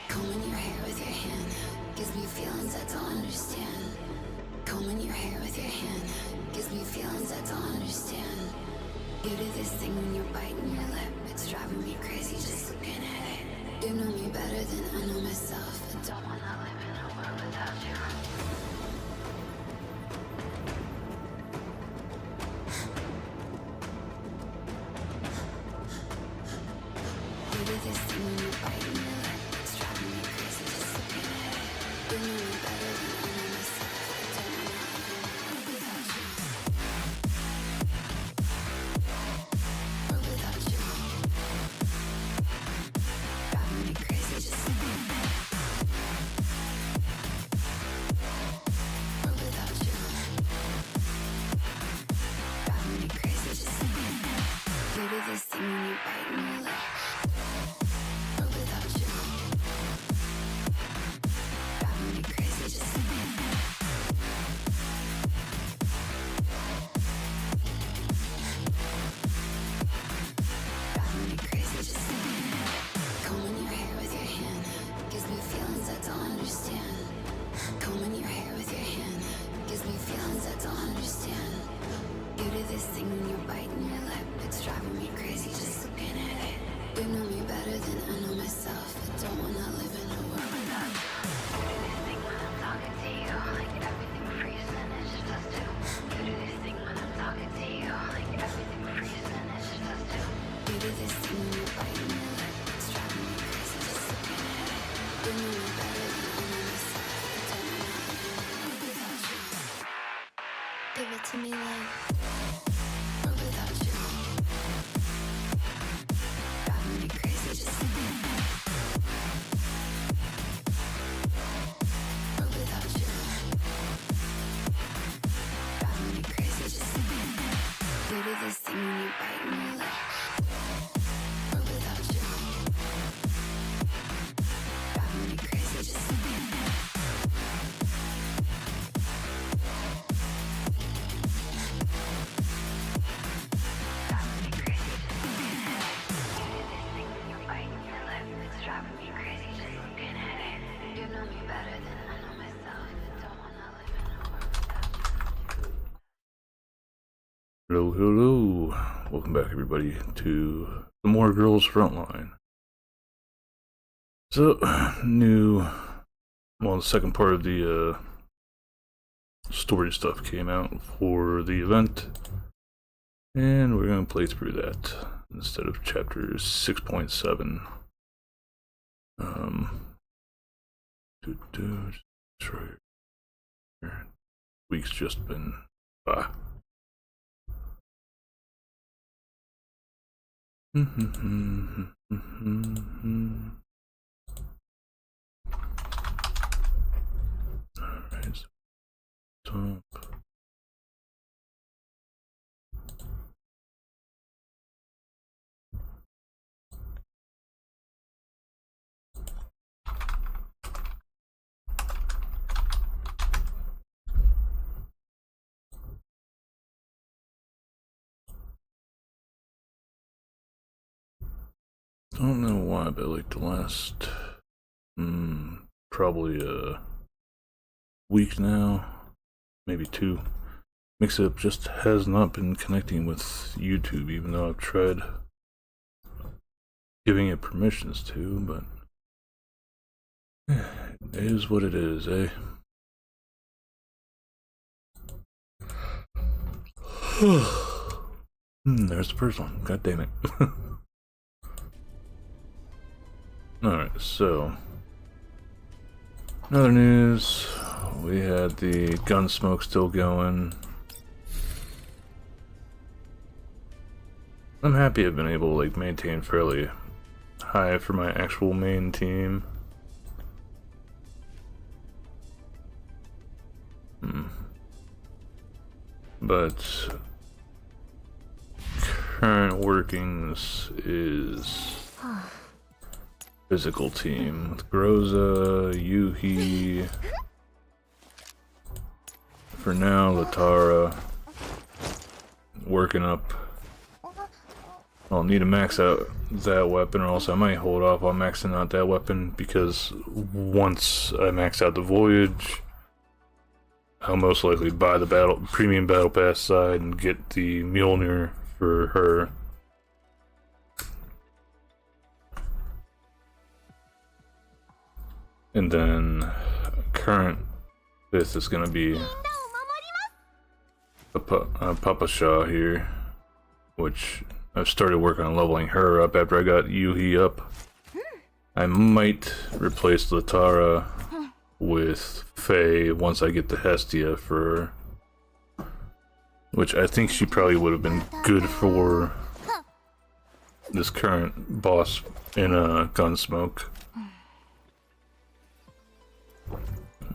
Combing your hair with your hand gives me feelings I don't understand. Combing your hair with your hand gives me feelings I don't understand. You do this thing when you're biting your lip. It's driving me crazy just looking at it. You know me better than I know myself. I don't wanna live in a world without you. You do this thing when you're biting your lip. It's driving me crazy just looking at it. You know me better than I know myself. I don't wanna live in a world without you. Or without you. Driving me crazy just looking at it. Or without you. Driving me crazy just looking at it. You do this thing when you're biting your lip. Or without you. Driving me crazy just looking at it. Driving me crazy just looking at it. Combing your hair with your hand gives me feelings I don't understand. Combing your hair with your hand gives me feelings I don't understand. You do this thing when you're biting your lip. It's driving me crazy just looking at it. You know me better than I know myself. I don't wanna live in a world without you. You do this thing when I'm talking to you, like everything freezes and it's just us two. You do this thing when I'm talking to you, like everything freezes and it's just us two. You do this thing when you're biting your lip. It's driving me crazy just looking at it. You know me better than I know myself. I don't wanna live in a world without you. Give it to me like. Or without you. Driving me crazy just looking at it. Or without you. Driving me crazy just looking at it. You do this thing when you're biting your lip. Or without you. Driving me crazy just looking at it. Driving me crazy just looking at it. You do this thing when you're biting your lip. It's driving me crazy just looking at it. You know me better than I know myself. I don't wanna live in a world without you. Hello, hello. Welcome back, everybody, to the More Girls Frontline. So, the second part of the story stuff came out for the event, and we're going to play through that instead of chapter 6.7. Sorry. Week's just been, Alright, so top. Don't know why, but like the last probably a week now, maybe two, Mix-Up just has not been connecting with YouTube, even though I've tried giving it permissions to, but it is what it is, eh? There's the first one. God damn it. Alright, so another news. We had the Gunsmoke still going. I'm happy I've been able to like maintain fairly high for my actual main team. But current workings is physical team with Groza, Yuhi, for now Latara, working up I'll need to max out that weapon, or else I might hold off on maxing out that weapon, because once I max out the Voyage, I'll most likely buy the premium battle pass side and get the Mjolnir for her. And then current fifth is gonna be Papa Shaw here, which I've started working on leveling her up after I got Yuhi up. I might replace Latara with Faye once I get the Hestia for her, which I think she probably would have been good for this current boss in Gunsmoke.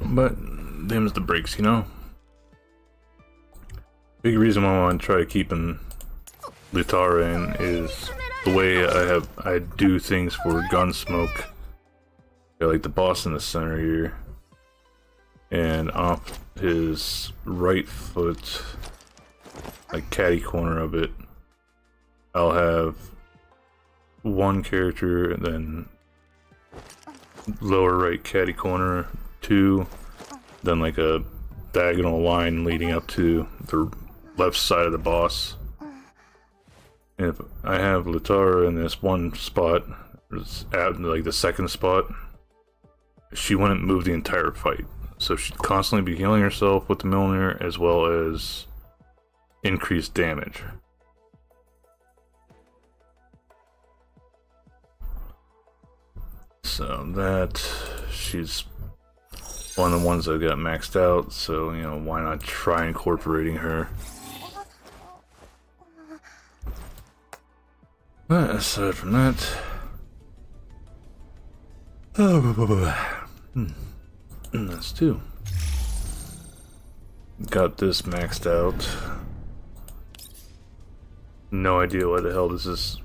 But them's the breaks, you know? Big reason why I want to try keeping Latara in is the way I do things for Gunsmoke. Got like the boss in the center here, and off his right foot, like catty corner of it, I'll have one character, and then lower right catty corner 2, then like a diagonal line leading up to the left side of the boss. And if I have Latara in this one spot, at like the second spot, she wouldn't move the entire fight. So she'd constantly be healing herself with the Mjolnir, as well as increased damage. So that, she's one of the ones that got maxed out, so you know, why not try incorporating her. But aside from that, that's 2. Got this maxed out. No idea why the hell this is.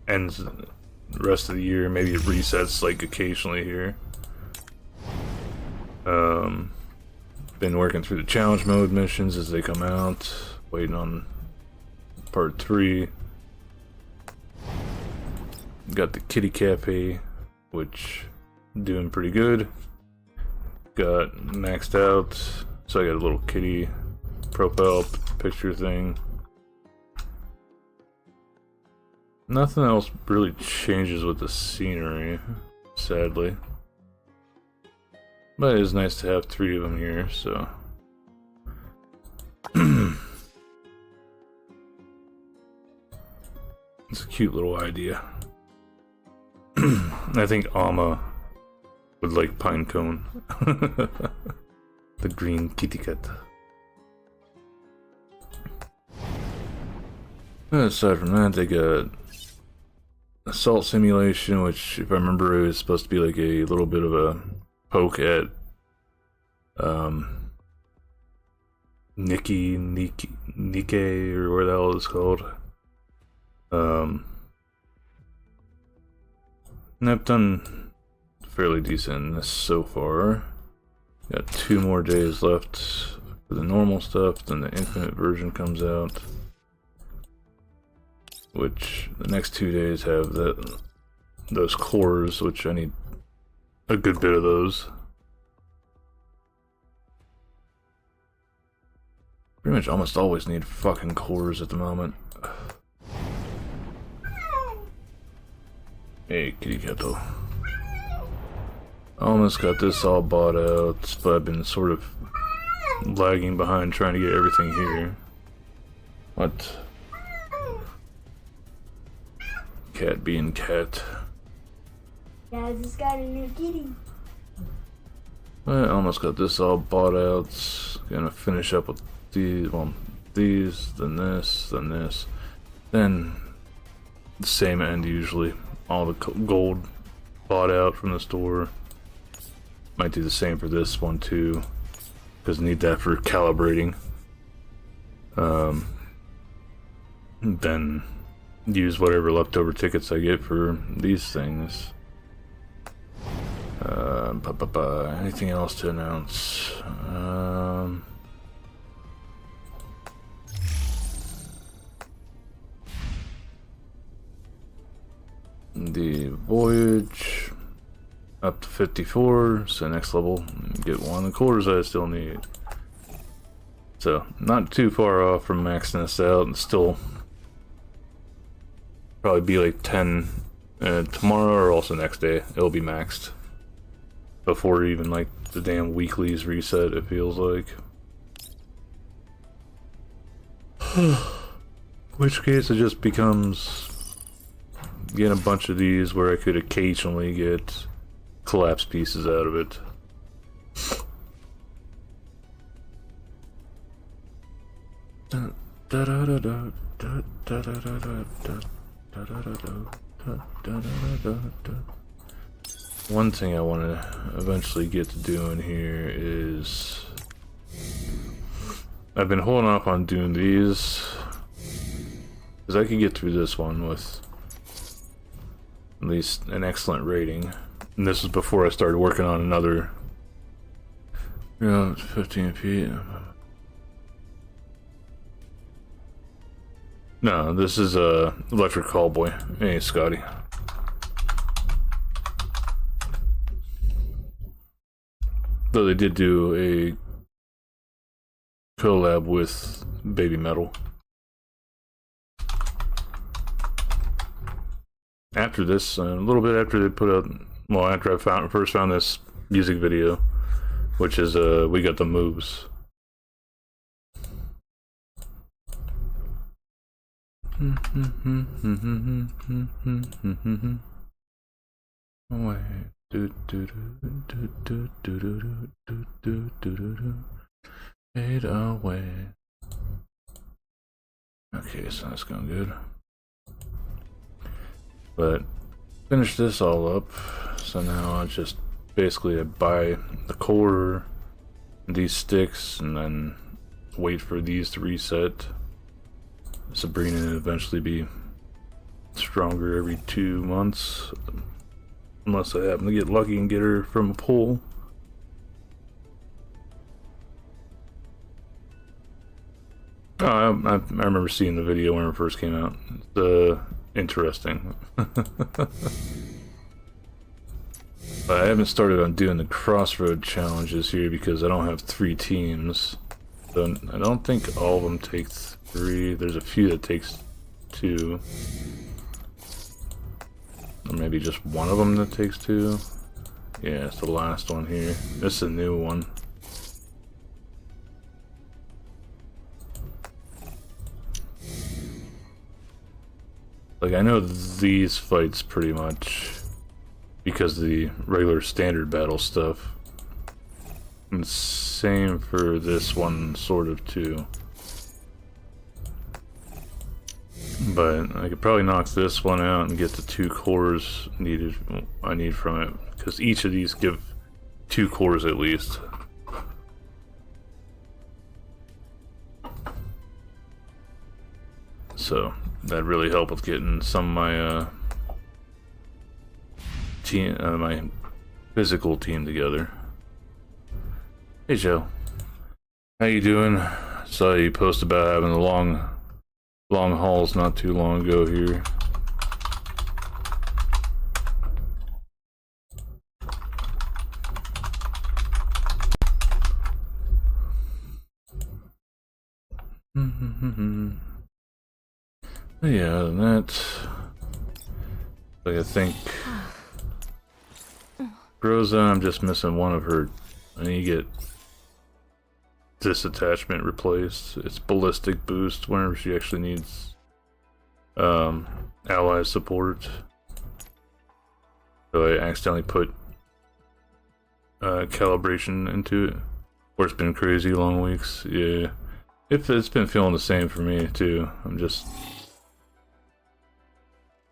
Ends the rest of the year. Maybe it resets like occasionally here. Been working through the challenge mode missions as they come out. Waiting on part 3. Got the kitty cafe, which doing pretty good. Got maxed out, so I got a little kitty profile picture thing. Nothing else really changes with the scenery, sadly. But it is nice to have 3 of them here, so. It's a cute little idea. I think Alma would like Pinecone. The green kitty cat. Aside from that, they got Assault Simulation, which, if I remember, is supposed to be like a little bit of a poke at Nike, or where the hell it's called. And I've done fairly decent in this so far. Got 2 more days left for the normal stuff, then the infinite version comes out. Which the next 2 days have those cores, which I need a good bit of those. Pretty much almost always need fucking cores at the moment. Hey, kitty catto. Almost got this all bought out, but I've been sort of lagging behind trying to get everything here. What? Cat being cat. Yeah, I just got a new kitty. I almost got this all bought out. Gonna finish up with these, well, these, then this, then this. Then the same end usually. All the gold bought out from the store. Might do the same for this one too, because I need that for calibrating. Then use whatever leftover tickets I get for these things. Anything else to announce? the voyage up to 54, so next level, get one of the cores I still need. So, not too far off from maxing this out, and still probably be like 10 tomorrow or also next day. It'll be maxed before even like the damn weeklies reset, it feels like. In which case it just becomes getting a bunch of these where I could occasionally get collapse pieces out of it. One thing I want to eventually get to doing here is I've been holding off on doing these because I could get through this one with at least an excellent rating, and this was before I started working on another. You know, it's 15 feet. No, this is a electric callboy. Hey, Scotty. Though they did do a collab with Baby Metal. After this, a little bit after they put out, well, after I first found this music video, which is We Got the Moves. Away. Fade away. Okay, so that's going good. But finish this all up. So now I just basically buy the core, these sticks, and then wait for these to reset. Sabrina will eventually be stronger every 2 months, unless I happen to get lucky and get her from a pool. Oh, I remember seeing the video when it first came out. It's interesting. But I haven't started on doing the crossroad challenges here because I don't have 3 teams. So I don't think all of them take 3. There's a few that takes 2. Or maybe just one of them that takes 2. Yeah, it's the last one here. This is a new one. Like, I know these fights pretty much because of the regular standard battle stuff. And same for this one, sort of, too. But I could probably knock this one out and get the 2 cores I need from it, because each of these give 2 cores at least. So that really helped with getting some of my my physical team together. Hey Joe, how you doing? Saw you post about having the long hauls not too long ago here. Yeah, other than that, like I think Rosa, I'm just missing one of her. I need to get this attachment replaced. It's ballistic boost whenever she actually needs ally support. So I accidentally put calibration into it. Or it's been crazy long weeks. Yeah, it's been feeling the same for me too. I'm just,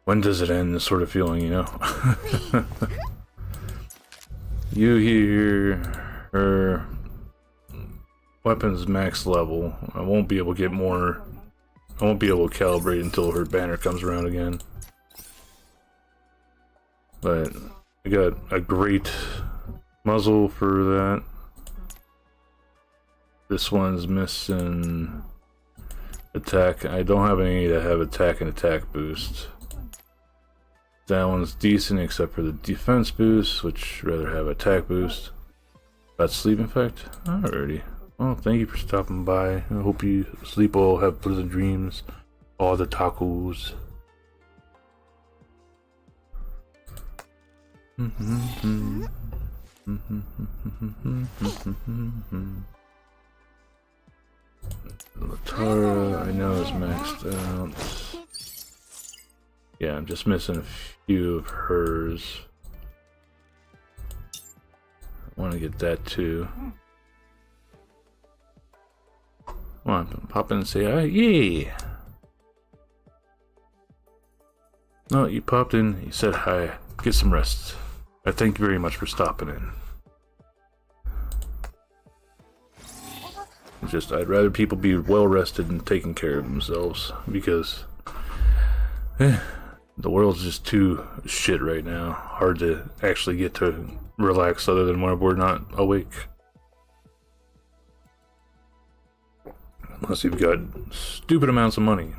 when does it end? This sort of feeling, you know. You hear her weapons max level. I won't be able to get more. I won't be able to calibrate until her banner comes around again. But I got a great muzzle for that. This one's missing attack. I don't have any that have attack and attack boost. That one's decent except for the defense boost, which rather have attack boost. Got sleep effect? Alrighty. Well, thank you for stopping by. I hope you sleep well, have pleasant dreams. All the tacos. Latara, I know, is maxed out. Yeah, I'm just missing a few of hers. I want to get that too. Come on, pop in and say hi. Yeah! No, you popped in, you said hi. Get some rest. I thank you very much for stopping in. It's just, I'd rather people be well rested and taking care of themselves, because the world's just too shit right now. Hard to actually get to relax other than when we're not awake. Unless you've got stupid amounts of money.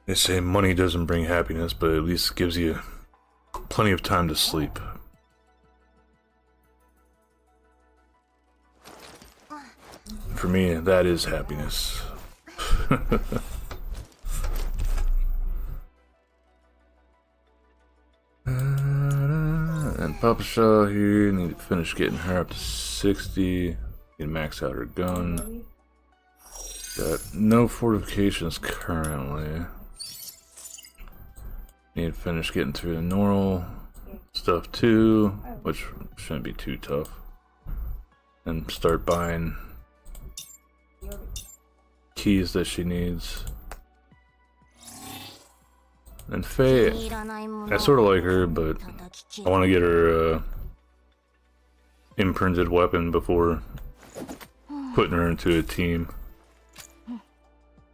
They say money doesn't bring happiness, but at least gives you plenty of time to sleep. For me, that is happiness. And Papa Shaw here, need to finish getting her up to 60. Get max out her gun. Got no fortifications currently. Need to finish getting through the normal stuff too, which shouldn't be too tough. And start buying keys that she needs. And Faye, I sort of like her, but I want to get her imprinted weapon before putting her into a team.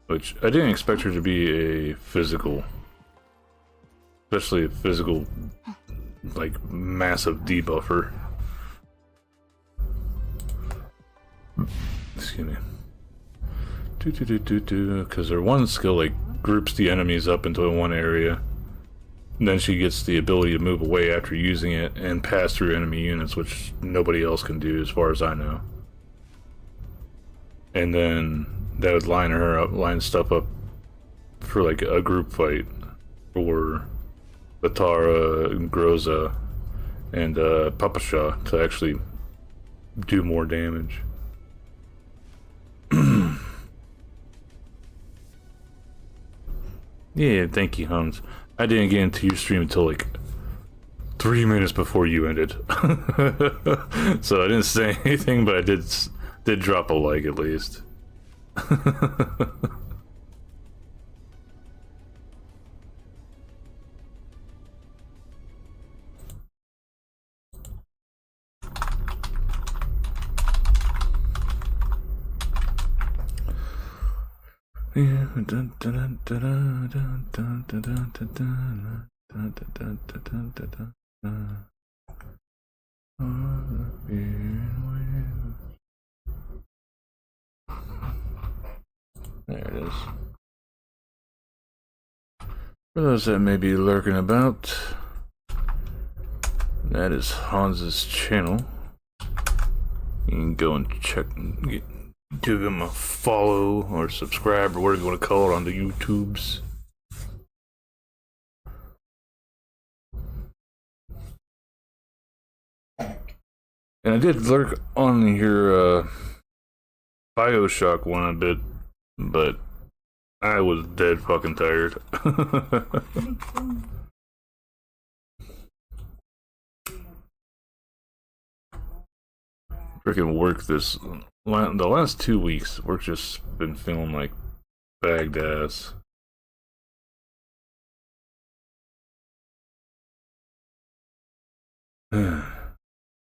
Which I didn't expect her to be a physical, especially a physical, like massive debuffer. Excuse me. Because her one skill like groups the enemies up into one area. And then she gets the ability to move away after using it and pass through enemy units, which nobody else can do as far as I know. And then that would line stuff up for like a group fight for Latara and Groza and Papasha to actually do more damage. Yeah, thank you, Hans. I didn't get into your stream until like 3 minutes before you ended. So I didn't say anything, but I did drop a like at least. There it is. For those that may be lurking about, that is Hans's channel. You can go and check and give him a follow or subscribe or whatever you want to call it on the YouTubes. And I did lurk on your BioShock one a bit, but I was dead fucking tired. Freaking work the last 2 weeks, work just been feeling like bagged ass.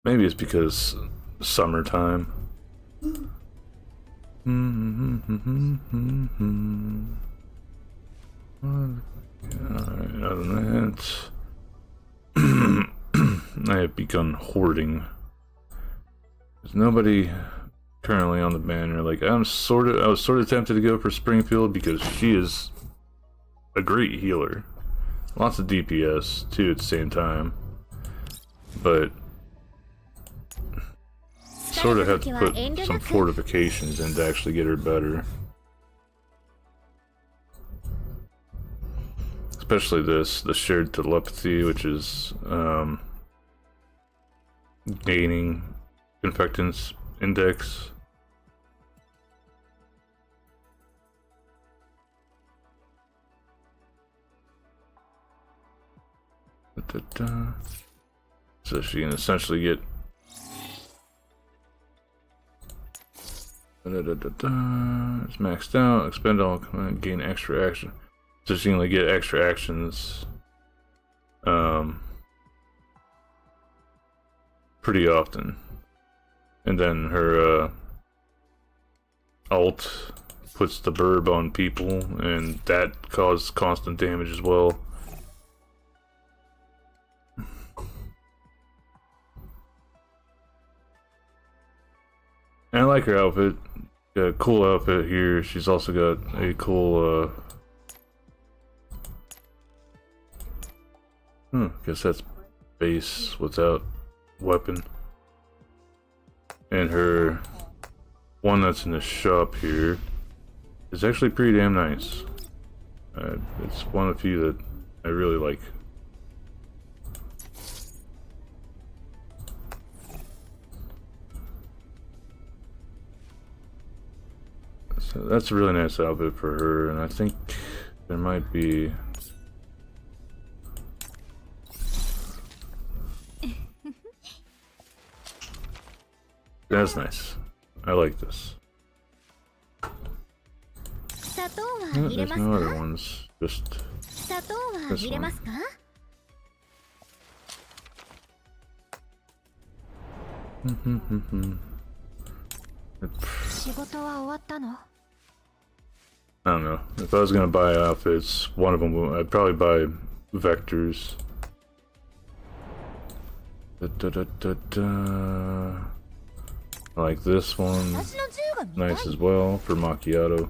Maybe it's because summertime. Other than that, I have begun hoarding. There's nobody currently on the banner. Like I was sort of tempted to go for Springfield because she is a great healer. Lots of DPS too at the same time. But sort of have to put some fortifications in to actually get her better. Especially this, the shared telepathy, which is gaining infectance index. So she can essentially get it's maxed out, expend all command, gain extra action. So she can like get extra actions pretty often. And then her ult puts the burb on people, and that causes constant damage as well. And I like her outfit. Got a cool outfit here. She's also got a cool guess that's base without weapon. And her one that's in the shop here is actually pretty damn nice. It's one of the few that I really like. So that's a really nice outfit for her, and I think there might be... That's nice. I like this. Oh, there's no other ones. Just this one. I don't know. If I was gonna buy outfits, one of them I'd probably buy Vectors. I like this one. Nice as well for macchiato.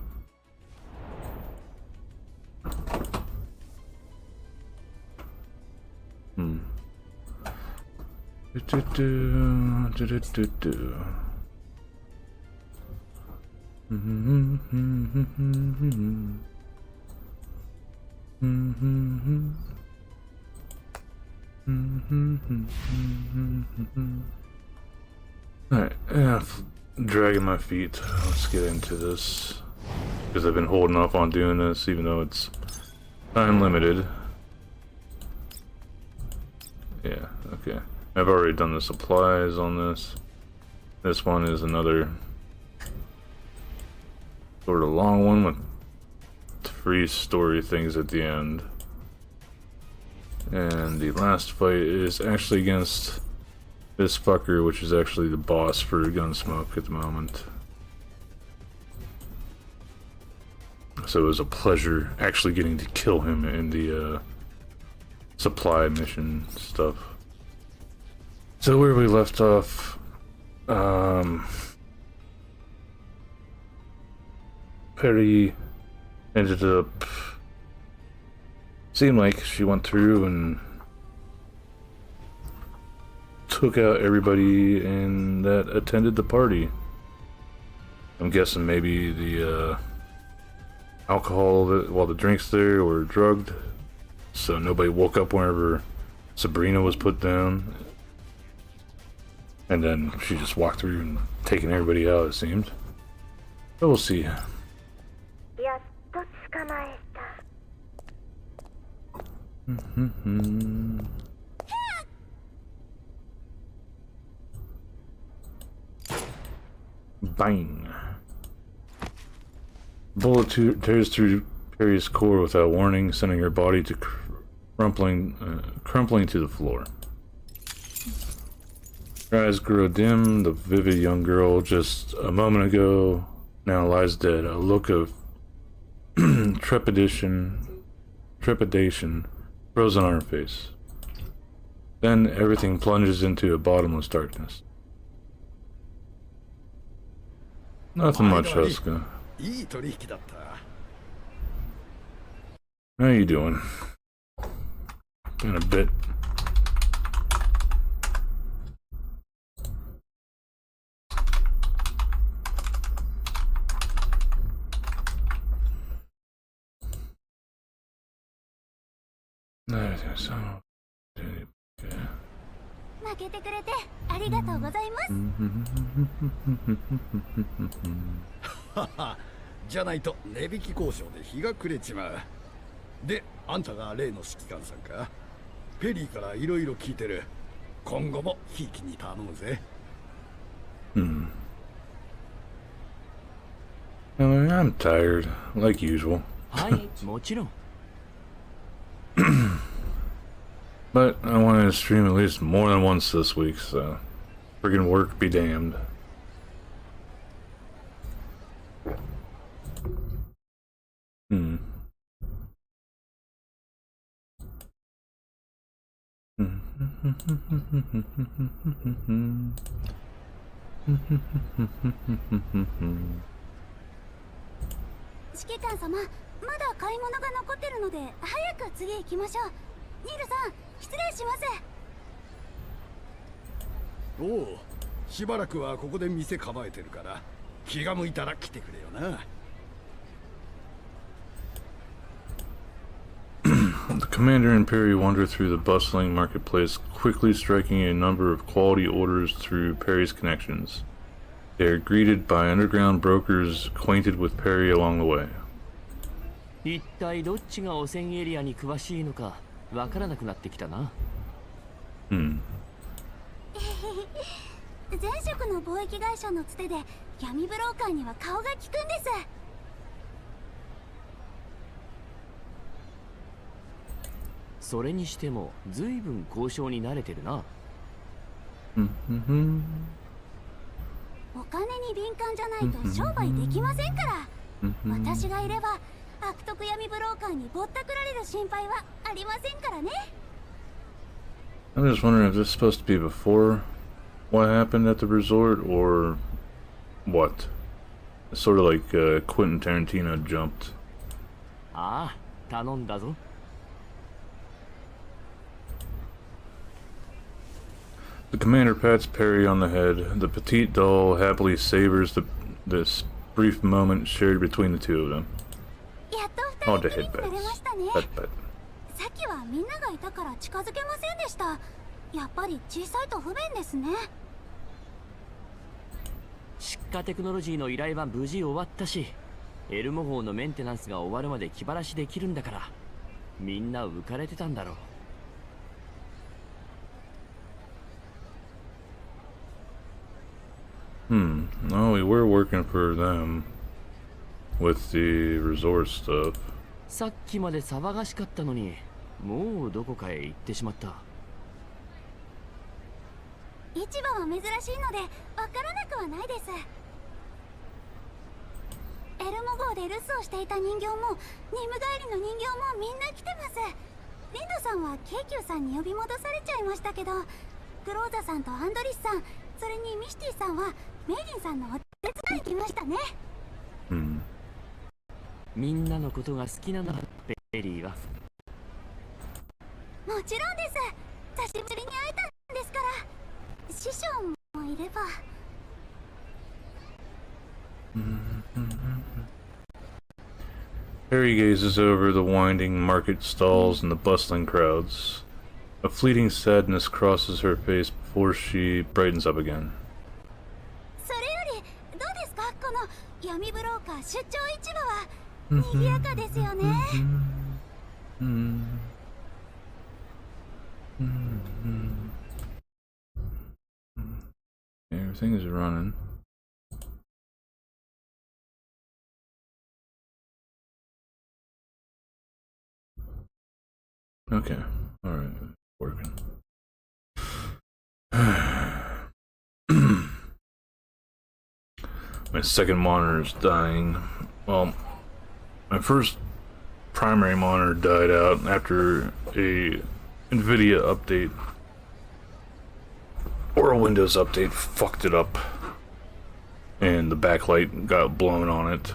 Alright, dragging my feet. Let's get into this. Because I've been holding off on doing this, even though it's time limited. Yeah, okay. I've already done the supplies on this. This one is another sort of long one with 3 story things at the end. And the last fight is actually against this fucker, which is actually the boss for Gunsmoke at the moment. So it was a pleasure actually getting to kill him in the supply mission stuff. So where we left off, Perry ended up, seemed like she went through and took out everybody in that attended the party. I'm guessing maybe the alcohol while the drinks there were drugged, so nobody woke up whenever Sabrina was put down. And then she just walked through and taken everybody out, it seemed. But we'll see. Bang. Bullet tears through Perry's core without warning, sending her body to crumpling to the floor. Her eyes grow dim. The vivid young girl just a moment ago now lies dead. A look of trepidation frozen on her face. Then everything plunges into a bottomless darkness. Nothing much, Huska. いい取引だった。 How you doing? In a bit. So, 負けてくれてありがとうございます。はは、じゃないと値引き交渉で日が暮れちまう。で、あんたが例の指揮官さんか。ペリーからいろいろ聞いてる。今後もひいきに頼むぜ。I'm tired, like usual. はい、もちろん。 But I wanted to stream at least more than once this week, so friggin' work be damned. Hmm. 指揮官様、まだ買い物が残ってるので早く次行きましょう。ニールさん、失礼します。おお、しばらくはここで店構えてるから、気が向いたら来てくれよな。 The commander and Perry wander through the bustling marketplace, quickly striking a number of quality orders through Perry's connections. They are greeted by underground brokers acquainted with Perry along the way. 一体どっちが汚染エリアに詳しいのかわからなくなってきたな。前職の貿易会社のつてで闇ブローカーには顔が利くんです。それにしても随分交渉に慣れてるな。お金に敏感じゃないと商売できませんから。私がいれば悪徳闇ブローカーにぼったくられる心配はありませんからね。 I'm just wondering if this is supposed to be before what happened at the resort or what. It's sort of like Quentin Tarantino jumped. ああ、頼んだぞ。 The commander pats Perry on the head. The petite doll happily savors this brief moment shared between the two of them. やっと Oh, 二 the 人きりになれま headbats. したね。 Headbutt. さっきはみんながいたから近づけませんでした。やっぱり小さいと不便ですね。出荷テクノロジーの依頼は無事終わったし、エルモ号のメンテナンスが終わるまで気晴らしできるんだから、みんな浮かれてたんだろう。 Oh, we were working for them with the resort stuff. さっきまで騒がしかったのに、もうどこかへ行ってしまった。市場は珍しいのでわからなくはないです。エルモ号で留守をしていた人形も任務帰りの人形もみんな来てます。リンドさんは京急さんに呼び戻されちゃいましたけど、クローザさんとアンドリスさん、それにミシティさんはメイリンさんのお手伝いに来ましたね。みんなのことが好きなのだ、ベリーは。もちろんです。久しぶりに会えたんですから。師匠もいれば。Harry gazes over the winding market stalls and the bustling crowds. A fleeting sadness crosses her face before she brightens up again. それよりどうですか、この闇ブローカー出張市場は賑やかですよね。Everything is running. Okay, alright, working. My second monitor is dying. Well, my first primary monitor died out after a NVIDIA update or a Windows update fucked it up. and the backlight got blown on it.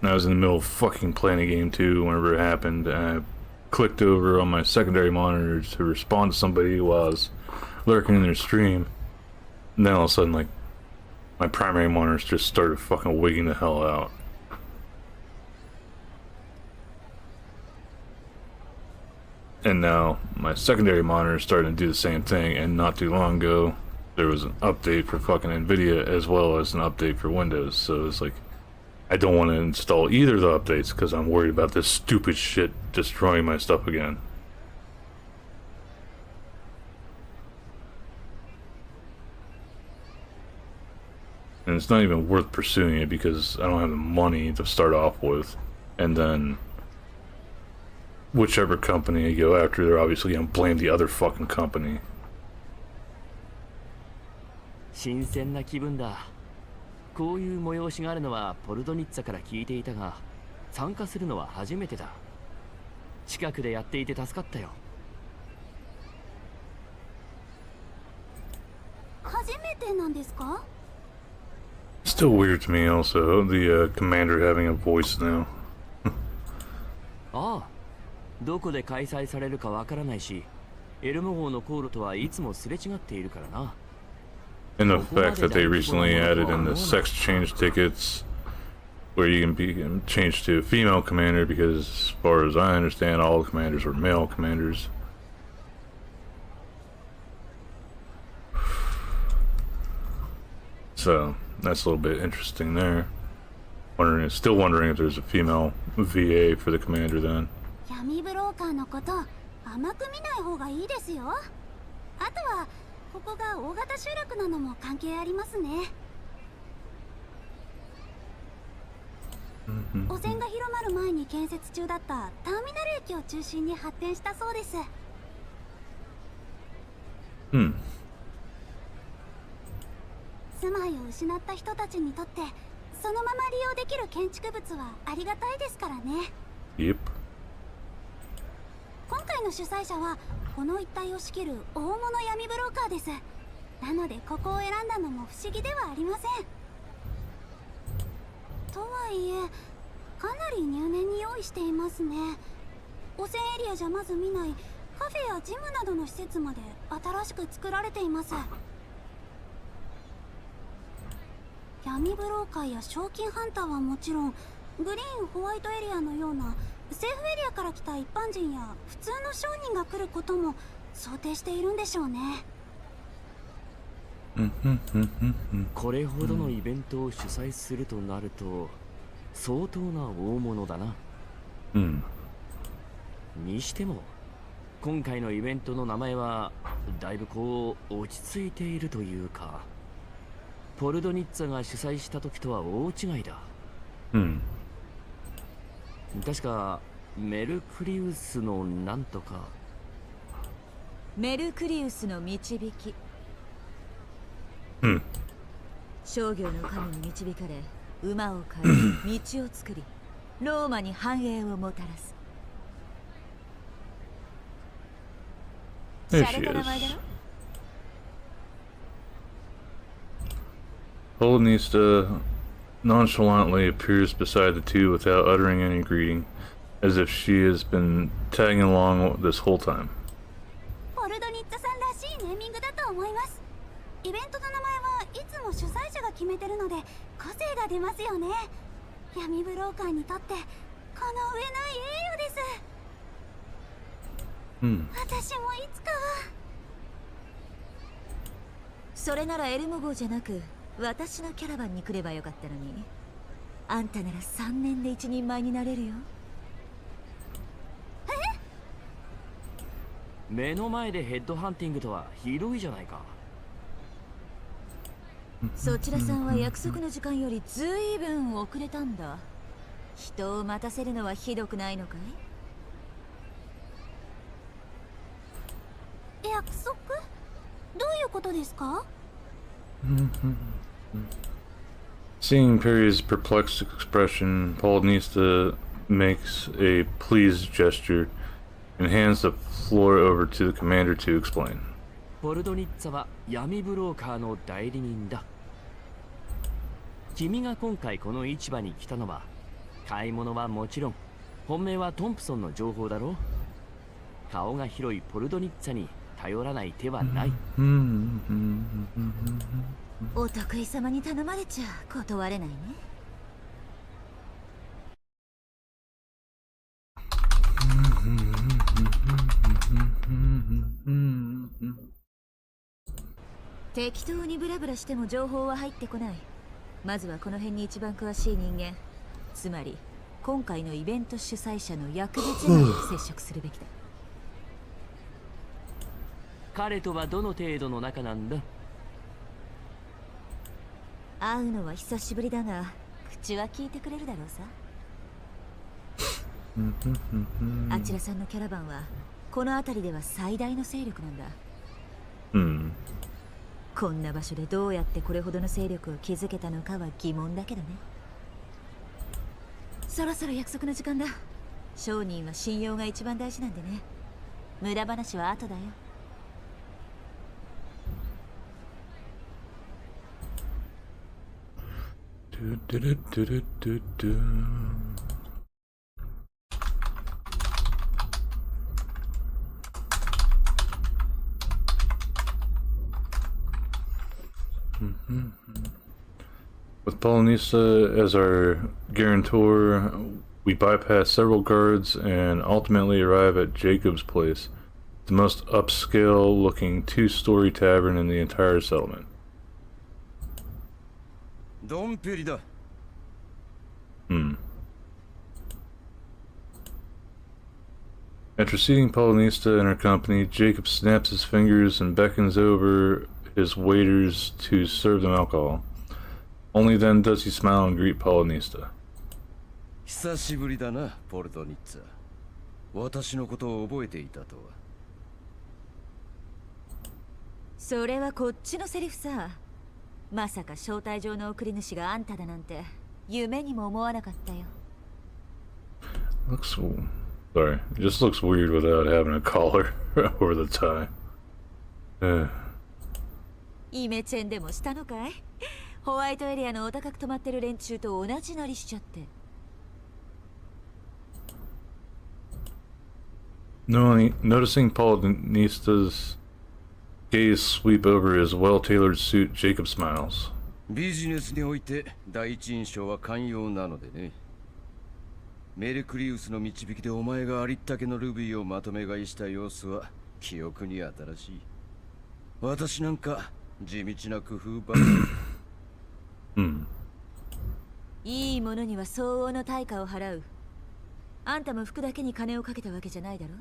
And I was in the middle of fucking playing a game too whenever it happened, and I clicked over on my secondary monitor to respond to somebody while I was lurking in their stream. And then all of a sudden, like, my primary monitors just started fucking wigging the hell out. And now my secondary monitor is starting to do the same thing, and not too long ago there was an update for fucking Nvidia as well as an update for Windows. So it's like, I don't want to install either of the updates because I'm worried about this stupid shit destroying my stuff again. And it's not even worth pursuing it because I don't have the money to start off with. And then whichever company I go after, they're obviously gonna blame the other fucking company. 新鮮な気分だ。こういう催しがあるのはポルドニッツァから聞いていたが、参加するのは初めてだ。近くでやっていて助かったよ。初めてなんですか？ Still weird to me also, the commander having a voice now. ああ、どこで開催されるかわからないし、エルモ号の航路とはいつもすれ違っているからな。And the fact that they recently added in the sex change tickets, where you can be changed to a female commander, because as far as I understand, all the commanders were male commanders. So that's a little bit interesting there. Still wondering if there's a female VA for the commander then. 闇ブローカーのこと甘く見ない方がいいですよ。あとはここが大型集落なのも関係ありますね。汚染が広まる前に建設中だったターミナル駅を中心に発展したそうです。住まいを失った人たちにとってそのまま利用できる建築物はありがたいですからね。Yep. 今回の主催者はこの一帯を仕切る大物闇ブローカーです。なのでここを選んだのも不思議ではありません。とはいえかなり入念に用意していますね。汚染エリアじゃまず見ないカフェやジムなどの施設まで新しく作られています。闇ブローカーや賞金ハンターはもちろん、グリーンホワイトエリアのような政府エリアから来た一般人や普通の商人が来ることも想定しているんでしょうね。これほどのイベントを主催するとなると相当な大物だな。にしても今回のイベントの名前はだいぶこう落ち着いているというか、ポルドニッツァが主催した時とは大違いだ。確かメルクリウスのなんとか。メルクリウスの導き。商業の神に導かれ馬を飼い道を作りローマに繁栄をもたらす。 There she is. Polonista nonchalantly appears beside the two without uttering any greeting, as if she has been tagging along this whole time. ポルドニッツァさんらしいネーミングだと思います。イベントの名前はいつも主催者が決めてるので個性が出ますよね。闇ブローカーにとってこの上ない栄誉です。私もいつかは。それならエルモ号じゃなく私のキャラバンに来ればよかったのに。あんたなら3年で一人前になれるよ。目の前でヘッドハンティングとはひどいじゃないか。そちらさんは約束の時間よりずいぶん遅れたんだ。人を待たせるのはひどくないのかい？約束？どういうことですか？ Seeing Perry's perplexed expression, Polonista makes a pleased gesture and hands the floor over to the commander to explain. ポルドニッツァは闇ブローカーの代理人だ。君が今回この市場に来たのは、買い物はもちろん本命はトンプソンの情報だろ。顔が広いポルドニッツァに頼らない手はない。お得意様に頼まれちゃ断れないね。適当にブラブラしても情報は入ってこない。まずはこの辺に一番詳しい人間、つまり今回のイベント主催者の役別に接触するべきだ。彼とはどの程度の仲なんだ？会うのは久しぶりだが、口は聞いてくれるだろうさ。あちらさんのキャラバンはこの辺りでは最大の勢力なんだ。こんな場所でどうやってこれほどの勢力を築けたのかは疑問だけどね。そろそろ約束の時間だ。商人は信用が一番大事なんでね。無駄話は後だよ。With Polonisa as our guarantor, we bypass several guards and ultimately arrive at Jacob's place, the most upscale-looking two-story tavern in the entire settlement. ドンペリだ。After seeing Polonista and her company, Jacob snaps his fingers and beckons over his waiters to serve them alcohol. Only then does he smile and greet Polonista. 久しぶりだな、ポルトニッツァ。私のことを覚えていたとは。それはこっちのセリフさ。まさか招待状の送り主があんただなんて夢にも思わなかったよ。Sorry, it just looks weird without having a collar or the tie. イメチェンでもしたのかい？ホワイトエリアのお高く泊まってる連中と同じなりしちゃって。Noticing Polonista's gaze sweep over his well-tailored suit, Jacob smiles. ビジネスにおいて第一印象は寛容なのでね。メルクリウスの導きでお前がありったけのルビーをまとめ買いした様子は記憶に新しい。私なんか地道な工夫ばかり。いいものには相応の対価を払う。あんたも服だけに金をかけたわけじゃないだろ。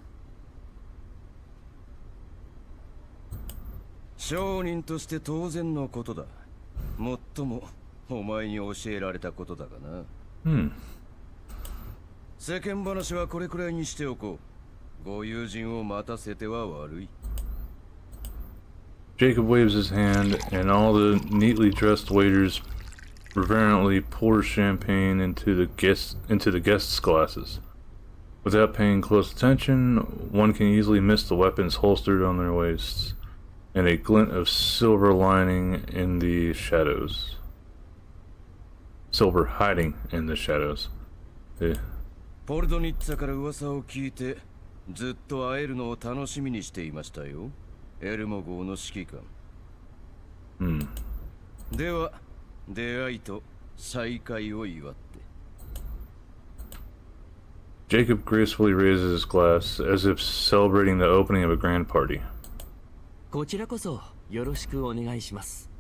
商人として当然のことだ。もっともお前に教えられたことだがな。世間話はこれくらいにしておこう。ご友人を待たせては悪い。Jacob waves his hand, and all the neatly dressed waiters reverently pour champagne into the guests' glasses. Without paying close attention, one can easily miss the weapons holstered on their waists, and a glint of silver lining in the shadows. Silver hiding in the shadows. ポルドニッツァから噂を聞いて、ずっと会えるのを楽しみにしていましたよ。エルモ号の指揮官。では、出会いと再会を祝って。Jacob gracefully raises his glass as if celebrating the opening of a grand party. こちらこそよろしくお願いします。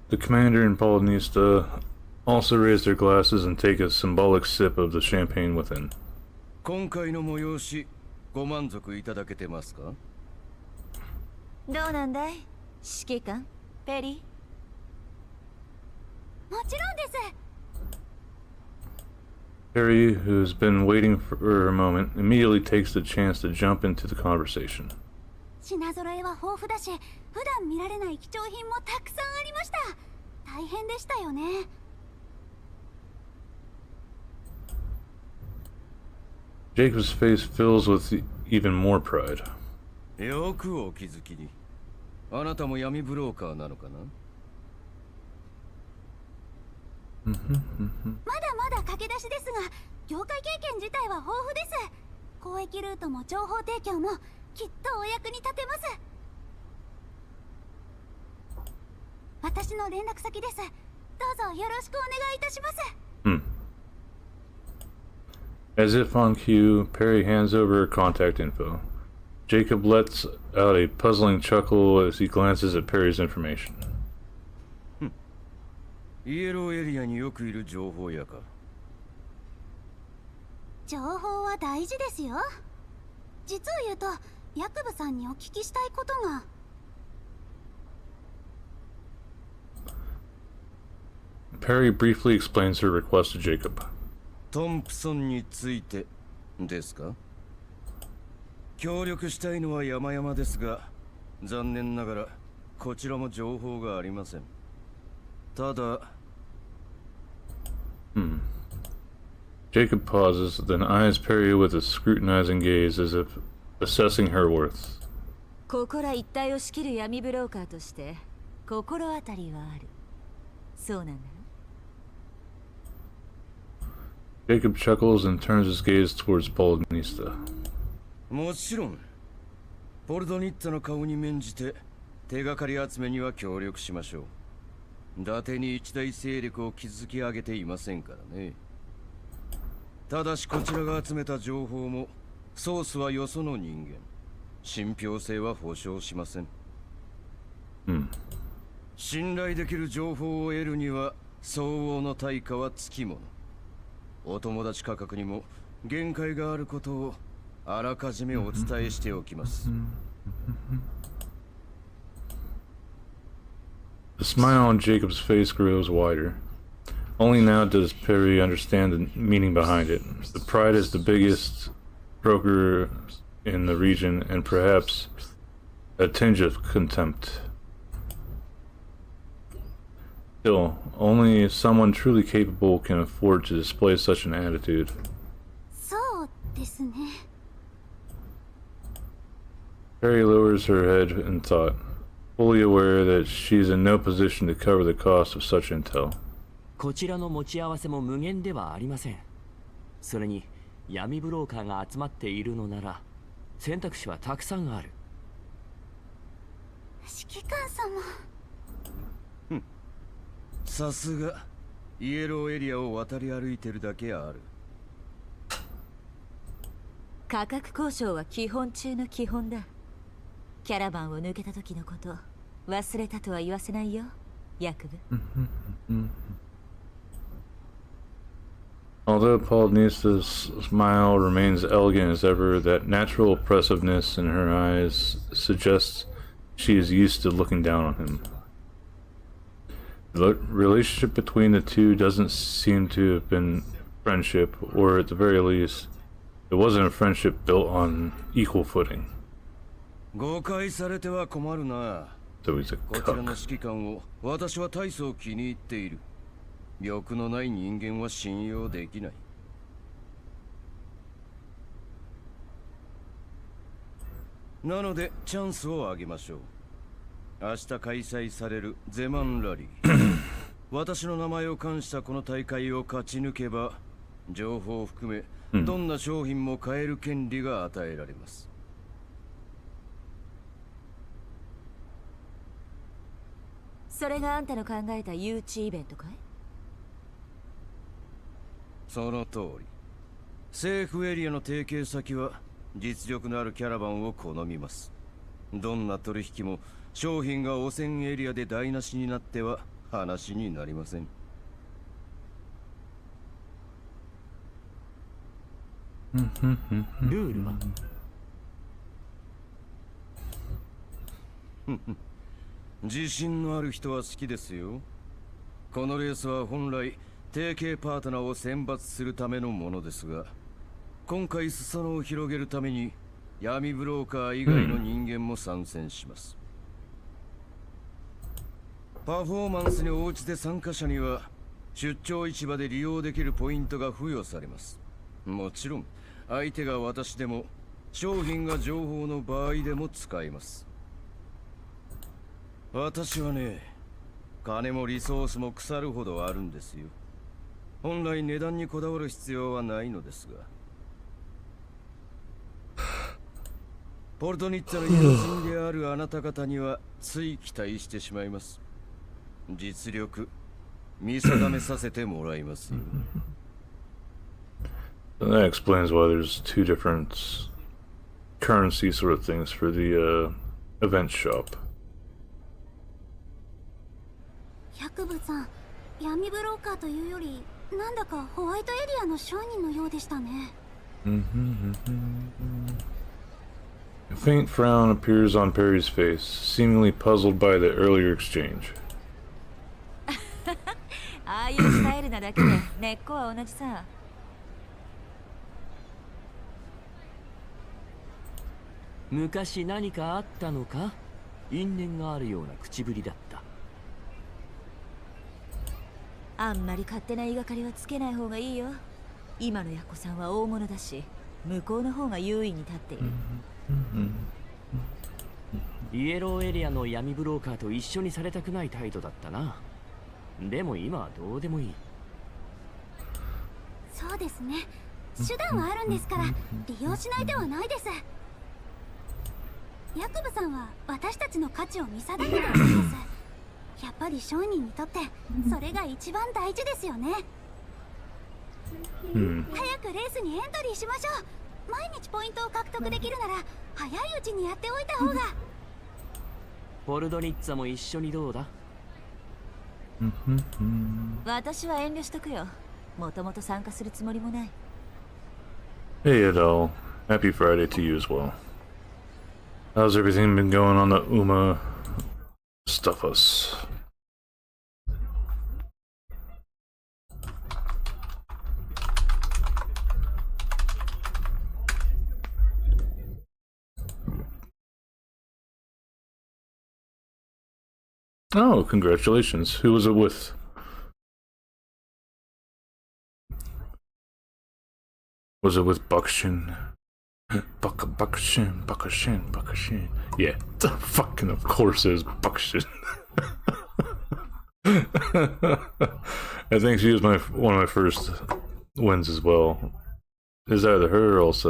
The commander and Polonista also raise their glasses and take a symbolic sip of the champagne within. 今回の催し、ご満足いただけてますか？どうなんだい？指揮官、ペリもちろんです。Harry, who's been waiting for a moment, immediately takes the chance to jump into the conversation. 品揃えは豊富だし、普段見られない貴重品もたくさんありました。大変でしたよね。Jacob's face fills with even more pride. よくお気づきに。あなたも闇ブローカーなのかな？まだまだ駆け出しですが、業界経験自体は豊富です。交易ルートも情報提供もきっとお役に立てます。私の連絡先です。どうぞよろしくお願いいたします。As if on cue, Perry hands over her contact info. Jacob lets out a puzzling chuckle as he glances at Perry's information. イエローエリアによくいる情報屋か。情報は大事ですよ。実を言うと、ヤクブさんにお聞きしたいことが。Perry briefly explains her request to Jacob. トンプソンについてですか？協力したいのは山々ですが、残念ながらこちらも情報がありません。ただ、Jacob pauses, then eyes Perry with a scrutinizing gaze as if assessing her worth. ここら一帯を仕切る闇ブローカーとして心当たりはある。そうなんだろ？ Jacob chuckles and turns his gaze towards Baldnista. もちろん、ポルドニッツァの顔に免じて手がかり集めには協力しましょう。伊達に一大勢力を築き上げていませんからね。ただしこちらが集めた情報もソースはよその人間。信憑性は保証しません。信頼できる情報を得るには相応の対価はつきもの。お友達価格にも限界があることをあらかじめお伝えしておきます。The smile on Jacob's face grows wider. Only now does Perry understand the meaning behind it. The pride is the biggest broker in the region, and perhaps a tinge of contempt. Still, only someone truly capable can afford to display such an attitude. そうですね。Perry lowers her head in thought, fully aware that she's in no position to cover the cost of such intel. こちらの持ち合わせも無限ではありません。それに闇ブローカーが集まっているのなら選択肢はたくさんある。指揮官様。さすがイエローエリアを渡り歩いてるだけある。価格交渉は基本中の基本だ。キャラバンを抜けた時のこと忘れたとは言わせないよ、ヤクブ。Although Paulnista's smile remains elegant as ever, that natural oppressiveness in her eyes suggests she is used to looking down on him. The relationship between the two doesn't seem to have been friendship, or at the very least, it wasn't a friendship built on equal footing. 誤解されては困るな。 So he's a こちらの cuck. 指揮官を私は大層気に入っている。欲のない人間は信用できない。なのでチャンスをあげましょう。明日開催されるゼマンラリー。私の名前を冠したこの大会を勝ち抜けば、情報を含めどんな商品も買える権利が与えられます。それがあんたの考えた誘致イベントかい？その通り。政府エリアの提携先は実力のあるキャラバンを好みます。どんな取引も商品が汚染エリアで台無しになっては話になりません。ルールは自信のある人は好きですよ。このレースは本来提携パートナーを選抜するためのものですが、今回裾野を広げるために闇ブローカー以外の人間も参戦します。パフォーマンスに応じて参加者には出張市場で利用できるポイントが付与されます。もちろん相手が私でも商品が情報の場合でも使えます。私はね、金もリソースも腐るほどあるんですよ。本来値段にこだわる必要はないのですが。ポルトニッツァの友人であるあなた方にはつい期待してしまいます。実力見定めさせてもらいますよ。And that explains why there's two different currency sort of things for the event shop. 百部さん、闇ブローカーというよりなんだかホワイトエリアの商人のようでしたね。A faint frown appears on Perry's face, seemingly puzzled by the earlier exchange. ああいうスタイルなだけで根っこは同じさ。昔何かあったのか？因縁があるような口ぶりだった。あんまり勝手な言いがかりはつけない方がいいよ。今のヤッコさんは大物だし、向こうの方が優位に立っている。イエローエリアの闇ブローカーと一緒にされたくない態度だったな。でも今はどうでもいい。そうですね。手段はあるんですから利用しないではないです。ヤクブさんは私たちの価値を見定めているんです。やっぱり商人にとってそれが一番大事ですよね。早くレースにエントリーしましょう。毎日ポイントを獲得できるなら早いうちにやっておいた方が。ポルドニッツァも一緒にどうだ？私は遠慮しとくよ。もともと参加するつもりもない。Hey Adele, happy Friday to you as well. How's everything been going on the Uma Stuffus? Oh, congratulations. Who was it with? Was it with Buckshin? Buckshin. Yeah, fucking of course it was Buckshin. I think she was one of my first wins as well. Is either her or else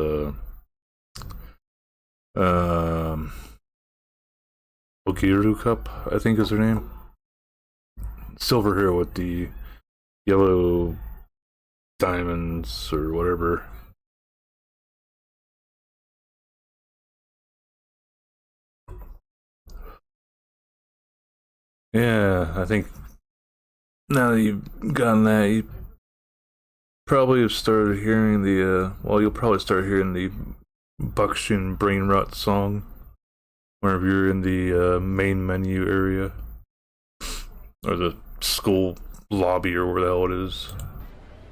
Okiru Cup, I think is her name. Silver hair with the yellow diamonds or whatever. Yeah, I think now that you've gotten that, you probably have started hearing the, well, you'll probably start hearing the Buckshin Brain Rot song whenever you're in the main menu area. Or the school lobby or where the hell it is.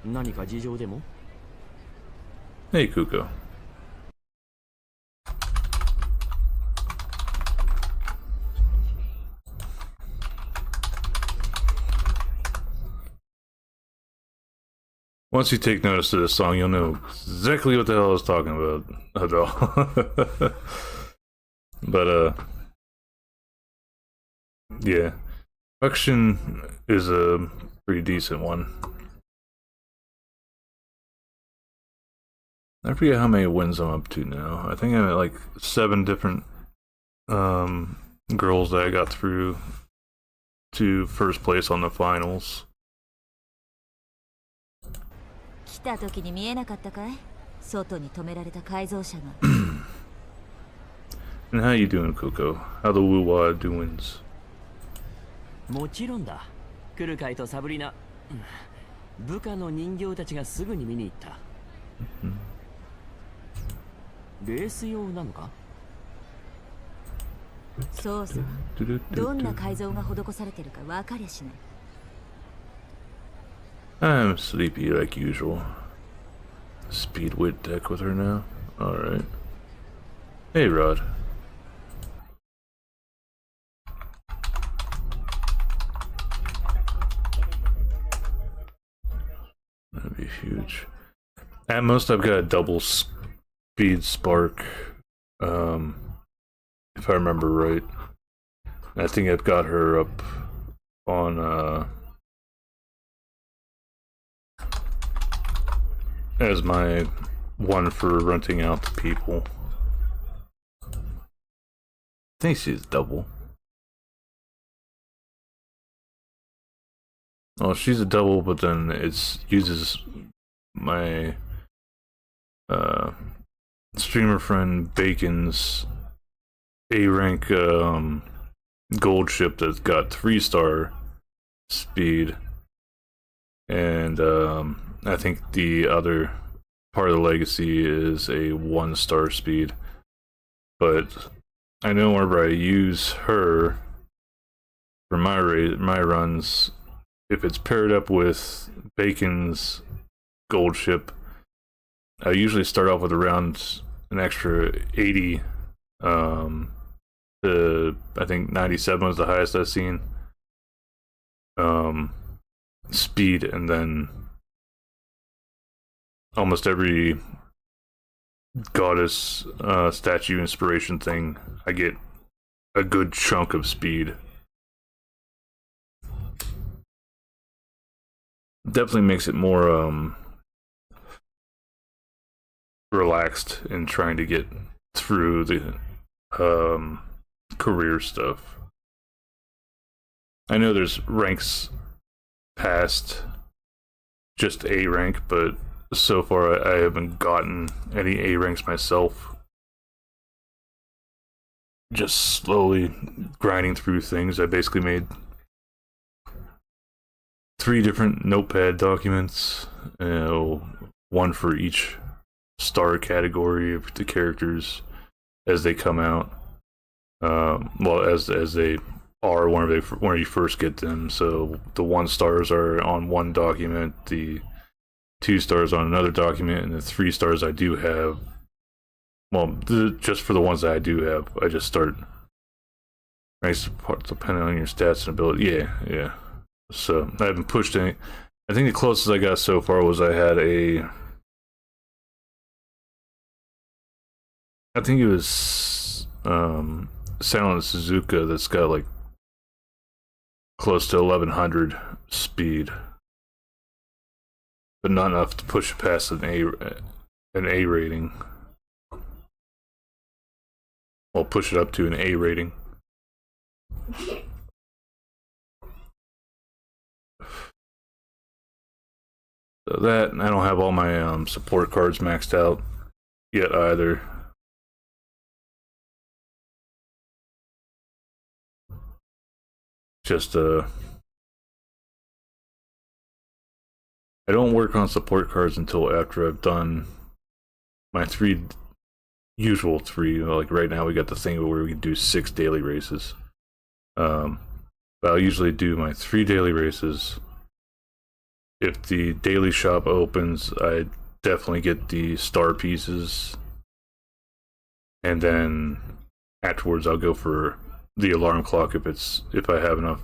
何か事情でも？ Hey, Kuko. Once you take notice of this song, you'll know exactly what the hell I was talking about. But, yeah. Buckshin is a pretty decent one. I forget how many wins I'm up to now. I think I'm at like 7 different girls that I got through to first place on the finals. 来た時に見えなかったかい？外に止められた改造車が。And how you doing, Coco? How the Woo-Wah doings? もちろんだ。来るかいとサブリナ。部下の人形たちがすぐに見に行った。レース用なのか？そうそう。どんな改造が施されてるか分かりゃしない。I'm sleepy like usual. Speedwit deck with her now. Alright. Hey, Rod. That'd be huge. At most, I've got a double speed spark. If I remember right. I think I've got her up on as my one for renting out to people. I think she's double. Oh, she's a double, but then it uses my streamer friend Bacon's A rank gold ship that's got 3-star speed, and I think the other part of the legacy is a 1-star speed. But I know whenever I use her for my runs, if it's paired up with Bacon's gold ship, I usually start off with around an extra 80 to, I think 97 was the highest I've seen speed, and then almost every goddess statue inspiration thing I get a good chunk of speed. Definitely makes it more relaxed in trying to get through the career stuff. I know there's ranks past just A rank, but so far I haven't gotten any A ranks myself. Just slowly grinding through things. I basically made 3 different notepad documents, one for each star category of the characters as they come out. Well, as they are when you first get them. So the 1 stars are on one document, the 2 stars on another document, and the 3 stars I do have. Well, just for the ones that I do have, I just start ranks depending on your stats and ability. Yeah. So I haven't pushed any. I think the closest I got so far was I had I think it was Silent Suzuka that's got like close to 1100 speed, but not enough to push past an A rating. Well, push it up to an A rating. So that, I don't have all my support cards maxed out yet either. Just I don't work on support cards until after I've done my usual 3. Like right now we got the thing where we can do 6 daily races. But I'll usually do my 3 daily races. If the daily shop opens, I definitely get the star pieces, and then afterwards I'll go for the alarm clock if I have enough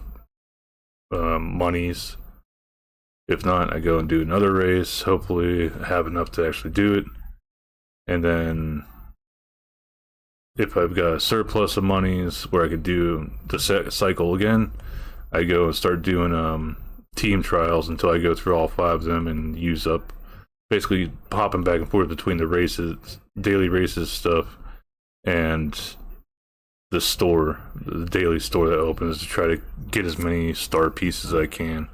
monies. If not, I go and do another race, hopefully have enough to actually do it, and then if I've got a surplus of monies where I could do the cycle again, I go and start doing team trials until I go through all 5 of them and use up, basically hopping back and forth between the races, daily races stuff, and the store, the daily store that opens, to try to get as many star pieces as I can.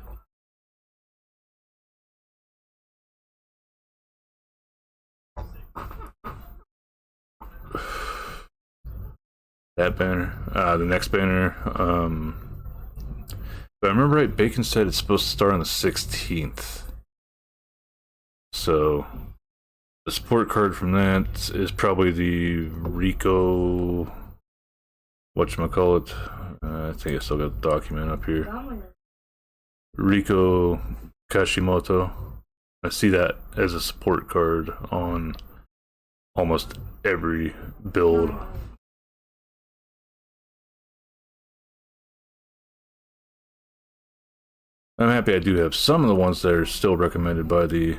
That banner, the next banner, if I remember right, Bacon said it's supposed to start on the 16th. So the support card from that is probably the Rico, whatchamacallit, I think I still got the document up here. Rico Kashimoto. I see that as a support card on almost every build. I'm happy I do have some of the ones that are still recommended by the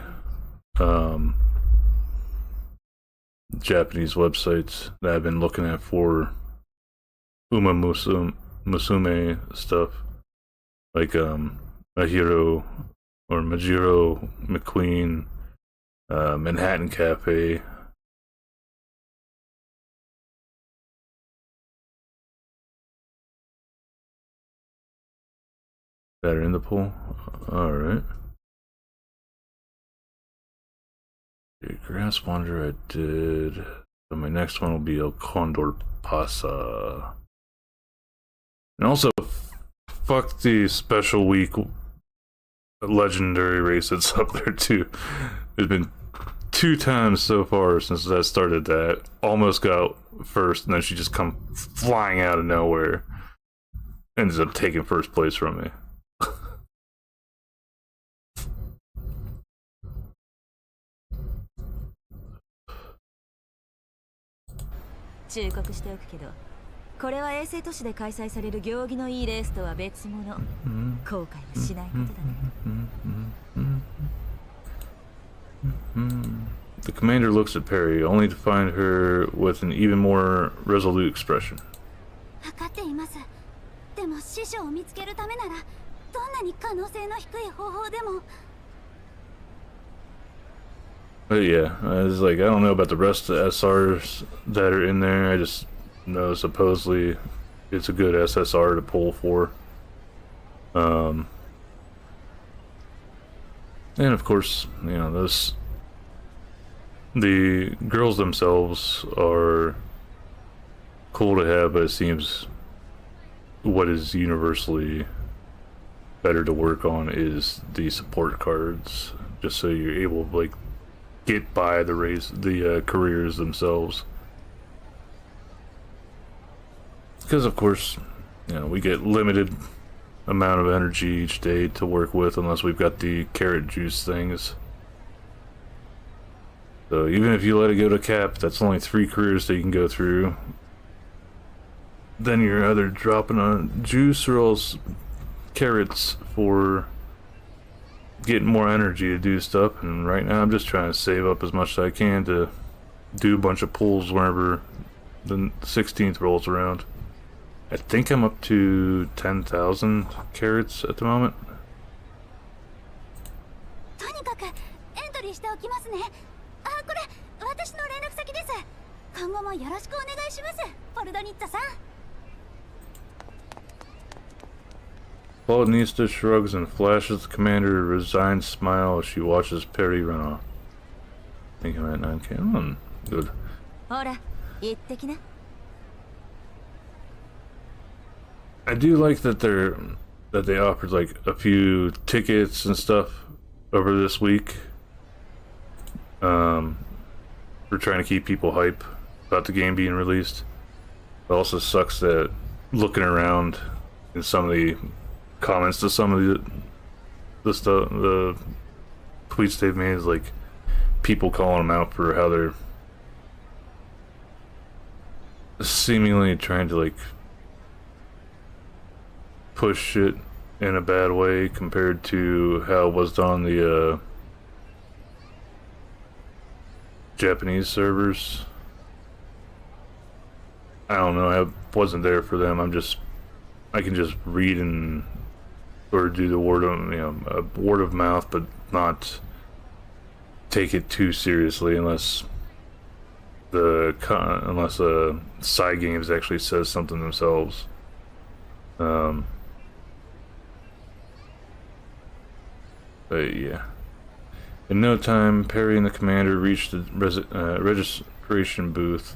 Japanese websites that I've been looking at for Musume stuff, like Mahiro or Majiro McQueen, Manhattan Cafe. That are in the pool. All right. Grass Wanderer I did. So my next one will be El Condor Pasa. And also, fuck the special week legendary race that's up there too. There's been 2 times so far since I started that. Almost got first, and then she just come flying out of nowhere. Ends up taking first place from me. 忠告しておくけど、これは衛星都市で開催される行儀のいいレースとは別物。後悔はしないことだね。The commander looks at Perry, only to find her with an even more resolute expression. 分かっています。でも師匠を見つけるためなら、どんなに可能性の低い方法でも。But yeah, it's like, I don't know about the rest of the SRs that are in there. I just know supposedly it's a good SSR to pull for. And of course, you know, the girls themselves are cool to have, but it seems what is universally better to work on is the support cards, just so you're able to like get by the careers themselves. Because of course, you know, we get limited amount of energy each day to work with unless we've got the carrot juice things. So even if you let it go to cap, that's only 3 careers that you can go through. Then you're either dropping on juice or else carrots for getting more energy to do stuff. And right now I'm just trying to save up as much as I can to do a bunch of pulls whenever the 16th rolls around. I think I'm up to 10,000 carrots at the moment. とにかくエントリーしておきますね。あ、これ私の連絡先です。今後もよろしくお願いします、ポルドニッツァさん。Baudinista shrugs and flashes the commander a resigned smile as she watches Perry run off. I think I'm at 9K. Good. ほら、行ってきな。I do like that they offered like a few tickets and stuff over this week. For trying to keep people hype about the game being released. It also sucks that looking around in some of the comments to some of the stuff, the tweets they've made, is like people calling them out for how they're seemingly trying to like push it in a bad way compared to how it was done on the Japanese servers. I don't know, I wasn't there for them. I can just read and or do the word of mouth, but not take it too seriously unless Side Games actually says something themselves. But yeah, in no time, Perry and the commander reached the registration booth.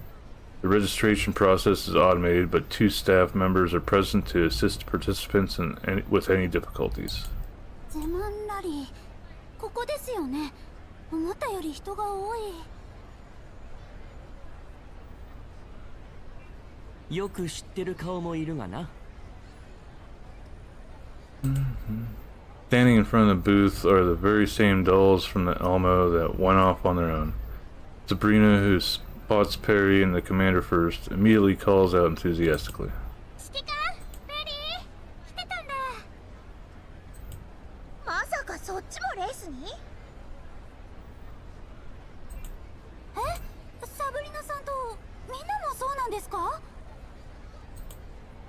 The registration process is automated, but 2 staff members are present to assist participants with any difficulties. ゼマンラリー、ここですよね。思ったより人が多い。よく知ってる顔もいるがな。Standing in front of the booth are the very same dolls from the Elmo that went off on their own. Sabrina, who spots Perry and the commander first, immediately calls out enthusiastically. 指揮官、ペリー、来てたんだ。まさかそっちもレースに？サブリナさんとみんなもそうなんですか？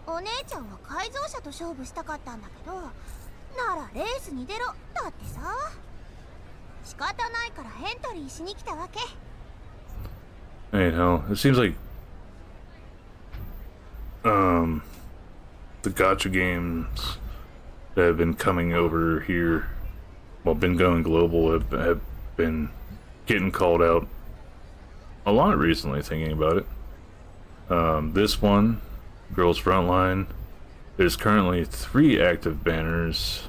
おお姉ちゃんは改造車と勝負したかったんだけど、ならレースに出ろだってさ。仕方ないからエントリーしに来たわけ。Anyhow, it seems like the gacha games that have been coming over here, well, been going global, have been getting called out a lot recently, thinking about it. This one, Girls Frontline, there's currently 3 active banners,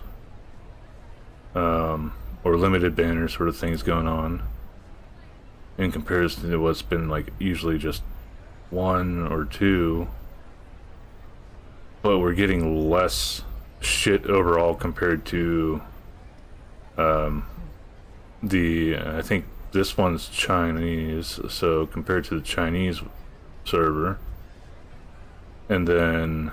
or limited banner sort of things going on, in comparison to what's been like usually just 1 or 2. But we're getting less shit overall compared to I think this one's Chinese, so compared to the Chinese server. And then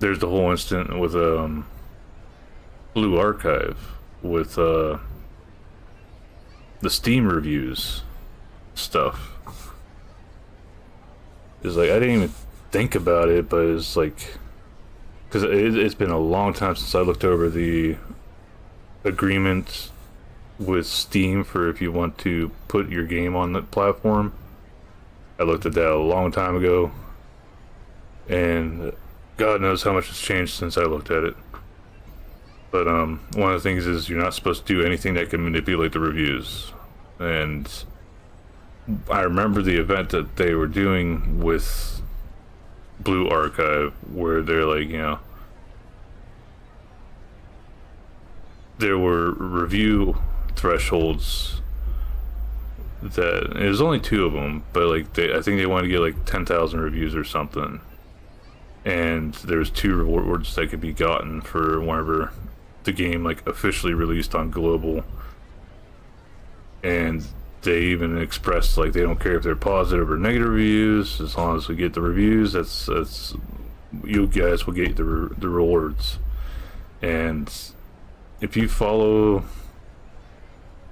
there's the whole incident with Blue Archive with the Steam reviews stuff. It's like I didn't even think about it, but it's like, because it's been a long time since I looked over the agreement with Steam for if you want to put your game on the platform. I looked at that a long time ago, and God knows how much has changed since I looked at it. But one of the things is you're not supposed to do anything that can manipulate the reviews. And I remember the event that they were doing with Blue Archive, where they're like, you know, there were review thresholds that, it was only 2 of them, but like I think they wanted to get like 10,000 reviews or something, and there's 2 rewards that could be gotten for whenever the game like officially released on global. And they even expressed like they don't care if they're positive or negative reviews, as long as we get the reviews, that's you guys will get the rewards. And if you follow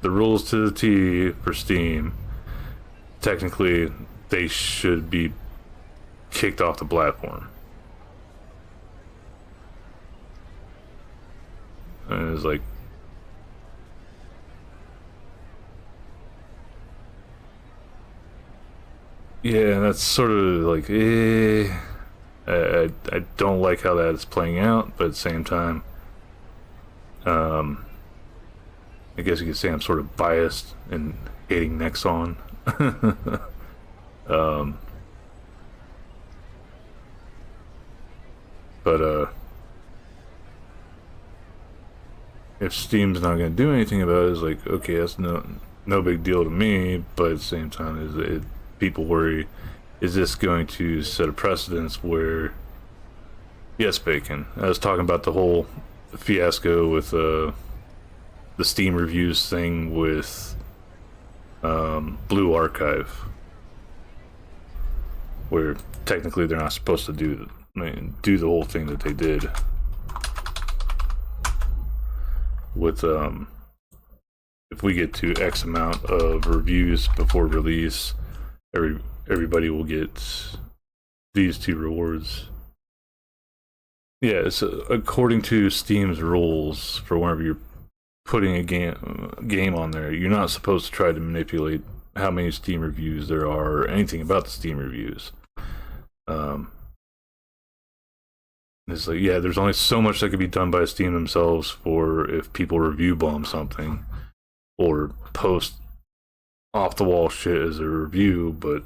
the rules to the T for Steam, technically they should be kicked off the platform. And it's like, yeah, that's sort of like, I don't like how that is playing out, but at the same time, I guess you could say I'm sort of biased in hating Nexon. But if Steam's not going to do anything about it, it's like, okay, that's no big deal to me, but at the same time, people worry, is this going to set a precedence where, yes, Bacon, I was talking about the whole fiasco with the Steam reviews thing with Blue Archive, where technically they're not supposed to do the whole thing that they did with if we get to X amount of reviews before release, everybody will get these 2 rewards. Yeah, so according to Steam's rules, for whenever you're putting a game on there, you're not supposed to try to manipulate how many Steam reviews there are or anything about the Steam reviews. It's like, yeah, there's only so much that can be done by Steam themselves for if people review bomb something or post off the wall shit as a review, but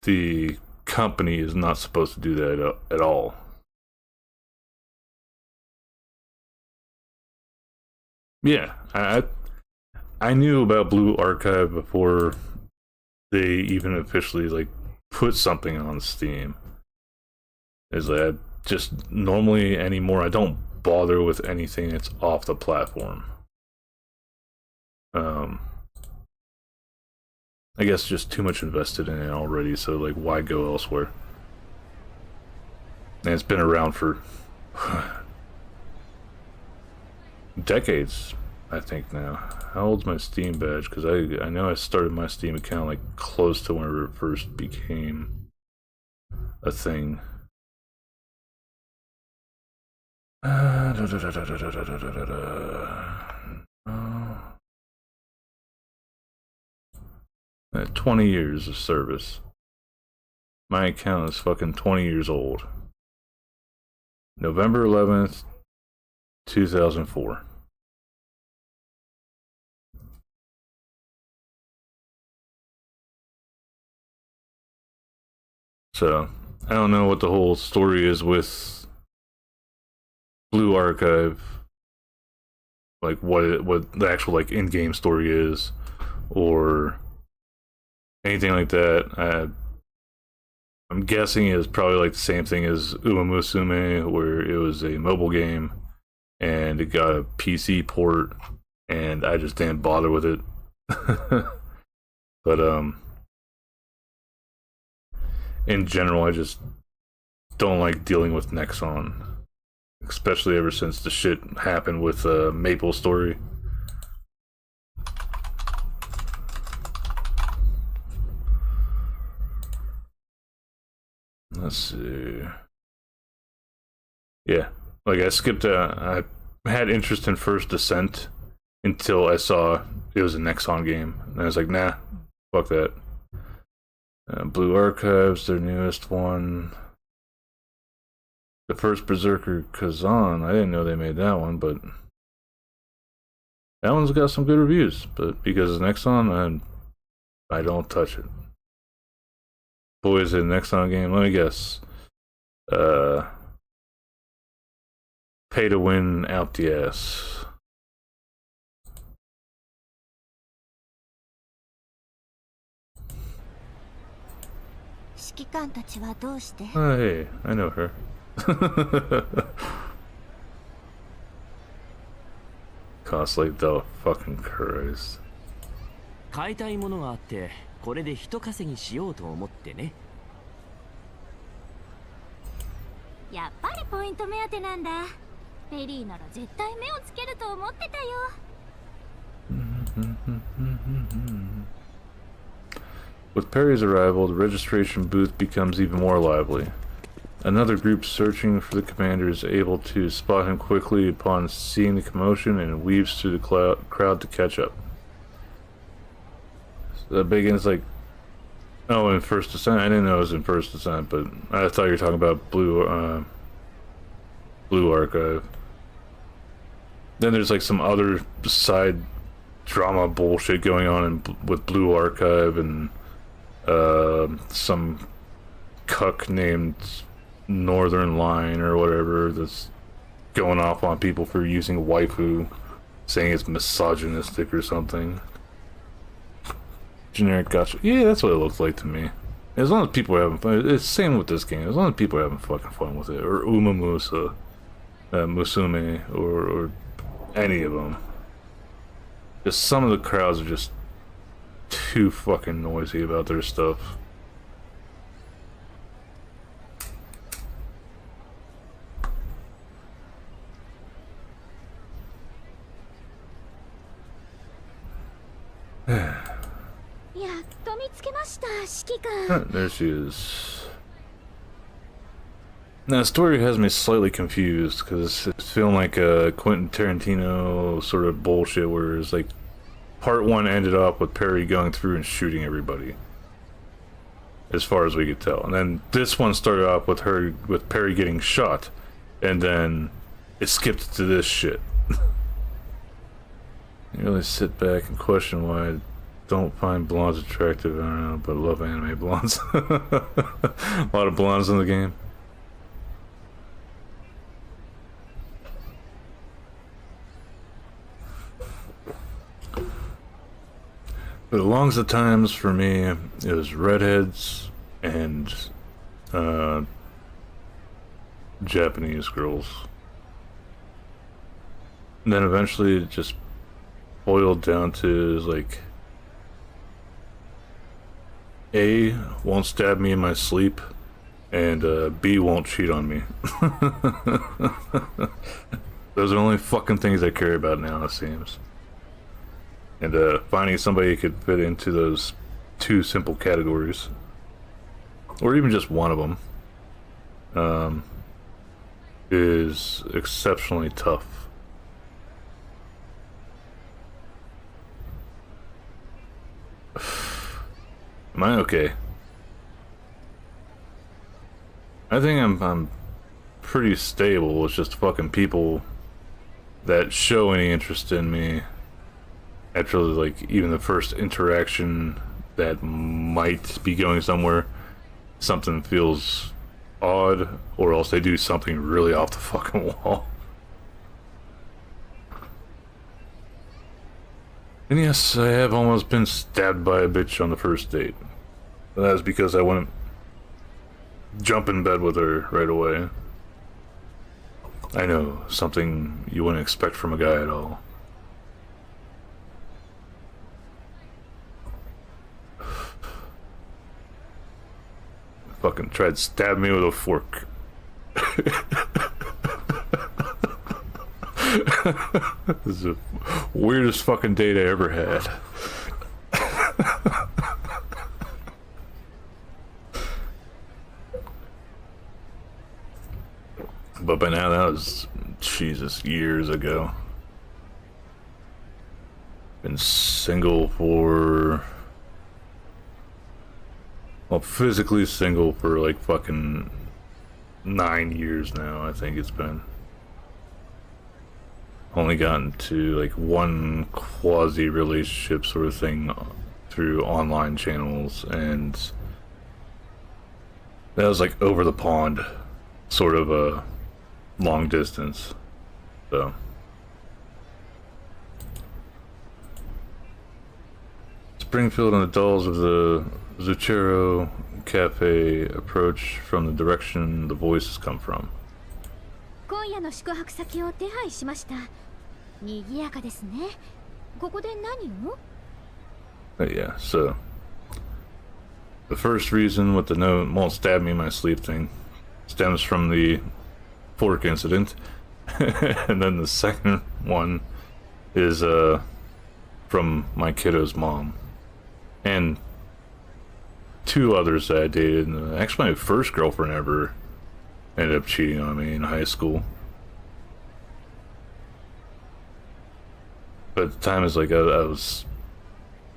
the company is not supposed to do that at all. Yeah, I knew about Blue Archive before they even officially like put something on Steam. Is that I just normally anymore I don't bother with anything that's off the platform. I guess just too much invested in it already, so like why go elsewhere? And it's been around for decades, I think now. How old's my Steam badge? Because I know I started my Steam account like close to whenever it first became a thing. 20 years of service. My account is fucking 20 years old. November 11th, 2004. So, I don't know what the whole story is with Blue Archive. Like what the actual like in-game story is, or anything like that. I'm guessing it's probably like the same thing as Musume, where it was a mobile game and it got a PC port, and I just didn't bother with it. But in general, I just don't like dealing with Nexon, especially ever since the shit happened with Maple Story. Let's see. Yeah, like I skipped. I had interest in First Descent until I saw it was a Nexon game, and I was like, nah, fuck that. Blue Archives, their newest one. The first Berserker Kazan, I didn't know they made that one, but that one's got some good reviews. But because it's Nexon, I don't touch it. Boy, is it a Nexon game? Let me guess. Pay to win out the ass. Oh, hey, I know her. Cost like the fucking Christ. 買いたいものがあって、これで人稼ぎしようと思ってね。やっぱりポイント目当てなんだ。ペリーなら絶対目をつけると思ってたよ。With Perry's arrival, the registration booth becomes even more lively. Another group searching for the commander is able to spot him quickly upon seeing the commotion and weaves through the crowd to catch up. So that begins like, oh, in First Descent. I didn't know it was in First Descent, but I thought you were talking about Blue Archive. Then there's like some other side drama bullshit going on with Blue Archive, and some cuck named Northern Line or whatever that's going off on people for using waifu, saying it's misogynistic or something. Generic gotcha. Yeah, that's what it looks like to me. As long as people are having fun. It's the same with this game. As long as people are having fucking fun with it. Or Musume, or any of them. Just some of the crowds are just too fucking noisy about their stuff. There she is. Now, the story has me slightly confused because it's feeling like a Quentin Tarantino sort of bullshit, where it's like part one ended up with Perry going through and shooting everybody, as far as we could tell, and then this one started off with Perry getting shot, and then it skipped to this shit. You really sit back and question why I don't find blondes attractive. I don't know, but I love anime blondes. A lot of blondes in the game. But along the times for me, it was redheads and Japanese girls. And then eventually it just boiled down to like, A won't stab me in my sleep, and B won't cheat on me. Those are the only fucking things I care about now, it seems. And finding somebody who could fit into those two simple categories, or even just one of them, is exceptionally tough. Am I okay? I think I'm pretty stable. It's just fucking people that show any interest in me after, like, even the first interaction that might be going somewhere, something feels odd, or else they do something really off the fucking wall. And yes, I have almost been stabbed by a bitch on the first date. But that was because I wouldn't jump in bed with her right away. I know, something you wouldn't expect from a guy at all. Fucking tried to stab me with a fork. This is the weirdest fucking date I ever had. But by now, that was, Jesus, years ago. Been single for... Well, physically single for like fucking 9 years now, I think it's been. Only gotten to like one quasi-relationship sort of thing through online channels, and that was like over the pond, sort of a long distance, so. Springfield and the dolls of the Zucchero Cafe approach from the direction the voices come from. 今夜の宿泊先を手配しました。賑やかですね。ここで何を? Yeah, so the first reason with the no won't stab me in my sleep thing stems from the fork incident. And then the second one is from my kiddo's mom. And two others that I dated. Actually, my first girlfriend ever ended up cheating on me in high school. But at the time, it's like I was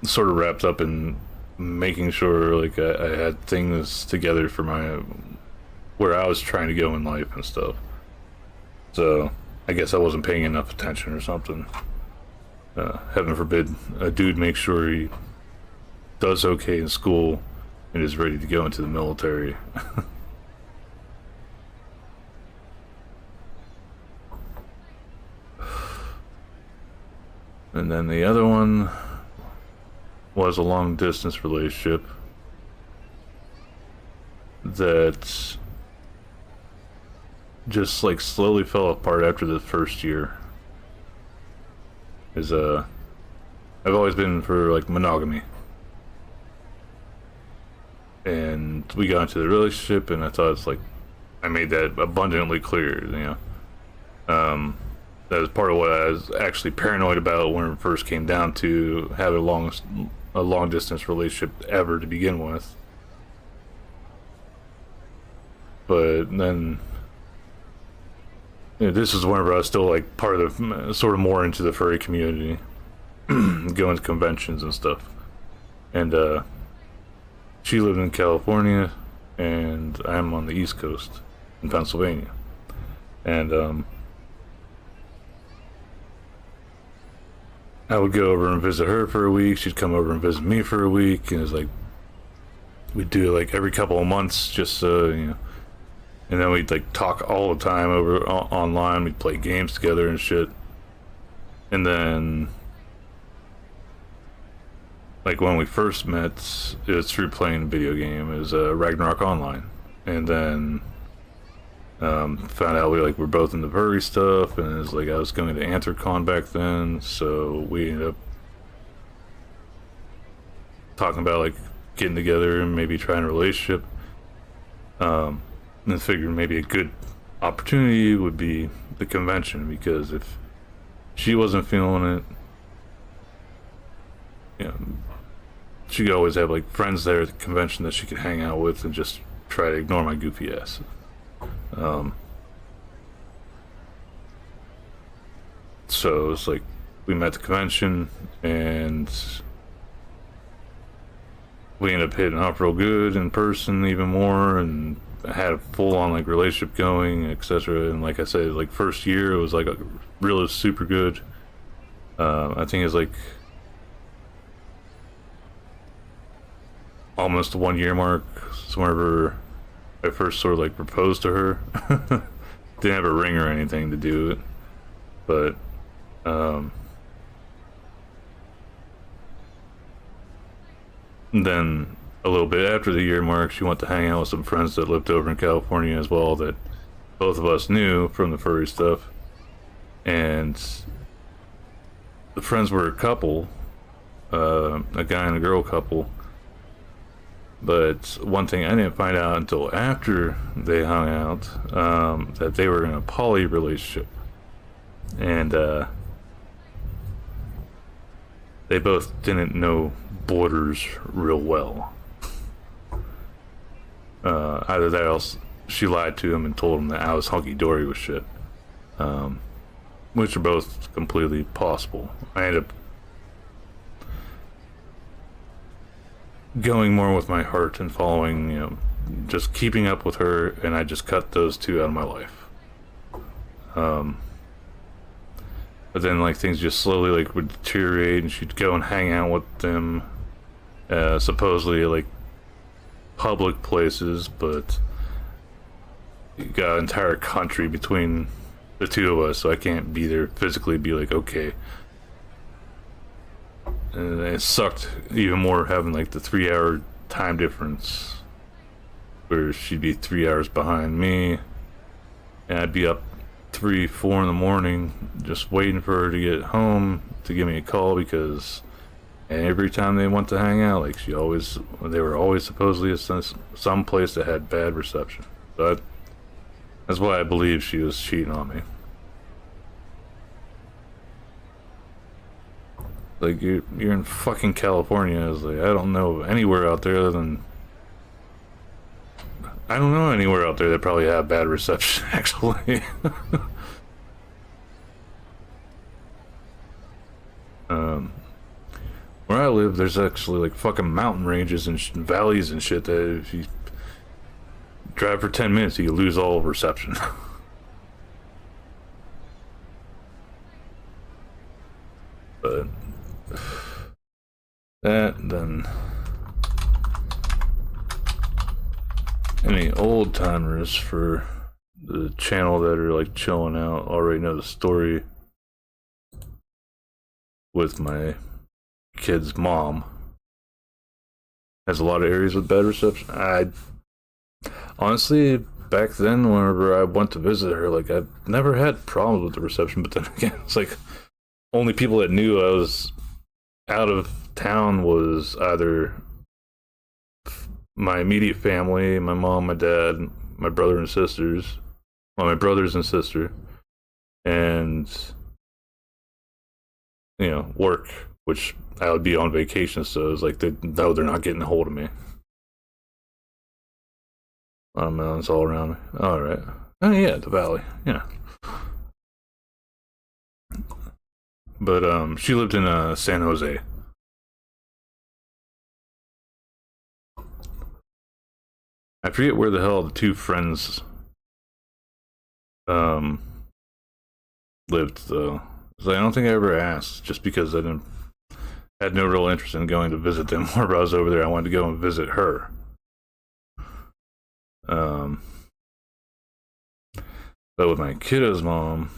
sort of wrapped up in making sure like I had things together for my where I was trying to go in life and stuff. So I guess I wasn't paying enough attention or something. Heaven forbid a dude makes sure he does okay in school and is ready to go into the military. And then the other one was a long distance relationship that just like slowly fell apart after the first year. I've always been for like monogamy. And we got into the relationship, and I thought it's like I made that abundantly clear, you know. That was part of what I was actually paranoid about when it first came down to have a long distance relationship ever to begin with. But then, you know, this was whenever I was still like part of the sort of more into the furry community, going to conventions and stuff. And she lived in California, and I'm on the East Coast in Pennsylvania. And I would go over and visit her for a week. She'd come over and visit me for a week, and it was like we'd do it like every couple of months, just you know. And then we'd like talk all the time over online. We'd play games together and shit. And then, like when we first met, it was through playing a video game. It was Ragnarok Online, and then found out we were both into furry stuff, and it was like I was going to Anthrocon back then, so we ended up talking about like getting together and maybe trying a relationship. And then figured maybe a good opportunity would be the convention, because if she wasn't feeling it you know, she could always have like friends there at the convention that she could hang out with and just try to ignore my goofy ass. So it's like we met at the convention and we ended up hitting off real good in person even more, and had a full-on like relationship going, etc. And like I said, like first year it was like really super good. I think it's like almost the 1 year mark. So whenever I first sort of like proposed to her, didn't have a ring or anything to do it, but then a little bit after the year mark, she went to hang out with some friends that lived over in California as well, that both of us knew from the furry stuff. And the friends were a couple, a guy and a girl couple. But one thing I didn't find out until after they hung out, that they were in a poly relationship. And they both didn't know borders real well. Either that or else she lied to him and told him that I was hunky-dory with shit. Which are both completely possible. I ended up going more with my heart and following, you know, just keeping up with her, and I just cut those two out of my life. But then like things just slowly like would deteriorate, and she'd go and hang out with them, supposedly like public places, but you got an entire country between the two of us, so I can't be there physically, be like, okay. And it sucked even more having like the 3-hour time difference, where she'd be 3 hours behind me and I'd be up 3-4 in the morning just waiting for her to get home to give me a call, because every time they went to hang out, like they were always supposedly at some place that had bad reception. So that's why I believe she was cheating on me. Like, you're in fucking California. I was like, I don't know anywhere out there other than... I don't know anywhere out there that probably have bad reception, actually. Where I live, there's actually like fucking mountain ranges and valleys and shit that if you drive for 10 minutes, you lose all reception. But that, then any old timers for the channel that are like chilling out already know the story with my kid's mom. Has a lot of areas with bad reception. I honestly, back then whenever I went to visit her, like I've never had problems with the reception, but then again, it's like only people that knew I was out of town was either my immediate family, my mom, my dad, my brother and sisters, well, my brothers and sister, and you know, work, which I would be on vacation, so it was like they're not getting a hold of me. A lot of mountains all around me. All right. Oh yeah, the valley. Yeah. But she lived in San Jose. I forget where the hell the two friends lived though. So I don't think I ever asked, just because I had no real interest in going to visit them. Whenever I was over there, I wanted to go and visit her. But with my kiddo's mom,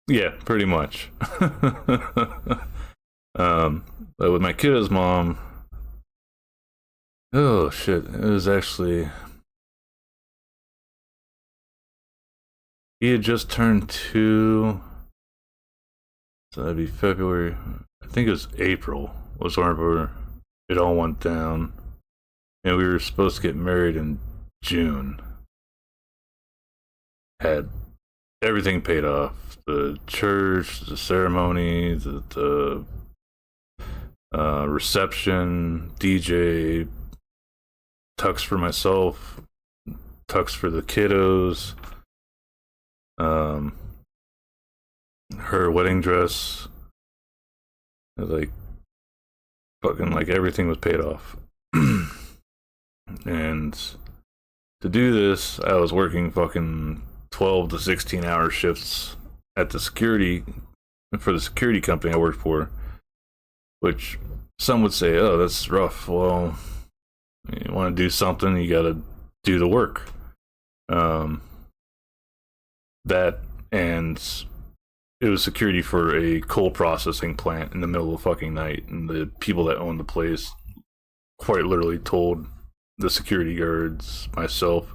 yeah, pretty much. But with my kiddo's mom, oh shit, it was actually, he had just turned 2, so that'd be February. I think it was April was whenever it all went down, and we were supposed to get married in June. Had everything paid off. The church, the ceremony, the reception, DJ, tux for myself, tux for the kiddos, her wedding dress, like fucking like everything was paid off. And to do this, I was working fucking 12 to 16 hour shifts at the security company I worked for, which some would say, oh, that's rough. Well, you want to do something, you gotta do the work. That, and it was security for a coal processing plant in the middle of fucking night, and the people that owned the place quite literally told the security guards, myself,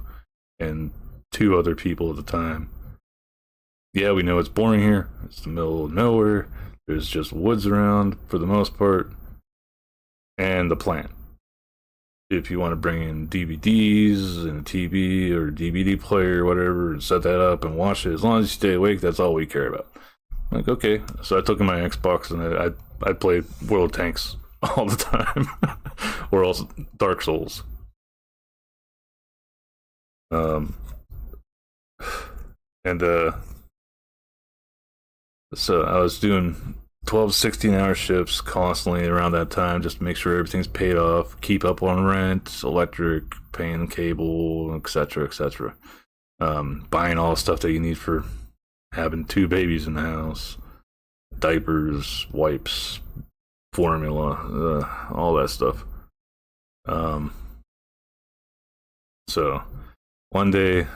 and 2 other people at the time, yeah, we know it's boring here. It's the middle of nowhere. There's just woods around for the most part, and the plant. If you want to bring in DVDs and a TV or DVD player or whatever and set that up and watch it, as long as you stay awake, that's all we care about. I'm like, okay. So I took in my Xbox and I played World of Tanks all the time. Or else Dark Souls. So I was doing 12, 16-hour shifts constantly around that time just to make sure everything's paid off, keep up on rent, electric, paying cable, etc., etc. Buying all the stuff that you need for having 2 babies in the house, diapers, wipes, formula, all that stuff. So one day,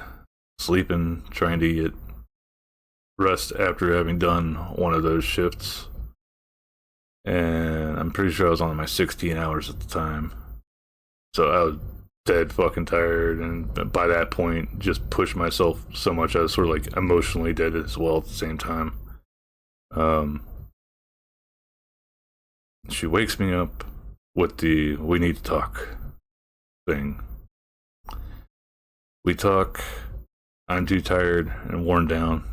sleeping, trying to get rest after having done one of those shifts, and I'm pretty sure I was on my 16 hours at the time, so I was dead fucking tired, and by that point just pushed myself so much I was sort of like emotionally dead as well at the same time. She wakes me up with the "we need to talk" thing. We talk. I'm too tired and worn down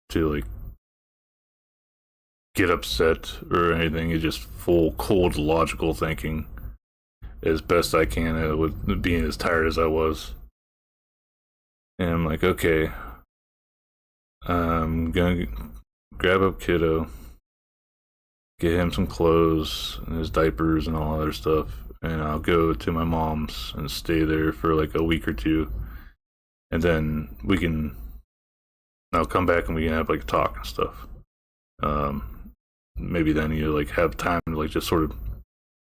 to like get upset or anything. It's just full cold logical thinking as best I can with being as tired as I was. And I'm like, okay, I'm gonna grab up kiddo, get him some clothes and his diapers and all other stuff, and I'll go to my mom's and stay there for like a week or 2, and then I'll come back and we can have like a talk and stuff. Maybe then you like have time to like just sort of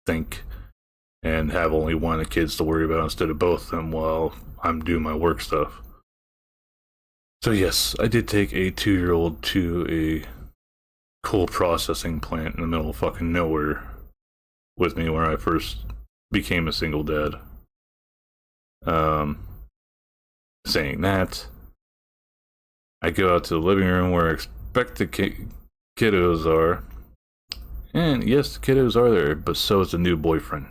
think and have only one of the kids to worry about instead of both of them while I'm doing my work stuff. So yes, I did take a 2-year-old to a coal processing plant in the middle of fucking nowhere with me where I first became a single dad. Saying that, I go out to the living room where I expect the kiddos are, and yes, the kiddos are there, but so is the new boyfriend.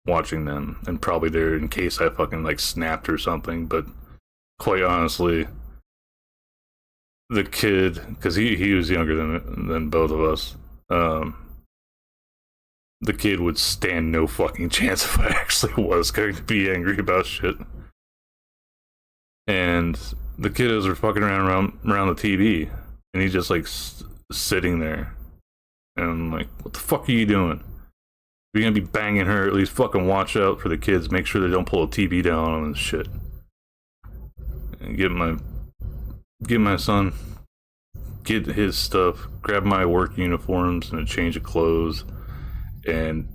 Watching them, and probably there in case I fucking like snapped or something, but quite honestly, the kid, because he was younger than both of us, the kid would stand no fucking chance if I actually was going to be angry about shit. And the kiddos are fucking around the TV, and he's just like sitting there, and I'm like, what the fuck are you doing? If you're gonna be banging her, at least fucking watch out for the kids, make sure they don't pull a TV down on and shit. And get my son, get his stuff, grab my work uniforms and a change of clothes, and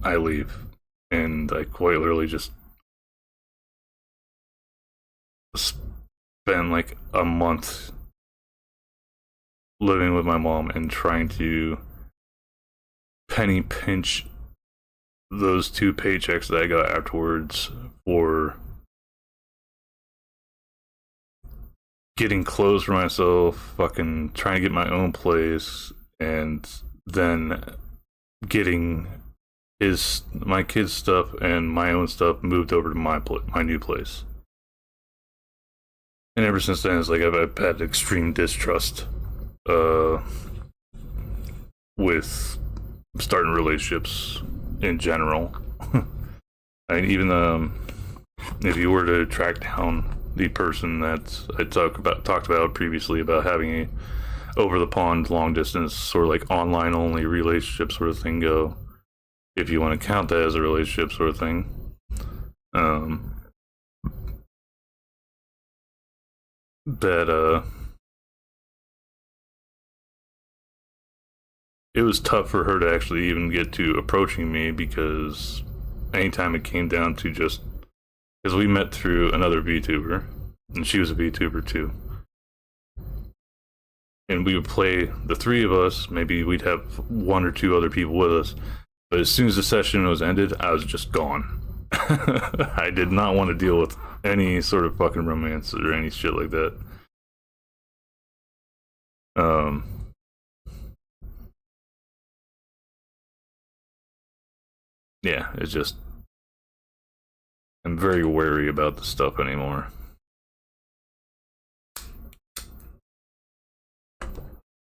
I leave. And I quite literally just spent like a month living with my mom and trying to penny pinch those 2 paychecks that I got afterwards for getting clothes for myself, fucking trying to get my own place, and then getting my kids' stuff and my own stuff moved over to my new place. And ever since then, it's like I've had extreme distrust with starting relationships in general. I mean, even if you were to track down the person that I talked about previously about having a over the pond long distance or like online only relationship sort of thing go, if you want to count that as a relationship sort of thing, that it was tough for her to actually even get to approaching me, because anytime it came down to just, because we met through another VTuber, and she was a VTuber too, and we would play, the three of us, maybe we'd have one or two other people with us, but as soon as the session was ended, I was just gone. I did not want to deal with any sort of fucking romance or any shit like that. Yeah, it's just, I'm very wary about this stuff anymore.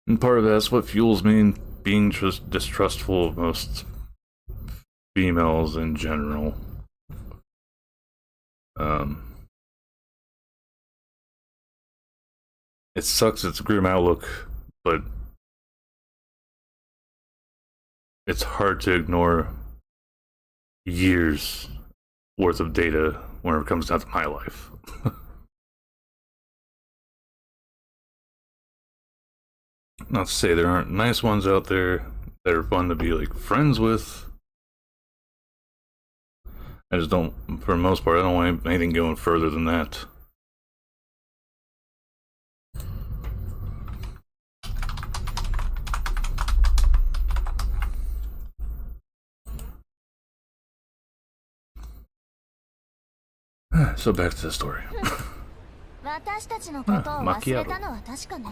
And part of that's what fuels me in being just distrustful of most females in general. It sucks, it's a grim outlook, but it's hard to ignore years worth of data when it comes down to my life. Not to say there aren't nice ones out there that are fun to be like friends with. I just don't, for the most part, I don't want anything going further than that. So back to the story. 私たちのことを忘れたのは確かね。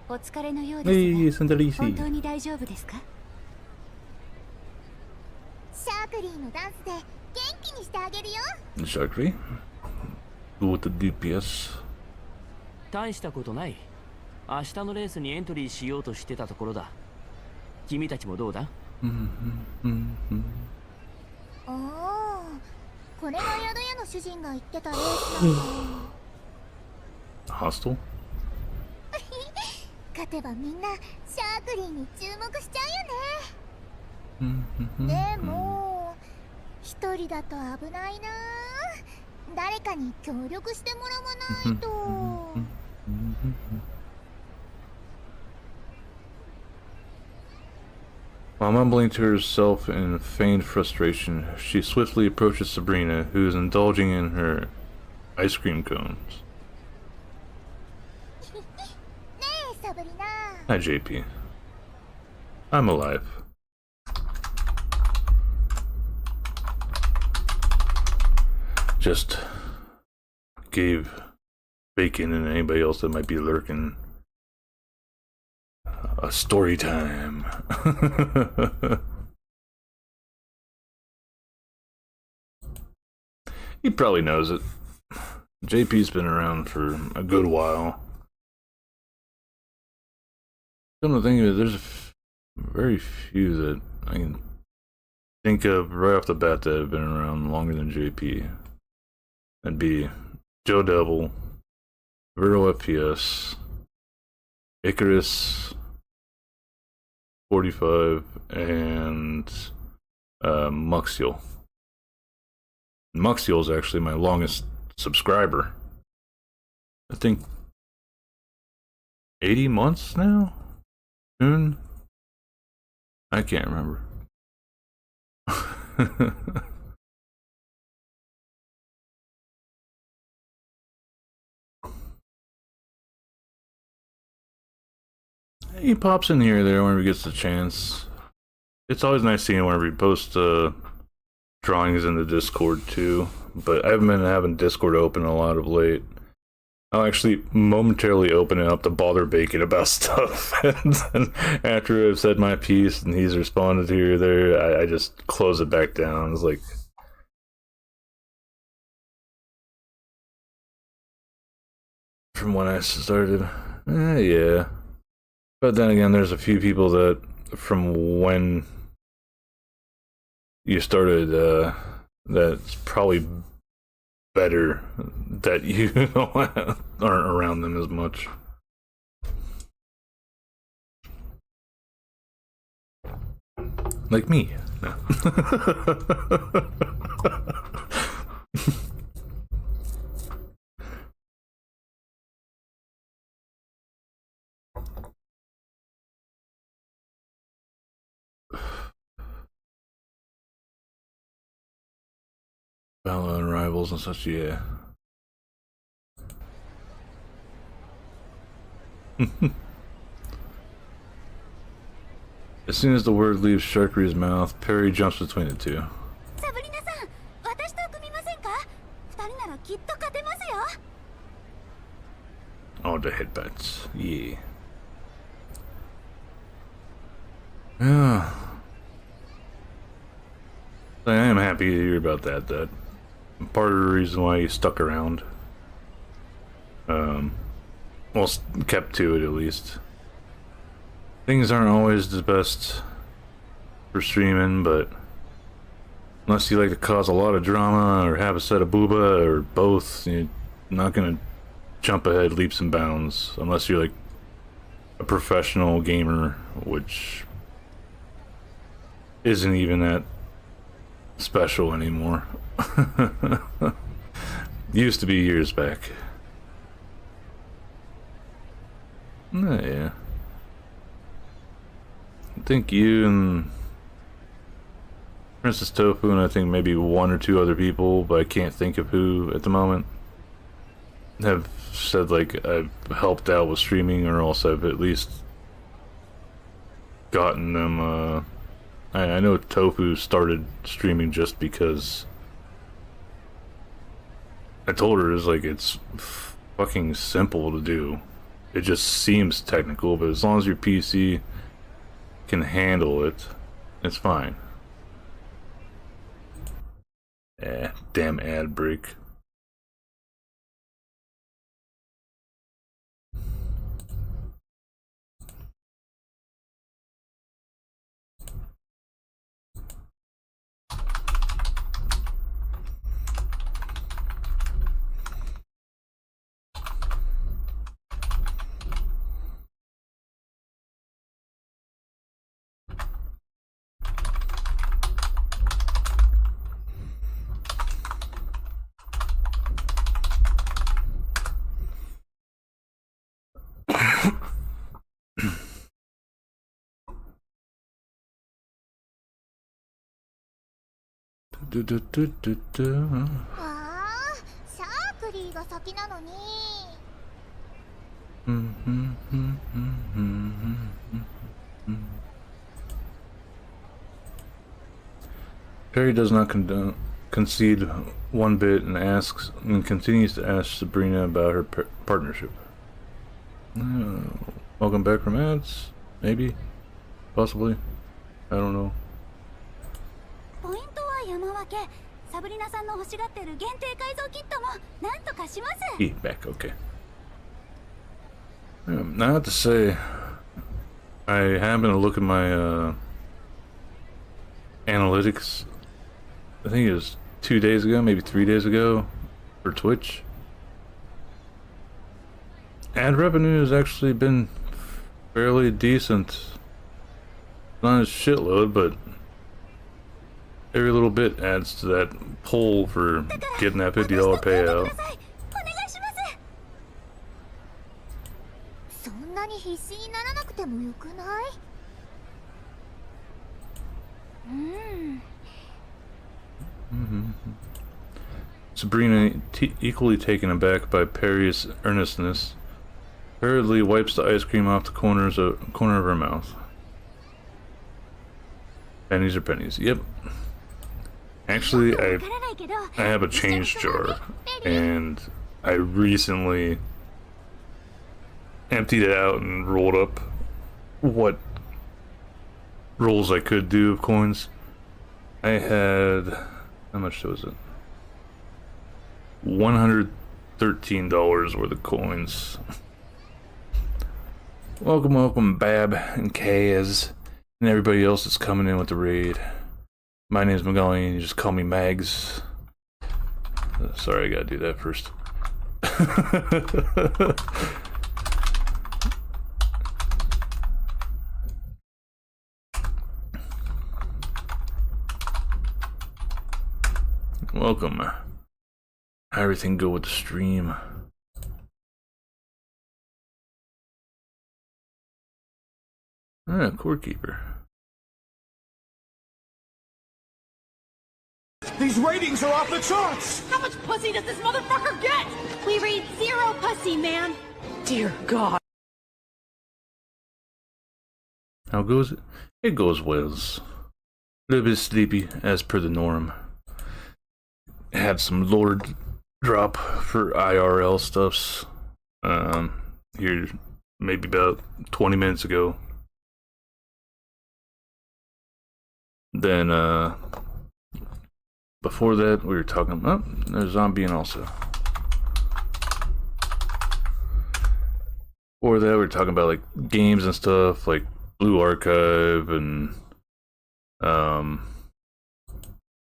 お疲れのようですが、本当に大丈夫ですか？シャークリーのダンスで元気にしてあげるよ。シャークリー with the DPS。 大したことない。明日のレースにエントリーしようとしてたところだ。君たちもどうだ？おお、これが宿屋の主人が言ってたレースなの。ホスト？勝てばみんなシャークリーに注目しちゃうよね。でも一人だと危ないな。誰かに協力してもらわないと。While mumbling to herself in feigned frustration, she swiftly approaches Sabrina, who is indulging in her ice cream cones. Hi, JP. I'm alive. Just gave Bacon and anybody else that might be lurking a story time. He probably knows it. JP's been around for a good while. Come to think of it, there's very few that I can think of right off the bat that have been around longer than JP. That'd be Joe Devil, Vero FPS, Icarus 45, and Muxiel. Muxiel is actually my longest subscriber. I think 80 months now? Soon? I can't remember. He pops in here or there whenever he gets the chance. It's always nice seeing whenever he posts drawings in the Discord too, but I haven't been having Discord open a lot of late. I'll actually momentarily open it up to bother Bacon about stuff, and then after I've said my piece and he's responded here or there, I just close it back down. It's like, from when I started. Yeah. But then again, there's a few people that from when you started, that's probably better that you aren't around them as much. Like me. No. Valor and rivals and such, yeah. As soon as the word leaves Sharkery's mouth, Perry jumps between the two. サブリナさん、私と組みませんか？二人ならきっと勝てますよ。 Oh, the headbutts. Yeah. Yeah. I am happy to hear about that. That part of the reason why you stuck around. Well, kept to it at least. Things aren't always the best for streaming, but unless you like to cause a lot of drama or have a set of booba or both, you're not gonna jump ahead leaps and bounds unless you're like a professional gamer, which isn't even that special anymore. Used to be years back. Oh, yeah. I think you and Princess Tofu and I think maybe one or two other people, but I can't think of who at the moment, have said like I've helped out with streaming, or else I've at least gotten them. I know Tofu started streaming just because I told her it's fucking simple to do. It just seems technical, but as long as your PC can handle it, it's fine. Damn ad break. Perry does not concede one bit and continues to ask Sabrina about her partnership. Welcome back from ads? Maybe? Possibly? I don't know. ポイントは山分け。サブリナさんの欲しがってる限定改造キットもなんとかします。 Back, okay. Now I have to say, I happened to look at my analytics. I think it was 2 days ago, maybe 3 days ago, for Twitch. Ad revenue has actually been fairly decent. Not a shitload, but every little bit adds to that pull for getting that $50 payout. そんなに必死にならなくてもよくない？ Sabrina, equally taken aback by Perry's earnestness, hurriedly wipes the ice cream off the corner of her mouth. Pennies are pennies. Yep. Actually, I have a change jar, and I recently emptied it out and rolled up what rolls I could do of coins. I had, how much was it? $130 $13 worth of coins. Welcome, Bab and Kaz, and everybody else that's coming in with the raid. My name's Magali, and you just call me Mags. Sorry, I gotta do that first. Welcome. How everything go with the stream? Core Keeper. These ratings are off the charts! How much pussy does this motherfucker get? We read 0 pussy, man. Dear God. How goes it? It goes well. A little bit sleepy, as per the norm. Had some Lord drop for IRL stuffs. Here, maybe about 20 minutes ago. Then, before that, we were talking. Oh, there's Zombie also. Before that, we were talking about like games and stuff, like Blue Archive and how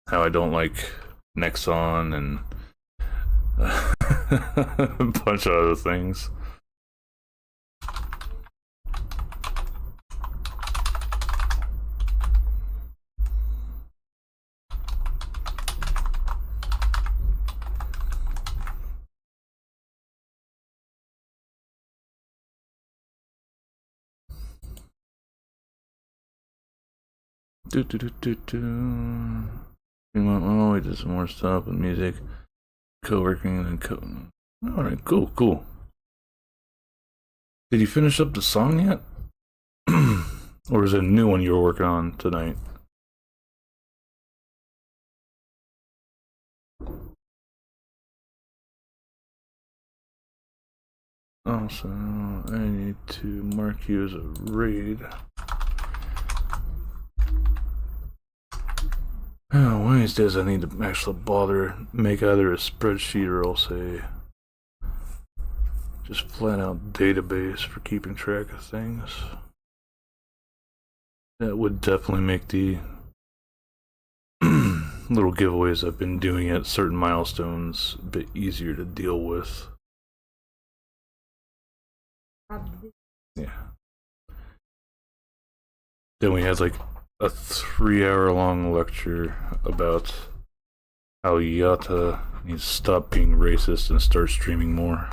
I don't like Nexon and a bunch of other things. Oh, we did some more stuff with music, co-working, and Alright, cool. Did you finish up the song yet? Or is it a new one you were working on tonight? Also, I need to mark you as a raid. Oh, one of these days I need to actually make either a spreadsheet or else a just flat out database for keeping track of things. That would definitely make the little giveaways I've been doing at certain milestones a bit easier to deal with. Yeah. Then we had like a 3-hour-long lecture about how Yata needs to stop being racist and start streaming more.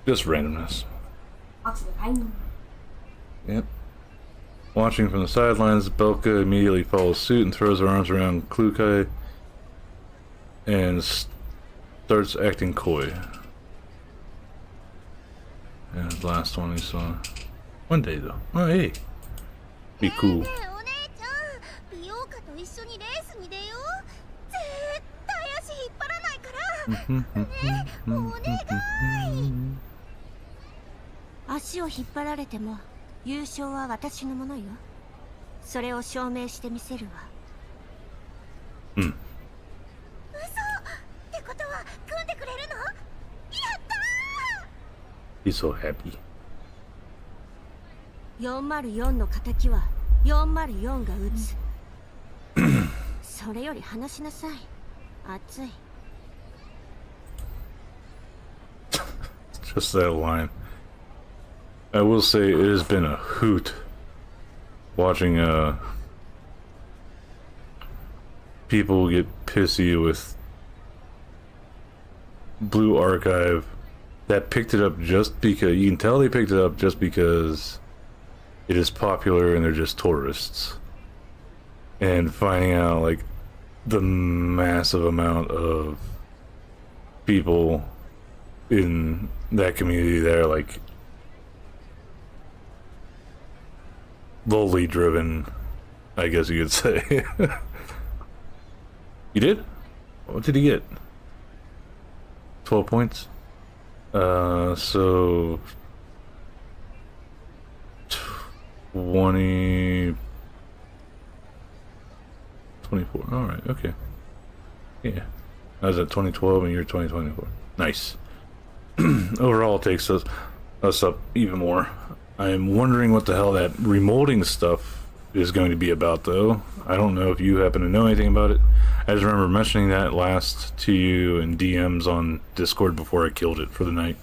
Just randomness. Yep. Watching from the sidelines, Belka immediately follows suit and throws her arms around Klukai and starts acting coy. And the last one we saw. One day though. Oh hey. Be cool. Mm-hmm. 足を引っ張られても優勝は私のものよ。それを証明してみせるわ。うん。嘘ってことは組んでくれるの？やったー！ He's so happy. 404の敵は404が撃つ。それより話しなさい。熱い。Just that line. I will say it has been a hoot watching people get pissy with Blue Archive that picked it up just because you can tell they picked it up just because it is popular and they're just tourists, and finding out like the massive amount of people in that community that are like lowly driven, I guess you could say. You did? What did he get? 12 points? So 20 24. Alright, okay. Yeah. I was at 2012 and you're 2024. Nice. Overall, it takes us up even more. I'm wondering what the hell that remolding stuff is going to be about, though. I don't know if you happen to know anything about it. I just remember mentioning that last to you in DMs on Discord before I killed it for the night.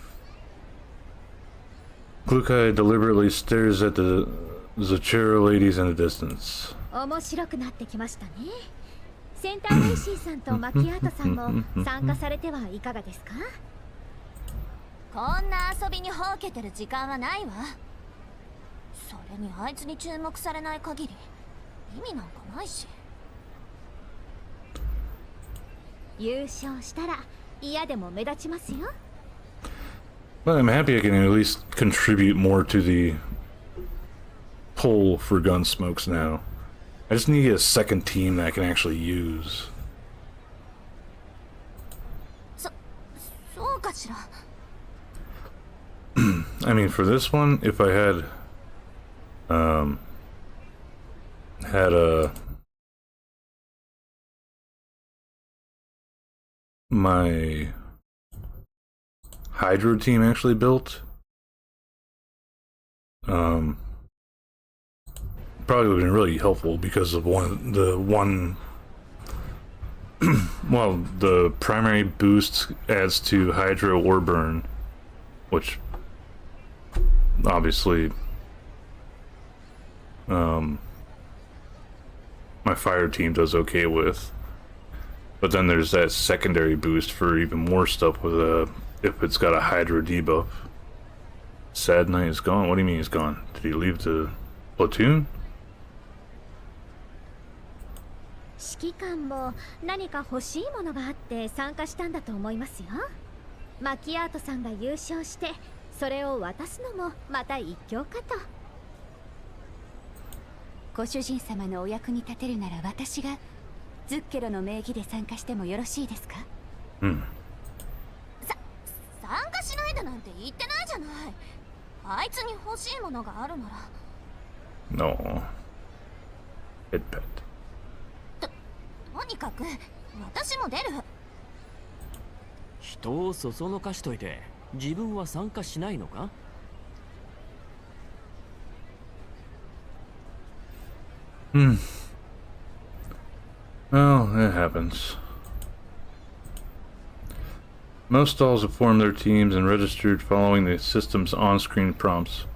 Klukai deliberately stares at the Zachero ladies in the distance. 面白くなってきましたね。センターレイシーさんとマキアートさんも参加されてはいかがですか？こんな遊びにほうけてる時間はないわ。それにあいつに注目されない限り意味なんかないし。優勝したら嫌でも目立ちますよ。Well, I'm happy I can at least contribute more to the pull for Gunsmokes now. I just need a second team that I can actually use. そうかしら。I mean, for this one, if I had my Hydro team actually built, probably would have been really helpful because of well, the primary boost adds to Hydro or Burn, which obviously my fire team does okay with, but then there's that secondary boost for even more stuff with if it's got a Hydro debuff. Sad Knight is gone? What do you mean he's gone? Did he leave the platoon? 指揮官も何か欲しいものがあって参加したんだと思いますよ。マキアートさんが優勝してそれを渡すのもまた一興かと。ご主人様のお役に立てるなら私がズッケロの名義で参加してもよろしいですか？うん。参加しないでなんて言ってないじゃない。あいつに欲しいものがあるなら。No. Head pet. とにかく私も出る。人をそそのかしといて自分は参加しないのか？Well, it happens. Most stalls have formed their teams and registered following the system's on-screen prompts.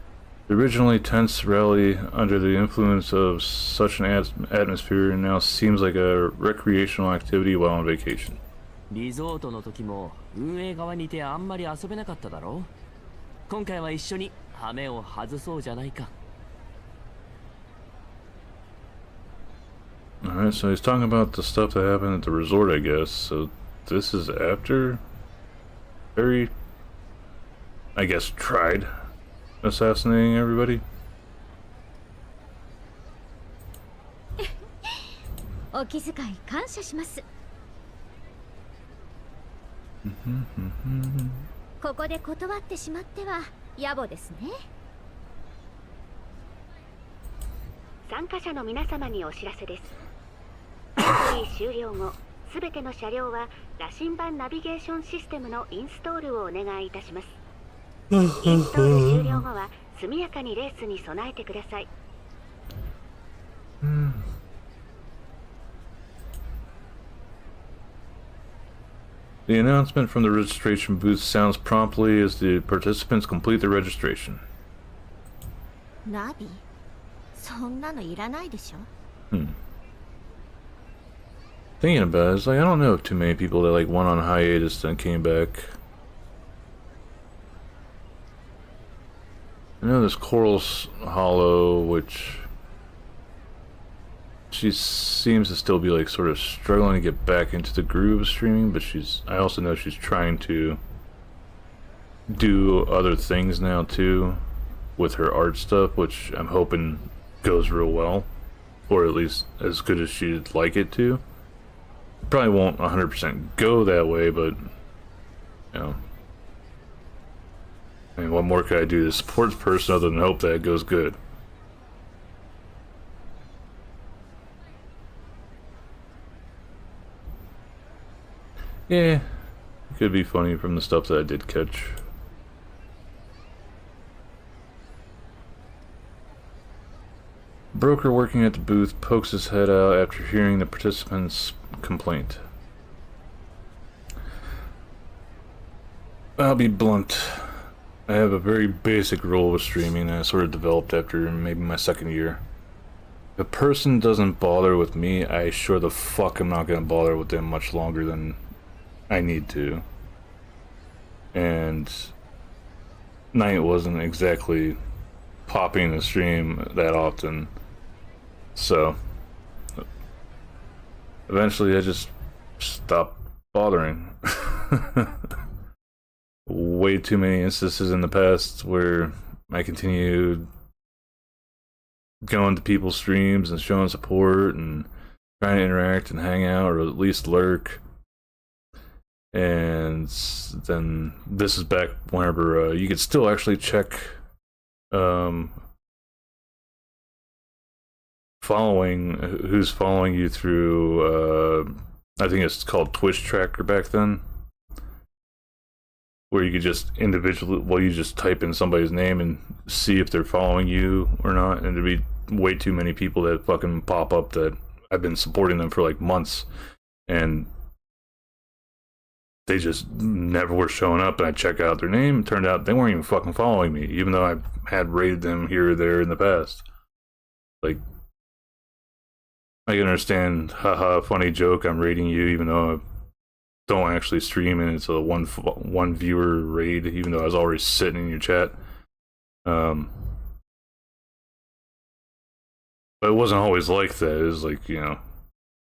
The originally tense rally under the influence of such an atmosphere now seems like a recreational activity while on vacation. リゾートの時も運営側にいてあんまり遊べなかっただろう。今回は一緒に羽目を外そうじゃないか。Alright, so he's talking about the stuff that happened at the resort, I guess. So this is after Barry, I guess, tried assassinating everybody. お気遣い感謝します。ここで断ってしまっては野暮ですね。参加者の皆様にお知らせです。エントリー終了後、すべての車両は羅針盤ナビゲーションシステムのインストールをお願いいたします。インストール終了後は速やかにレースに備えてください。The announcement from the registration booth sounds promptly as the participants complete their registration. ナビ？そんなのいらないでしょ。Thinking about it, it's like I don't know of too many people that like went on hiatus and came back. I know there's Coral Hollow, which she seems to still be like sort of struggling to get back into the groove of streaming, but I also know she's trying to do other things now too with her art stuff, which I'm hoping goes real well, or at least as good as she'd like it to. Probably won't 100% go that way, but you know, I mean, what more could I do to support this person other than hope that it goes good? Yeah, it could be funny from the stuff that I did catch. Broker working at the booth pokes his head out after hearing the participant's complaint. I'll be blunt. I have a very basic rule with streaming that I sort of developed after maybe my second year. If a person doesn't bother with me, I sure the fuck am not gonna bother with them much longer than I need to. And Knight wasn't exactly popping the stream that often, so eventually I just stopped bothering. Way too many instances in the past where I continued going to people's streams and showing support and trying to interact and hang out, or at least lurk. And then this is back whenever you could still actually check following, who's following you through I think it's called Twitch Tracker back then, where you could just individually, well, you just type in somebody's name and see if they're following you or not, and there'd be way too many people that fucking pop up that I've been supporting them for like months, and they just never were showing up, and I check out their name, and turned out they weren't even fucking following me, even though I had rated them here or there in the past. Like, I can understand, haha, funny joke, I'm rating you, even though I don't actually stream, and it's a one viewer raid, even though I was already sitting in your chat. But it wasn't always like that. It was like, you know,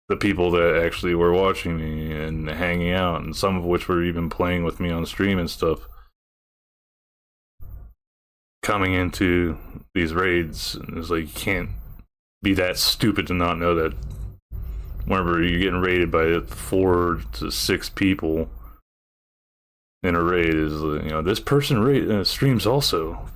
the people that actually were watching me and hanging out, and some of which were even playing with me on stream and stuff, coming into these raids. And it's like, you can't be that stupid to not know that whenever you're getting raided by 4 to 6 people in a raid is, you know, this person streams also.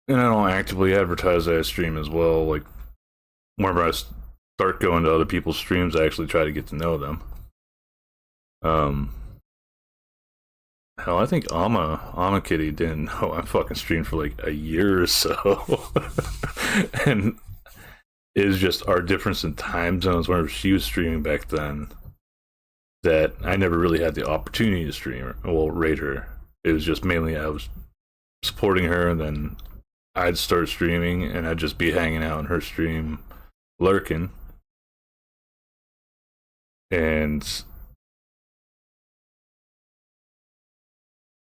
And I don't actively advertise that I stream as well. Like, whenever I start going to other people's streams, I actually try to get to know them. Hell, I think Ama Kitty didn't know I fucking streamed for like a year or so. And it was just our difference in time zones whenever she was streaming back then that I never really had the opportunity to stream her, well, raid her. It was just mainly I was supporting her, and then I'd start streaming and I'd just be hanging out in her stream, lurking. And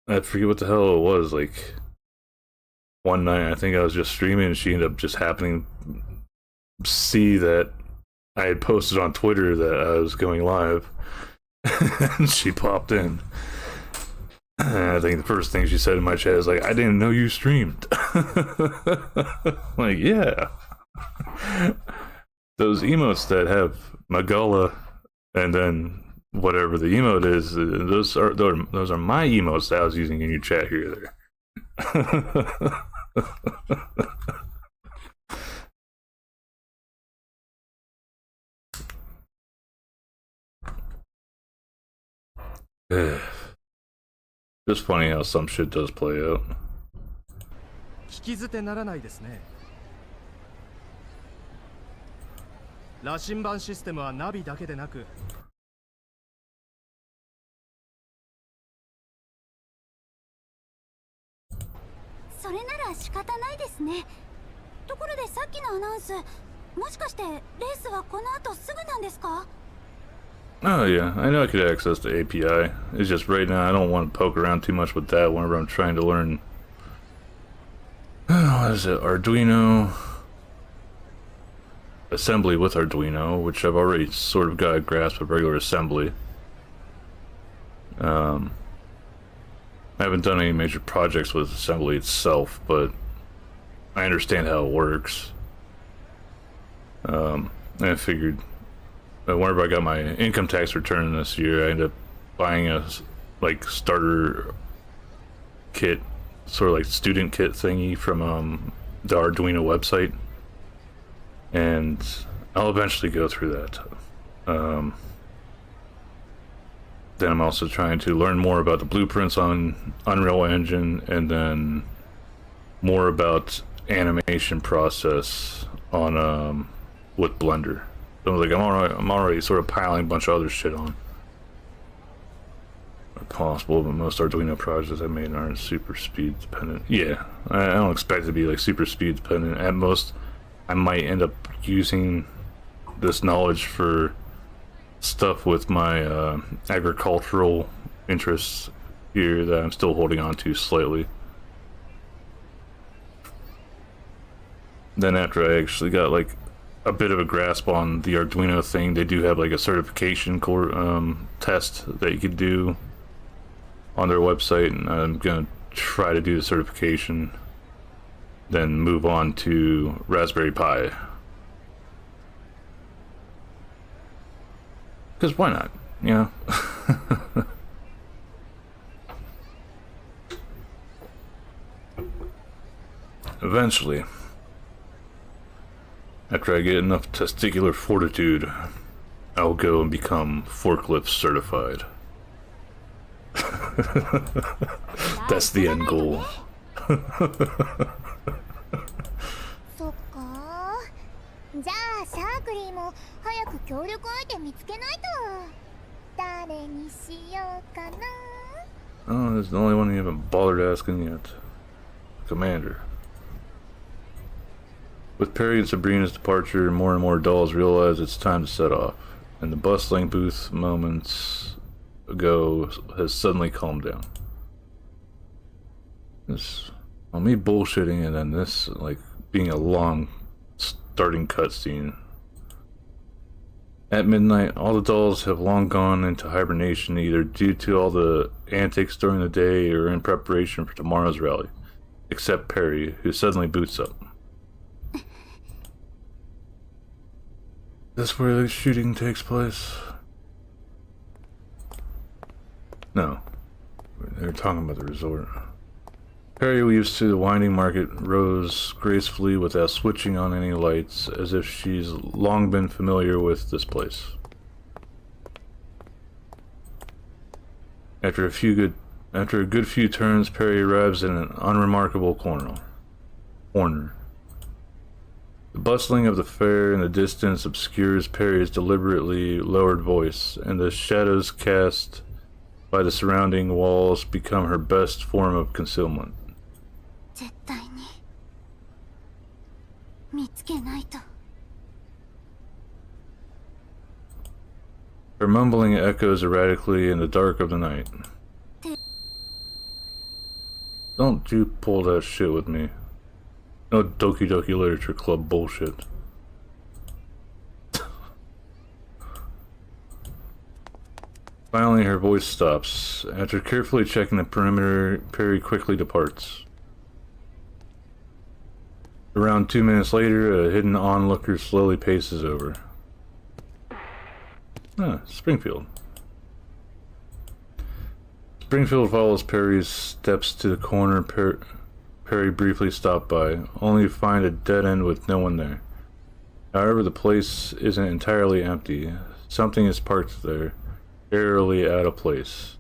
I forget what the hell it was. Like, one night I think I was just streaming, and she ended up just happening to see that I had posted on Twitter that I was going live. And she popped in. And I think the first thing she said in my chat is like, I didn't know you streamed. Like, yeah. Those emotes that have Magala and then whatever the emote is, those are my emotes that I was using in your chat here there. Just funny how some shit does play out. 聞き捨てならないですね。羅針盤システムはナビだけでなく、それなら仕方ないですね。ところでさっきのアナウンス、もしかしてレースはこの後すぐなんですか? Oh yeah, I know I could access the API. It's just right now I don't want to poke around too much with that whenever I'm trying to learn, what is it, Arduino? Assembly with Arduino, which I've already sort of got a grasp of regular assembly. I haven't done any major projects with assembly itself, but I understand how it works. And I figured that whenever I got my income tax return this year, I ended up buying a like starter kit, sort of like student kit thingy from the Arduino website, and I'll eventually go through that. Then I'm also trying to learn more about the blueprints on Unreal Engine, and then more about animation process on with Blender. So like I'm already sort of piling a bunch of other shit on. Possible, but most Arduino projects I made aren't super speed dependent. Yeah, I don't expect it to be like super speed dependent. At most, I might end up using this knowledge for stuff with my agricultural interests here that I'm still holding on to slightly. Then after I actually got like a bit of a grasp on the Arduino thing, they do have like a certification test that you could do on their website, and I'm gonna try to do the certification, then move on to Raspberry Pi. Because why not, you know? Eventually, after I get enough testicular fortitude, I'll go and become forklift certified. That's the end goal. そっか。じゃあシャークリーも早く協力相手見つけないと。誰にしようかな。 Oh, there's the only one you haven't bothered asking yet. Commander. With Perry and Sabrina's departure, more and more dolls realize it's time to set off, and the bustling booth moments ago has suddenly calmed down. This, well, me bullshitting, and then this, like, being a long starting cutscene. At midnight, all the dolls have long gone into hibernation, either due to all the antics during the day or in preparation for tomorrow's rally, except Perry, who suddenly boots up. This where the shooting takes place? No. They're talking about the resort. Perry weaves through the winding market rows gracefully without switching on any lights, as if she's long been familiar with this place. After a good few turns, Perry arrives in an unremarkable corner. The bustling of the fair in the distance obscures Perry's deliberately lowered voice, and the shadows cast by the surrounding walls become her best form of concealment. 絶対に見つけないと。 Her mumbling echoes erratically in the dark of the night. Don't you pull that shit with me. No Doki Doki Literature Club bullshit. Finally, her voice stops. After carefully checking the perimeter, Perry quickly departs. Around 2 minutes later, a hidden onlooker slowly paces over. Ah, Springfield. Springfield follows Perry's steps to the corner Perry briefly stopped by, only to find a dead end with no one there. However, the place isn't entirely empty. Something is parked there, airily out of place.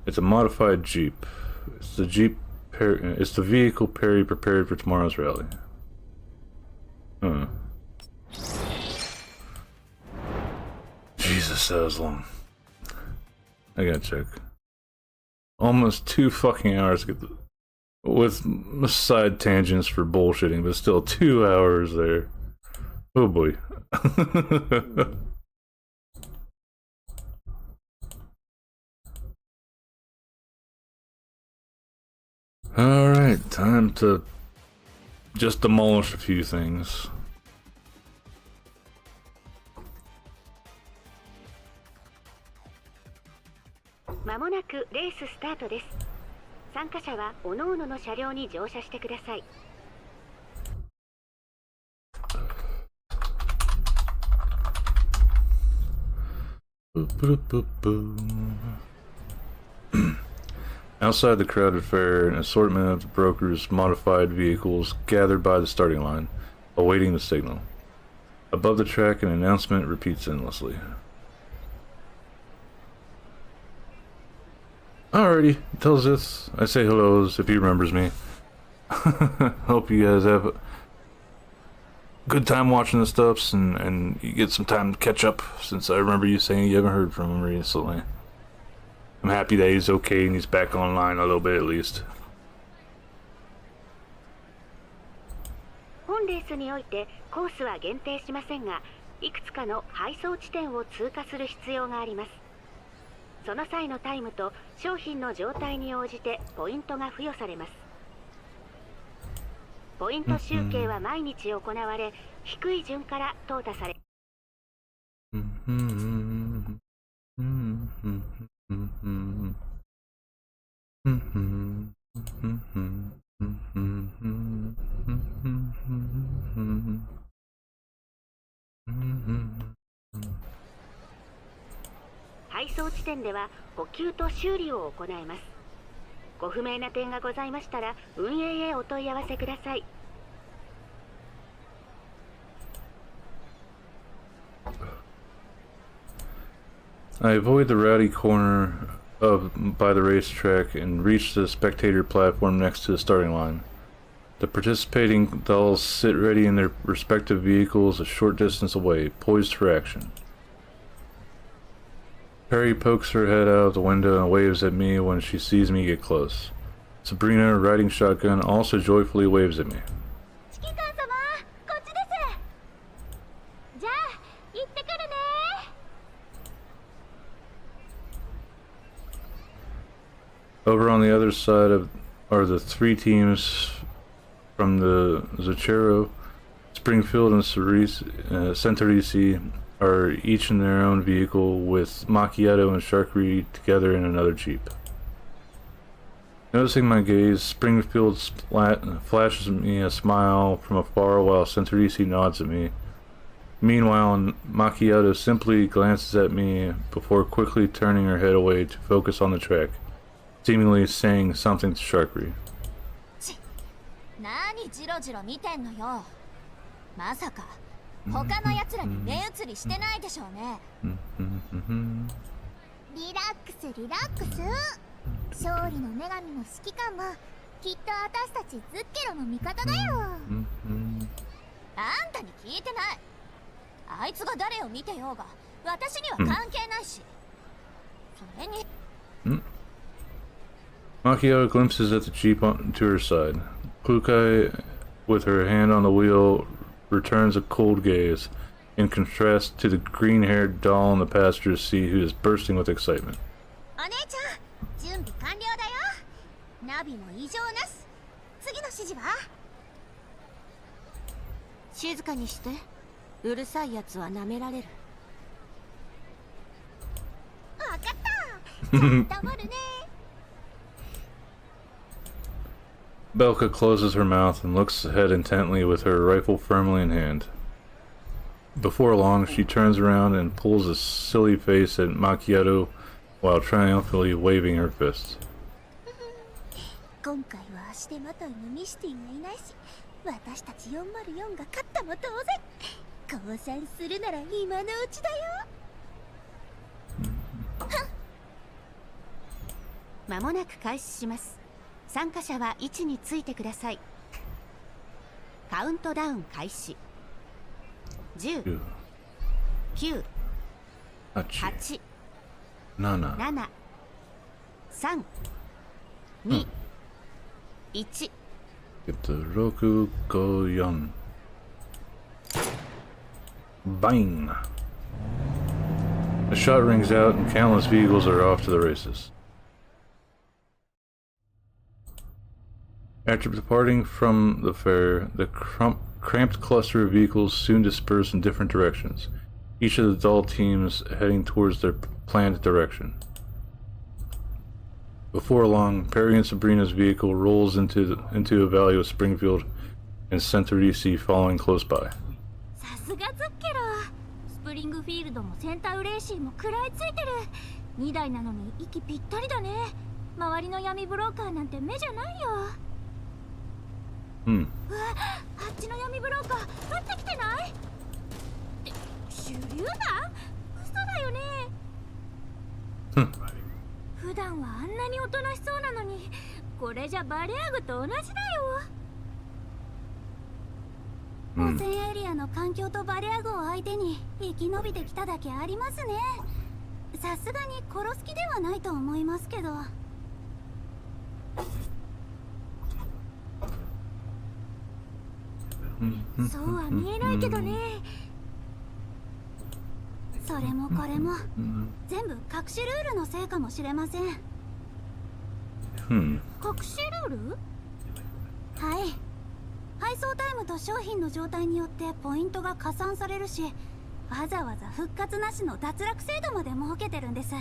It's a modified Jeep. It's the vehicle Perry prepared for tomorrow's rally. Huh. Jesus, that was long. I gotta check. Almost 2 fucking hours with side tangents for bullshitting, but still 2 hours there. Oh boy. Alright, time to just demolish a few things. まもなくレーススタートです。参加者は各々の車両に乗車してください。Outside the crowded fair, an assortment of the brokers' modified vehicles gathered by the starting line, awaiting the signal. Above the track, an announcement repeats endlessly. Alrighty, tells this. I say hellos if he remembers me. Hope you guys have a good time watching the stuffs and you get some time to catch up, since I remember you saying you haven't heard from him recently. I'm happy that he's okay and he's back online a little bit at least. 本レースにおいてコースは限定しませんが、いくつかの配送地点を通過する必要があります。その際のタイムと商品の状態に応じてポイントが付与されます。ポイント集計は毎日行われ、低い順から淘汰され。配送地点では補給と修理を行います。ご不明な点がございましたら運営へお問い合わせください。I avoid the rowdy corner by the racetrack and reach the spectator platform next to the starting line. The participating dolls sit ready in their respective vehicles a short distance away, poised for action. Perry pokes her head out of the window and waves at me when she sees me get close. Sabrina, riding shotgun, also joyfully waves at me. Over on the other side are the three teams from the Zucchero. Springfield and Centerisi are each in their own vehicle, with Macchiato and Sharkery together in another Jeep. Noticing my gaze, Springfield flashes me a smile from afar while Centerisi nods at me. Meanwhile, Macchiato simply glances at me before quickly turning her head away to focus on the track, seemingly saying something to Sharkery. 何ジロジロ見てんのよ。まさか他の奴らに目移りしてないでしょうね。リラックスリラックス。勝利の女神の指揮官もきっと私たちズッケロの味方だよ。あんたに聞いてない。あいつが誰を見てようが私には関係ないし。それに。Macchiato glimpses at the Jeep to her side. Kukai, with her hand on the wheel, returns a cold gaze, in contrast to the green-haired doll in the passenger seat who is bursting with excitement. お姉ちゃん、準備完了だよ。ナビも異常なし。次の指示は？静かにして。うるさいやつは舐められる。わかった。じゃあ黙るね。Belka closes her mouth and looks ahead intently with her rifle firmly in hand. Before long, she turns around and pulls a silly face at Macchiato while triumphantly waving her fists. 今回は足手まといのミシティがいないし、私たち404が勝ったも当然。降参するなら今のうちだよ。まもなく開始します。参加者は位置についてください。カウントダウン開始。10、9、8、7、3、2、1。6、5、4。Bang! A shot rings out and countless vehicles are off to the races. After departing from the fair, the cramped cluster of vehicles soon disperse in different directions, each of the doll teams heading towards their planned direction. Before long, Perry and Sabrina's vehicle rolls into a valley of Springfield and Center DC following close by. さすがズッケロ。スプリングフィールドもセンタウレーシーも食らいついてる。2台なのに息ぴったりだね。周りの闇ブローカーなんて目じゃないよ。うん。うわ、あっちの闇ブローカー降ってきてない？って手榴弾？嘘だよね。普段はあんなにおとなしそうなのに、これじゃバレアグと同じだよ。汚染エリアの環境とバレアグを相手に生き延びてきただけありますね。さすがに殺す気ではないと思いますけど。そうは見えないけどね。それもこれも全部隠しルールのせいかもしれません。隠しルール？はい。配送タイムと商品の状態によってポイントが加算されるし、わざわざ復活なしの脱落制度まで設けてるんです。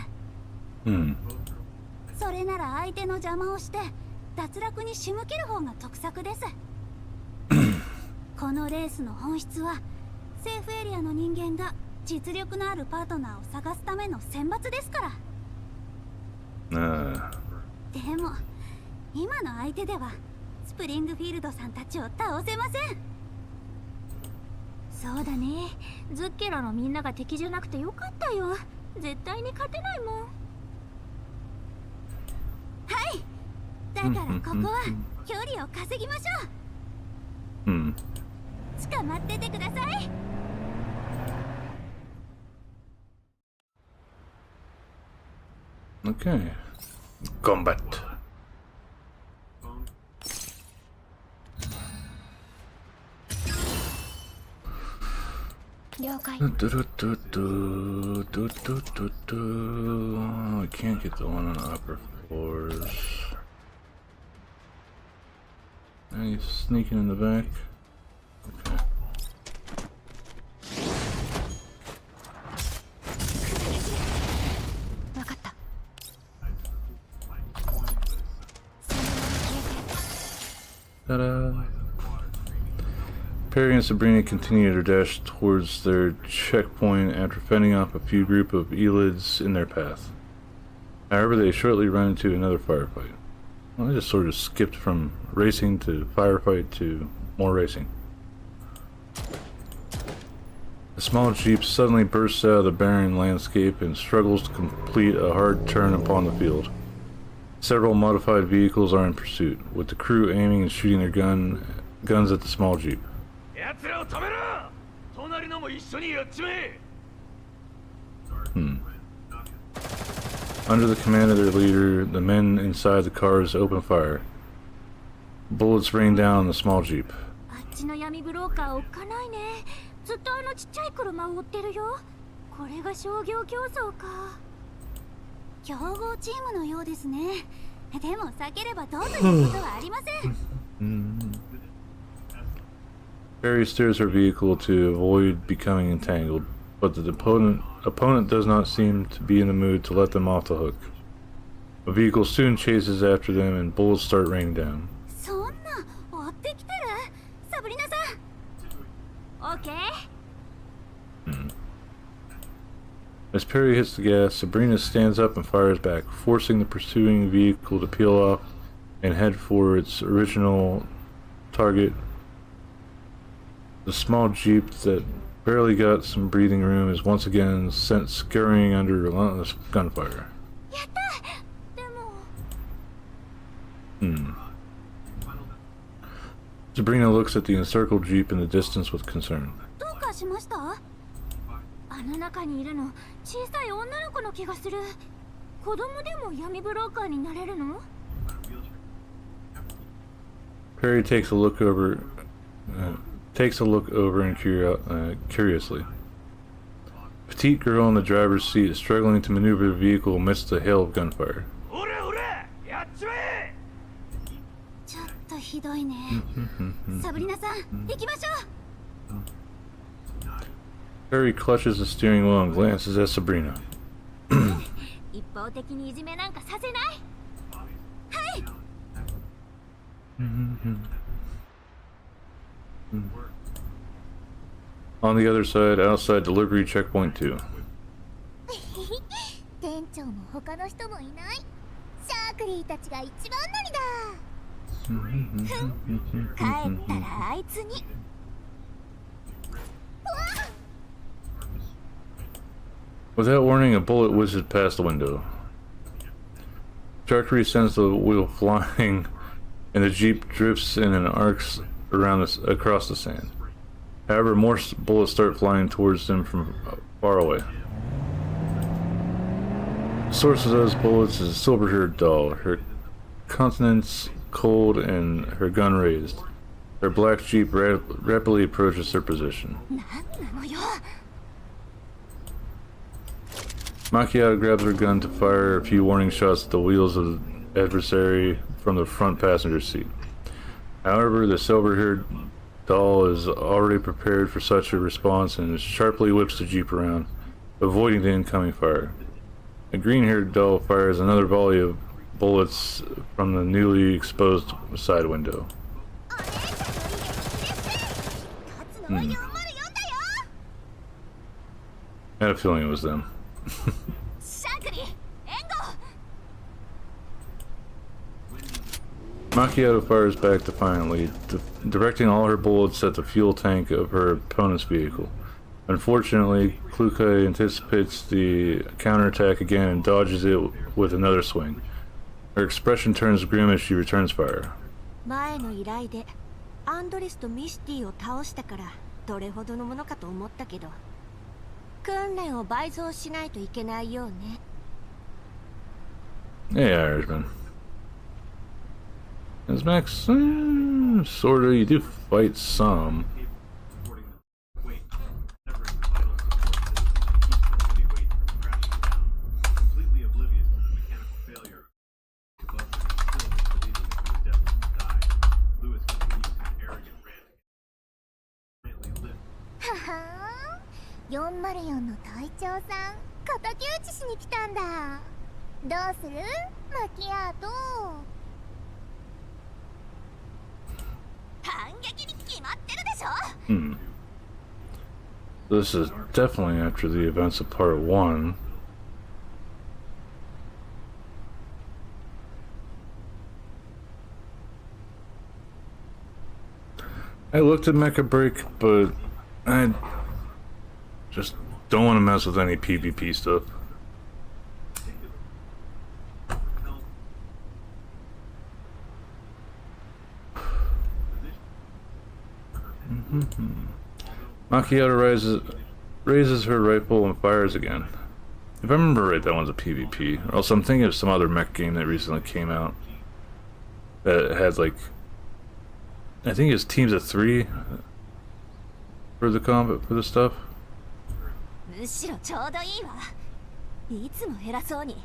それなら相手の邪魔をして脱落に仕向ける方が得策です。このレースの本質はセーフエリアの人間が実力のあるパートナーを探すための選抜ですから。でも今の相手ではスプリングフィールドさんたちを倒せません。そうだね。ズッケロのみんなが敵じゃなくてよかったよ。絶対に勝てないもん。はい。だからここは距離を稼ぎましょう。捕まっててください。Okay. Combat. 了解。I can't get the one on the upper floors. Now he's sneaking in the back. Okay. Ta-da! Perry and Sabrina continue their dash towards their checkpoint after fending off a few group of elids in their path. However, they shortly run into another firefight. Well, I just sort of skipped from racing to firefight to more racing. A small jeep suddenly bursts out of the barren landscape and struggles to complete a hard turn upon the field. Several modified vehicles are in pursuit, with the crew aiming and shooting their guns at the small jeep. Under the command of their leader, the men inside the cars open fire. Bullets rain down on the small jeep. あっちの闇ブローカーおっかないね。ずっとあのちっちゃい車を追ってるよ。これが商業競争か。競合チームのようですね。でも避ければどうということはありません。Perry steers her vehicle to avoid becoming entangled, but the opponent does not seem to be in the mood to let them off the hook. A vehicle soon chases after them and bullets start raining down. そんな追ってきてる？サブリナさん。オッケー。As Perry hits the gas, Sabrina stands up and fires back, forcing the pursuing vehicle to peel off and head for its original target. The small jeep that barely got some breathing room is once again sent scurrying under relentless gunfire. やった。でも。Sabrina looks at the encircled jeep in the distance with concern. どうかしました？あの中にいるの小さい女の子の気がする。子供でも闇ブローカーになれるの？ Perry takes a look over and curiously. Petite girl in the driver's seat is struggling to maneuver the vehicle amidst the hail of gunfire. ちょっとひどいね。サブリナさん、行きましょう。Perry clutches the steering wheel and glances at Sabrina. 一方的にいじめなんかさせない。On the other side, outside delivery checkpoint 2. 店長も他の人もいない。シャークリーたちが一番乗りだ。帰ったらあいつに。Without warning, a bullet whizzes past the window. Trajectory sends the wheel flying, and the Jeep drifts in and arcs around across the sand. However, more bullets start flying towards them from far away. The source of those bullets is a silver-haired doll, her countenance cold and her gun raised. Her black Jeep rapidly approaches their position. Macchiato grabs her gun to fire a few warning shots at the wheels of the adversary from the front passenger seat. However, the silver-haired doll is already prepared for such a response and sharply whips the Jeep around, avoiding the incoming fire. The green-haired doll fires another volley of bullets from the newly exposed side window. I had a feeling it was them. Macchiato fires back defiantly, directing all her bullets at the fuel tank of her opponent's vehicle. Unfortunately, Klukai anticipates the counterattack again and dodges it with another swing. Her expression turns grim as she returns fire. 前の依頼でアンドレスとミスティを倒したからどれほどのものかと思ったけど、訓練を倍増しないといけないようね。Hey, Irishman. As Max, sorta, you do fight some. Haha, 404の隊長さん、敵討ちしに来たんだ。どうする？マキアート。反撃に決まってるでしょ。This is definitely after the events of part 1. I looked at Mecha Break, but I just don't want to mess with any PvP stuff. Macchiato raises her rifle and fires again. If I remember right, that one's a PvP. Or else I'm thinking of some other mech game that recently came out that had like, I think it's teams of 3 for the combat for the stuff. むしろちょうどいいわ。いつも偉そうに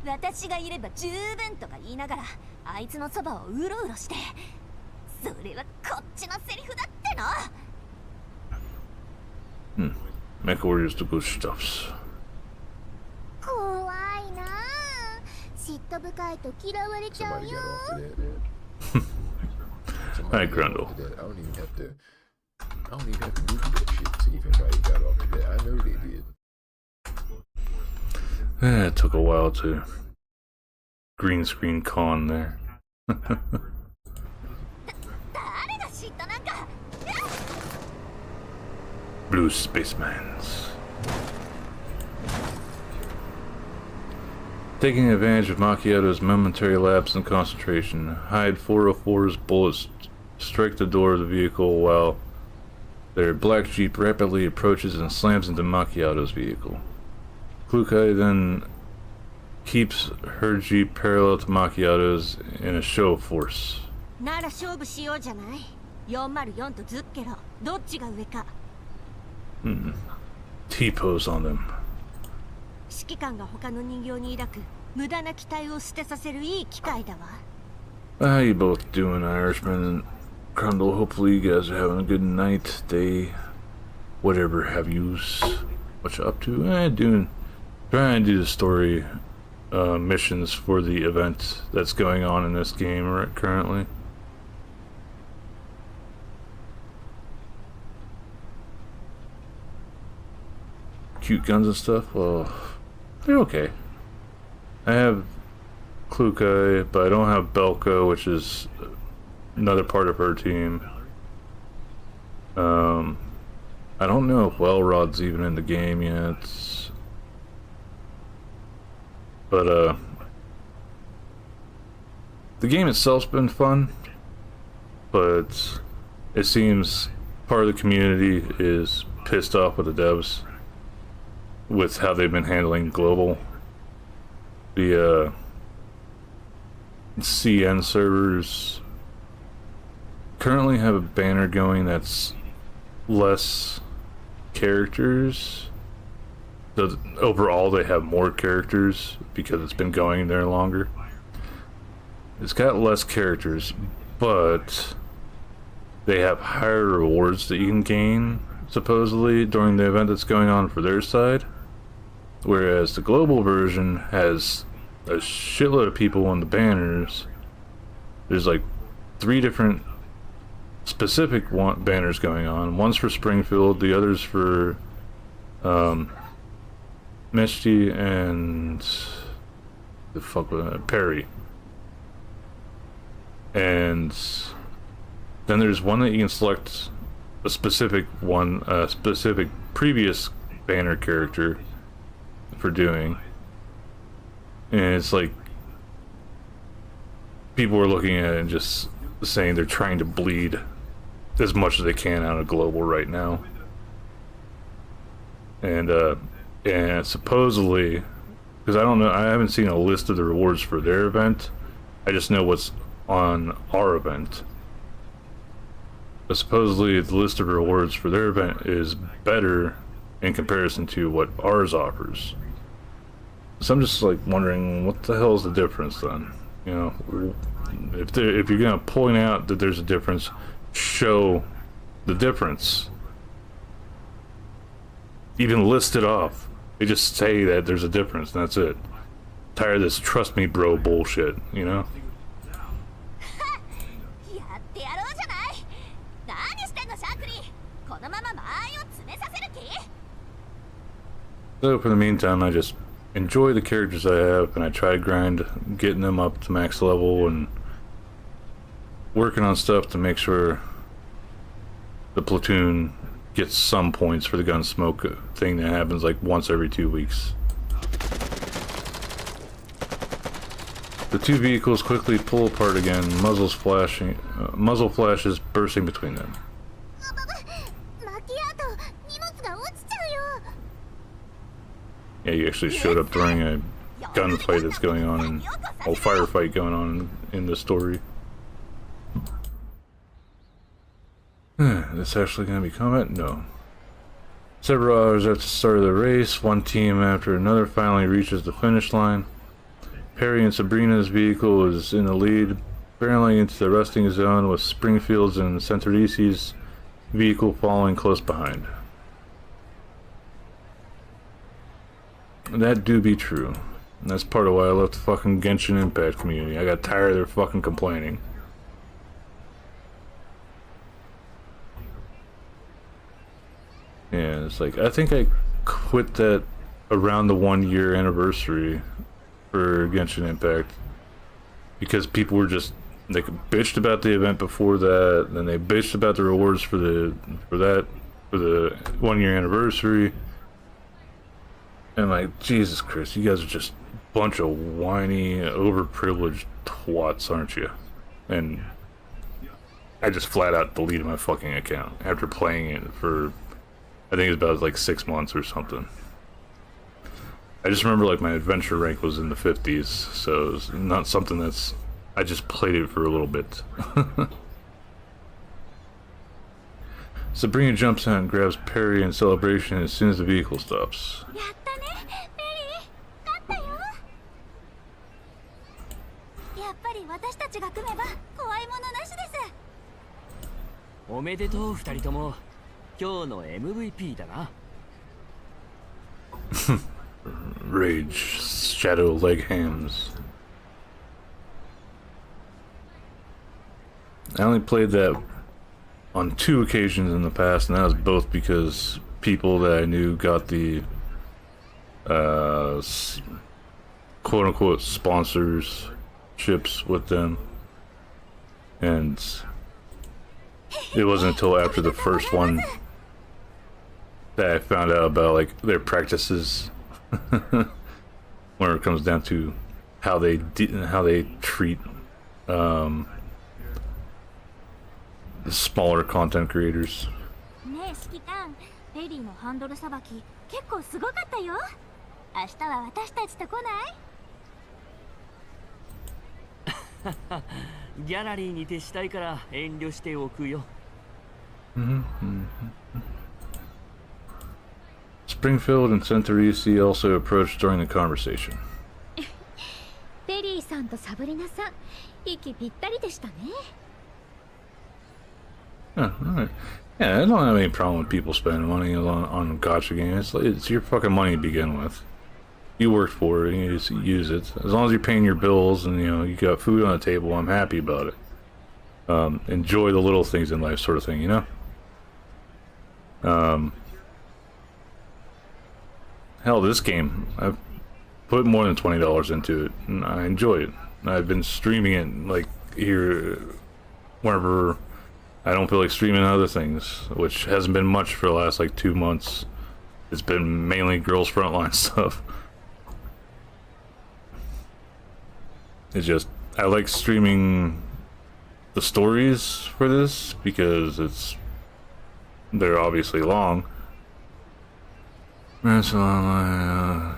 私がいれば十分とか言いながらあいつのそばをうろうろして、それはこっちのセリフだっての。Mecha Warriors do good stuffs. 怖いなあ。嫉妬深いと嫌われちゃうよ。Hi, Grundle. I don't even have to do that shit to see if anybody got off of that. I know they did. It took a while to green screen con there. Blue Spacemans. Taking advantage of Macchiato's momentary lapse in concentration, Hyde 404's bullets strike the door of the vehicle while their black Jeep rapidly approaches and slams into Macchiato's vehicle. Klukai then keeps her Jeep parallel to Macchiato's in a show of force. なら勝負しようじゃない。404とズッケロ、どっちが上か。T-pose on them. 指揮官が他の人形に抱く無駄な期待を捨てさせるいい機会だわ。How you both doing, Irishman and Grundle? Hopefully you guys are having a good night, day, whatever have yous. What you up to? Trying to do the story missions for the event that's going on in this game currently. cute guns and stuff, well, they're okay. I have Klukai, but I don't have Belko, which is another part of her team. I don't know if Wellrod's even in the game yet. But, the game itself's been fun, but it seems part of the community is pissed off with the devs with how they've been handling global. The, CN servers currently have a banner going that's less characters. So overall they have more characters because it's been going there longer. It's got less characters, but they have higher rewards that you can gain, supposedly, during the event that's going on for their side. Whereas the global version has a shitload of people on the banners. There's like 3 different specific banners going on. One's for Springfield, the other's for Misty and the fuck was that? Perry. And then there's one that you can select a specific one, a specific previous banner character for doing. And it's like people are looking at it and just saying they're trying to bleed as much as they can out of global right now. And supposedly, because I don't know, I haven't seen a list of the rewards for their event. I just know what's on our event. But supposedly the list of rewards for their event is better in comparison to what ours offers. So I'm just like wondering, what the hell is the difference then? You know, if you're gonna point out that there's a difference, show the difference. Even list it off. They just say that there's a difference and that's it. Tired of this trust me bro bullshit, you know? So for the meantime, I just enjoy the characters I have, and I try to grind getting them up to max level and working on stuff to make sure the platoon gets some points for the gun smoke thing that happens like once every 2 weeks. The 2 vehicles quickly pull apart again, muzzle flashes bursting between them. Yeah, you actually showed up during a gunfight that's going on, and a firefight going on in the story. This actually gonna be combat? No. Several hours after the start of the race, one team after another finally reaches the finish line. Perry and Sabrina's vehicle is in the lead, barreling into the resting zone with Springfield's and Centerisi's vehicle following close behind. That do be true. And that's part of why I left the fucking Genshin Impact community. I got tired of their fucking complaining. Yeah, it's like, I think I quit that around the 1-year anniversary for Genshin Impact. Because people were just, they bitched about the event before that, then they bitched about the rewards for the 1-year anniversary. And like, Jesus Christ, you guys are just a bunch of whiny, overprivileged twats, aren't you? And I just flat out deleted my fucking account after playing it for, I think it was about like 6 months or something. I just remember like my adventure rank was in the 50s, so it's not something that's, I just played it for a little bit. Sabrina jumps out and grabs Perry in celebration as soon as the vehicle stops. Rage, shadow leg hams. I only played that on 2 occasions in the past, and that was both because people that I knew got the quote unquote sponsorships with them, and it wasn't until after the first one that I found out about like their practices when it comes down to how they treat the smaller content creators. ねえ指揮官、ペリーのハンドルさばき結構すごかったよ。明日は私たちと来ない？ギャラリーに徹したいから遠慮しておくよ。Springfield and Centerisi also approached during the conversation. ペリーさんとサブリナさん、息ぴったりでしたね。Yeah, alright. Yeah, I don't have any problem with people spending money on gacha games. It's your fucking money to begin with. You worked for it, and you just use it. As long as you're paying your bills and you got food on the table, I'm happy about it. Enjoy the little things in life, sort of thing, you know. Hell, this game, I've put more than $20 into it, and I enjoy it. I've been streaming it like here, whenever I don't feel like streaming other things, which hasn't been much for the last like 2 months. It's been mainly girls Frontline stuff. It's just, I like streaming the stories for this because they're obviously long. That's storyline.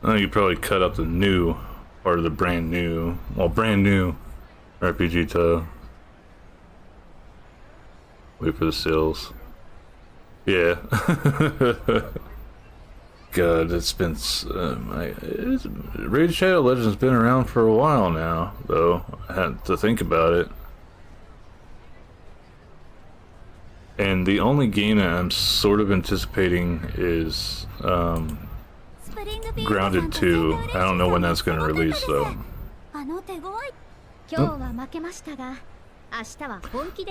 Oh, you probably cut up the new part of the brand new RPG to wait for the sales. Yeah. God, it's been Raid Shadow Legend's been around for a while now, though. I had to think about it. And the only game that I'm sort of anticipating is Grounded 2. I don't know when that's going to release though. I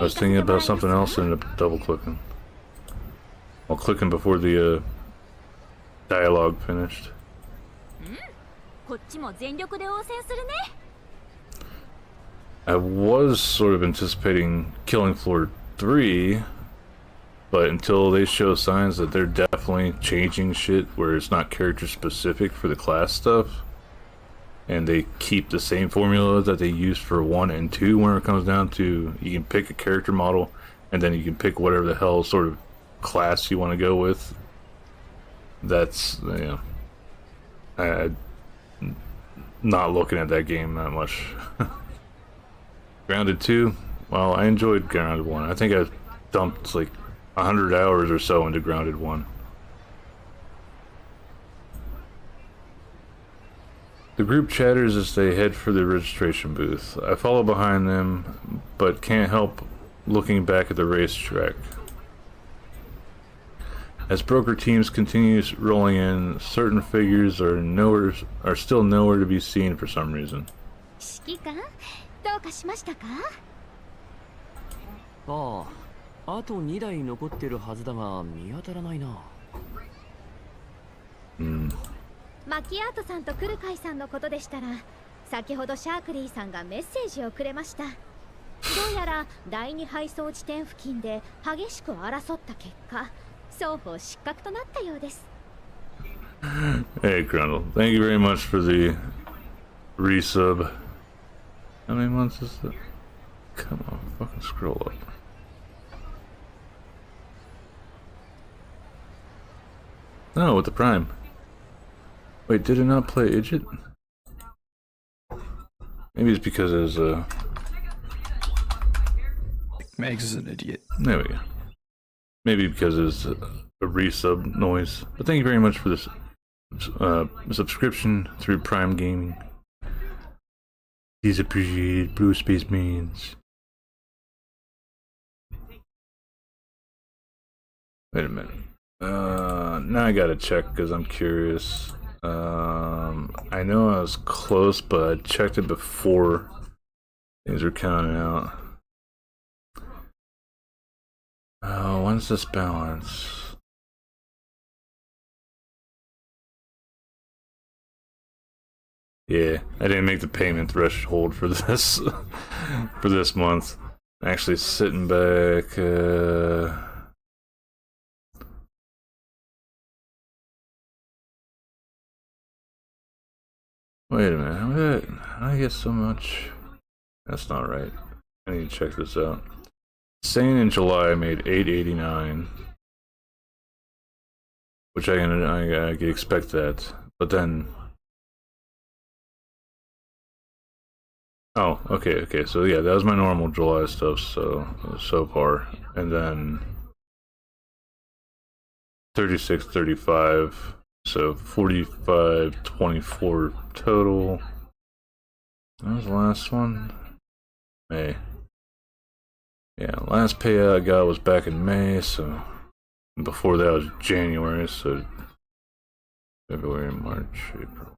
was thinking about something else and ended up double clicking. While clicking before the dialogue finished. I was sort of anticipating Killing Floor 3, but until they show signs that they're definitely changing shit where it's not character specific for the class stuff, and they keep the same formula that they used for 1 and 2 when it comes down to you can pick a character model and then you can pick whatever the hell sort of class you want to go with. That's, I'm not looking at that game that much. Grounded 2, well, I enjoyed Grounded 1. I think I dumped like 100 hours or so into Grounded 1. The group chatters as they head for the registration booth. I follow behind them, but can't help looking back at the racetrack. As broker teams continues rolling in, certain figures are still nowhere to be seen for some reason. 指揮官、どうかしましたか？ああ、あと2台残ってるはずだが見当たらないな。マキアートさんとクルカイさんのことでしたら、先ほどシャークリーさんがメッセージをくれました。どうやら第2配送地点付近で激しく争った結果、双方失格となったようです。Hey, Grundle, thank you very much for the resub. How many months is that? Come on, fucking scroll up. No, with the Prime. Wait, did it not play Idjit? Maybe it's because it was Megs is an idiot. There we go. Maybe because it's a resub noise. But thank you very much for this subscription through Prime Gaming. Please appreciate Blue Space Marines. Wait a minute. Now I gotta check because I'm curious. I know I was close, but I checked it before things were counting out. Oh, when's this balance? Yeah, I didn't make the payment threshold for this for this month. Actually, sitting back. Wait a minute, how did I get so much? That's not right. I need to check this out. Saying in July I made $8.89, which I could expect that, but then. Oh, okay. So yeah, that was my normal July stuff. So far, and then 36.35. So 45.24 total. That was the last one. May. Yeah, last payout I got was back in May, so before that was January, so February, March, April.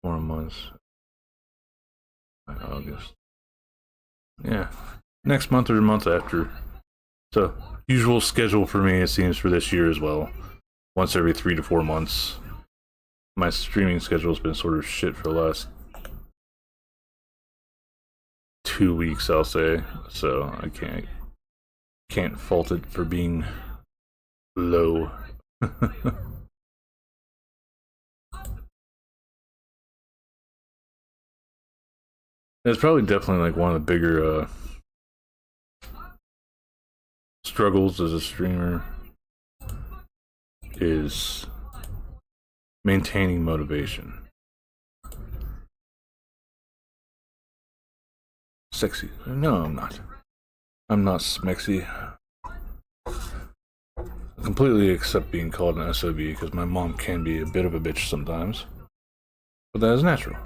4 months. August. Yeah. Next month or the month after. So usual schedule for me, it seems, for this year as well. Once every 3 to 4 months. My streaming schedule's been sort of shit for the last 2 weeks, I'll say. So I can't fault it for being low. It's probably definitely like one of the bigger struggles as a streamer is maintaining motivation. Sexy. No, I'm not. I'm not smexy. I completely accept being called an SOB because my mom can be a bit of a bitch sometimes. But that is natural.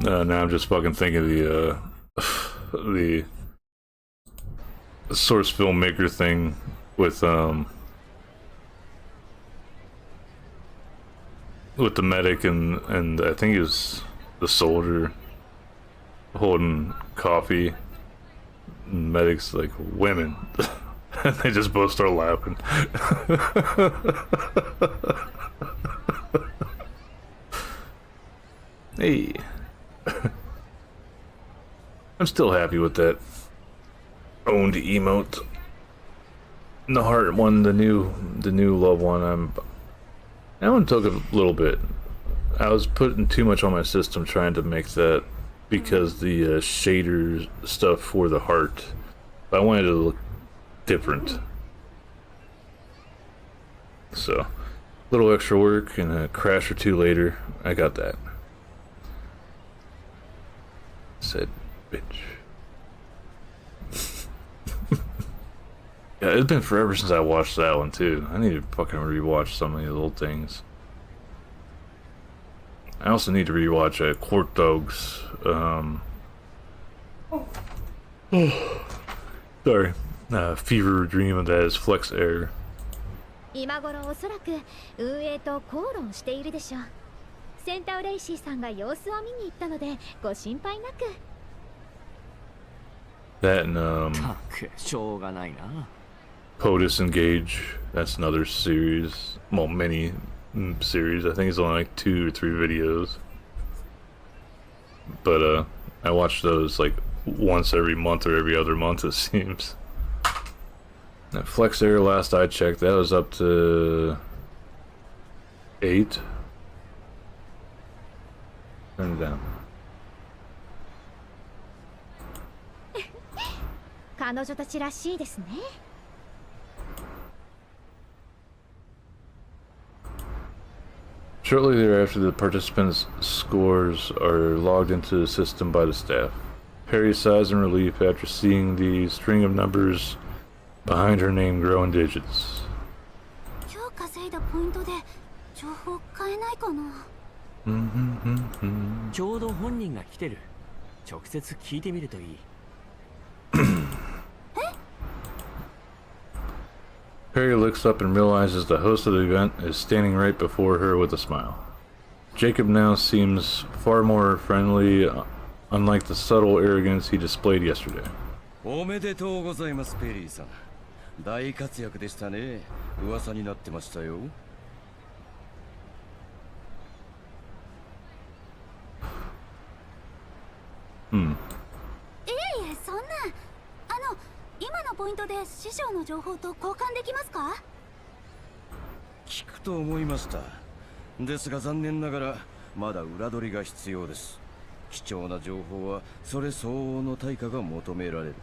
Now I'm just fucking thinking of the source filmmaker thing with the medic and I think it was the soldier holding coffee. And medic's like, women. And they just both start laughing. Hey. I'm still happy with that owned emote. The heart one, the new love one. That one took a little bit. I was putting too much on my system trying to make that because the shader stuff for the heart. I wanted it to look different. So, a little extra work and a crash or two later, I got that. Said, bitch. Yeah, it's been forever since I watched that one too. I need to fucking rewatch some of these old things. I also need to rewatch Court Dogs. Sorry. Fever Dream, that is Flex Air. 今頃おそらく運営と口論しているでしょう。センタウレイシーさんが様子を見に行ったのでご心配なく。That and POTUS Engage. That's another series. Well, mini series. I think it's only like 2 or 3 videos. But I watch those like once every month or every other month, it seems. That Flex Air, last I checked, that was up to 8. Turn it down. 彼女たちらしいですね。Shortly thereafter, the participants' scores are logged into the system by the staff. Perry sighs in relief after seeing the string of numbers behind her name grow in digits. 今日稼いだポイントで情報変えないかな。ちょうど本人が来てる。直接聞いてみるといい。え？ Perry looks up and realizes the host of the event is standing right before her with a smile. Jacob now seems far more friendly, unlike the subtle arrogance he displayed yesterday. おめでとうございます、ペリーさん。大活躍でしたね。噂になってましたよ。いえいえ、そんな。今のポイントで師匠の情報と交換できますか？聞くと思いました。ですが残念ながらまだ裏取りが必要です。貴重な情報はそれ相応の対価が求められる。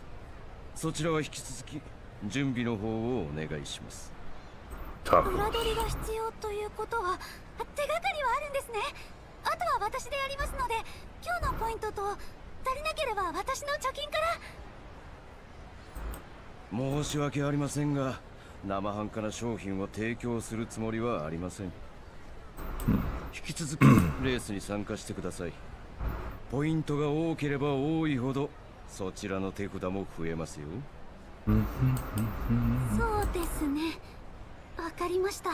そちらは引き続き準備の方をお願いします。裏取りが必要ということは手がかりはあるんですね。あとは私でやりますので、今日のポイントと足りなければ私の貯金から。申し訳ありませんが、生半可な商品を提供するつもりはありません。引き続きレースに参加してください。ポイントが多ければ多いほどそちらの手札も増えますよ。そうですね。わかりました。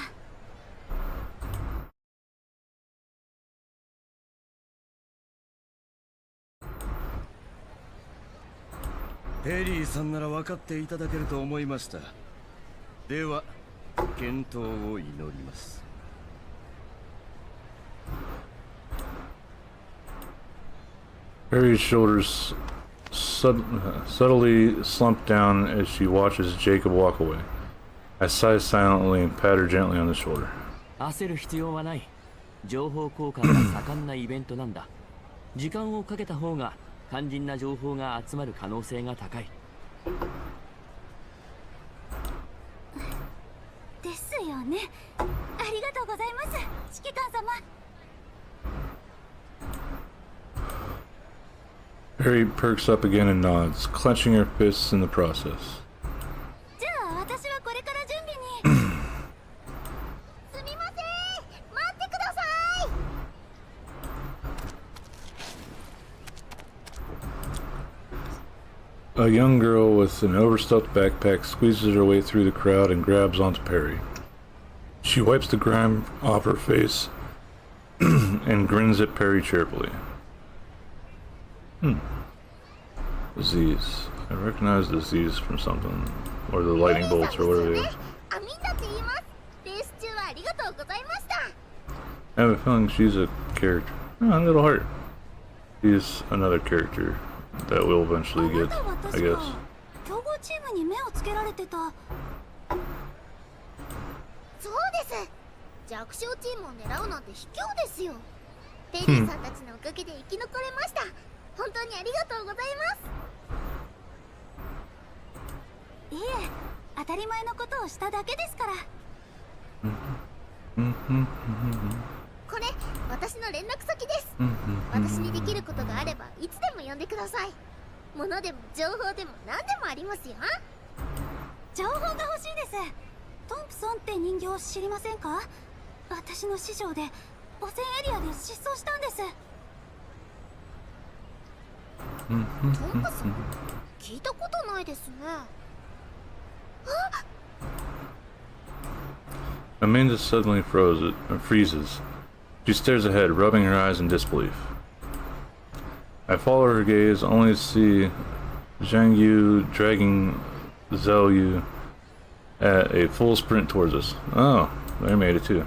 ペリーさんなら分かっていただけると思いました。では健闘を祈ります。Perry's shoulders subtly slump down as she watches Jacob walk away. I sigh silently and pat her gently on the shoulder. 焦る必要はない。情報交換が盛んなイベントなんだ。時間をかけた方が肝心な情報が集まる可能性が高い。ですよね。ありがとうございます、指揮官様。Perry perks up again and nods, clenching her fists in the process. じゃあ私はこれから準備に。すみません、待ってください。A young girl with an overstuffed backpack squeezes her way through the crowd and grabs onto Perry. She wipes the grime off her face and grins at Perry cheerfully. Disease. I recognize the disease from something. Or the lightning bolts or whatever it is. I have a feeling she's a character. Oh, little heart. She's another character that we'll eventually get, I guess. 強豪チームに目をつけられてた。そうです。弱小チームを狙うなんて卑怯ですよ。ペリーさんたちのおかげで生き残れました。本当にありがとうございます。いえ、当たり前のことをしただけですから。これ、私の連絡先です。私にできることがあればいつでも呼んでください。物でも情報でも何でもありますよ。情報が欲しいです。トンプソンって人形知りませんか？私の師匠で汚染エリアで失踪したんです。トンプソン？聞いたことないですね。あっAmanda suddenly freezes. She stares ahead, rubbing her eyes in disbelief. I follow her gaze, only to see Zhang Yu dragging Zhao Yu at a full sprint towards us. Oh, they made it too.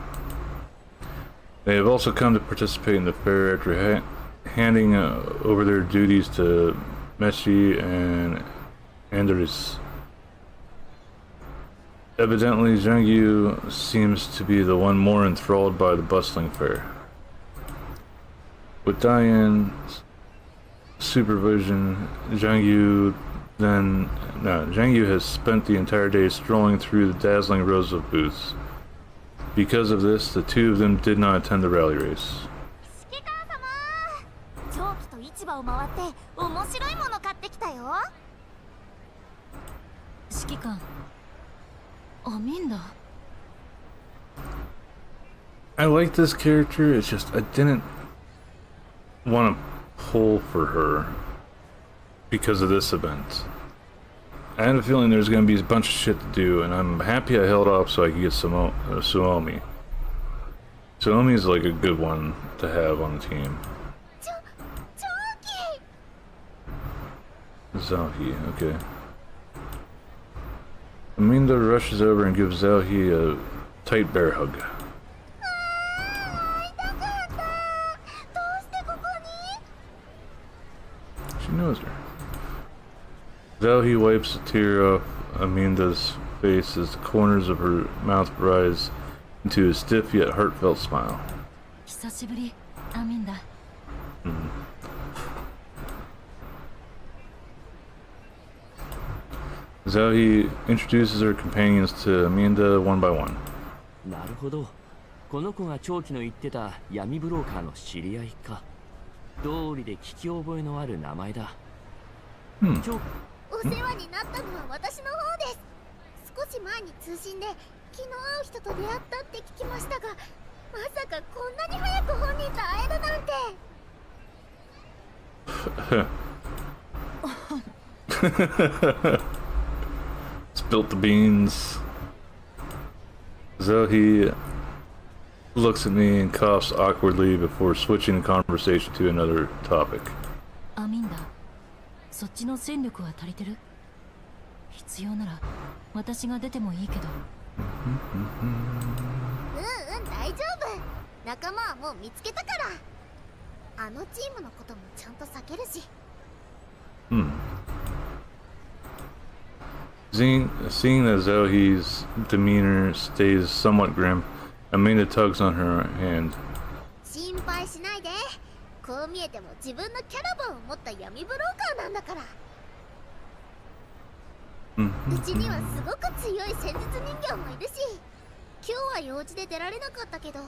They have also come to participate in the fair after handing over their duties to Meshi and Andres. Evidently, Zhang Yu seems to be the one more enthralled by the bustling fair. With Diane's supervision, Zhang Yu has spent the entire day strolling through the dazzling rows of booths. Because of this, the two of them did not attend the rally race. 指揮官様、長期と市場を回って面白いもの買ってきたよ。指揮官。Amanda. I like this character, it's just I didn't want to pull for her because of this event. I had a feeling there's gonna be a bunch of shit to do, and I'm happy I held off so I could get Suomi. Suomi is like a good one to have on the team. Zauhi, okay. Aminda rushes over and gives Zauhi a tight bear hug. She knows her. Zauhi wipes a tear off Aminda's face as the corners of her mouth rise into a stiff yet heartfelt smile. Zauhi introduces her companions to Aminda one by one. なるほど。この子が長期の言ってた闇ブローカーの知り合いか。道理で聞き覚えのある名前だ。お世話になったのは私の方です。少し前に通信で昨日会う人と出会ったって聞きましたが、まさかこんなに早く本人と会えるなんて。Spilt the beans. Zauhi looks at me and coughs awkwardly before switching the conversation to another topic. アミンダ、そっちの戦力は足りてる？必要なら私が出てもいいけど。大丈夫。仲間はもう見つけたから。あのチームのこともちゃんと避けるし。Seeing that Zauhi's demeanor stays somewhat grim, Aminda tugs on her hand. 心配しないで。こう見えても自分のキャラバンを持った闇ブローカーなんだから。うちにはすごく強い戦術人形もいるし、今日は用事で出られなかったけど、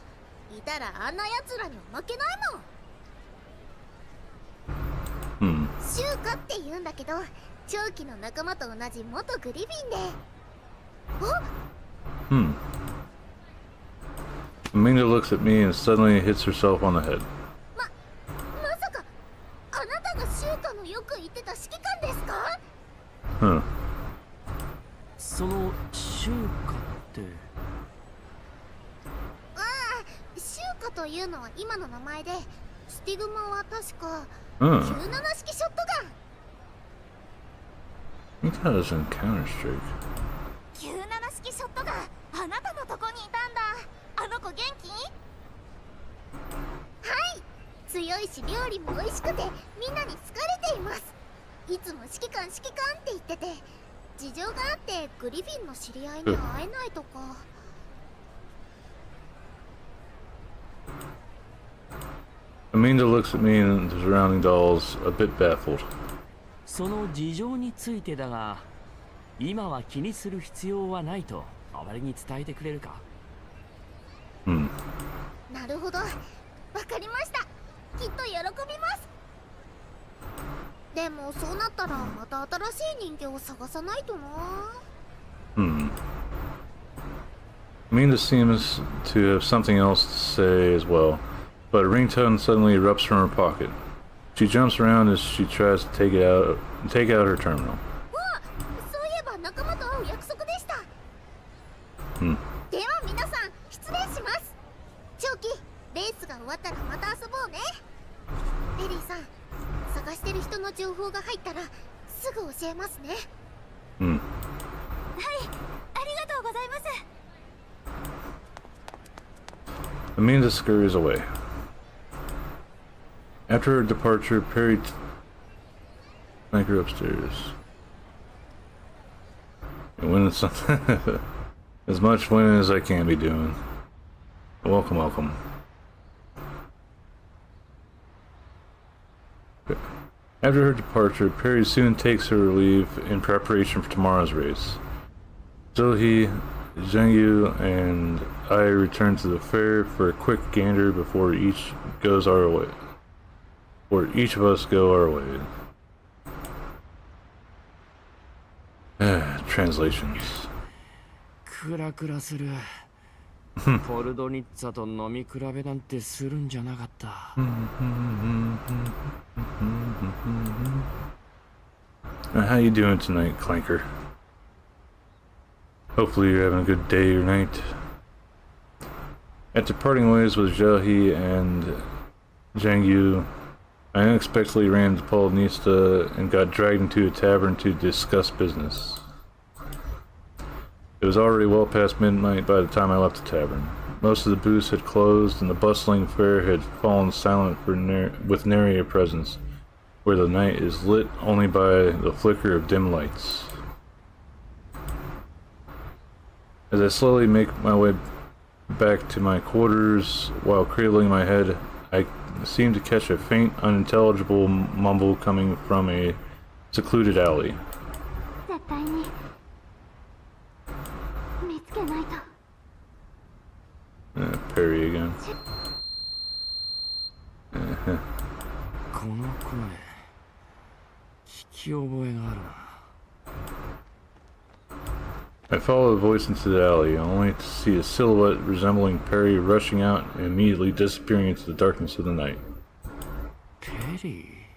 いたらあんな奴らには負けないもん。シュウカって言うんだけど、長期の仲間と同じ元グリフィンで。Aminda looks at me and suddenly hits herself on the head. まさかあなたがシュウカのよく言ってた指揮官ですか？そのシュウカって。シュウカというのは今の名前で、スティグマは確か97式ショットガン。I think that was in Counter-Strike. 97式ショットガン、あなたのとこにいたんだ。あの子元気？はい、強いし料理も美味しくてみんなに好かれています。いつも指揮官って言ってて、事情があってグリフィンの知り合いに会えないとか。Aminda looks at me and the surrounding dolls, a bit baffled. その事情についてだが、今は気にする必要はないとあまりに伝えてくれるか？なるほど、わかりました。きっと喜びます。でもそうなったらまた新しい人形を探さないとな。Aminda seems to have something else to say as well, but a ringtone suddenly erupts from her pocket. She jumps around as she tries to take out her terminal. そういえば仲間と会う約束でした。では皆さん失礼します。長期、レースが終わったらまた遊ぼうね。ペリーさん、探してる人の情報が入ったらすぐ教えますね。はい、ありがとうございます。Aminda scurries away. After her departure, Perry take her upstairs. And when it's as much winning as I can be doing. Welcome, welcome. After her departure, Perry soon takes her leave in preparation for tomorrow's race. Zouhi, Zhengyu, and I return to the fair for a quick gander before each goes our way. Or each of us go our way. Translations. クラクラする。ポルドニッツァと飲み比べなんてするんじゃなかった。How you doing tonight, Clanker? Hopefully you're having a good day or night. After parting ways with Xiaohe and Zhangyu, I unexpectedly ran into Paul Nista and got dragged into a tavern to discuss business. It was already well past midnight by the time I left the tavern. Most of the booths had closed and the bustling fair had fallen silent with nary a presence, where the night is lit only by the flicker of dim lights. As I slowly make my way back to my quarters while cradling my head, I seem to catch a faint, unintelligible mumble coming from a secluded alley. Perry again. I follow the voice into the alley, only to see a silhouette resembling Perry rushing out and immediately disappearing into the darkness of the night. Perry?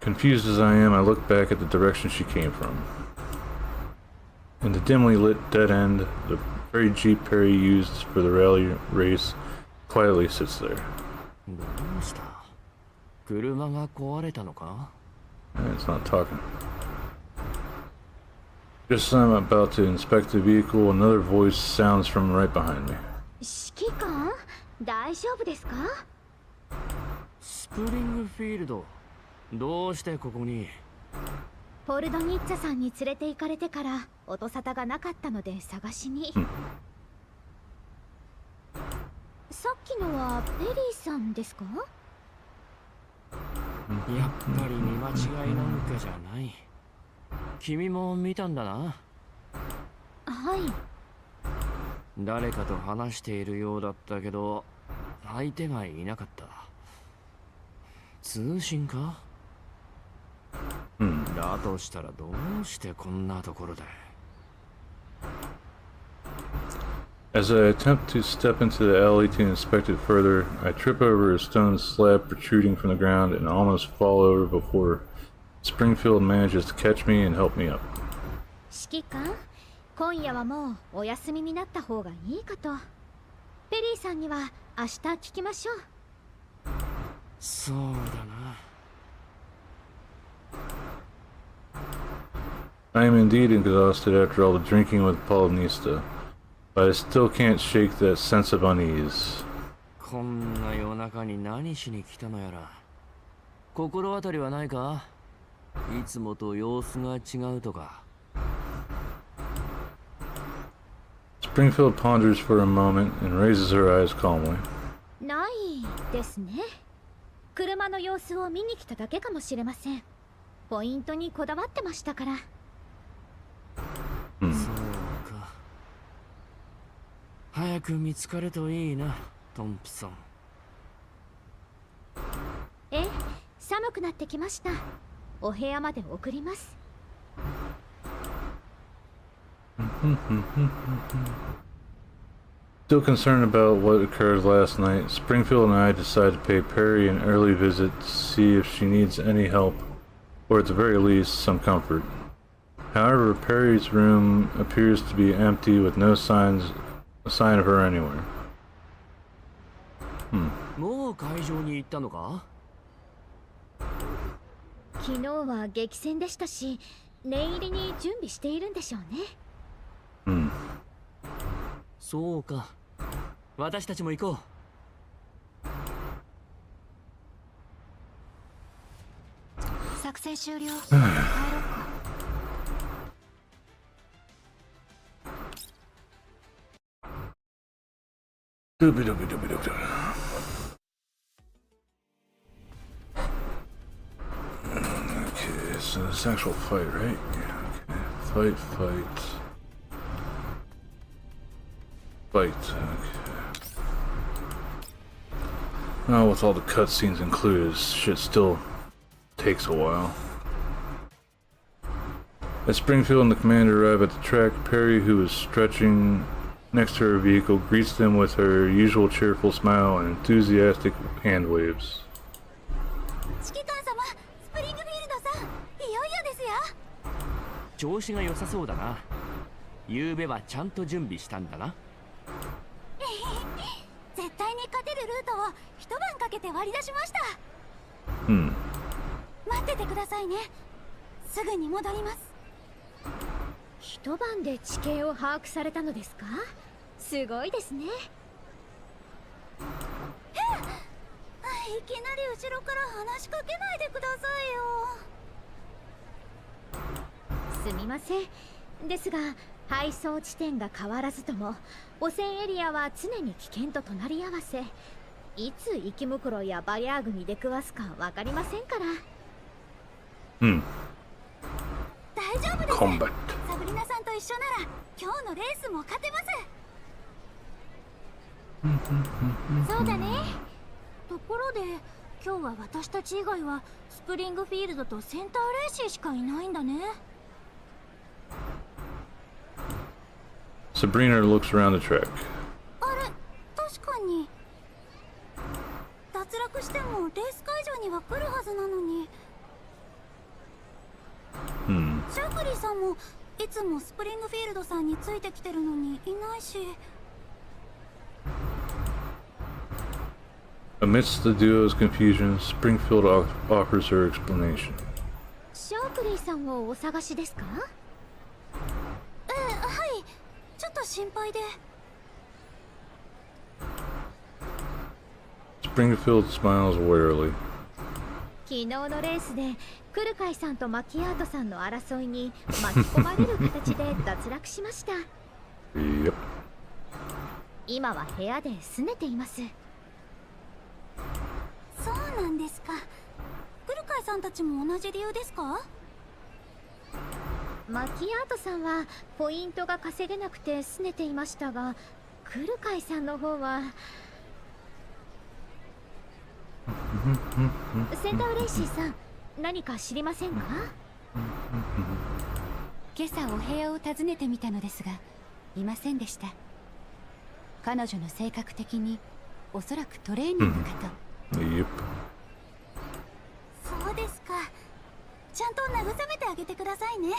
Confused as I am, I look back at the direction she came from. In the dimly lit dead end, the very Jeep Perry used for the rally race quietly sits there. It's not talking. Just as I'm about to inspect the vehicle, another voice sounds from right behind me. 指揮官、大丈夫ですか？スプリングフィールド、どうしてここに？ポルドニッツァさんに連れて行かれてから音沙汰がなかったので探しに。さっきのはペリーさんですか？やっぱり見間違いなんかじゃない。君も見たんだな。はい。誰かと話しているようだったけど、相手がいなかった。通信か？だとしたらどうしてこんなところで。As I attempt to step into the alley to inspect it further, I trip over a stone slab protruding from the ground and almost fall over before Springfield manages to catch me and help me up. 指揮官、今夜はもうお休みになった方がいいかと。ペリーさんには明日聞きましょう。そうだな。I am indeed exhausted after all the drinking with Polonista, but I still can't shake that sense of unease. こんな夜中に何しに来たのやら。心当たりはないか？いつもと様子が違うとか。Springfield ponders for a moment and raises her eyes calmly. ないですね。車の様子を見に来ただけかもしれません。ポイントにこだわってましたから。そうか。早く見つかるといいな、トンプソン。え、寒くなってきました。お部屋まで送ります。Still concerned about what occurred last night, Springfield and I decide to pay Perry an early visit to see if she needs any help, or at the very least, some comfort. However, Perry's room appears to be empty with no sign of her anywhere. もう会場に行ったのか？昨日は激戦でしたし、念入りに準備しているんでしょうね。そうか。私たちも行こう。作戦終了。帰ろうか。Okay, so it's an actual fight, right? Okay. Fight. Okay. Well, with all the cutscenes included, shit still takes a while. As Springfield and the commander arrive at the track, Perry, who is stretching next to her vehicle, greets them with her usual cheerful smile and enthusiastic hand waves. 指揮官様、調子が良さそうだな。昨べはちゃんと準備したんだな。絶対に勝てるルートを一晩かけて割り出しました。待っててくださいね。すぐに戻ります。一晩で地形を把握されたのですか？すごいですね。いきなり後ろから話しかけないでくださいよ。すみません。ですが配送地点が変わらずとも汚染エリアは常に危険と隣り合わせ、いつ生袋やバリアーグに出くわすか分かりませんから。大丈夫です。コンバット。サブリナさんと一緒なら今日のレースも勝てます。そうだね。ところで今日は私たち以外はスプリングフィールドとセンターレーシーしかいないんだね。Sabrina looks around the track. あれ、確かに脱落してもレース会場には来るはずなのに。シャークリーさんもいつもスプリングフィールドさんについてきてるのにいないし。Amidst the duo's confusion, Springfield offers her explanation. シャークリーさんをお探しですか？はい、ちょっと心配で。Springfield smiles wearily. 昨日のレースでクルカイさんとマキアートさんの争いに巻き込まれる形で脱落しました。Yep. 今は部屋で拗ねています。そうなんですか。クルカイさんたちも同じ理由ですか？マキアートさんはポイントが稼げなくて拗ねていましたが、クルカイさんの方はセンターレイシーさん、何か知りませんか？今朝お部屋を訪ねてみたのですがいませんでした。彼女の性格的におそらくトレーニングかと。Yep. そうですか。ちゃんと慰めてあげてくださいね。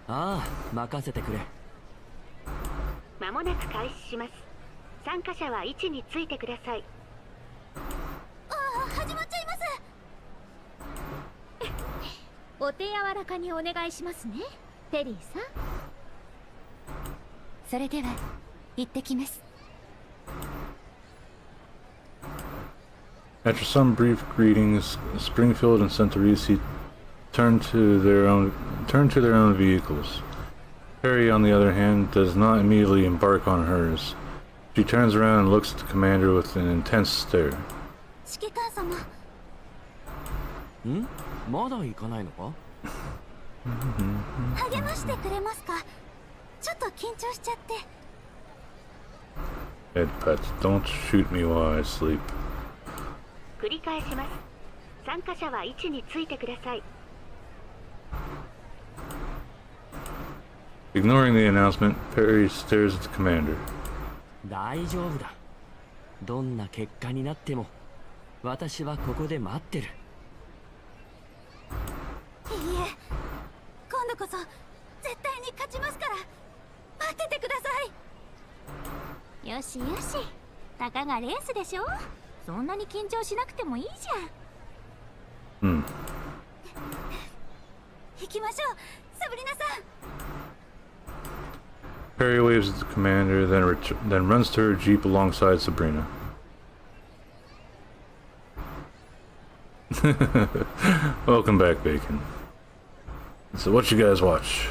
ああ、任せてくれ。間もなく開始します。参加者は位置についてください。始まっちゃいます。お手柔らかにお願いしますね、ペリーさん。それでは行ってきます。After some brief greetings, Springfield and Santorisi turn to their own vehicles. Perry, on the other hand, does not immediately embark on hers. She turns around and looks at the commander with an intense stare. 指揮官様。まだ行かないのか？励ましてくれますか？ちょっと緊張しちゃって。Ed Pet, don't shoot me while I sleep. 繰り返します。参加者は位置についてください。Ignoring the announcement, Perry stares at the commander. 大丈夫だ。どんな結果になっても私はここで待ってる。いいえ、今度こそ絶対に勝ちますから待っててください。よしよしたかがレースでしょ。そんなに緊張しなくてもいいじゃん。行きましょう、サブリナさん。Perry waves at the commander, then runs to her jeep alongside Sabrina. Welcome back, Bacon. So what you guys watch?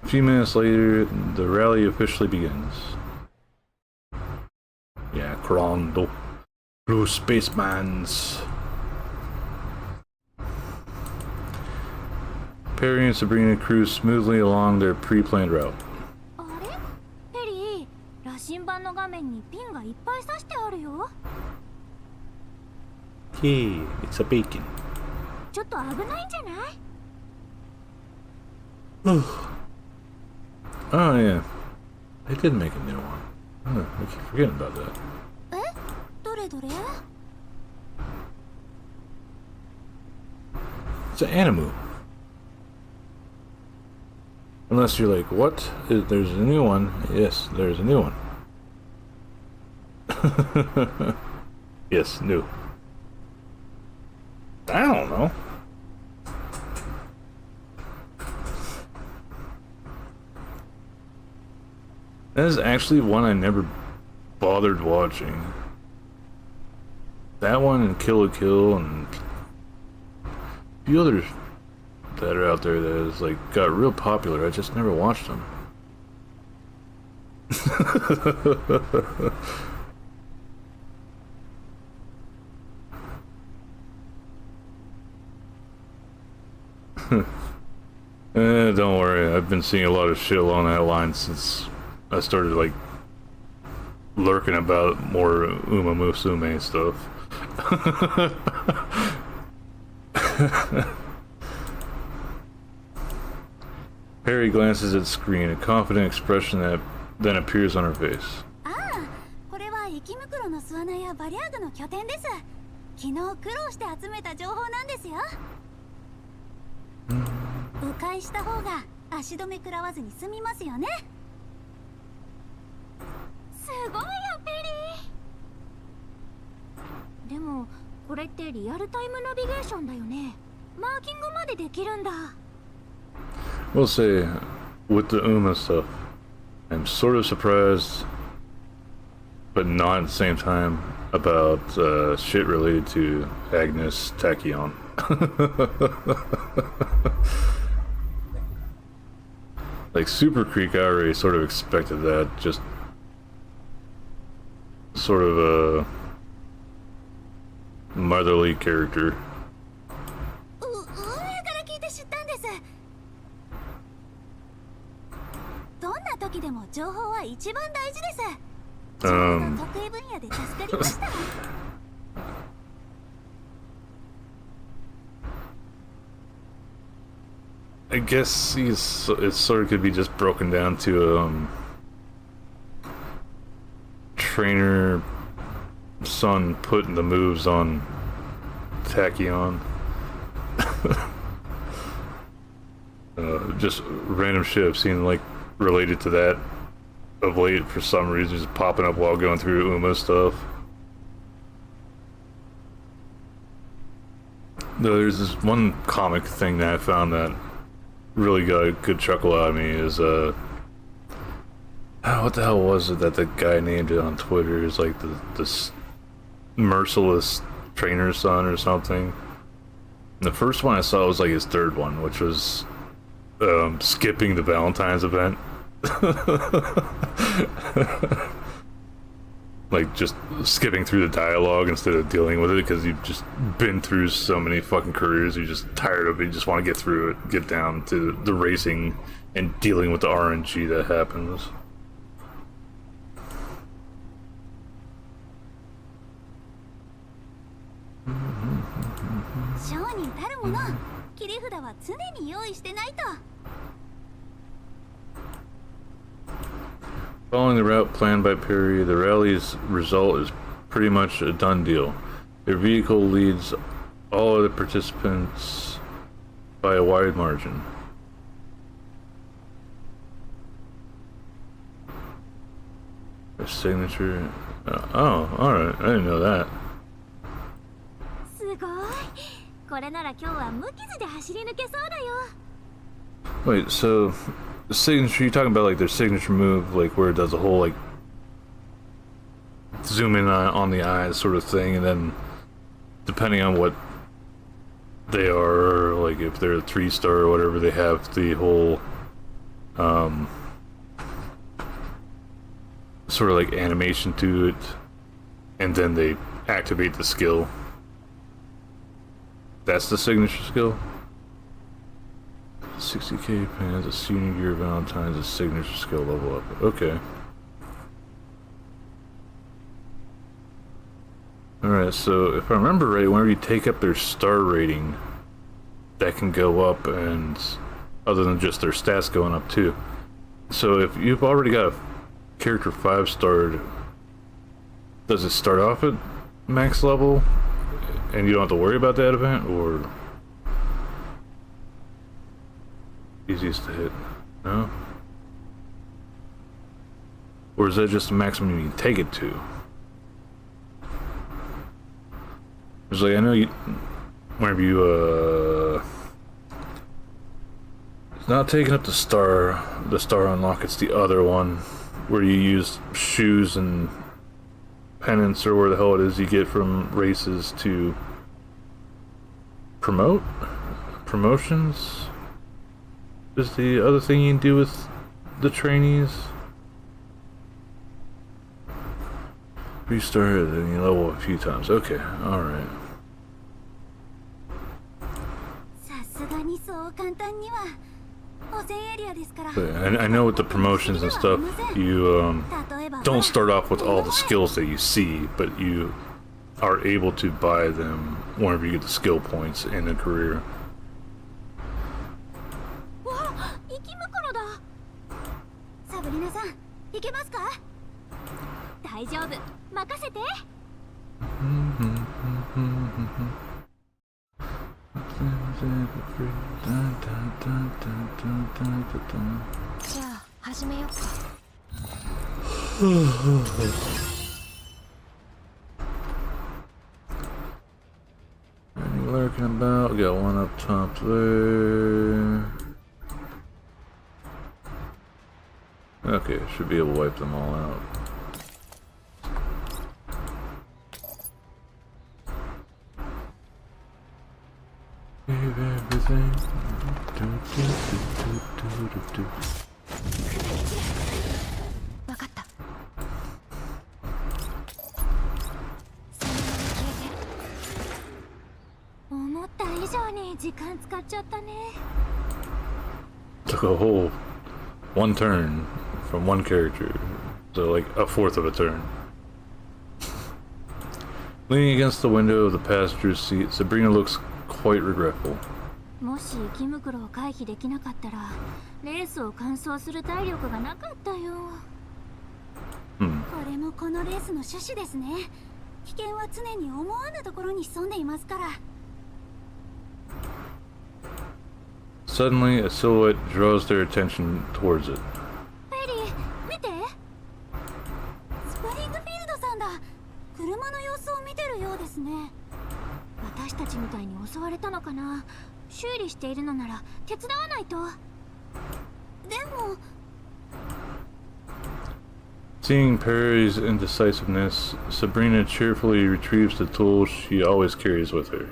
A few minutes later, the rally officially begins. Yeah, Crondo. Blue Spacemans. Perry and Sabrina cruise smoothly along their pre-planned route. あれ？ペリー、羅針盤の画面にピンがいっぱい刺してあるよ。Hey, it's a bacon. ちょっと危ないんじゃない？ Oh yeah, they did make a new one. I keep forgetting about that. え？どれどれ？ It's an animu. Unless you're like, what? There's a new one. Yes, there's a new one. Yes, new. I don't know. That is actually one I never bothered watching. That one and Kill la Kill and a few others that are out there that has like got real popular. I just never watched them. Don't worry, I've been seeing a lot of shit along that line since I started like lurking about more Uma Musume stuff. Perry glances at the screen, a confident expression that then appears on her face. ああ、これは雪袋の巣穴やバリアーグの拠点です。昨日苦労して集めた情報なんですよ。迂回した方が足止め食らわずに済みますよね。すごいよ、ペリー。でもこれってリアルタイムナビゲーションだよね。マーキングまでできるんだ。We'll say, with the Uma stuff, I'm sort of surprised, but not at the same time, about shit related to Agnes Tachyon. Like Super Creek, I already sort of expected that, just sort of a motherly character. どんな時でも情報は一番大事です。自分の得意分野で助かりました。I guess it sort of could be just broken down to trainer son putting the moves on Tachyon. Just random shit I've seen like related to that of late for some reason, just popping up while going through Uma stuff. Though there's this one comic thing that I found that really got a good chuckle out of me is what the hell was it that the guy named it on Twitter? Is like this merciless trainer son or something. And the first one I saw was like his third one, which was skipping the Valentine's event. Like just skipping through the dialogue instead of dealing with it because you've just been through so many fucking careers, you're just tired of it, you just want to get through it, get down to the racing and dealing with the RNG that happens. Following the route planned by Perry, the rally's result is pretty much a done deal. Their vehicle leads all other participants by a wide margin. Their signature... oh, alright, I didn't know that. Wait, so... the signature, you're talking about like their signature move, like where it does a whole like zoom in on the eyes sort of thing, and then depending on what they are, like if they're a 3-star or whatever, they have the whole sort of like animation to it, and then they activate the skill. That's the signature skill? 60k pants, a senior year Valentine's, a signature skill level up. Okay. Alright, so if I remember right, whenever you take up their star rating, that can go up, and other than just their stats going up too. So if you've already got a character 5-starred, does it start off at max level and you don't have to worry about that event, or Easiest to hit. No? Or is that just the maximum you can take it to? It's like, I know you, whenever you, it's not taking up the star unlock, it's the other one, where you use shoes and pennants, or where the hell it is you get from races to promotions? Is the other thing you can do with the trainees? Restarted and you level a few times. Okay, alright. I know with the promotions and stuff, you don't start off with all the skills that you see, but you are able to buy them whenever you get the skill points in a career. Lurking about, got one up top there. Okay, should be able to wipe them all out. Give everything. Took a whole one turn from one character, so like a fourth of a turn. Leaning against the window of the passenger's seat, Sabrina looks quite regretful. Hmm. Suddenly, a silhouette draws their attention towards it. Seeing Perry's indecisiveness, Sabrina cheerfully retrieves the tool she always carried with her.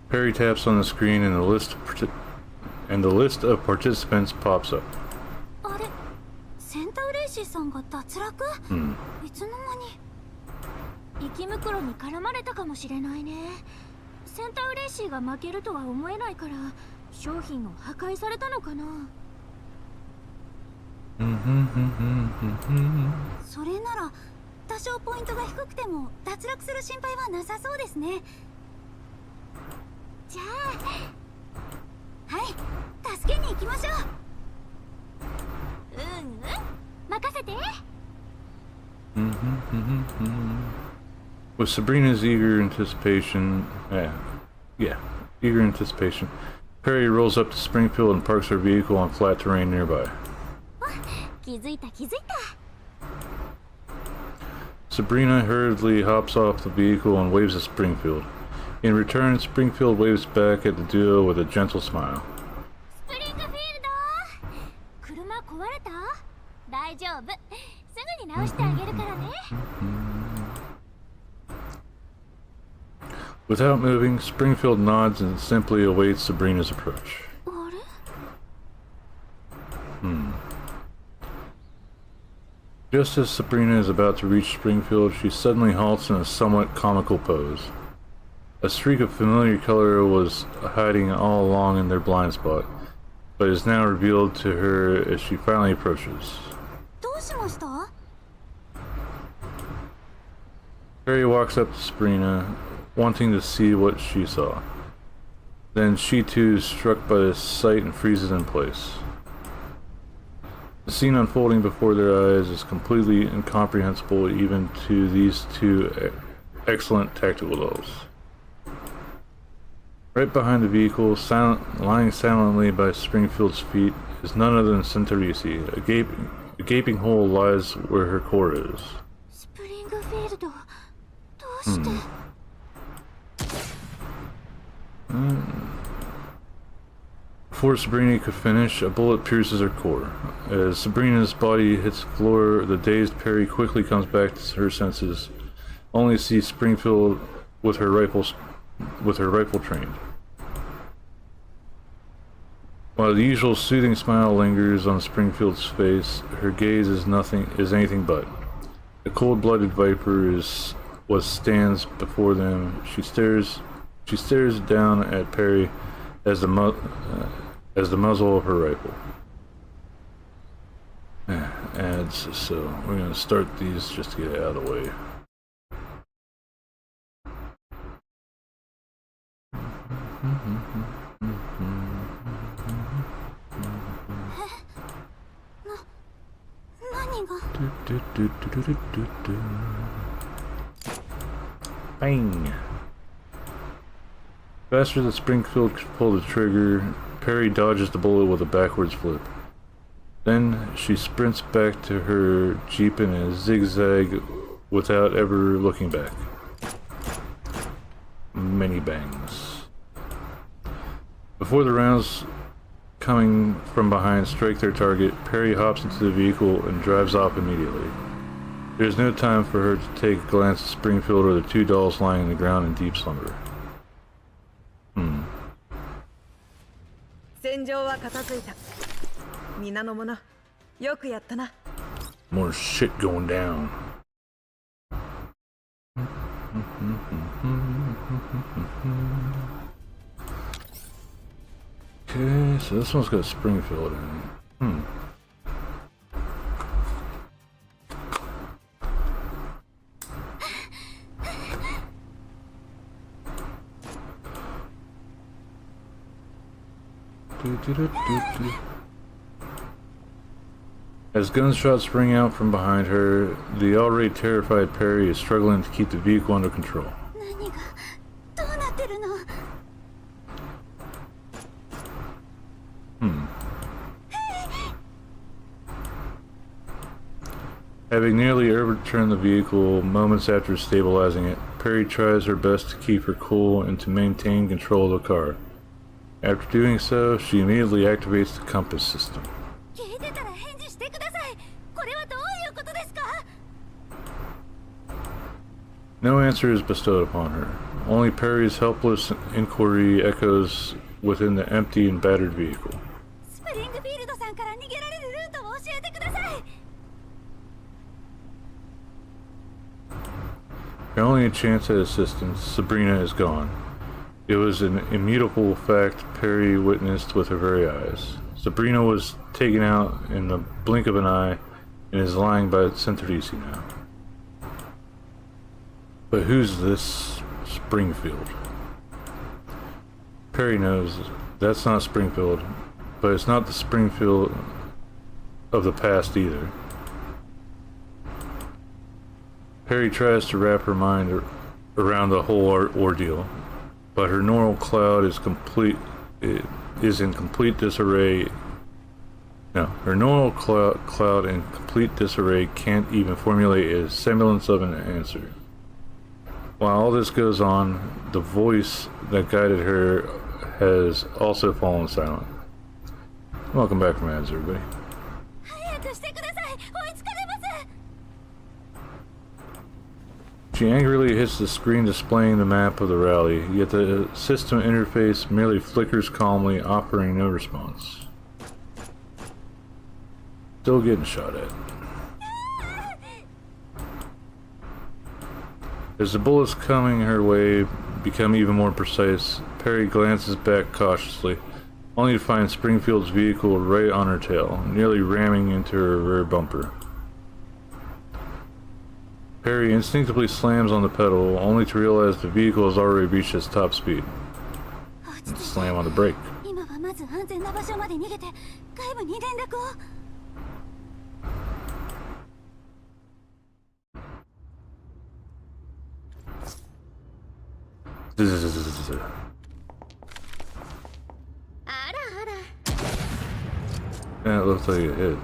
Perry taps on the screen and the list of participants pops up. Hmm. With Sabrina's eager anticipation, Perry rolls up to Springfield and parks her vehicle on flat terrain nearby. Sabrina hurriedly hops off the vehicle and waves at Springfield. In return, Springfield waves back at the duo with a gentle smile. Without moving, Springfield nods and simply awaits Sabrina's approach. Just as Sabrina is about to reach Springfield, she suddenly halts in a somewhat comical pose. A streak of familiar color was hiding all along in their blind spot, but is now revealed to her as she finally approaches. Perry walks up to Sabrina, wanting to see what she saw. Then she too is struck by the sight and freezes in place. The scene unfolding before their eyes is completely incomprehensible even to these two excellent tactical adults. Right behind the vehicle, lying silently by Springfield's feet, is none other than Centerisi. A gaping hole lies where her core is. Springfield, どうして? Before Sabrina could finish, a bullet pierces her core. As Sabrina's body hits the floor, the dazed Perry quickly comes back to her senses, only to see Springfield with her rifle trained. While the usual soothing smile lingers on Springfield's face, her gaze is anything but. A cold-blooded viper is what stands before them. She stares down at Perry as the muzzle of her rifle. Ads, so we're gonna start these just to get it out of the way. Bang! Faster than Springfield could pull the trigger, Perry dodges the bullet with a backwards flip. Then she sprints back to her jeep in a zigzag without ever looking back. Many bangs. Before the rounds coming from behind strike their target, Perry hops into the vehicle and drives off immediately. There is no time for her to take a glance at Springfield or the two dolls lying on the ground in deep slumber. More shit going down. Okay, so this one's got Springfield in it. As gunshots ring out from behind her, the already terrified Perry is struggling to keep the vehicle under control. Having nearly overturned the vehicle moments after stabilizing it, Perry tries her best to keep her cool and to maintain control of the car. After doing so, she immediately activates the compass system. No answer is bestowed upon her. Only Perry's helpless inquiry echoes within the empty and battered vehicle. Her only chance at assistance, Sabrina is gone. It was an immutable fact Perry witnessed with her very eyes. Sabrina was taken out in the blink of an eye and is lying by Centerisi now. But who's this Springfield? Perry knows that's not Springfield, but it's not the Springfield of the past either. Perry tries to wrap her mind around the whole ordeal, but her neural cloud is in complete disarray. No, her neural cloud in complete disarray can't even formulate a semblance of an answer. While all this goes on, the voice that guided her has also fallen silent. Welcome back from ads, everybody. She angrily hits the screen displaying the map of the rally, yet the system interface merely flickers calmly, offering no response. Still getting shot at. As the bullets coming her way become even more precise, Perry glances back cautiously, only to find Springfield's vehicle right on her tail, nearly ramming into her rear bumper. Perry instinctively slams on the pedal, only to realize the vehicle has already reached its top speed. Slam on the brake. 今はまず安全な場所まで逃げて外部に連絡を。Yeah, it looks like it hit.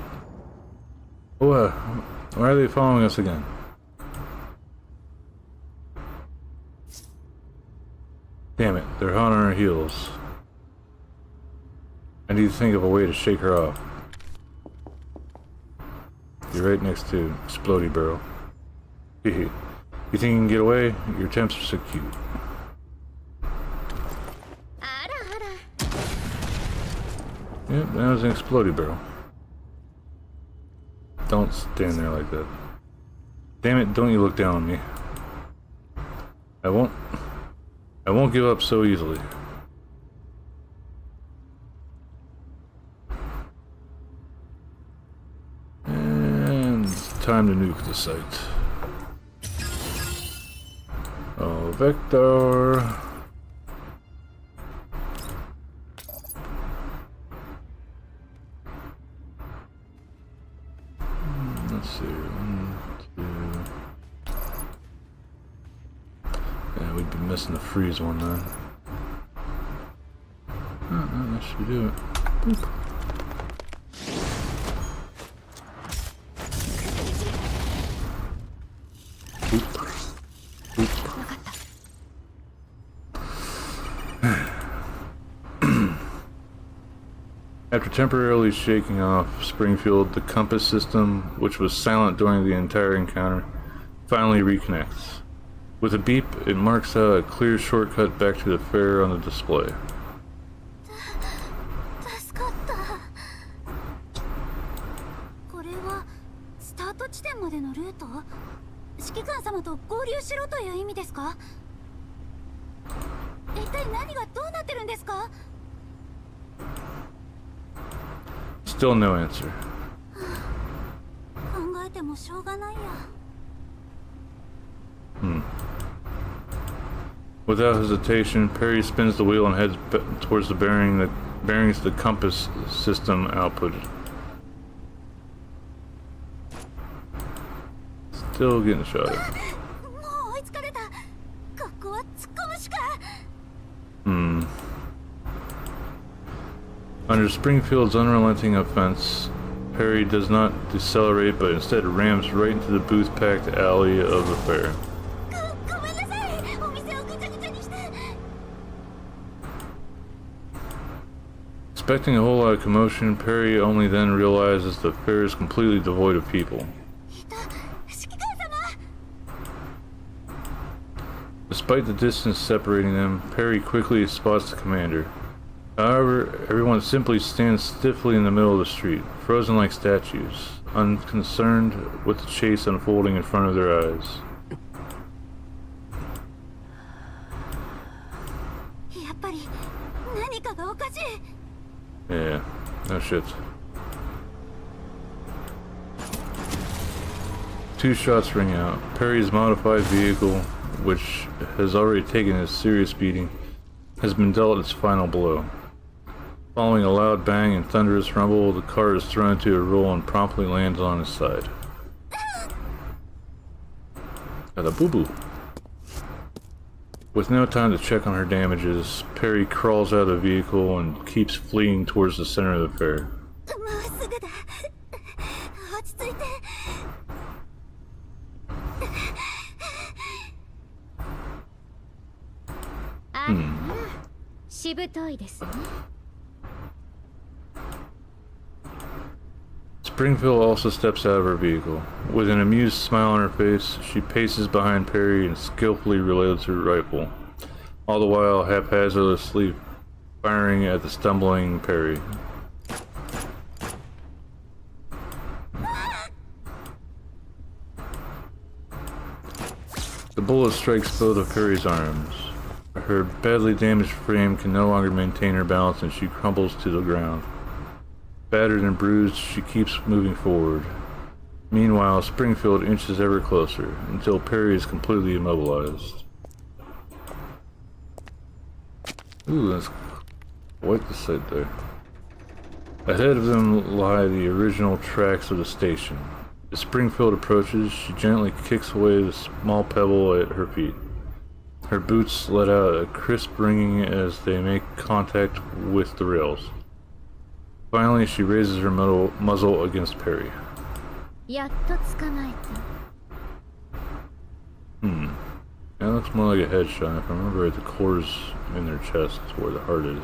What? Why are they following us again? Damn it, they're hot on our heels. I need to think of a way to shake her off. You're right next to Explodey Barrel. You think you can get away? Your attempts are so cute. Yep, that was an Explodey Barrel. Don't stand there like that. Damn it, don't you look down on me. I won't give up so easily. And it's time to nuke the site. Oh, Vector. Let's see. 1, 2. Yeah, we'd be missing the freeze one then. Oh, that should do it. Boop. After temporarily shaking off Springfield, the compass system, which was silent during the entire encounter, finally reconnects. With a beep, it marks out a clear shortcut back to the fair on the display. 助かった。これはスタート地点までのルート？指揮官様と合流しろという意味ですか？一体何がどうなってるんですか？ Still no answer. 考えてもしょうがないや。Without hesitation, Perry spins the wheel and heads towards the bearings the compass system outputted. Still getting shot at. もう追いつかれた。ここは突っ込むしか。Under Springfield's unrelenting offense, Perry does not decelerate but instead rams right into the booth-packed alley of the fair. Expecting a whole lot of commotion, Perry only then realizes the fair is completely devoid of people. Despite the distance separating them, Perry quickly spots the commander. However, everyone simply stands stiffly in the middle of the street, frozen like statues, unconcerned with the chase unfolding in front of their eyes. Yeah, no shit. 2 shots ring out. Perry's modified vehicle, which has already taken a serious beating, has been dealt its final blow. Following a loud bang and thunderous rumble, the car is thrown into a roll and promptly lands on its side. Got a boo-boo. With no time to check on her damages, Perry crawls out of the vehicle and keeps fleeing towards the center of the fair. Springfield also steps out of her vehicle. With an amused smile on her face, she paces behind Perry and skillfully reloads her rifle, all the while haphazardly firing at the stumbling Perry. The bullet strikes both of Perry's arms. Her badly damaged frame can no longer maintain her balance and she crumbles to the ground. Battered and bruised, she keeps moving forward. Meanwhile, Springfield inches ever closer, until Perry is completely immobilized. Ooh, that's quite the sight there. Ahead of them lie the original tracks of the station. As Springfield approaches, she gently kicks away the small pebble at her feet. Her boots let out a crisp ringing as they make contact with the rails. Finally, she raises her muzzle against Perry. That looks more like a headshot. If I remember right, the core's in their chest where the heart is.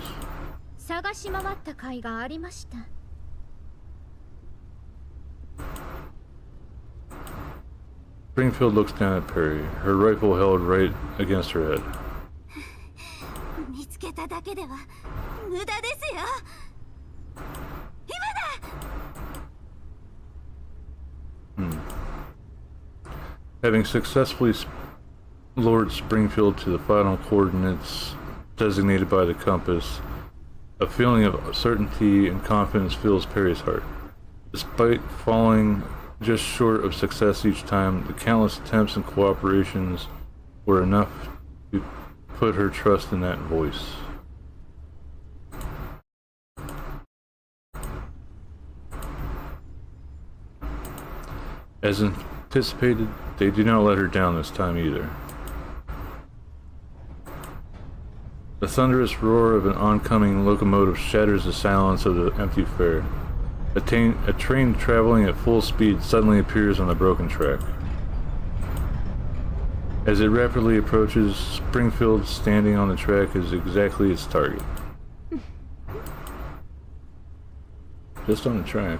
Springfield looks down at Perry, her rifle held right against her head. Having successfully lured Springfield to the final coordinates designated by the compass, a feeling of certainty and confidence fills Perry's heart. Despite falling just short of success each time, the countless attempts and cooperations were enough to put her trust in that voice. As anticipated, they do not let her down this time either. The thunderous roar of an oncoming locomotive shatters the silence of the empty fare. A train traveling at full speed suddenly appears on the broken track. As it rapidly approaches, Springfield standing on the track is exactly its target. Just on the track.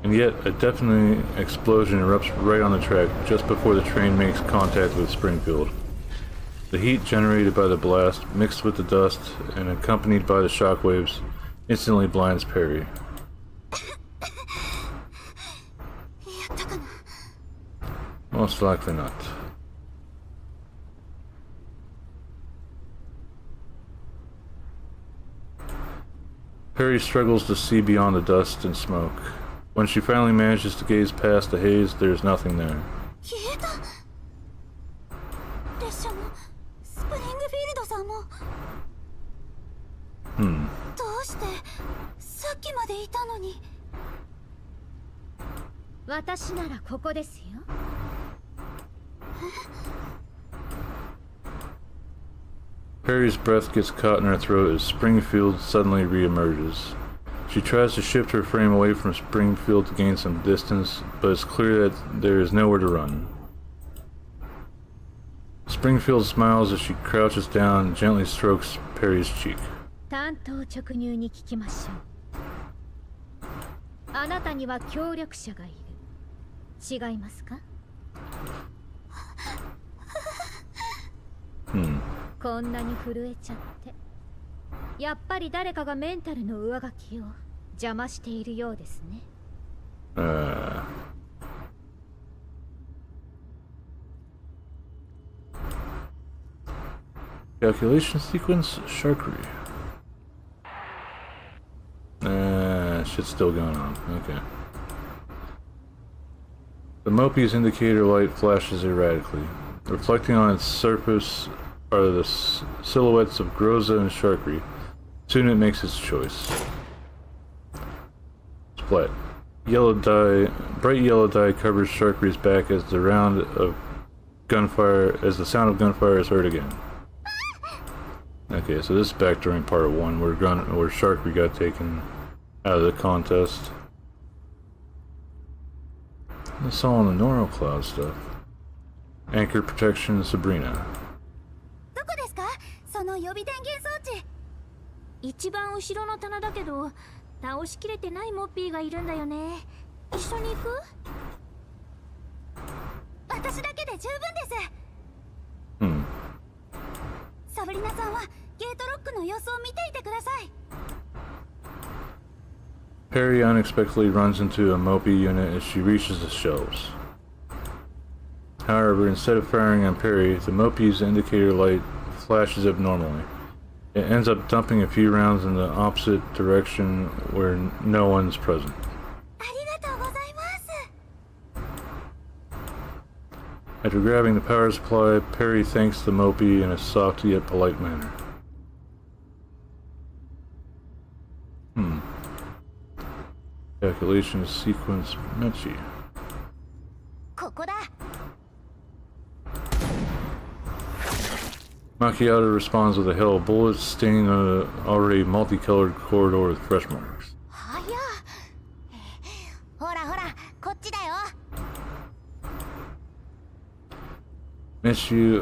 And yet, a deafening explosion erupts right on the track just before the train makes contact with Springfield. The heat generated by the blast, mixed with the dust and accompanied by the shockwaves, instantly blinds Perry. Most likely not. Perry struggles to see beyond the dust and smoke. When she finally manages to gaze past the haze, there's nothing there. Perry's breath gets caught in her throat as Springfield suddenly re-emerges. She tries to shift her frame away from Springfield to gain some distance, but it's clear that there is nowhere to run. Springfield smiles as she crouches down and gently strokes Perry's cheek. Calculation sequence, Sharkery. Shit's still going on. Okay. The Mopey's indicator light flashes erratically. Reflecting on its surface are the silhouettes of Groza and Sharkery. Soon it makes its choice. Splat. Bright yellow dye covers Sharkery's back as the sound of gunfire is heard again. Okay, so this is back during part 1 where Sharkery got taken out of the contest. That's all in the Noro Cloud stuff. Anchor protection, Sabrina. 一番後ろの棚だけど倒しきれてないモッピーがいるんだよね。一緒に行く？私だけで十分です。サブリナさんはゲートロックの様子を見ていてください。Perry unexpectedly runs into a Mopey unit as she reaches the shelves. However, instead of firing on Perry, the Mopey's indicator light flashes abnormally. It ends up dumping a few rounds in the opposite direction where no one's present. After grabbing the power supply, Perry thanks the Mopey in a soft yet polite manner. Calculation sequence Mechi. Macchiato responds with a hail of bullets, staining an already multicolored corridor with fresh marks. Mechi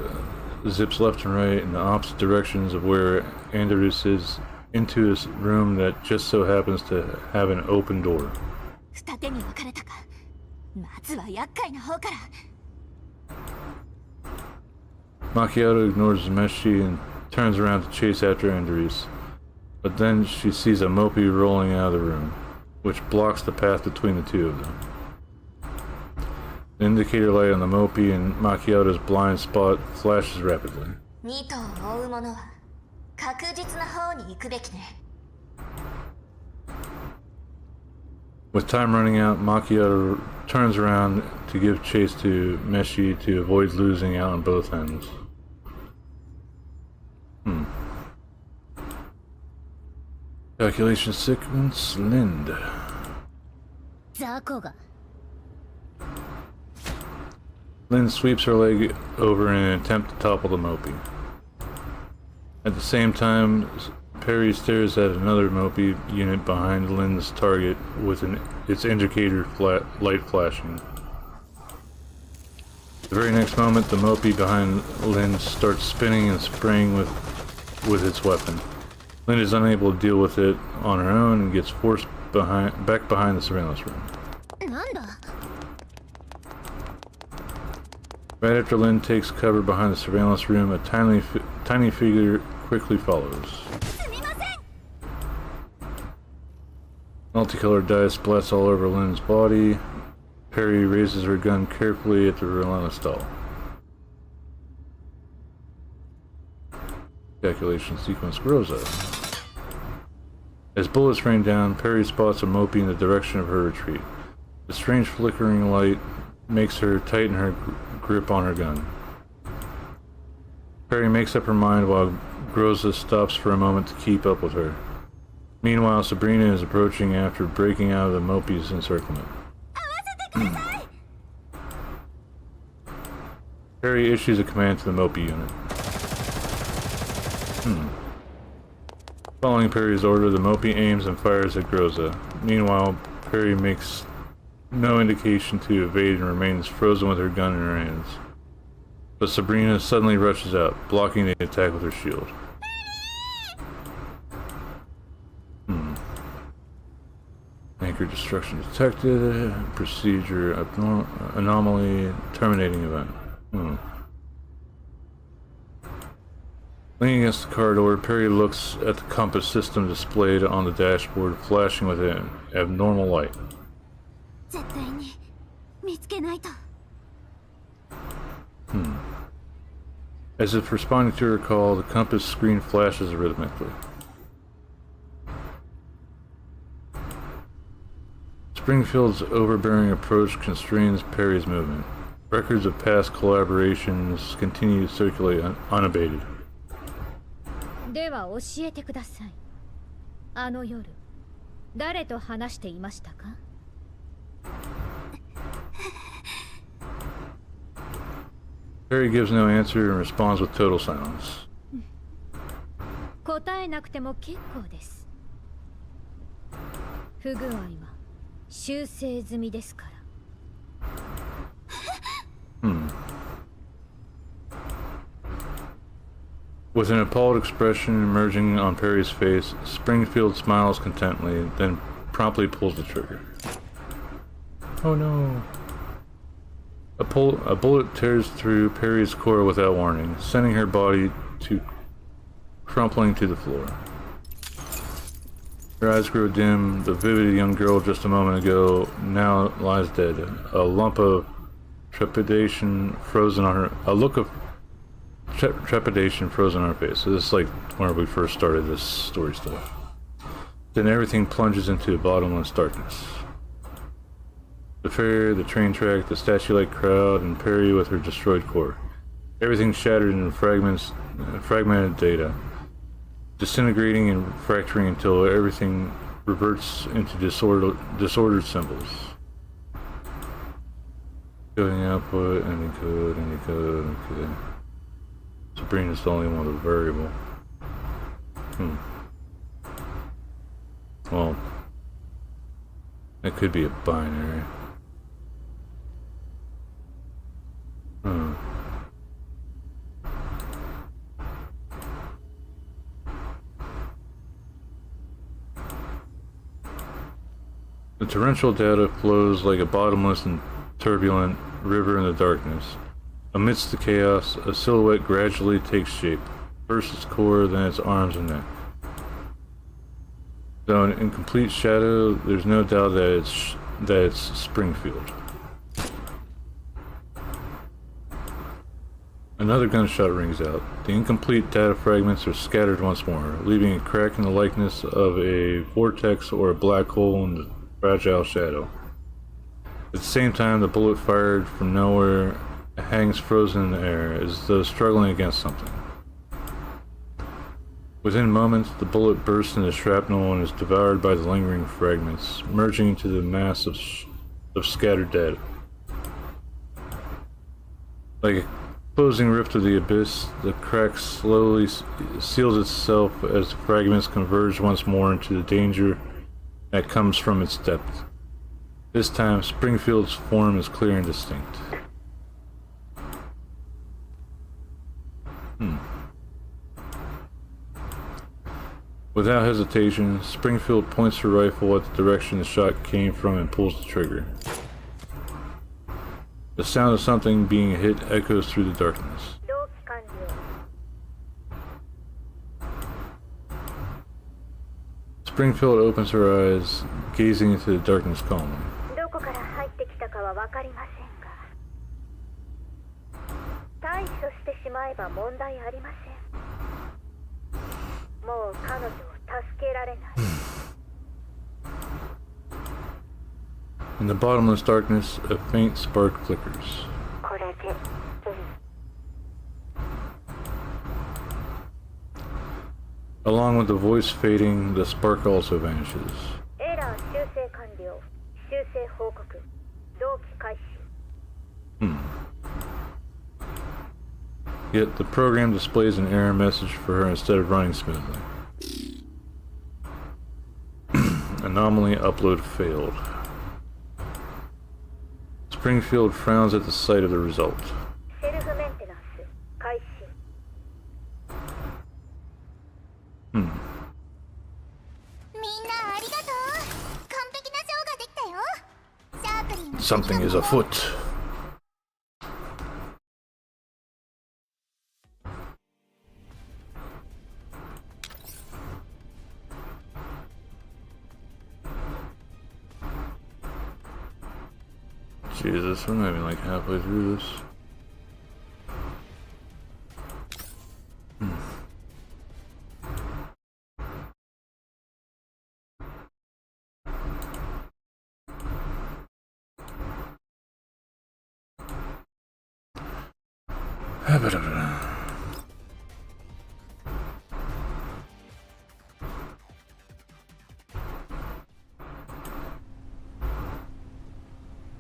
zips left and right in the opposite directions of where Andrews is, into a room that just so happens to have an open door. Macchiato ignores Mechi and turns around to chase after Andrews, but then she sees a Mopey rolling out of the room, which blocks the path between the two of them. The indicator light on the Mopey and Macchiato's blind spot flashes rapidly. With time running out, Macchiato turns around to give chase to Mechi to avoid losing out on both ends. Calculation sequence Lind. Lind sweeps her leg over in an attempt to topple the Mopey. At the same time, Perry stares at another Mopey unit behind Lind's target with its indicator light flashing. The very next moment, the Mopey behind Lind starts spinning and spraying with its weapon. Lind is unable to deal with it on her own and gets forced back behind the surveillance room. Right after Lind takes cover behind the surveillance room, a tiny figure quickly follows. Multicolored dye splats all over Lind's body. Perry raises her gun carefully at the relentless doll. Calculation sequence Groza. As bullets rain down, Perry spots a Mopey in the direction of her retreat. The strange flickering light makes her tighten her grip on her gun. Perry makes up her mind while Groza stops for a moment to keep up with her. Meanwhile, Sabrina is approaching after breaking out of the Mopey's encirclement. Perry issues a command to the Mopey unit. Following Perry's order, the Mopey aims and fires at Groza. Meanwhile, Perry makes no indication to evade and remains frozen with her gun in her hands. But Sabrina suddenly rushes out, blocking the attack with her shield. Anchor destruction detected. Procedure anomaly. Terminating event. Leaning against the car door, Perry looks at the compass system displayed on the dashboard, flashing with an abnormal light. As if responding to her call, the compass screen flashes rhythmically. Springfield's overbearing approach constrains Perry's movement. Records of past collaborations continue to circulate unabated. では教えてください。あの夜、誰と話していましたか? Perry gives no answer and responds with total silence. 答えなくても結構です。不具合は修正済みですから。With an appalled expression emerging on Perry's face, Springfield smiles contently, then promptly pulls the trigger. Oh no. A bullet tears through Perry's core without warning, sending her body crumpling to the floor. Her eyes grow dim. The vivid young girl just a moment ago now lies dead. A lump of trepidation frozen on her. A look of trepidation frozen on her face. So this is like whenever we first started this story stuff. Then everything plunges into bottomless darkness. The fair, the train track, the statue-like crowd, and Perry with her destroyed core. Everything shattered into fragmented data, disintegrating and fracturing until everything reverts into disordered symbols. Coding output, ending code, okay. Sabrina's the only one with a variable. Well, that could be a binary. The torrential data flows like a bottomless and turbulent river in the darkness. Amidst the chaos, a silhouette gradually takes shape. First its core, then its arms and neck. Though in complete shadow, there's no doubt that it's Springfield. Another gunshot rings out. The incomplete data fragments are scattered once more, leaving a crack in the likeness of a vortex or a black hole in the fragile shadow. At the same time, the bullet fired from nowhere hangs frozen in the air, as though struggling against something. Within moments, the bullet bursts into shrapnel and is devoured by the lingering fragments, merging into the mass of scattered data. Like a closing rift of the abyss, the crack slowly seals itself as the fragments converge once more into the danger that comes from its depth. This time, Springfield's form is clear and distinct. Without hesitation, Springfield points her rifle at the direction the shot came from and pulls the trigger. The sound of something being hit echoes through the darkness. Springfield opens her eyes, gazing into the darkness calmly. In the bottomless darkness, a faint spark flickers. Along with the voice fading, the spark also vanishes. Yet the program displays an error message for her instead of running smoothly. Anomaly upload failed. Springfield frowns at the sight of the result. Something is afoot. Jesus, we're not even like halfway through this.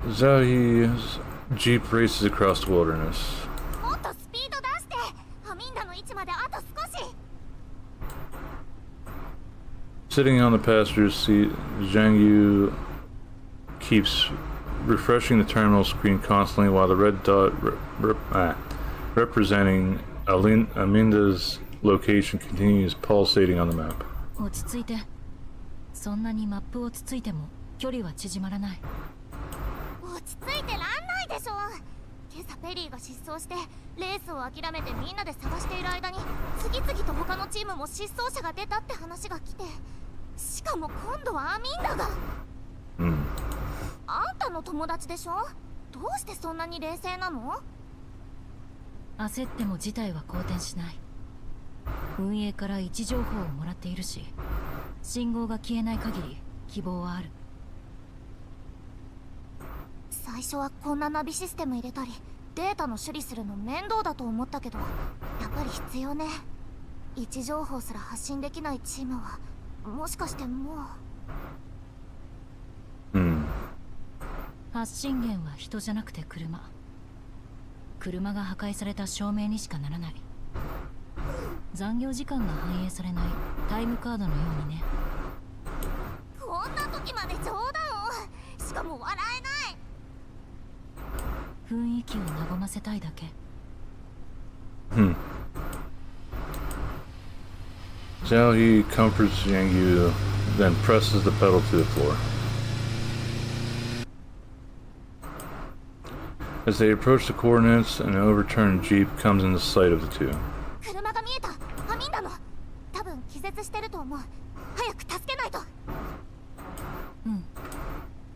Zahi's jeep races across the wilderness. Sitting on the passenger's seat, Zhang Yu keeps refreshing the terminal screen constantly while the red dot representing Aminda's location continues pulsating on the map. 落ち着いて。そんなにマップをつついても距離は縮まらない。落ち着いてらんないでしょ。今朝ペリーが失踪してレースを諦めてみんなで探している間に次々と他のチームも失踪者が出たって話が来て、しかも今度はアミンダが。あんたの友達でしょ。どうしてそんなに冷静なの？焦っても事態は好転しない。運営から位置情報をもらっているし、信号が消えない限り希望はある。最初はこんなナビシステム入れたりデータの処理するの面倒だと思ったけど、やっぱり必要ね。位置情報すら発信できないチームはもしかしてもう。発信源は人じゃなくて車が破壊された証明にしかならない。残業時間が反映されないタイムカードのようにね。こんな時まで冗談を、しかも笑えない。雰囲気を和ませたいだけ。Zhao He comforts Yang, then presses the pedal to the floor. As they approach the coordinates, an overturned jeep comes into sight of the two. 車が見えた。アミンダの。多分気絶してると思う。早く助けないと。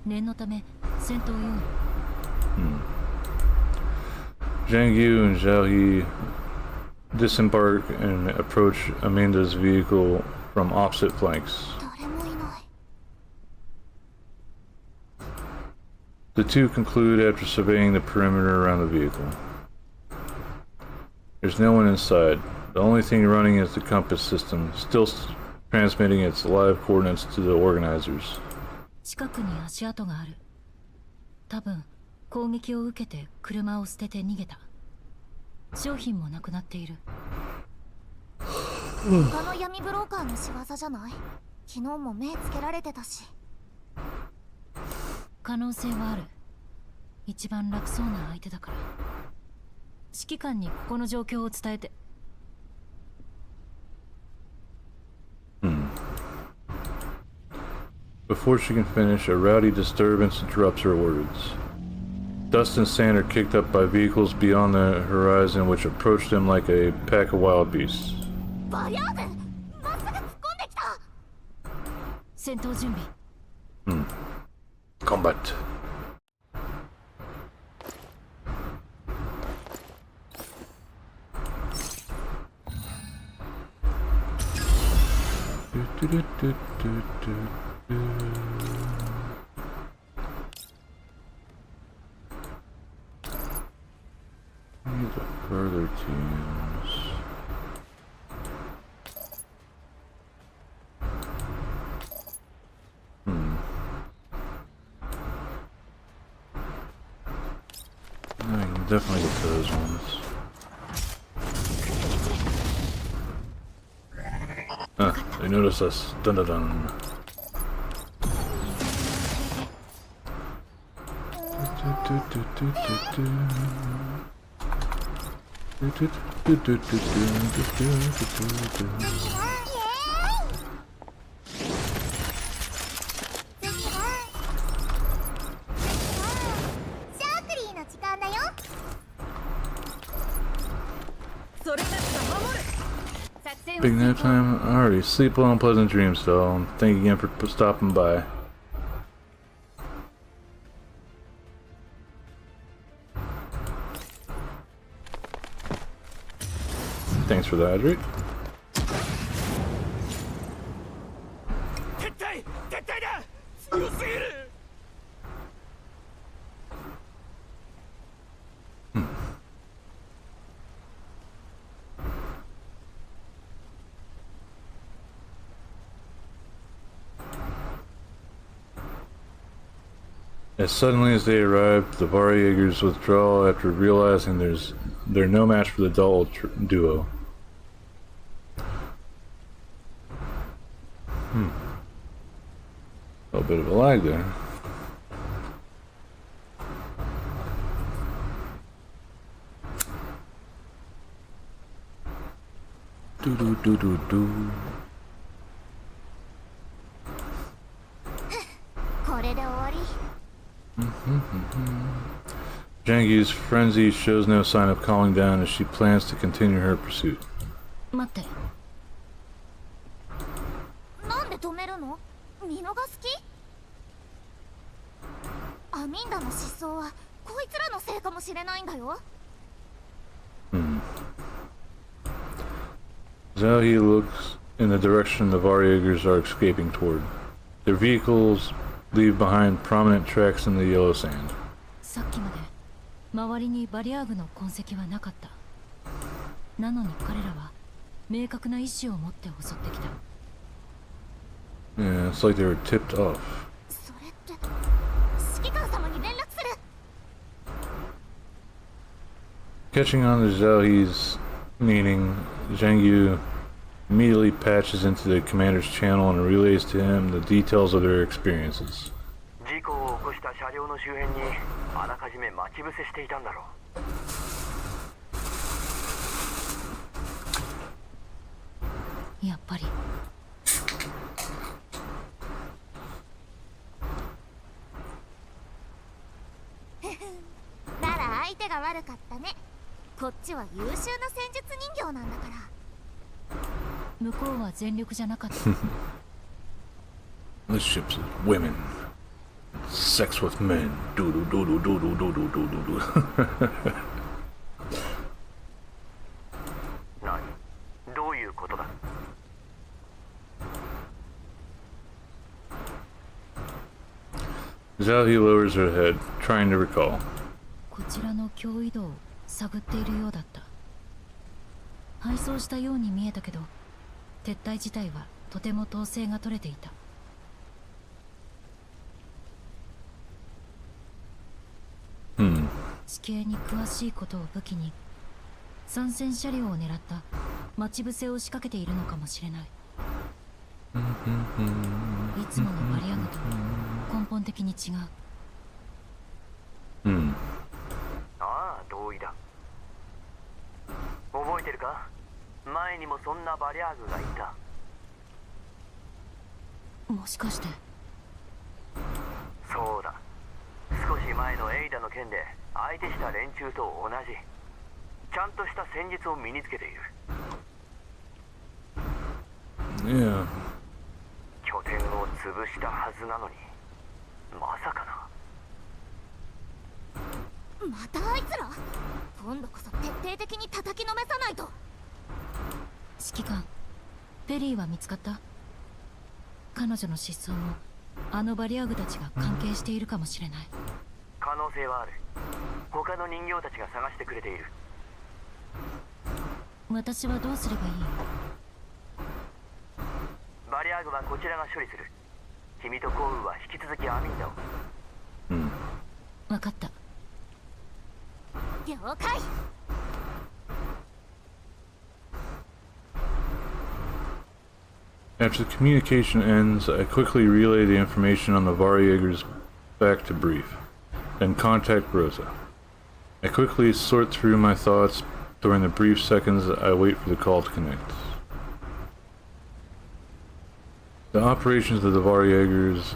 念のため戦闘用意。Zhang Yu and Zhao He disembark and approach Amanda's vehicle from opposite flanks. 誰もいない。The two conclude after surveying the perimeter around the vehicle. There's no one inside. The only thing running is the compass system, still transmitting its live coordinates to the organizers. 近くに足跡がある。多分攻撃を受けて車を捨てて逃げた。商品もなくなっている。他の闇ブローカーの仕業じゃない？昨日も目つけられてたし。可能性はある。一番楽そうな相手だから。指揮官にここの状況を伝えて。Before she can finish, a rowdy disturbance interrupts her words. Dust and sand are kicked up by vehicles beyond the horizon, which approach them like a pack of wild beasts. バリャーズ！まさか突っ込んできた！戦闘準備。Combat. Need the further teams. I can definitely get to those ones. They noticed us. Dun dun dun. Big nap time? Alrighty, sleep well and pleasant dreams, though. Thank you again for stopping by. Thanks for the hydrate. As suddenly as they arrive, the Varjägers withdraw after realizing they're no match for the dull duo. A bit of a lag there. Do do do do do. これで終わり。Jangi's frenzy shows no sign of calming down as she plans to continue her pursuit. 待って。なんで止めるの？見逃す気？アミンダの失踪はこいつらのせいかもしれないんだよ。Zhao He looks in the direction the Varjägers are escaping toward. Their vehicles leave behind prominent tracks in the yellow sand. さっきまで周りにバリアーグの痕跡はなかった。なのに彼らは明確な意志を持って襲ってきた。 Yeah, it's like they were tipped off. それって指揮官様に連絡する。 Catching on to Zhao He's meaning, Zhang Yu immediately patches into the commander's channel and relays to him the details of their experiences. 事故を起こした車両の周辺にあらかじめ待ち伏せしていたんだろう。やっぱりなら相手が悪かったね。こっちは優秀な戦術人形なんだから。向こうは全力じゃなかった。 This ship's women. Sex with men. Doodle doodle doodle doodle doodle doodle. 何？どういうことだ？ Zhao He lowers her head, trying to recall. こちらの脅威度を探っているようだった。敗走したように見えたけど、撤退自体はとても統制が取れていた。地形に詳しいことを武器に参戦車両を狙った待ち伏せを仕掛けているのかもしれない。いつものバリアグと根本的に違う。ああ、同意だ。覚えてるか？前にもそんなバリアーグがいた。もしかして。そうだ。少し前のエイダの件で相手した連中と同じ。ちゃんとした戦術を身につけている。Yeah. 拠点を潰したはずなのに、まさかな。またあいつら？今度こそ徹底的に叩きのめさないと。指揮官、ペリーは見つかった？彼女の失踪もあのバリアーグたちが関係しているかもしれない。可能性はある。他の人形たちが探してくれている。私はどうすればいい？バリアーグはこちらが処理する。君とコウは引き続きアミンダを。分かった。了解。After the communication ends, I quickly relay the information on the Varjägers back to Brief, then contact Rosa. I quickly sort through my thoughts during the brief seconds I wait for the call to connect. The operations of the Varjägers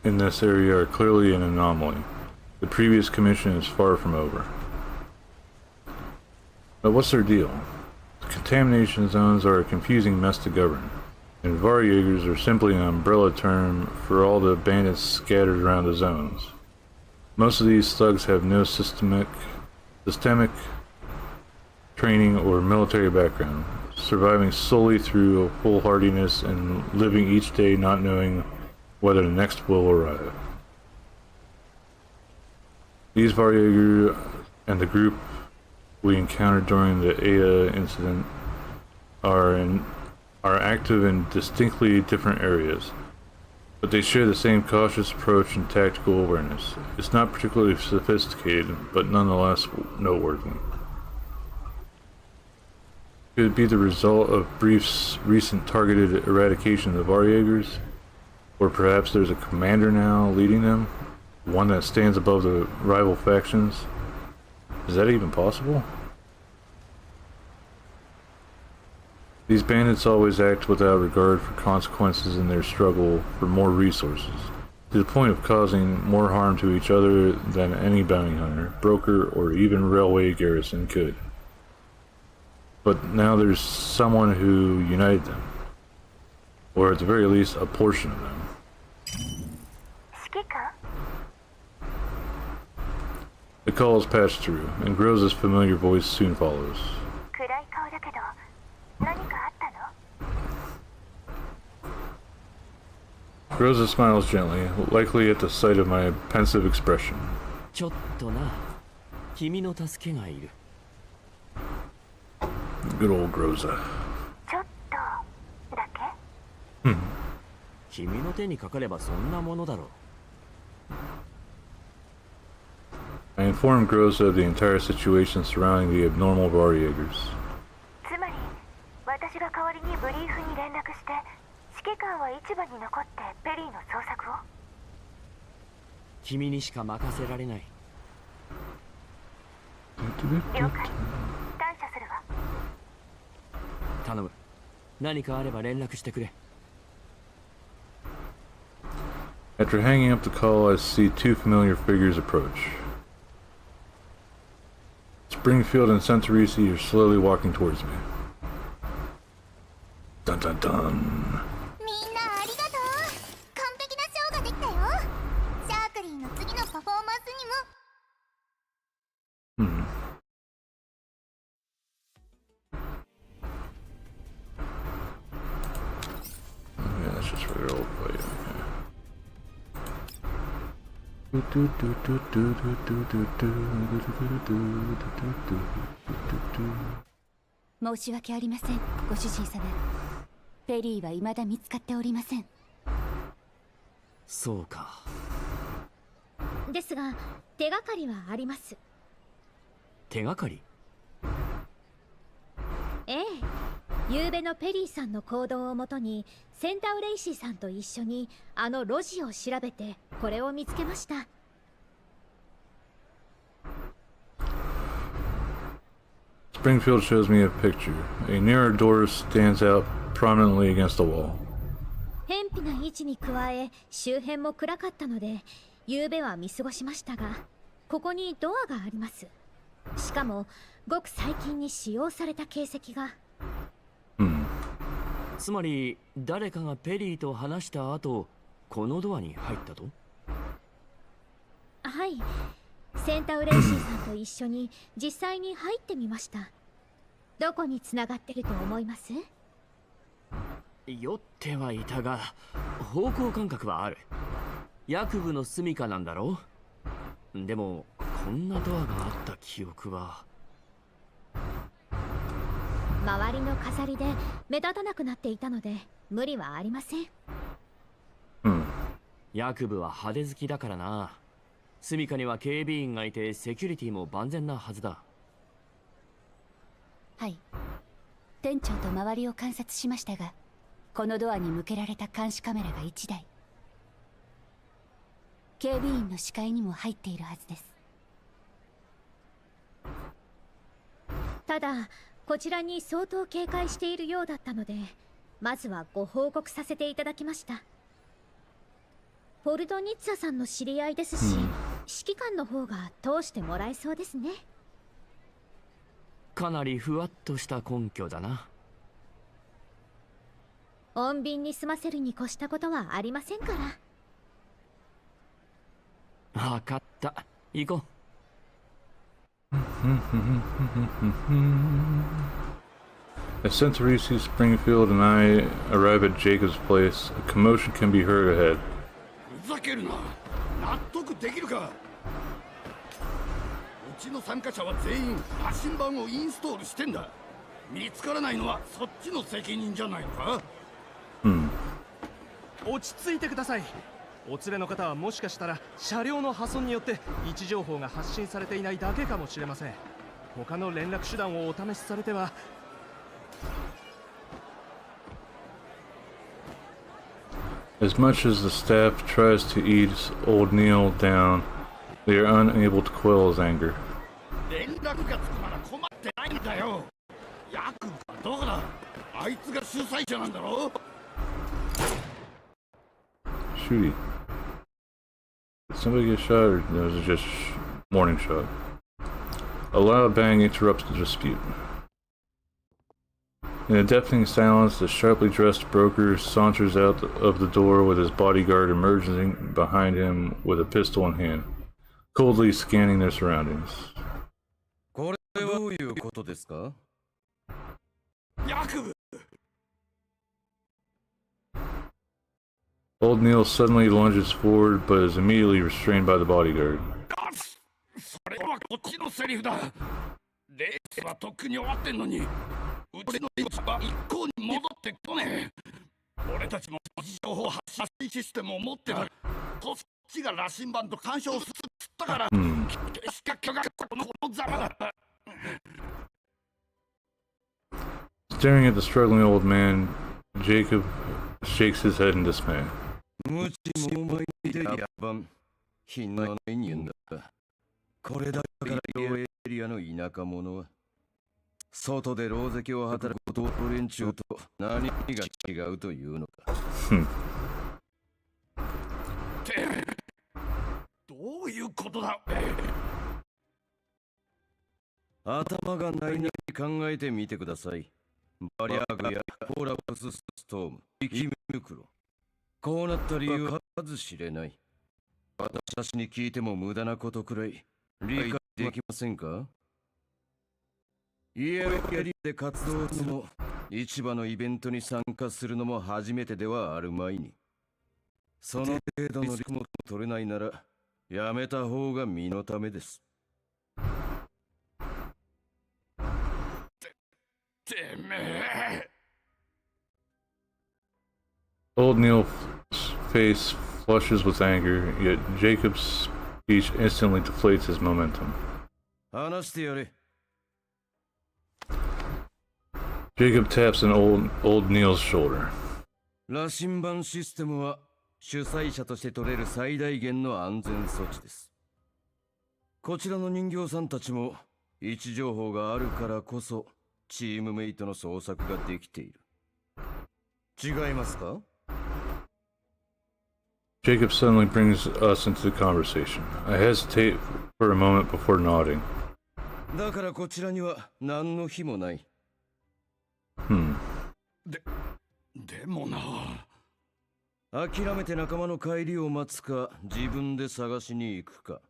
in this area are clearly an anomaly. The previous commission is far from over. But what's their deal? The contamination zones are a confusing mess to govern, and Varjägers are simply an umbrella term for all the bandits scattered around the zones. Most of these thugs have no systemic training or military background, surviving solely through foolhardiness and living each day not knowing whether the next will arrive. These Varjäger and the group we encountered during the Ada incident are active in distinctly different areas, but they share the same cautious approach and tactical awareness. It's not particularly sophisticated, but nonetheless noteworthy. Could it be the result of Brief's recent targeted eradication of the Varjägers? Or perhaps there's a commander now leading them? One that stands above the rival factions? Is that even possible? These bandits always act without regard for consequences in their struggle for more resources, to the point of causing more harm to each other than any bounty hunter, broker, or even railway garrison could. But now there's someone who united them, or at the very least a portion of them. The call is patched through, and Groza's familiar voice soon follows. Groza smiles gently, likely at the sight of my pensive expression. ちょっとな、君の助けがいる。 Good old Groza. ちょっとだけ。君の手にかかればそんなものだろう。 I informed Groza of the entire situation surrounding the abnormal Varjägers. つまり私が代わりにブリーフに連絡して、指揮官は市場に残ってペリーの捜索を。君にしか任せられない。了解。感謝するわ。頼む。何かあれば連絡してくれ。 After hanging up the call, I see two familiar figures approach. Springfield and Santorisi are slowly walking towards me. Dun dun dun. みんなありがとう。完璧なショーができたよ。シャークリーの次のパフォーマンスにも。Yeah, that's just regular old fight. Okay. 申し訳ありません、ご主人様。ペリーは未だ見つかっておりません。そうか。ですが手がかりはあります。手がかり？ええ、昨べのペリーさんの行動をもとにセンタウレイシーさんと一緒にあの路地を調べてこれを見つけました。 Springfield shows me a picture. A narrow door stands out prominently against the wall. 偏僻な位置に加え周辺も暗かったので昨べは見過ごしましたが、ここにドアがあります。しかもごく最近に使用された形跡が。つまり誰かがペリーと話した後、このドアに入ったと？はい、センタウレイシーさんと一緒に実際に入ってみました。どこに繋がってると思います？酔ってはいたが方向感覚はある。薬部の住処なんだろう。でもこんなドアがあった記憶は。周りの飾りで目立たなくなっていたので無理はありません。薬部は派手好きだからな。住処には警備員がいてセキュリティも万全なはずだ。はい、店長と周りを観察しましたが、このドアに向けられた監視カメラが1台、警備員の視界にも入っているはずです。ただこちらに相当警戒しているようだったので、まずはご報告させていただきました。ポルドニッツァさんの知り合いですし、指揮官の方が通してもらえそうですね。かなりふわっとした根拠だな。穏便に済ませるに越したことはありませんから。分かった、行こう。As Santorisi, Springfield, and I arrive at Jacob's place, a commotion can be heard ahead. ふざけるな。納得できるか。うちの参加者は全員羅針盤をインストールしてんだ。見つからないのはそっちの責任じゃないのか。落ち着いてください。お連れの方はもしかしたら車両の破損によって位置情報が発信されていないだけかもしれません。他の連絡手段をお試しされては。As much as the staff tries to ease old Neil down, they are unable to quell his anger. 連絡がつくなら困ってないんだよ。ヤクかどこだ。あいつが主催者なんだろ。 Shoot. Did somebody get shot, or was it just warning shot? A loud bang interrupts the dispute. In a deafening silence, the sharply dressed broker saunters out of the door with his bodyguard emerging behind him with a pistol in hand, coldly scanning their surroundings. これはどういうことですか？薬部。 Old Neil suddenly lunges forward, but is immediately restrained by the bodyguard. こっちのセリフだ。レースはとっくに終わってんのに、うちの命は一向に戻ってこねえ。俺たちも情報発信システムを持ってた。こっちが羅針盤と干渉するっつったから、しかきがこのざまだ。Staring at the struggling old man, Jacob shakes his head in dismay. 無知も思い出やばん。品のない人間だ。これだから両エリアの田舎者は、外で狼藉を働く男連中と何が違うというのか。どういうことだ。頭がないなり考えてみてください。バリアグやコーラプスストーム、ミミクロ。こうなった理由は数知れない。私に聞いても無駄なことくらい理解できませんか？家をやりで活動するのも、市場のイベントに参加するのも初めてではあるまいに。その程度のリスクも取れないなら、やめた方が身のためです。てめえ。Old Neil's face flushes with anger, yet Jacob's speech instantly deflates his momentum. 話してやれ。Jacob taps an old Neil's shoulder. 羅針盤システムは主催者として取れる最大限の安全措置です。こちらの人形さんたちも位置情報があるからこそチームメイトの捜索ができている。違いますか？ Jacob suddenly brings us into the conversation. I hesitate for a moment before nodding. だからこちらには何の非もない。でもな。諦めて仲間の帰りを待つか、自分で探しに行くか。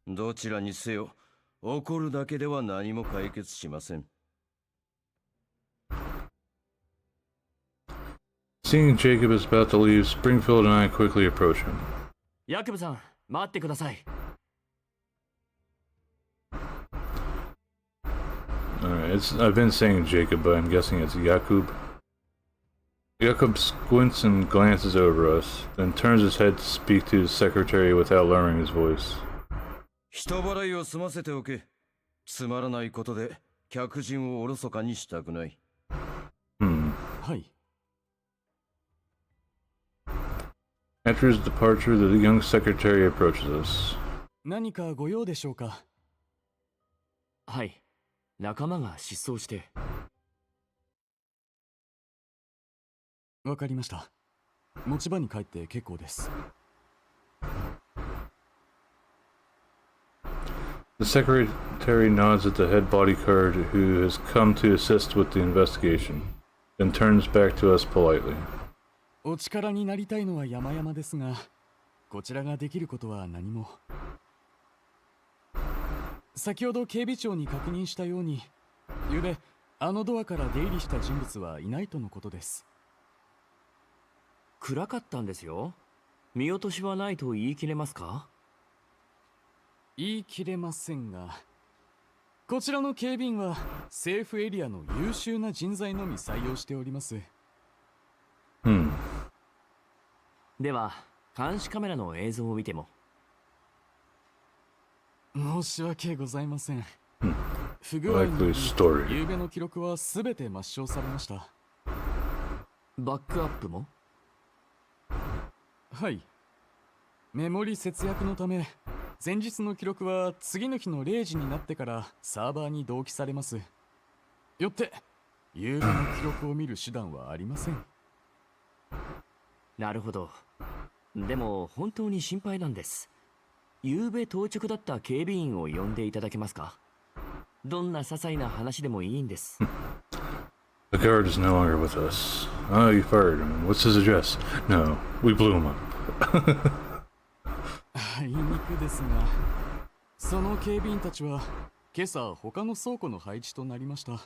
どちらにせよ、怒るだけでは何も解決しません。Seeing Jacob is about to leave, Springfield and I quickly approach him. ヤクブさん、待ってください。Alright, I've been saying Jacob, but I'm guessing it's Jakub. Jakub squints and glances over us, then turns his head to speak to his secretary without lowering his voice. 人払いを済ませておけ。つまらないことで客人をおろそかにしたくない。はい。After his departure, the young secretary approaches us. 何かご用でしょうか？はい。仲間が失踪して。わかりました。持ち場に帰って結構です。The secretary nods at the head bodyguard who has come to assist with the investigation, then turns back to us politely. お力になりたいのは山々ですが、こちらができることは何も。先ほど警備長に確認したように、昨べあのドアから出入りした人物はいないとのことです。暗かったんですよ。見落としはないと言い切れますか？言い切れませんが、こちらの警備員は政府エリアの優秀な人材のみ採用しております。では監視カメラの映像を見ても。申し訳ございません。不具合により夕べの記録はすべて抹消されました。バックアップも？はい。メモリ節約のため、前日の記録は次の日の0時になってからサーバーに同期されます。よって、夕べの記録を見る手段はありません。なるほど。でも本当に心配なんです。夕べ到着だった警備員を呼んでいただけますか？どんな些細な話でもいいんです。The guard is no longer with us. Oh, you fired him. What's his address? No, we blew him up. あいにくですが、その警備員たちは今朝他の倉庫の配置となりました。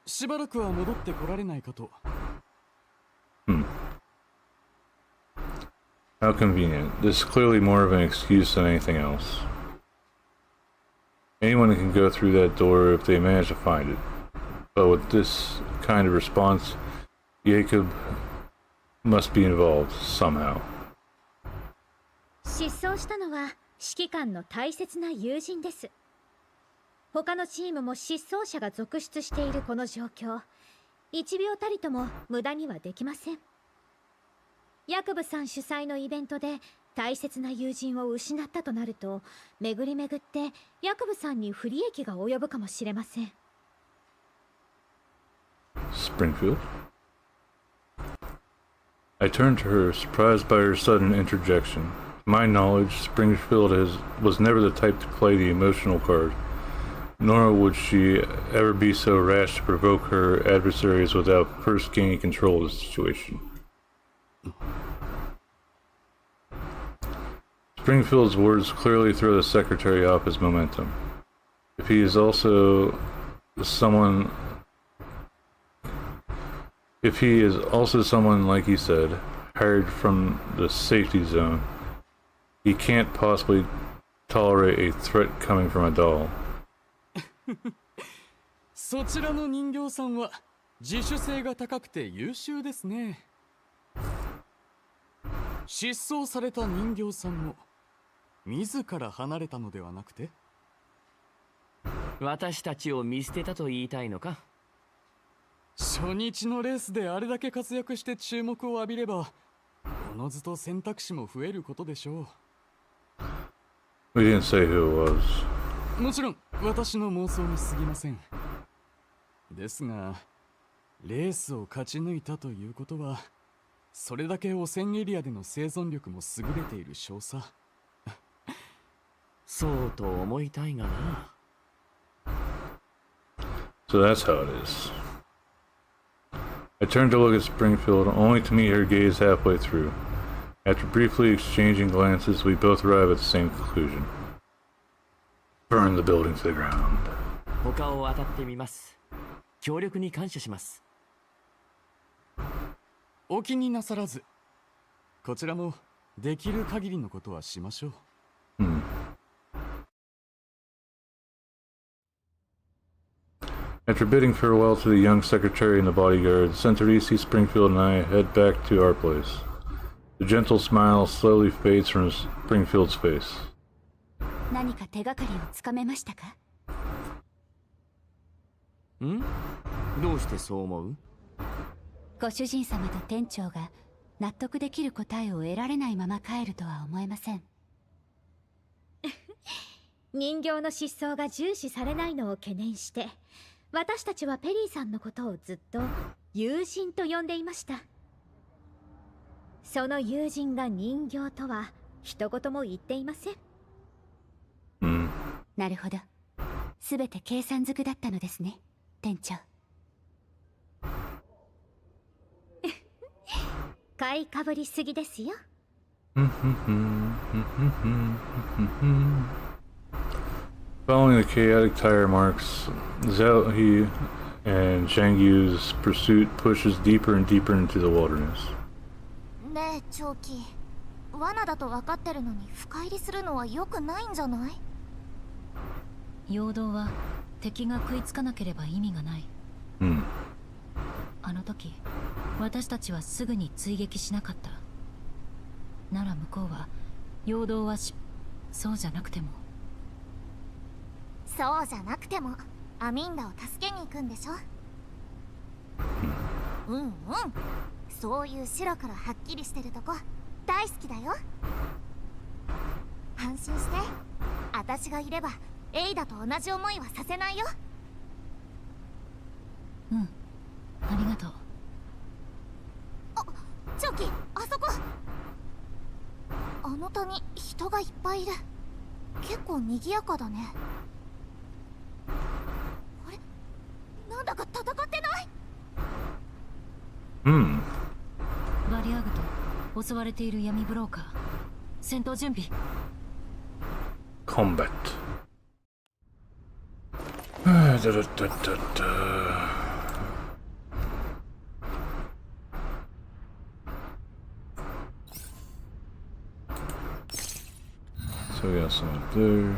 しばらくは戻ってこられないかと。How convenient. This is clearly more of an excuse than anything else. Anyone can go through that door if they manage to find it. But with this kind of response, Jacob must be involved somehow. 失踪したのは指揮官の大切な友人です。他のチームも失踪者が続出しているこの状況、1秒たりとも無駄にはできません。ヤクブさん主催のイベントで大切な友人を失ったとなると、巡り巡ってヤクブさんに不利益が及ぶかもしれません。Springfield? I turned to her, surprised by her sudden interjection. To my knowledge, Springfield was never the type to play the emotional card, nor would she ever be so rash to provoke her adversaries without first gaining control of the situation. Springfield's words clearly throw the secretary off his momentum. If he is also someone like he said, hired from the safety zone, he can't possibly tolerate a threat coming from a doll. そちらの人形さんは自主性が高くて優秀ですね。失踪された人形さんも自ら離れたのではなくて、私たちを見捨てたと言いたいのか。初日のレースであれだけ活躍して注目を浴びれば、おのずと選択肢も増えることでしょWe didn't say who it was. う。もちろん私の妄想に過ぎません。ですが、レースを勝ち抜いたということは、それだけ汚染エリアでの生存力も優れている証さ。そうと思いたいがな。So that's how it is. I turned to look at Springfield, only to meet her gaze halfway through. After briefly exchanging glances, we both arrive at the same conclusion. Burn the building to the ground. 他を当たってみます。協力に感謝します。お気になさらず、こちらもできる限りのことはしましょう。After bidding farewell to the young secretary and the bodyguard, Centerisi, Springfield, and I head back to our place. The gentle smile slowly fades from Springfield's face. 何か手がかりをつかめましたか？どうしてそう思う？ご主人様と店長が納得できる答えを得られないまま帰るとは思えません。人形の失踪が重視されないのを懸念して、私たちはペリーさんのことをずっと友人と呼んでいました。その友人が人形とは一言も言っていません。なるほど。すべて計算づくだったのですね、店長。買いかぶりすぎですよ。Following the chaotic tire marks, Zhao and Zhang Yu's pursuit pushes deeper and deeper into the wilderness. ねえ長期、罠だと分かってるのに深入りするのは良くないんじゃない？陽動は敵が食いつかなければ意味がない。あの時私たちはすぐに追撃しなかった。なら向こうは陽動はそうじゃなくても。そうじゃなくてもアミンダを助けに行くんでしょ？そういう白黒はっきりしてるとこ大好きだよ。安心して、私がいればエイダと同じ思いはさせないよ。ありがとう。チョキ、あそこ。あの谷人がいっぱいいる。結構賑やかだね。あれ、なんだか戦ってない？バリアグと襲われている闇ブローカー。戦闘準備。Combat. So we got some up there.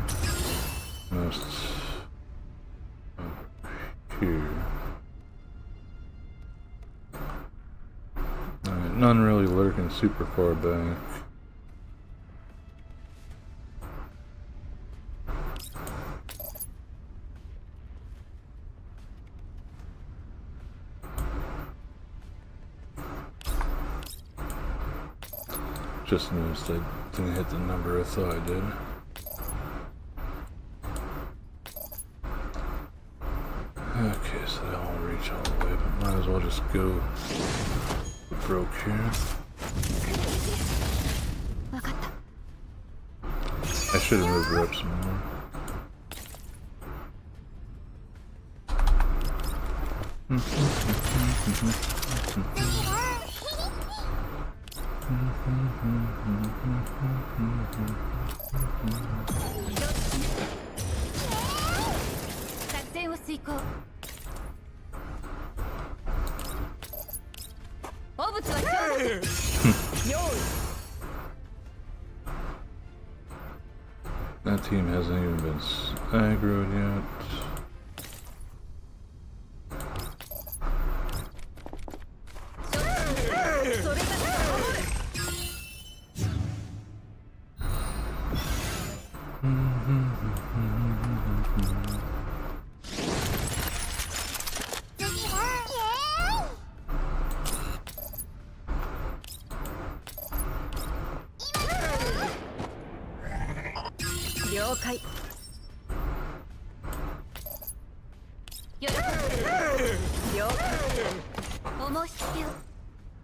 None really lurking super far back. Just noticed I didn't hit the number I thought I did. Okay, so that won't reach all the way, but might as well just go broke here. I should have moved her up some more. That team hasn't even been aggroed yet.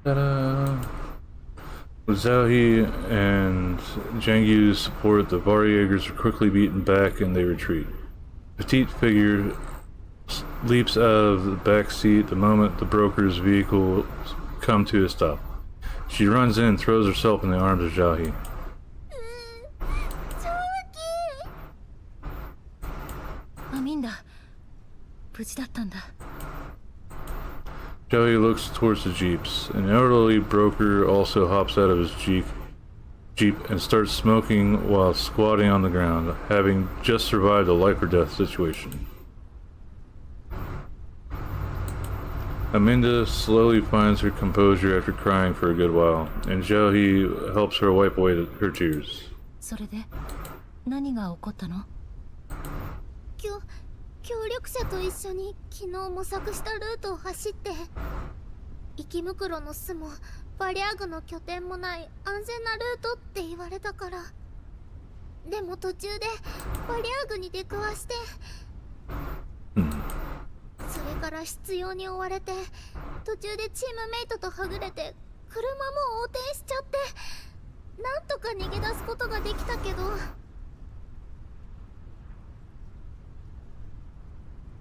Ta-da! Zhaohe and Zhangyu support the Varjägers are quickly beaten back and they retreat. Petite figure leaps out of the back seat the moment the broker's vehicle come to a stop. She runs in and throws herself in the arms of Zhaohe. Zhaohe looks towards the jeeps. An elderly broker also hops out of his jeep and starts smoking while squatting on the ground, having just survived a life or death situation. Aminda slowly finds her composure after crying for a good while, and Zhaohe helps her wipe away her tears. それで何が起こったの？協力者と一緒に昨日模索したルートを走って池袋の巣もバリャーグの拠点もない安全なルートって言われたから。でも途中でバリャーグに出くわして、それから執拗に追われて途中でチームメイトとはぐれて車も横転しちゃって、なんとか逃げ出すことができたけど、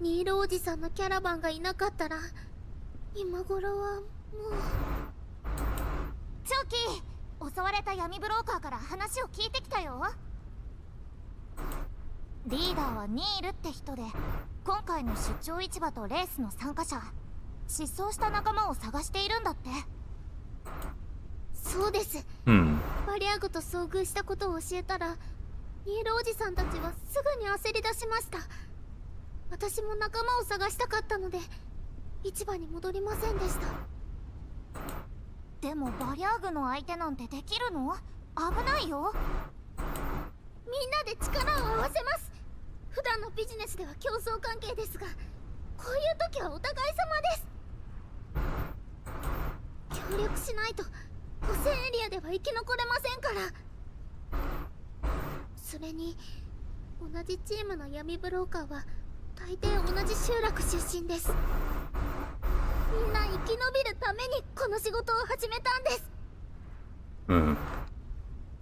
ニールおじさんのキャラバンがいなかったら今頃はもう。チョキー、襲われた闇ブローカーから話を聞いてきたよ。リーダーはニールって人で、今回の出張市場とレースの参加者、失踪した仲間を探しているんだって。そうです、バリャーグと遭遇したことを教えたらニールおじさんたちはすぐに焦り出しました。私も仲間を探したかったので市場に戻りませんでした。でもバリャーグの相手なんてできるの？危ないよ。みんなで力を合わせます。普段のビジネスでは競争関係ですが、こういう時はお互い様です。協力しないと保線エリアでは生き残れませんから。それに同じチームの闇ブローカーは大抵同じ集落出身です。みんな生き延びるためにこの仕事を始めたんです。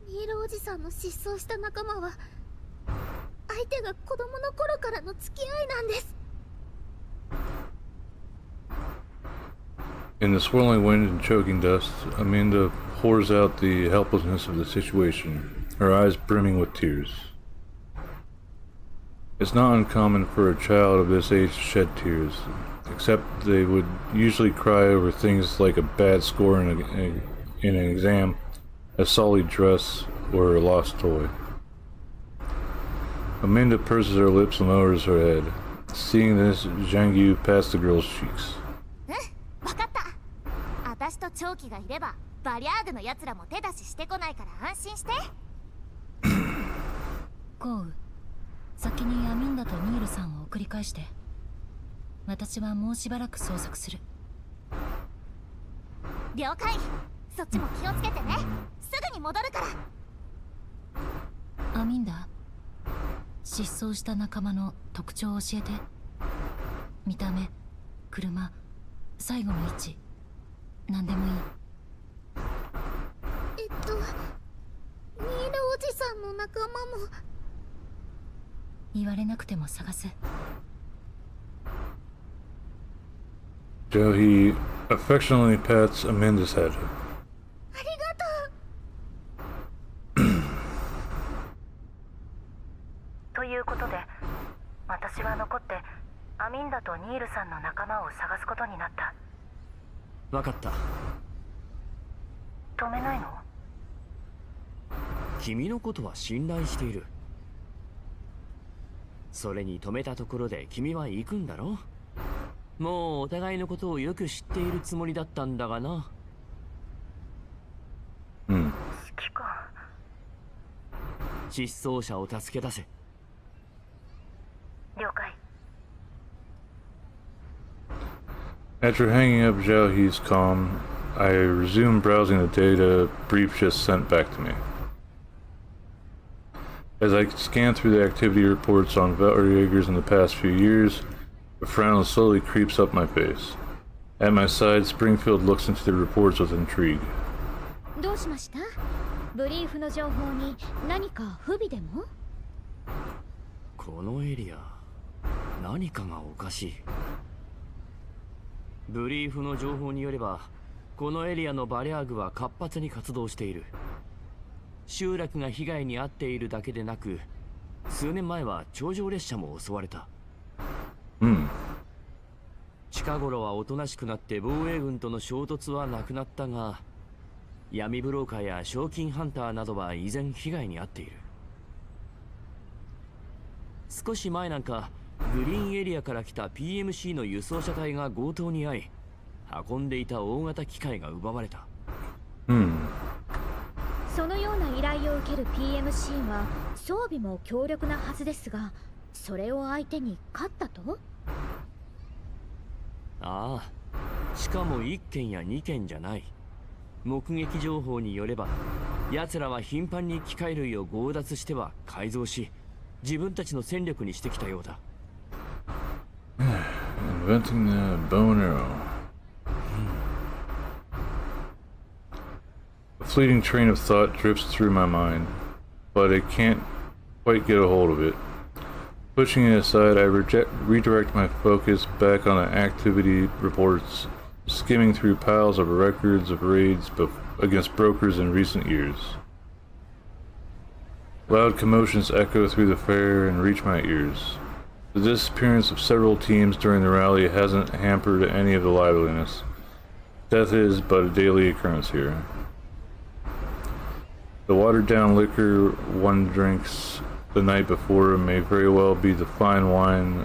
ニールおじさんの失踪した仲間は相手が子供の頃からの付き合いなんです。 In the swirling wind and choking dust, Aminda pours out the helplessness of the situation, her eyes brimming with tears. It's not uncommon for a child of this age to shed tears, except they would usually cry over things like a bad score in an exam, a sullied dress, or a lost toy. Aminda purses her lips and lowers her head. Seeing this, Zhangyu pats the girl's cheeks. 分かった。私と長期がいればバリャーグの奴らも手出ししてこないから安心して。コウ、先にアミンダとニールさんを送り返して。私はもうしばらく捜索する。了解。そっちも気をつけてね。すぐに戻るから。アミンダ、失踪した仲間の特徴を教えて。見た目、車、最後の位置、何でもいい。ニールおじさんの仲間も。言われなくても探す。Joe, he affectionately pats Amanda's head. ありがとう。ということで、私は残ってアミンダとニールさんの仲間を探すことになった。分かった。止めないの？君のことは信頼している。それに止めたところで君は行くんだろ。もうお互いのことをよく知っているつもりだったんだがな。Hmm. 指揮官。失踪者を助け出せ。了解。After hanging up Zhao-He's comm, I resume browsing the data Brief just sent back to me. As I scan through the activity reports on Vtuber in the past few years, a frown slowly creeps up my face. At my side, Springfield looks into the reports with intrigue. どうしました？ブリーフの情報に何か不備でも？このエリア、何かがおかしい。ブリーフの情報によれば、このエリアのバリャーグは活発に活動している。集落が被害に遭っているだけでなく、数年前は頂上列車も襲われた。近頃はおとなしくなって防衛軍との衝突はなくなったが、闇ブローカーや賞金ハンターなどは依然被害に遭っている。少し前なんかグリーンエリアから来た PMC の輸送車体が強盗に遭い、運んでいた大型機械が奪われた。そのような依頼を受ける PMC は装備も強力なはずですが、それを相手に勝ったと？ああ、しかも1件や2件じゃない。目撃情報によれば、奴らは頻繁に機械類を強奪しては改造し、自分たちの戦力にしてきたようだ。Inventing the bow and arrow. A fleeting train of thought drifts through my mind, but I can't quite get a hold of it. Pushing it aside, I redirect my focus back on the activity reports, skimming through piles of records of raids against brokers in recent years. Loud commotions echo through the fair and reach my ears. The disappearance of several teams during the rally hasn't hampered any of the liveliness. Death is but a daily occurrence here. The watered-down liquor one drinks the night before may very well be the fine wine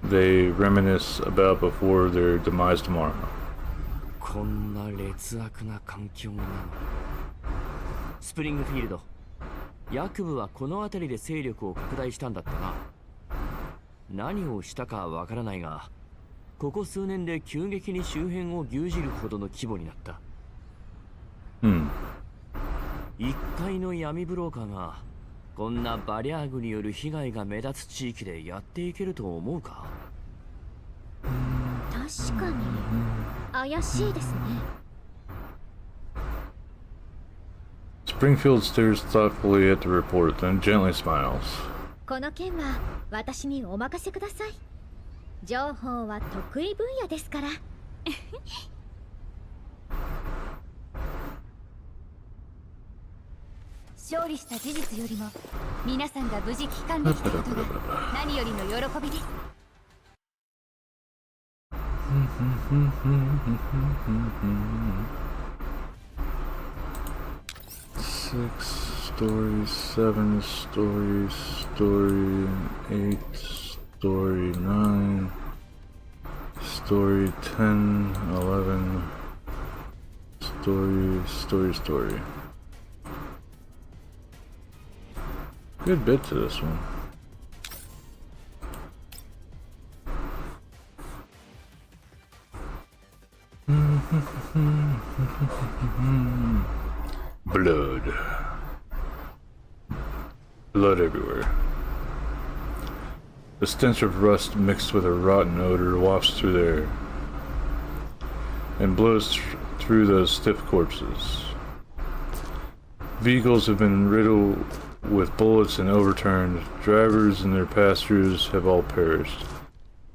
they reminisce about before their demise tomorrow. こんな劣悪な環境なの。スプリングフィールド、ヤクブはこの辺りで勢力を拡大したんだったな。何をしたかわからないが、ここ数年で急激に周辺を牛耳るほどの規模になった。一階の闇ブローカーがこんなバリャーグによる被害が目立つ地域でやっていけると思うか？確かに怪しいですね。Springfield stares thoughtfully at the report, then gently smiles. この件は私にお任せください。情報は得意分野ですから。勝利した事実よりも皆さんが無事帰還できたことが何よりの喜びです。6 stories, 7 stories, story 8, story 9, story 10, 11, Story. Good bit to this one. Blood everywhere. The stench of rust mixed with a rotten odor wafts through the air and blows through those stiff corpses. Vehicles have been riddled with bullets and overturned. Drivers and their passengers have all perished.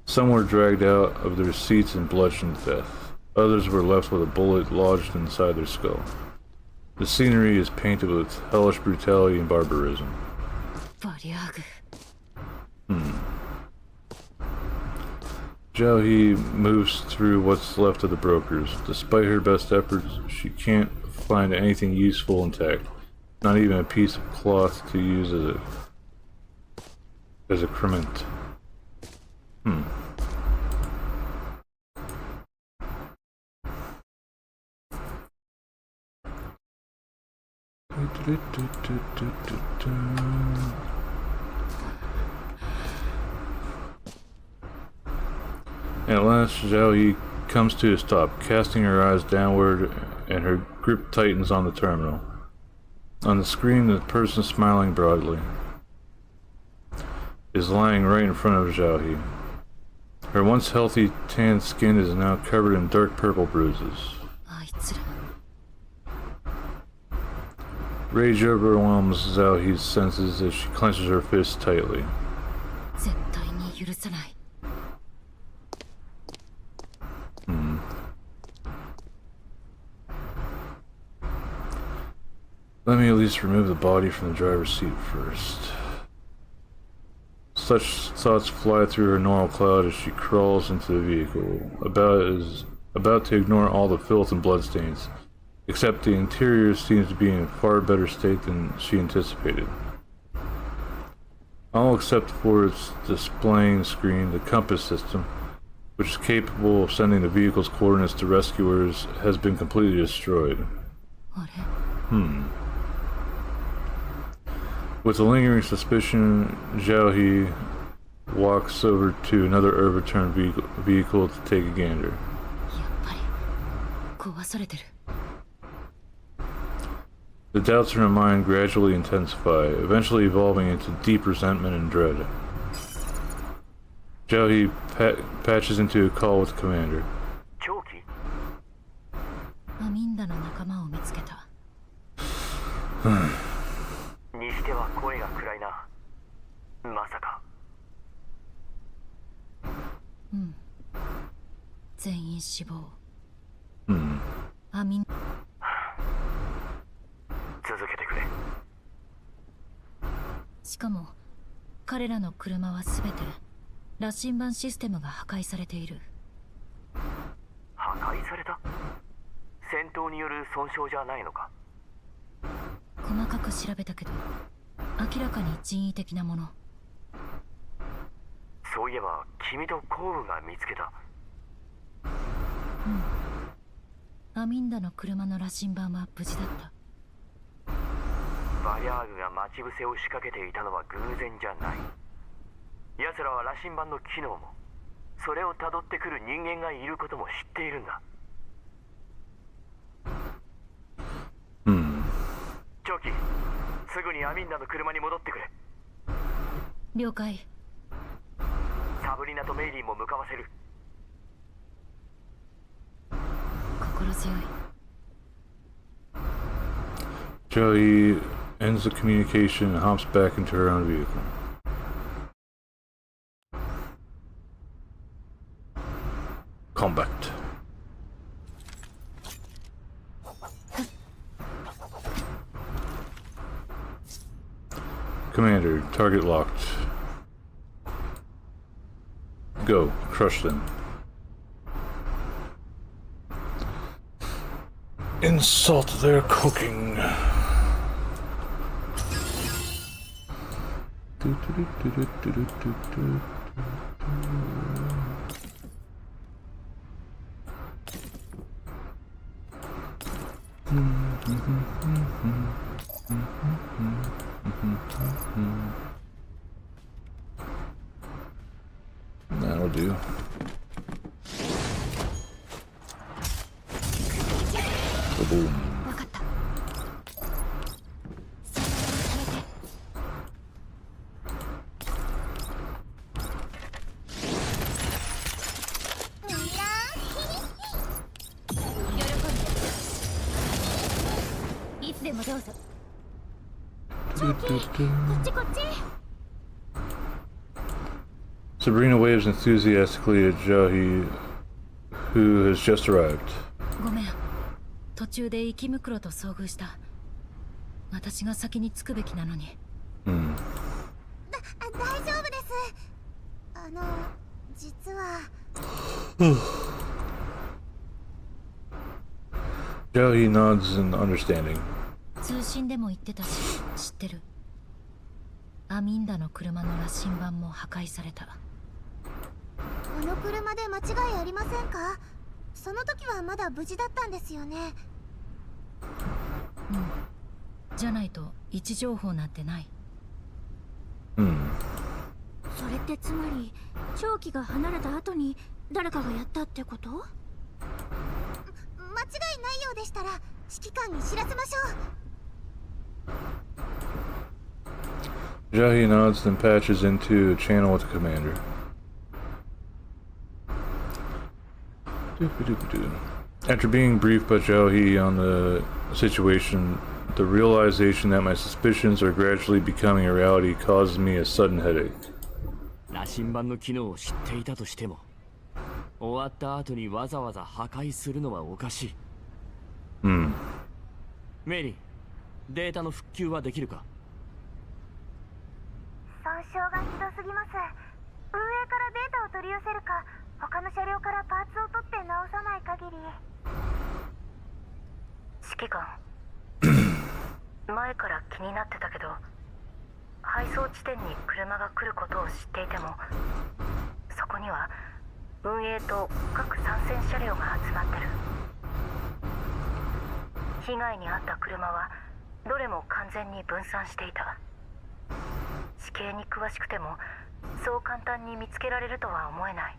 Some were dragged out of their seats and bludgeoned to death. Others were left with a bullet lodged inside their skull. The scenery is painted with hellish brutality and barbarism. Zhao He moves through what's left of the brokers. Despite her best efforts, she can't find anything useful intact. Not even a piece of cloth to use as a crement. At last, Zhao Yi comes to a stop, casting her eyes downward, and her grip tightens on the terminal. On the screen, the person smiling broadly is lying right in front of Zhao Yi. Her once healthy tan skin is now covered in dark purple bruises. Rage overwhelms Zhao Yi's senses as she clenches her fists tightly. Let me at least remove the body from the driver's seat first. Such thoughts fly through her normal cloud as she crawls into the vehicle, about to ignore all the filth and bloodstains, except the interior seems to be in a far better state than she anticipated. All except for its displaying screen, the compass system, which is capable of sending the vehicle's coordinates to rescuers, has been completely destroyed. With a lingering suspicion, Zhao He walks over to another overturned vehicle to take a gander. The doubts in her mind gradually intensify, eventually evolving into deep resentment and dread. Zhao He patches into a call with the commander. Zhao Yi ends the communication and hops back into her own vehicle. Combat. Commander, target locked. Go, crush them. Insult their cooking. That'll do. Boom. Sabrina waves enthusiastically at Jahi, who has just arrived. ごめん。途中で生き袋と遭遇した。私が先に着くべきなのに。大丈夫です。実は。Jahi nods in understanding. 通信でも言ってたし、知ってる。アミンダの車の羅針盤も破壊された。この車で間違いありませんか？その時はまだ無事だったんですよね。うん。じゃないと位置情報なんてない。それってつまり長期が離れた後に誰かがやったってこと？間違いないようでしたら指揮官に知らせましょう。Jahi nods and patches into a channel with the commander. After being briefed by Jahi on the situation, the realization that my suspicions are gradually becoming a reality causes me a sudden headache. 羅針盤の機能を知っていたとしても、終わった後にわざわざ破壊するのはおかしい。メリー、データの復旧はできるか？損傷がひどすぎます。運営からデータを取り寄せるか、他の車両からパーツを取って直さない限り。指揮官前から気になってたけど、配送地点に車が来ることを知っていても、そこには運営と各参戦車両が集まってる。被害に遭った車はどれも完全に分散していた。地形に詳しくてもそう簡単に見つけられるとは思えない。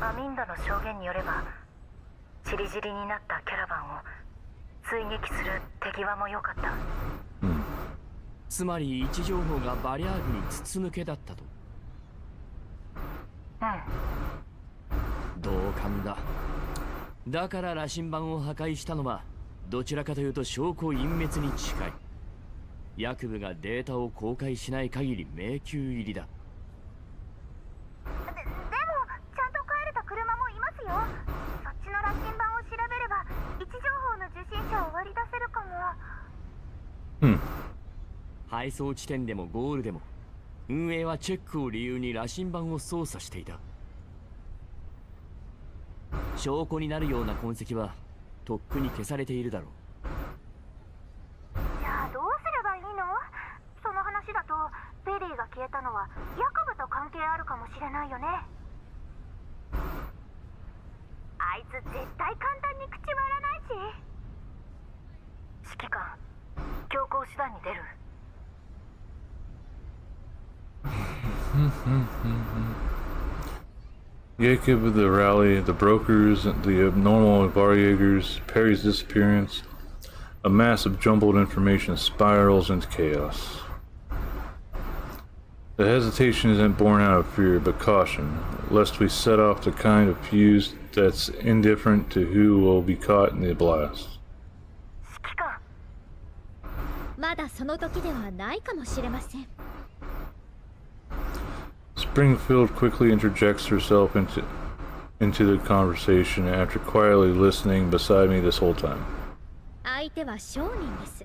アミンダの証言によれば、チリジリになったキャラバンを追撃する手際も良かった。つまり位置情報がバリアーグに筒抜けだったと。同感だ。だから羅針盤を破壊したのはどちらかというと証拠隠滅に近い。ヤクブがデータを公開しない限り迷宮入りだ。でもちゃんと帰れた車もいますよ。そっちの羅針盤を調べれば位置情報の受信者を割り出せるかも。配送地点でもゴールでも運営はチェックを理由に羅針盤を操作していた。証拠になるような痕跡はとっくに消されているだろう。じゃあどうすればいいの？その話だとペリーが消えたのはヤクブと関係あるかもしれないよね。あいつ絶対簡単に口割らないし。指揮官、強行手段に出る。Jacob, the rally, the brokers, the abnormal Varjägers, Perry's disappearance, a mass of jumbled information spirals into chaos. The hesitation isn't born out of fear, but caution, lest we set off the kind of fuse that's indifferent to who will be caught in the blast. まだその時ではないかもしれません。Springfield quickly interjects herself into the conversation after quietly listening beside me this whole time. 相手は商人です。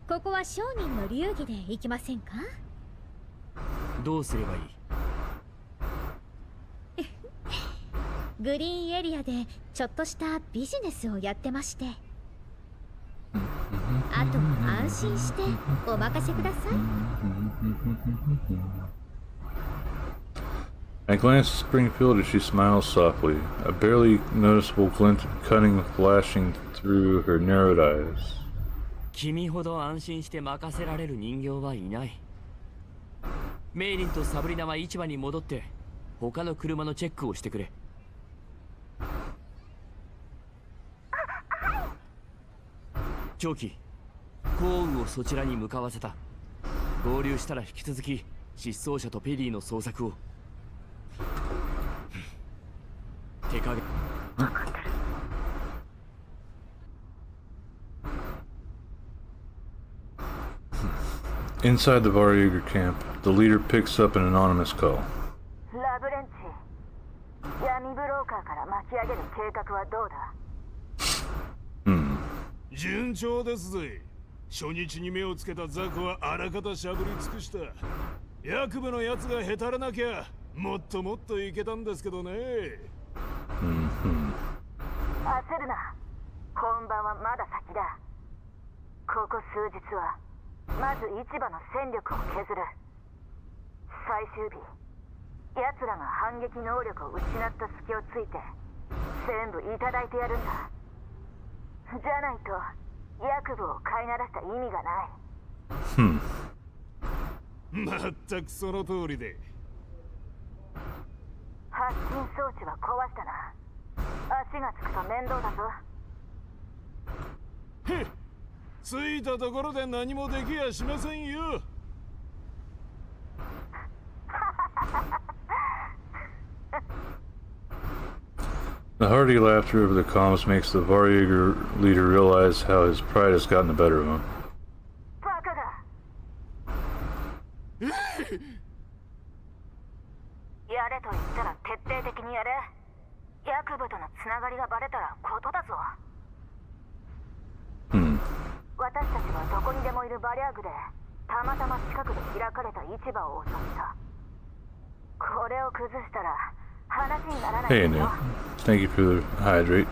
ここは商人の流儀で行きませんか？どうすればいい？グリーンエリアでちょっとしたビジネスをやってまして。あとは安心してお任せください。I glance at Springfield as she smiles softly, a barely noticeable glint of cunning flashing through her narrowed eyes. 君ほど安心して任せられる人形はいない。メイリンとサブリナは市場に戻って他の車のチェックをしてくれ。長期、降雨をそちらに向かわせた。合流したら引き続き失踪者とペリーの捜索を。手加減。Inside the Varjager camp, the leader picks up an anonymous call. ラブレンチ、闇ブローカーから巻き上げる計画はどうだ？順調ですぜ。初日に目をつけたザクはあらかたしゃぶり尽くした。役部のやつがへたらなきゃもっともっといけたんですけどね。焦るな。本番はまだ先だ。ここ数日はまず市場の戦力を削る。最終日、奴らが反撃能力を失った隙をついて全部いただいてやるんだ。じゃないと役部を飼いならした意味がない。まったくその通りで。発信装置は壊したな。足がつくと面倒だぞ。へっ、ついたところで何もできやしませんよ。The hearty laughter of the comms makes the Varjager leader realize how his pride has gotten the better of him. バカが。やれと言ったら徹底的にやれ。役部とのつながりがバレたらことだぞ。私たちはどこにでもいるバリャーグでたまたま近くで開かれた市場を襲った。これを崩したら話にならない Hey, Nick. Thank you for the hydrate.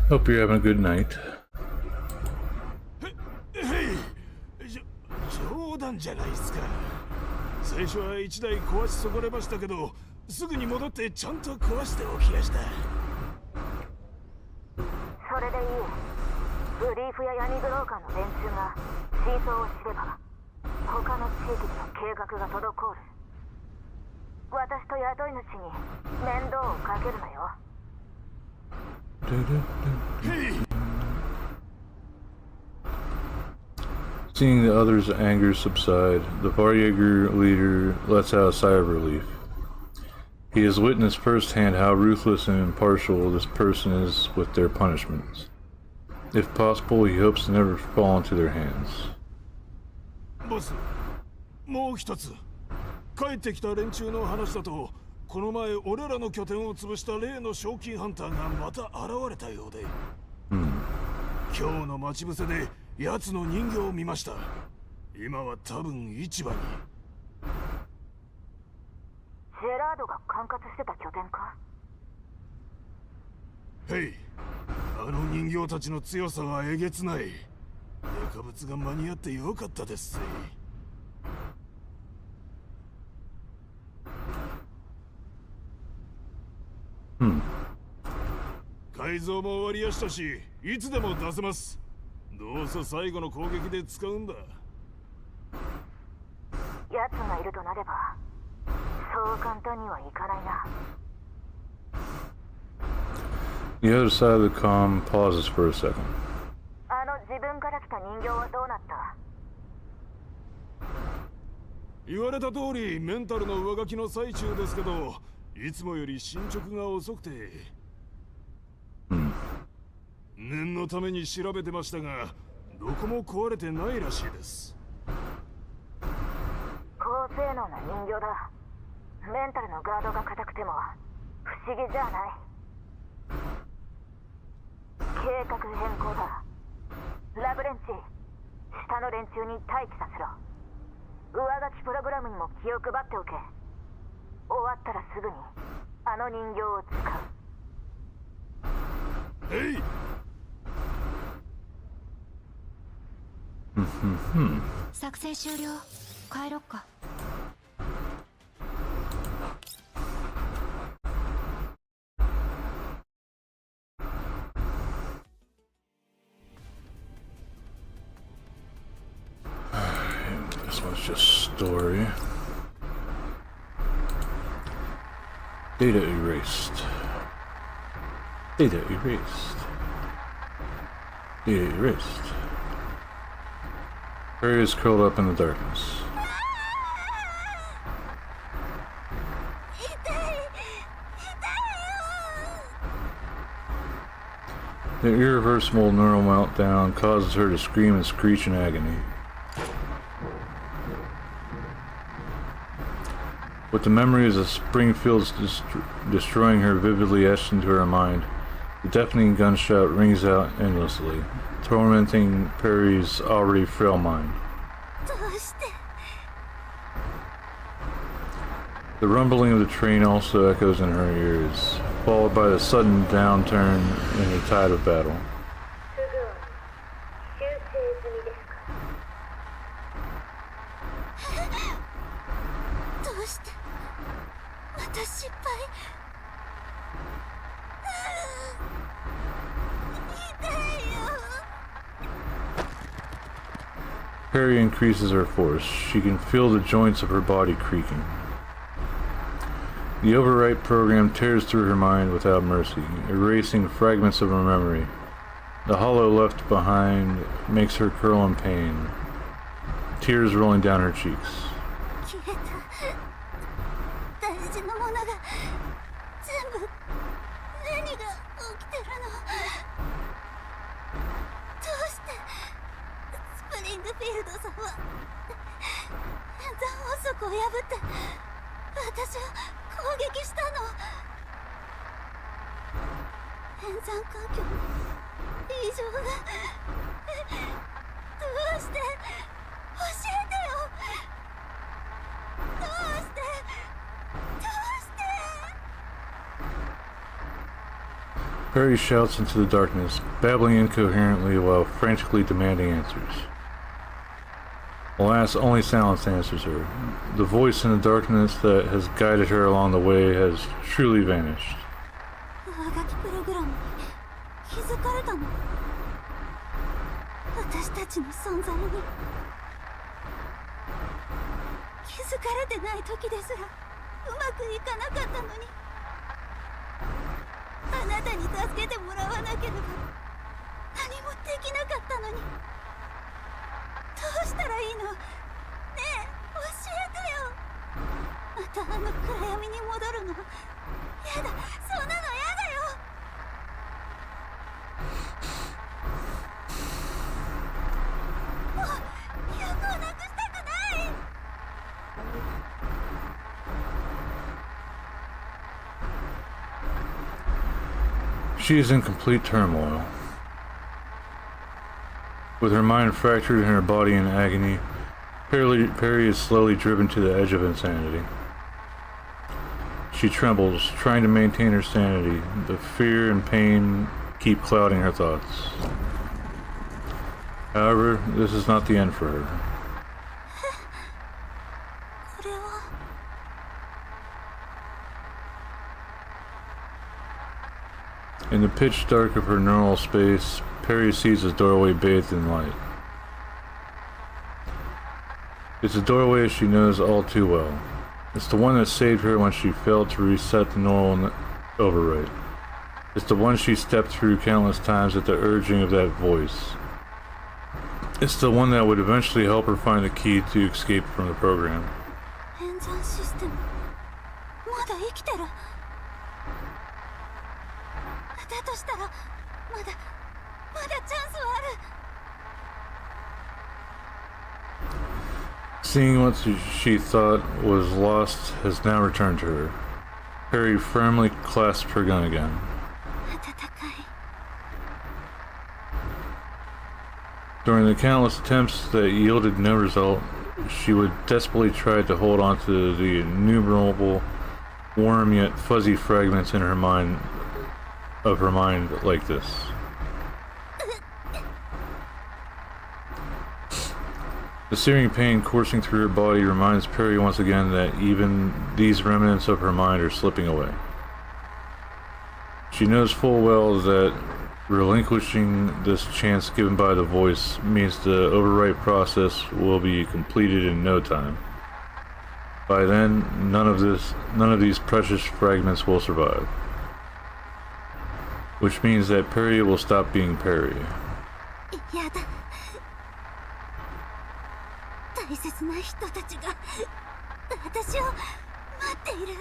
Hope you're having a good night. 冗談じゃないっすか。最初は1台壊し損ねましたけど、すぐに戻ってちゃんと壊しておきやした。それでいい。ブリーフや闇ブローカーの連中が真相を知れば他の地域での計画が滞る。私と雇い主に面倒をかけるなよ。Seeing the others' anger subside, the Varjager leader lets out a sigh of relief. He has witnessed firsthand how ruthless and impartial this person is with their punishments. If possible, he hopes to never fall into their hands. ボス、もう一つ。帰ってきた連中の話だと、この前俺らの拠点を潰した例の賞金ハンターがまた現れたようで。今日の待ち伏せで奴の人形を見ました。今は多分市場に。ジェラードが管轄してた拠点か？へい、あの人形たちの強さはえげつない。薬物が間に合ってよかったですぜ。改造も終わりやしたし、いつでも出せます。どうせ最後の攻撃で使うんだ。奴がいるとなればそう簡単にはいかないな。 The other side of the comm pauses for a second. あの自分から来た人形はどうなった？言われた通りメンタルの上書きの最中ですけど、いつもより進捗が遅くて。念のために調べてましたが、どこも壊れてないらしいです。高性能な人形だ。メンタルのガードが硬くても不思議じゃない。計画変更だ。ラブレンチ、下の連中に待機させろ。上書きプログラムにも気を配っておけ。終わったらすぐにあの人形を使う。えい。作戦終了。帰ろっか。This one's just story. Data erased. Data erased. Data erased. Perry is curled up in the darkness. The irreversible neural meltdown causes her to scream and screech in agony. With the memories of Springfield's destroying her vividly etched into her mind, the deafening gunshot rings out endlessly, tormenting Perry's already frail mind. The rumbling of the train also echoes in her ears, followed by the sudden downturn in the tide of battle. Perry increases her force. She can feel the joints of her body creaking. The overwrite program tears through her mind without mercy, erasing fragments of her memory. The hollow left behind makes her curl in pain, tears rolling down her cheeks. Perry shouts into the darkness, babbling incoherently while frantically demanding answers. Alas, only silence answers her. The voice in the darkness that has guided her along the way has truly vanished. She is in complete turmoil. With her mind fractured and her body in agony, Perry is slowly driven to the edge of insanity. She trembles, trying to maintain her sanity. The fear and pain keep clouding her thoughts. However, this is not the end for her. In the pitch dark of her neural space, Perry sees a doorway bathed in light. It's a doorway she knows all too well. It's the one that saved her when she failed to reset the neural override. It's the one she stepped through countless times at the urging of that voice. It's the one that would eventually help her find the key to escape from the program. Seeing what she thought was lost has now returned to her. Perry firmly clasped her gun again. During the countless attempts that yielded no result, she would desperately try to hold on to the innumerable warm yet fuzzy fragments in her mind, like this. The searing pain coursing through her body reminds Perry once again that even these remnants of her mind are slipping away. She knows full well that relinquishing this chance given by the voice means the overwrite process will be completed in no time. By then, none of these precious fragments will survive. Which means that Perry will stop being Perry. やだ。大切な人たちが私を待っている。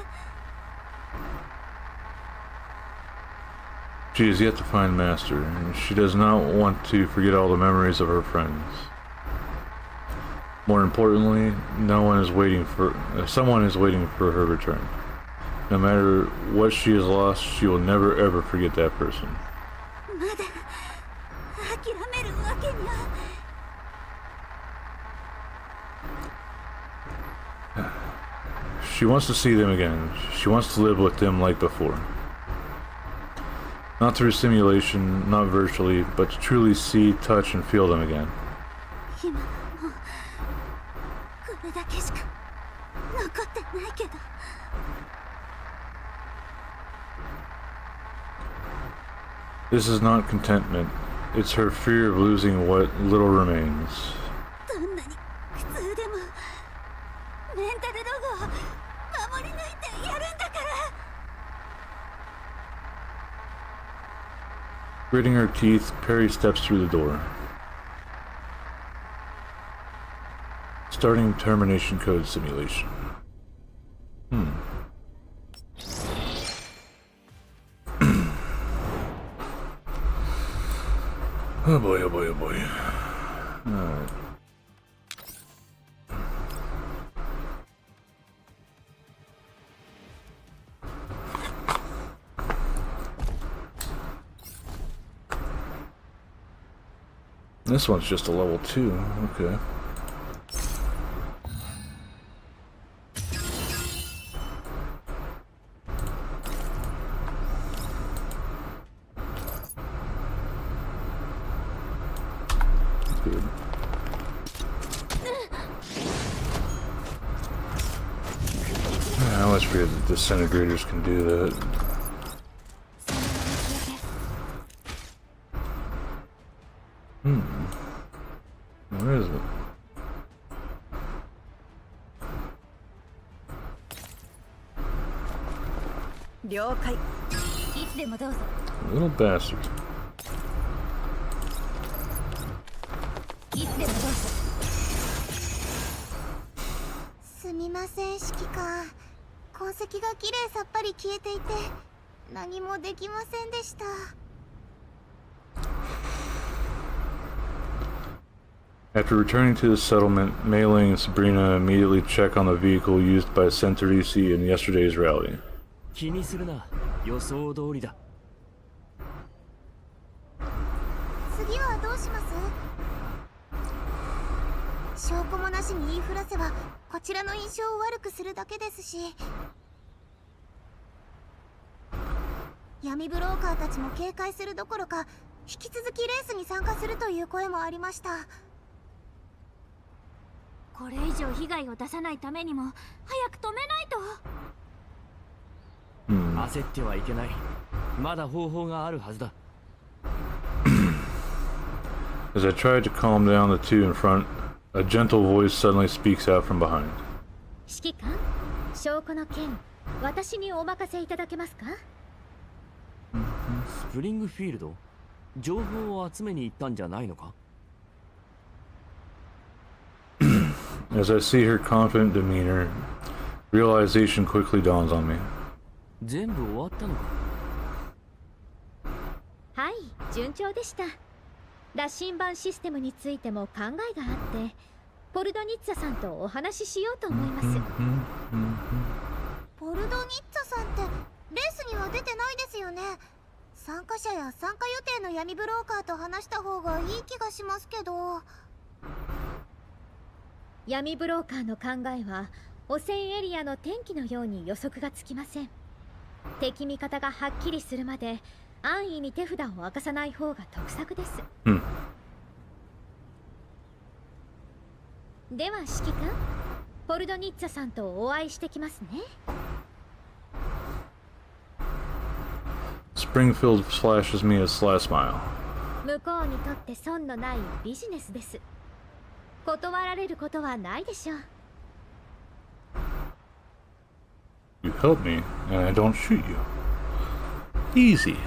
She is yet to find Master, and she does not want to forget all the memories of her friends. More importantly, someone is waiting for her return. No matter what she has lost, she will never ever forget that person. まだ諦めるわけには。She wants to see them again. She wants to live with them like before. Not through simulation, not virtually, but to truly see, touch, and feel them again. 今はもうこれだけしか残ってないけど。This is not contentment. It's her fear of losing what little remains. どんなに苦痛でもメンタルロゴを守り抜いてやるんだから。Gritting her teeth, Perry steps through the door. Starting termination code simulation. Oh boy, oh boy, oh boy. Alright. This one's just a level 2, okay. Good. I always forget that disintegrators can do that. Where is it? 了解。いつでもどうぞ。 Little bastard. いつでもどうぞ。すみません、指揮官。痕跡がきれいさっぱり消えていて何もできませんでした。 After returning to the settlement, Mei Ling and Sabrina immediately check on the vehicle used by Centurici in yesterday's rally. 気にするな。予想通りだ。次はどうします？証拠もなしに言いふらせばこちらの印象を悪くするだけですし、闇ブローカーたちも警戒するどころか引き続きレースに参加するという声もありました。これ以上被害を出さないためにも早く止めないと。焦ってはいけない。まだ方法があるはずだ。As I tried to calm down the two in front, a gentle voice suddenly speaks out from behind. 指揮官、証拠の件、私にお任せいただけますか？スプリングフィールド？情報を集めに行ったんじゃないのか？ As I see her confident demeanor, realization quickly dawns on me. 全部終わったのか？はい、順調でした。羅針盤システムについても考えがあって、ポルドニッツァさんとお話ししようと思います。ポルドニッツァさんってレースには出てないですよね。参加者や参加予定の闇ブローカーと話した方がいい気がしますけど。闇ブローカーの考えは汚染エリアの天気のように予測がつきません。敵味方がはっきりするまで安易に手札を明かさない方が得策です。では指揮官、ポルドニッツァさんとお会いしてきますね。Springfield flashes me a sly smile. 向こうにとって損のないビジネスです。断られることはないでしょう。You help me, and I don't shoot you. Easy.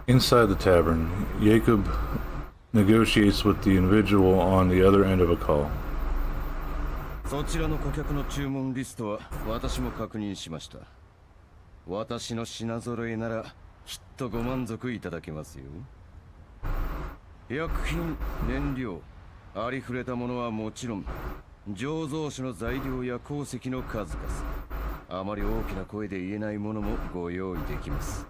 Inside the tavern, Jacob negotiates with the individual on the other end of a call. そちらの顧客の注文リストは私も確認しました。私の品揃えならきっとご満足いただけますよ。薬品、燃料、ありふれたものはもちろん、醸造酒の材料や鉱石の数々、あまり大きな声で言えないものもご用意できます。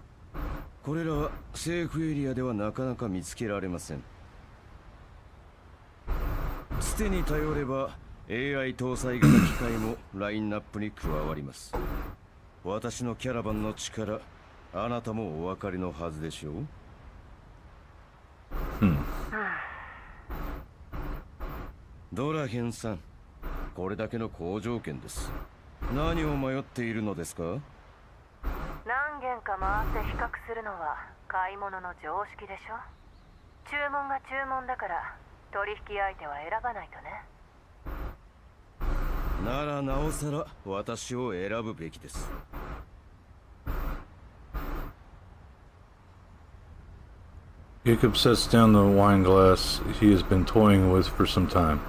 これらは政府エリアではなかなか見つけられません。つてに頼れば AI 搭載型機械もラインナップに加わります。私のキャラバンの力、あなたもお分かりのはずでしょう。ドラヘンさん、これだけの好条件です。何を迷っているのですか？何軒か回って比較するのは買い物の常識でしょ。注文が注文だから取引相手は選ばないとね。ならなおさら私を選ぶべきです。Jacob sets down the wine glass he has been toying with for some time.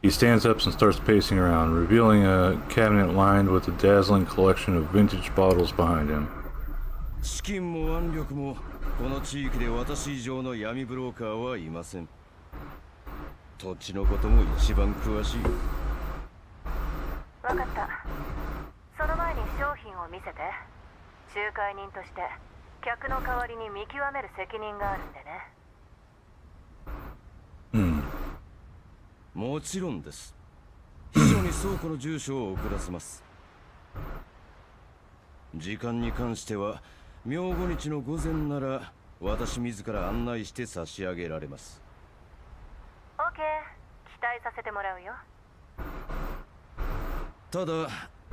He stands up and starts pacing around, revealing a cabinet lined with a dazzling collection of vintage bottles behind him. 資金も腕力もこの地域で私以上の闇ブローカーはいません。土地のことも一番詳しい。わかった。その前に商品を見せて。仲介人として客の代わりに見極める責任があるんでね。もちろんです。秘書に倉庫の住所を送らせます。時間に関しては明後日の午前なら私自ら案内して差し上げられます。オーケー、期待させてもらうよ。ただ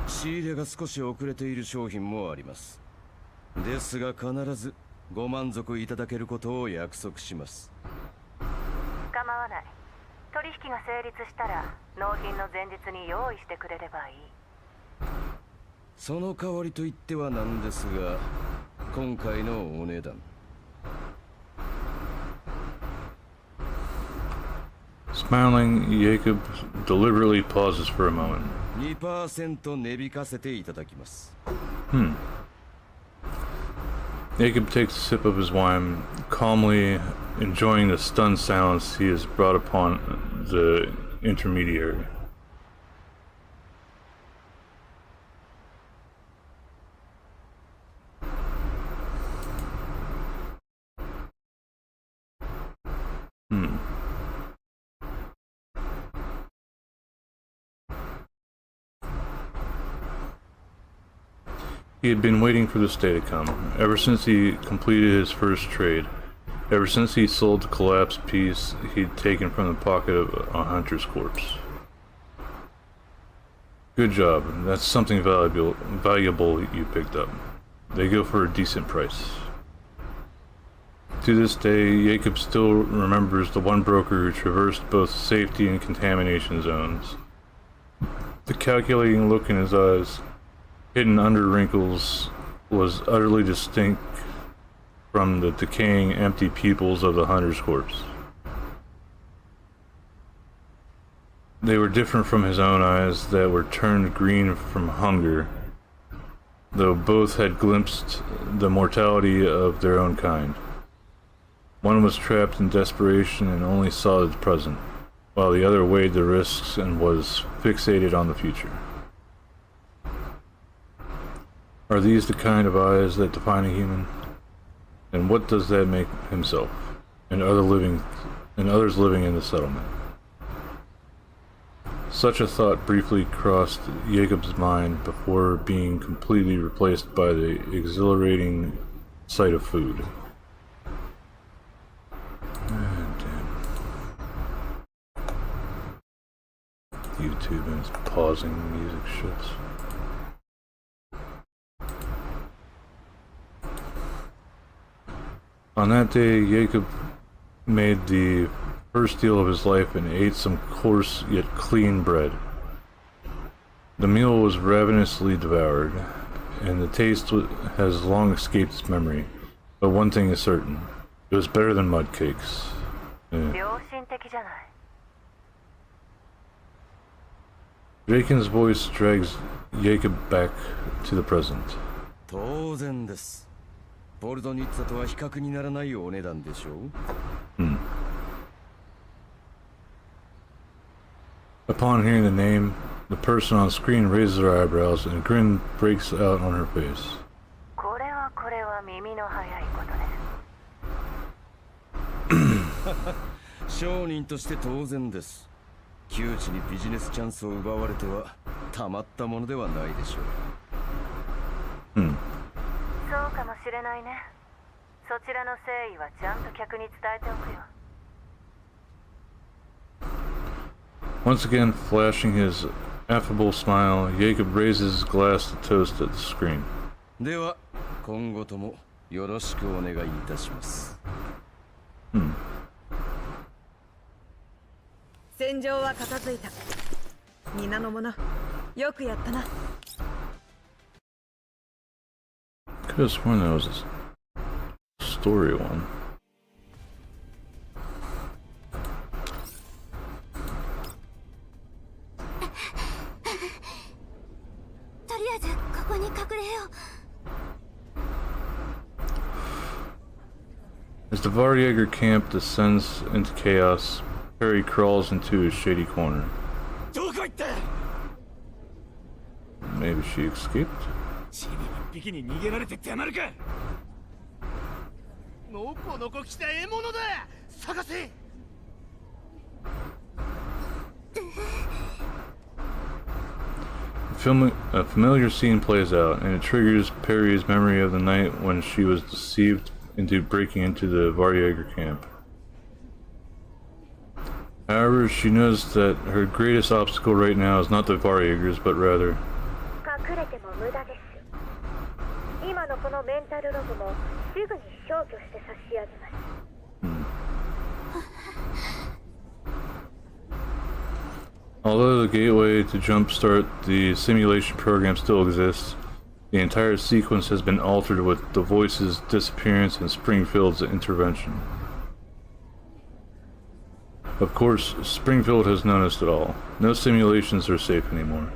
仕入れが少し遅れている商品もあります。ですが必ずご満足いただけることを約束します。構わない。取引が成立したら納品の前日に用意してくれればいい。その代わりと言ってはなんですが、今回のお値段。Smiling, Jacob deliberately pauses for a moment. 2% 値引かせていただきます。Jacob takes a sip of his wine, calmly enjoying the stunned silence he has brought upon the intermediary. He had been waiting for this day to come, ever since he completed his first trade, ever since he sold the collapsed piece he'd taken from the pocket of a hunter's corpse. Good job, that's something valuable you picked up. They go for a decent price. To this day, Jacob still remembers the one broker who traversed both safety and contamination zones. The calculating look in his eyes, hidden under wrinkles, was utterly distinct from the decaying, empty pupils of the hunter's corpse. They were different from his own eyes that were turned green from hunger, though both had glimpsed the mortality of their own kind. One was trapped in desperation and only saw the present, while the other weighed the risks and was fixated on the future. Are these the kind of eyes that define a human? And what does that make himself? and others living in the settlement. Such a thought briefly crossed Jacob's mind before being completely replaced by the exhilarating sight of food. YouTube and its pausing music shits. On that day, Jacob made the first deal of his life and ate some coarse yet clean bread. The meal was ravenously devoured, and the taste has long escaped his memory. But one thing is certain: it was better than mud cakes. Jaken's voice drags Jacob back to the present. 当然です。ボルドニッツァとは比較にならないお値段でしょう。Upon hearing the name, the person on screen raises her eyebrows and a grin breaks out on her face. これは耳の早いことです。商人として当然です。窮地にビジネスチャンスを奪われてはたまったものではないでしょう。そうかもしれないね。そちらの誠意はちゃんと客に伝えておくよ。Once again, flashing his affable smile, Jacob raises his glass to toast at the screen. では、今後ともよろしくお願いいたします。戦場は片付いた。皆の者、よくやったな。Could have sworn that was a story one. とりあえずここに隠れよう。As the Varjager camp descends into chaos, Perry crawls into a shady corner. Maybe she escaped? 一匹に逃げられてたまるか。のこのこ来た獲物だ。探せ。A familiar scene plays out, and it triggers Perry's memory of the night when she was deceived into breaking into the Varjager camp. However, she knows that her greatest obstacle right now is not the Varjagers, but rather... 隠れても無駄です。今のこのメンタルログもすぐに消去して差し上げます。Although the gateway to jumpstart the simulation program still exists, the entire sequence has been altered with the Voice's disappearance and Springfield's intervention. Of course, Springfield has noticed it all. No simulations are safe anymore.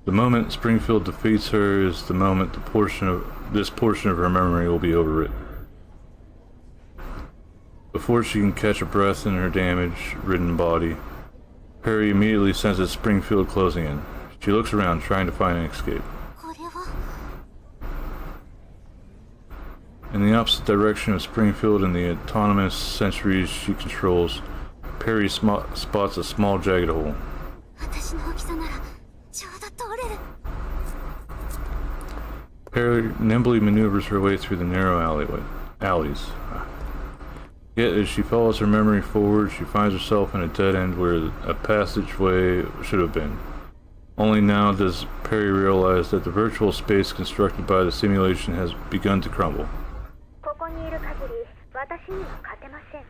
The moment Springfield defeats her is the moment this portion of her memory will be overwritten. Before she can catch a breath in her damage-ridden body, Perry immediately senses Springfield closing in. She looks around, trying to find an escape. In the opposite direction of Springfield and the autonomous sentries she controls, Perry spots a small jagged hole. Perry nimbly maneuvers her way through the narrow alleys. Yet as she follows her memory forward, she finds herself in a dead end where a passageway should have been. Only now does Perry realize that the virtual space constructed by the simulation has begun to crumble. ここにいる限り、私には勝てません。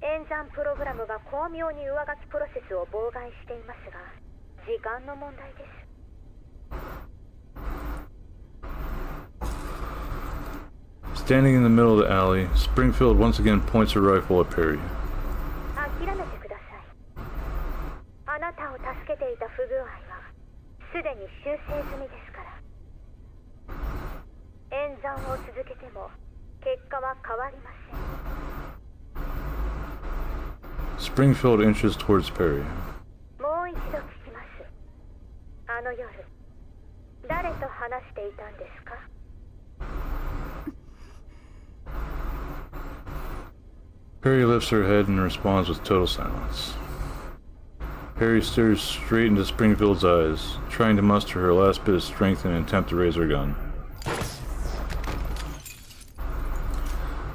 演算プログラムが巧妙に上書きプロセスを妨害していますが、時間の問題です。Standing in the middle of the alley, Springfield once again points her rifle at Perry. 諦めてください。あなたを助けていた不具合はすでに修正済みですから。演算を続けても結果は変わりません。Springfield inches towards Perry. もう一度聞きます。あの夜、誰と話していたんですか？ Perry lifts her head and responds with total silence. Perry stares straight into Springfield's eyes, trying to muster her last bit of strength in an attempt to raise her gun.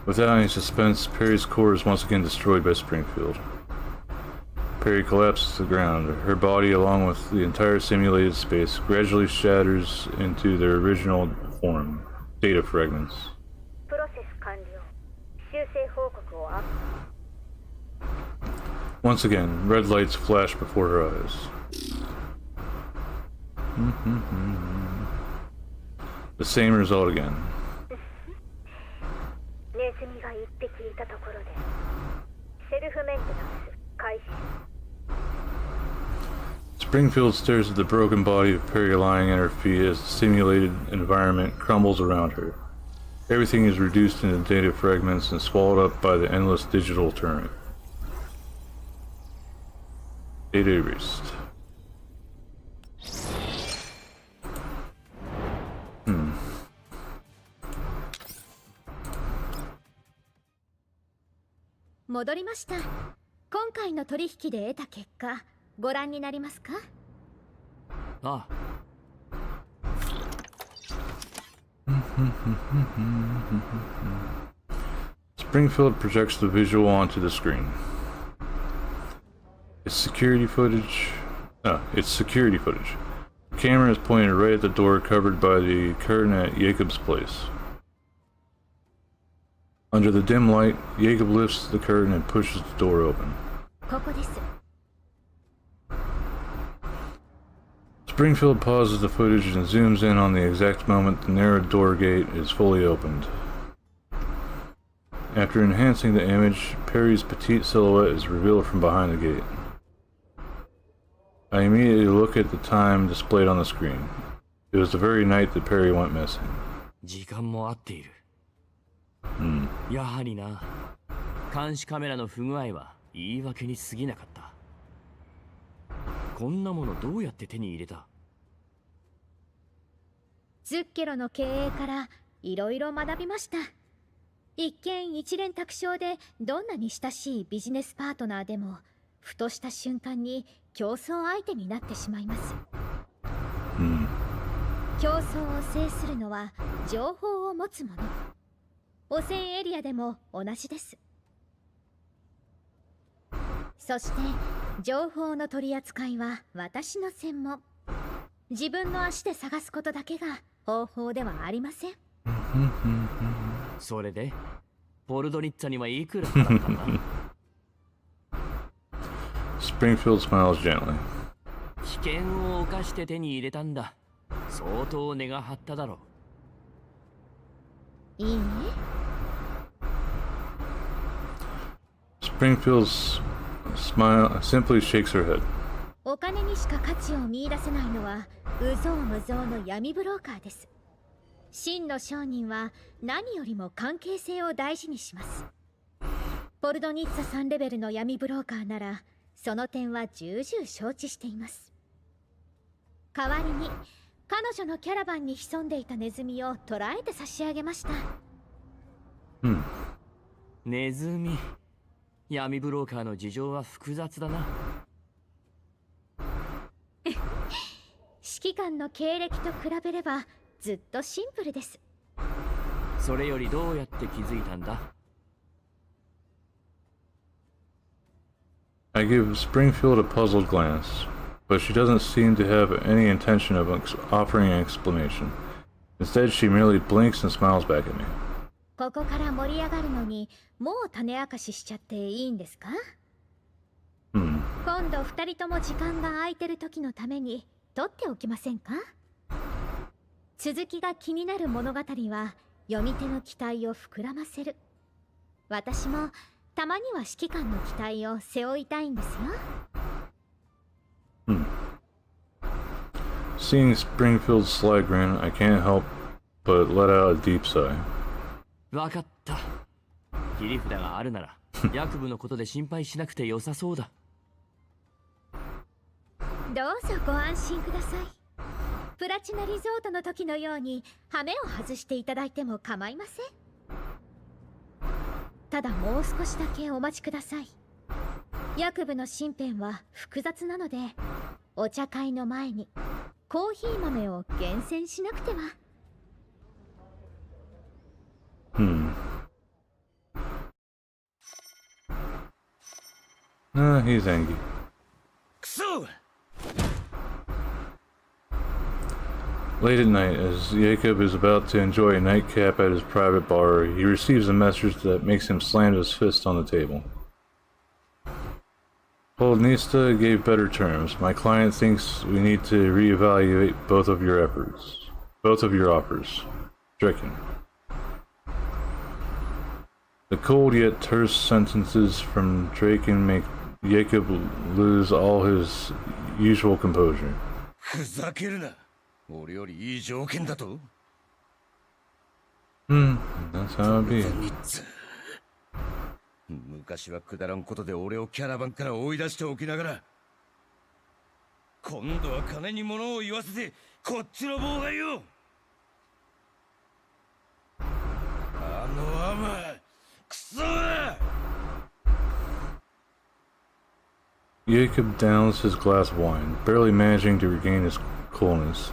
Without any suspense, Perry's core is once again destroyed by Springfield. Perry collapses to the ground. Her body, along with the entire simulated space, gradually shatters into their original form, data fragments. Once again, red lights flash before her eyes. The same result again. Springfield stares at the broken body of Perry lying at her feet as the simulated environment crumbles around her. Everything is reduced into data fragments and swallowed up by the endless digital torrent. Data erased.戻りました。今回の取引で得た結果、ご覧になりますか？ああ。Springfield projects the visual onto the screen. It's security footage. The camera is pointed right at the door covered by the curtain at Jacob's place. Under the dim light, Jacob lifts the curtain and pushes the door open. ここです。Springfield pauses the footage and zooms in on the exact moment the narrowed door gate is fully opened. After enhancing the image, Perry's petite silhouette is revealed from behind the gate. I immediately look at the time displayed on the screen. It was the very night that Perry went missing. 時間も合っている。やはりな。監視カメラの不具合は言い訳に過ぎなかった。こんなものどうやって手に入れた？ズッケロの経営からいろいろ学びました。一見一蓮托生でどんなに親しいビジネスパートナーでもふとした瞬間に競争相手になってしまいます。競争を制するのは情報を持つ者。汚染エリアでも同じです。そして情報の取り扱いは私の専門。自分の足で探すことだけが方法ではありません。それでポルドニッツァにはいくら払ったんだ？ Springfield smiles gently. 危険を冒して手に入れたんだ。相当値が張っただろう。いいね。Springfield simply shakes her head. お金にしか価値を見出せないのは有象無象の闇ブローカーです。真の商人は何よりも関係性を大事にします。ポルドニッツァ3レベルの闇ブローカーならその点は重々承知しています。代わりに彼女のキャラバンに潜んでいたネズミを捕らえて差し上げました。ネズミ。闇ブローカーの事情は複雑だな。指揮官の経歴と比べればずっとシンプルです。それよりどうやって気づいたんだ？ I give Springfield a puzzled glance, but she doesn't seem to have any intention of offering an explanation. Instead, she merely blinks and smiles back at me. ここから盛り上がるのにもう種明かししちゃっていいんですか？今度2人とも時間が空いてる時のために取っておきませんか？続きが気になる物語は読み手の期待を膨らませる。私もたまには指揮官の期待を背負いたいんですよ。Seeing Springfield's sly grin, I can't help but let out a deep sigh. わかった。切り札があるなら、薬部のことで心配しなくて良さそうだ。どうぞご安心ください。プラチナリゾートの時のように羽目を外していただいても構いません。ただもう少しだけお待ちください。薬部の身辺は複雑なので、お茶会の前にコーヒー豆を厳選しなくては。He's angry. Late at night, as Jacob is about to enjoy a nightcap at his private bar, he receives a message that makes him slam his fist on the table. Polonista gave better terms. My client thinks we need to reevaluate both of your offers. Stricken. The cold yet terse sentences from Draken make Jacob lose all his usual composure. ふざけるな。俺よりいい条件だと。That's how it be. 昔はくだらんことで俺をキャラバンから追い出しておきながら、今度は金に物を言わせてこっちの妨害よ。あのアマ、クソー。Jacob downs his glass of wine, barely managing to regain his coolness.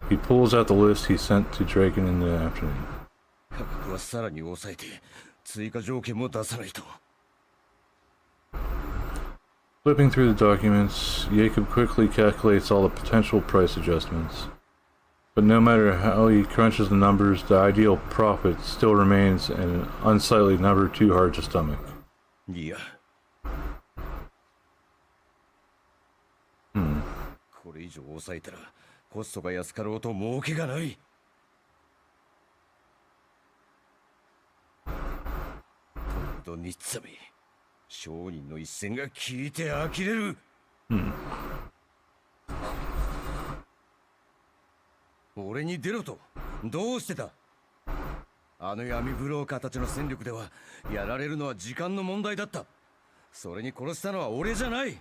He pulls out the list he sent to Draken in the afternoon. 価格はさらに抑えて追加条件も出さないと。Flipping through the documents, Jacob quickly calculates all the potential price adjustments. But no matter how he crunches the numbers, the ideal profit still remains an unsightly number too hard to stomach. いや。これ以上抑えたらコストが安かろうと儲けがない。とどにっつめ、商人の一戦が効いて呆れる。俺に出ろとどうしてた。あの闇ブローカーたちの戦力ではやられるのは時間の問題だった。それに殺したのは俺じゃない。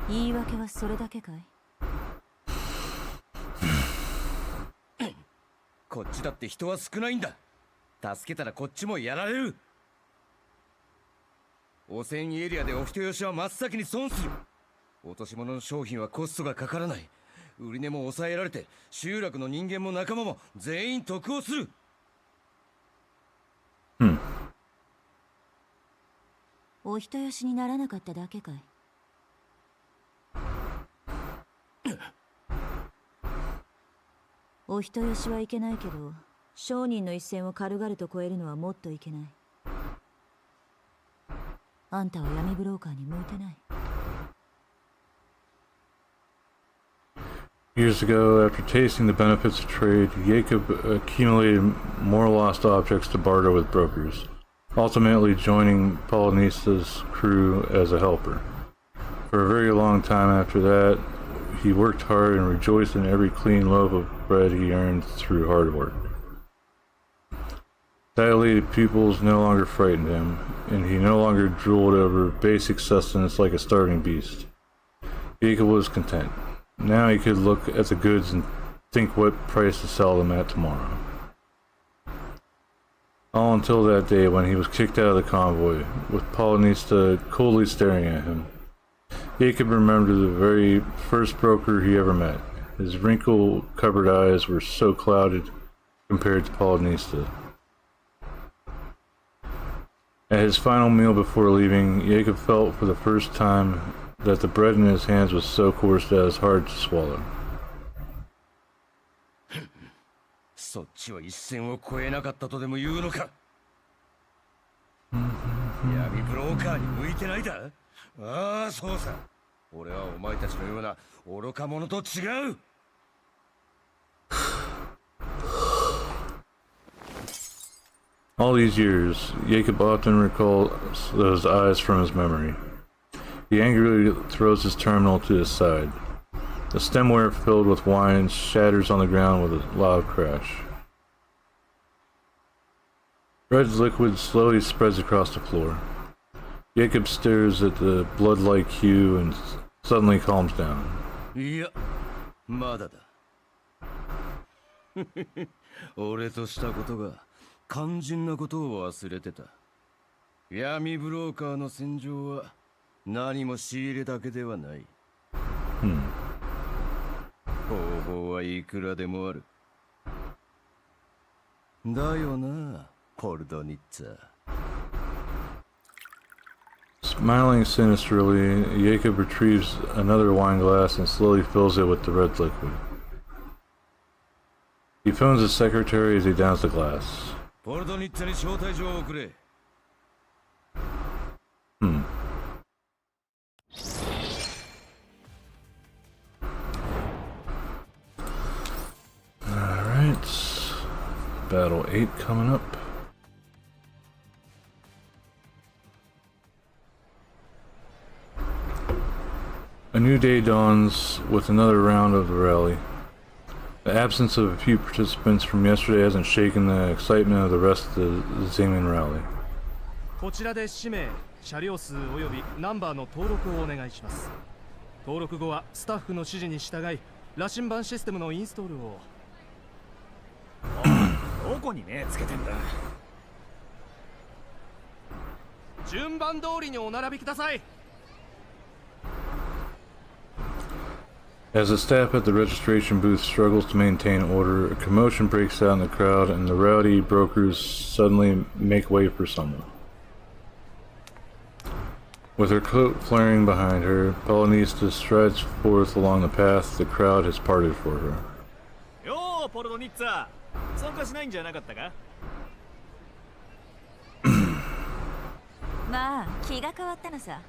言い訳はそれだけかい。こっちだって人は少ないんだ。助けたらこっちもやられる。汚染エリアでお人よしは真っ先に損する。落とし物の商品はコストがかからない。売値も抑えられて集落の人間も仲間も全員得をする。お人よしにならなかっただけかい。お人よしはいけないけど、商人の一線を軽々と超えるのはもっといけない。あんたは闇ブローカーに向いてない。Years ago, after tasting the benefits of trade, Jacob accumulated more lost objects to barter with brokers, ultimately joining Polonista's crew as a helper. For a very long time after that, he worked hard and rejoiced in every clean loaf of bread he earned through hard work. Dilated pupils no longer frightened him, and he no longer drooled over basic sustenance like a starving beast. Jacob was content. Now he could look at the goods and think what price to sell them at tomorrow. All until that day when he was kicked out of the convoy, with Polonista coldly staring at him. Jacob remembered the very first broker he ever met. His wrinkle-covered eyes were so clouded compared to Polonista. At his final meal before leaving, Jacob felt for the first time that the bread in his hands was so coarse that it was hard to swallow. そっちは一線を越えなかったとでも言うのか。闇ブローカーに向いてないだ。ああ、そうさ。俺はお前たちのような愚か者と違う。All these years, Jacob often recalls those eyes from his memory. He angrily throws his terminal to his side. The stemware filled with wine shatters on the ground with a loud crash. Red liquid slowly spreads across the floor. Jacob stares at the blood-like hue and suddenly calms down. いや、まだだ。俺としたことが肝心なことを忘れてた。闇ブローカーの戦場は何も仕入れだけではない。方法はいくらでもある。だよな、ポルドニッツァ。Smiling sinisterly, Jacob retrieves another wine glass and slowly fills it with the red liquid. He phones his secretary as he downs the glass. ポルドニッツァに招待状を送れ。Alright. Battle 8 coming up. A new day dawns with another round of the rally. The absence of a few participants from yesterday hasn't shaken the excitement of the rest of the Zeman rally. こちらで氏名、車両数およびナンバーの登録をお願いします。登録後はスタッフの指示に従い、羅針盤システムのインストールを。どこに目つけてんだ。順番通りにお並びください。As the staff at the registration booth struggles to maintain order, a commotion breaks out in the crowd and the rowdy brokers suddenly make way for someone. With her coat flaring behind her, Polonista strides forth along the path the crowd has parted for her. よー、ポルドニッツァ、参加しないんじゃなかったか。まあ気が変わったのさ。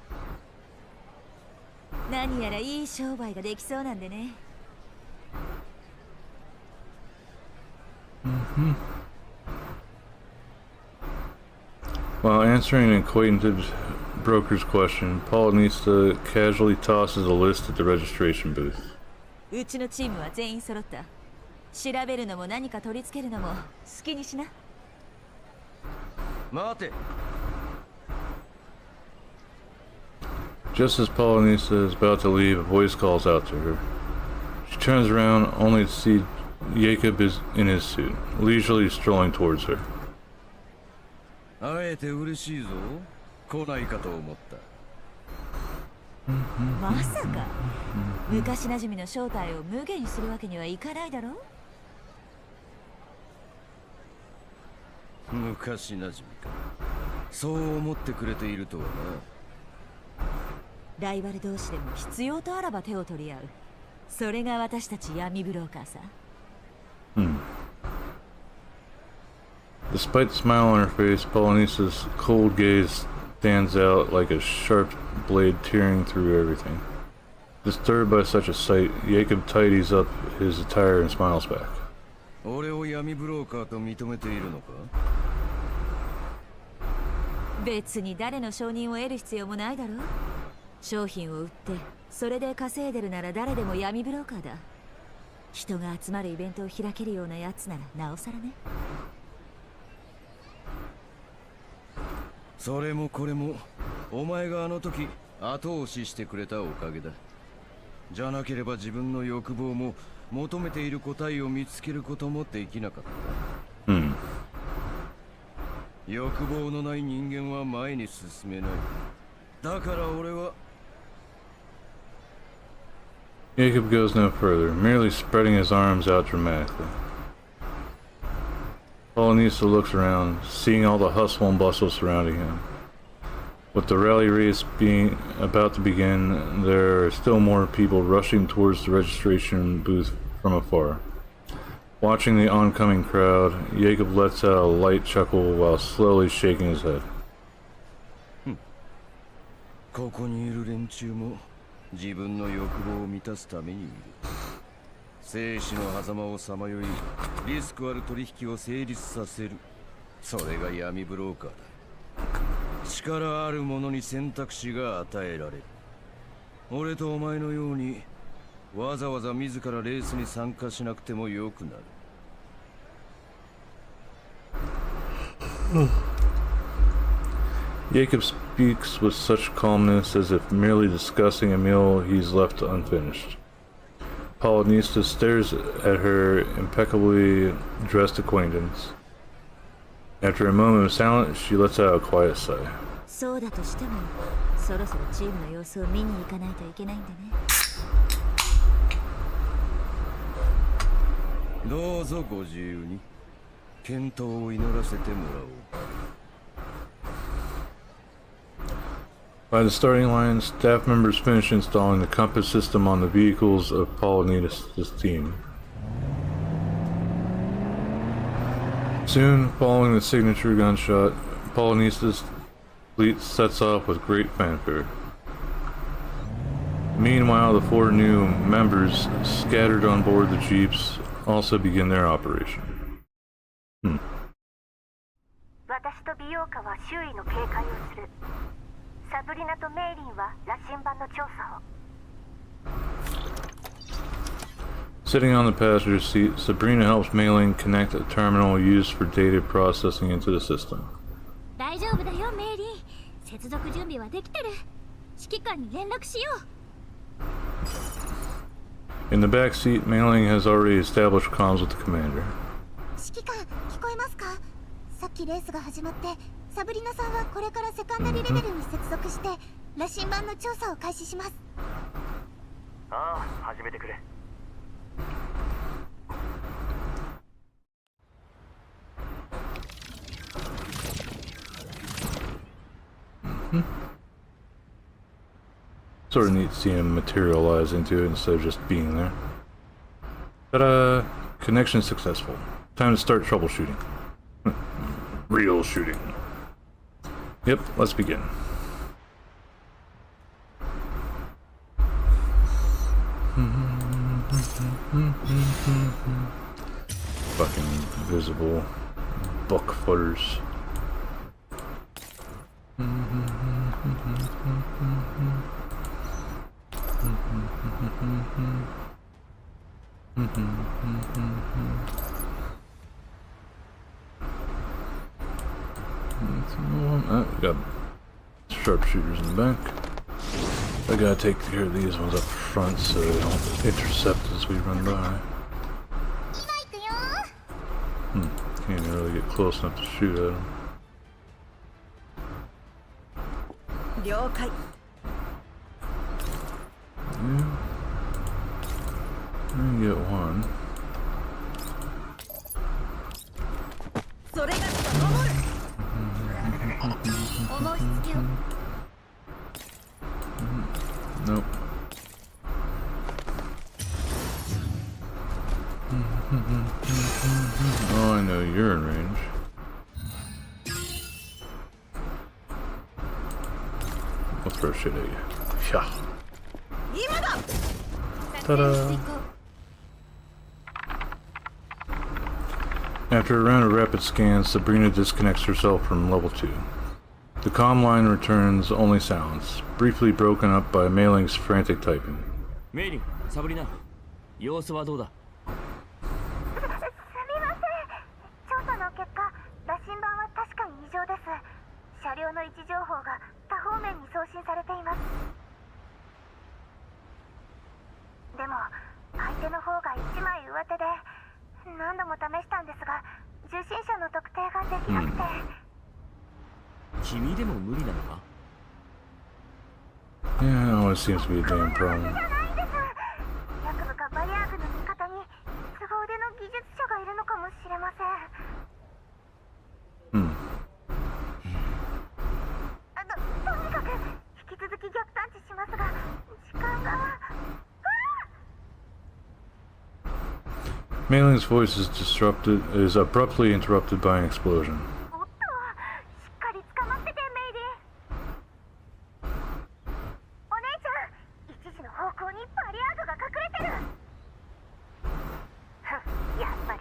何やらいい商売ができそうなんでね。While answering an acquainted broker's question, Polonista casually tosses a list at the registration booth. うちのチームは全員揃った。調べるのも何か取り付けるのも好きにしな。待て。Just as Polonista is about to leave, a voice calls out to her. She turns around only to see Jacob is in his suit, leisurely strolling towards her. 会えて嬉しいぞ。来ないかと思った。まさか昔なじみの正体を無限にするわけにはいかないだろう。昔なじみか。そう思ってくれているとはな。ライバル同士でも必要とあらば手を取り合う。それが私たち闇ブローカーさ。Despite the smile on her face, Polonista's cold gaze stands out like a sharp blade tearing through everything. Disturbed by such a sight, Jacob tidies up his attire and smiles back. 俺を闇ブローカーと認めているのか？別に誰の承認を得る必要もないだろう。商品を売ってそれで稼いでるなら誰でも闇ブローカーだ。人が集まるイベントを開けるようなやつならなおさらね。それもこれもお前があの時後押ししてくれたおかげだ。じゃなければ自分の欲望も求めている答えを見つけることもできなかった。欲望のない人間は前に進めない。だから俺は。Jacob goes no further, merely spreading his arms out dramatically. Polonista looks around, seeing all the hustle and bustle surrounding him. With the rally race being about to begin, there are still more people rushing towards the registration booth from afar. Watching the oncoming crowd, Jacob lets out a light chuckle while slowly shaking his head. ここにいる連中も自分の欲望を満たすためにいる。生死の狭間をさまよい、リスクある取引を成立させる。それが闇ブローカーだ。力ある者に選択肢が与えられる。俺とお前のようにわざわざ自らレースに参加しなくてもよくなる。Jacob speaks with such calmness as if merely discussing a meal he's left unfinished. Polonista stares at her impeccably dressed acquaintance. After a moment of silence, she lets out a quiet sigh. そうだとしても、そろそろチームの様子を見に行かないといけないんでね。どうぞご自由に。健闘を祈らせてもらおう。By the starting line, staff members finish installing the compass system on the vehicles of Polonius' team. Soon, following the signature gunshot, Polonius' fleet sets off with great fanfare. Meanwhile, the 4 new members scattered on board the jeeps also begin their operation. 私と美容家は周囲の警戒をする。サブリナとメイリンは羅針盤の調査を。Sitting on the passenger seat, Sabrina helps Mei-Ling connect a terminal used for data processing into the system. 大丈夫だよ、メイリー。接続準備はできてる。指揮官に連絡しよう。 In the back seat, Mei-Ling has already established comms with the commander. 指揮官、聞こえますか？さっきレースが始まって、サブリナさんはこれからセカンダリレベルに接続して、羅針盤の調査を開始します。ああ、始めてくれ。Sort of neat to see him materialize into it instead of just being there. Ta-da! Connection successful. Time to start troubleshooting. Real shooting. Yep, let's begin. Fucking invisible buck footers. We got sharpshooters in the back. I gotta take care of these ones up front so they don't intercept as we run by. Can't really get close enough to shoot at them. 了解。 Yeah. I can get one. それが守る。思いつけを。 Nope. Oh, I know you're in range. I'll throw shit at you. Yeah. Ta-da! After a round of rapid scans, Sabrina disconnects herself from level 2. The comm line returns only sounds, briefly broken up by Mei-Ling's frantic typing. メイリン、サブリナ、様子はどうだ？すみません。調査の結果、羅針盤は確かに異常です。車両の位置情報が多方面に送信されています。でも、相手の方が1枚上手で、何度も試したんですが、受信者の特定ができなくて。君でも無理なのか？ Yeah, it always seems to be a damn problem. ヤクブかバリアーグの味方に凄腕の技術者がいるのかもしれません。とにかく引き続き逆探知しますが、時間が。Mei-Ling's voice is abruptly interrupted by an explosion. おっと、しっかり捕まってて、メイリー。お姉ちゃん、1時の方向にバリアーグが隠れてる。やっぱり。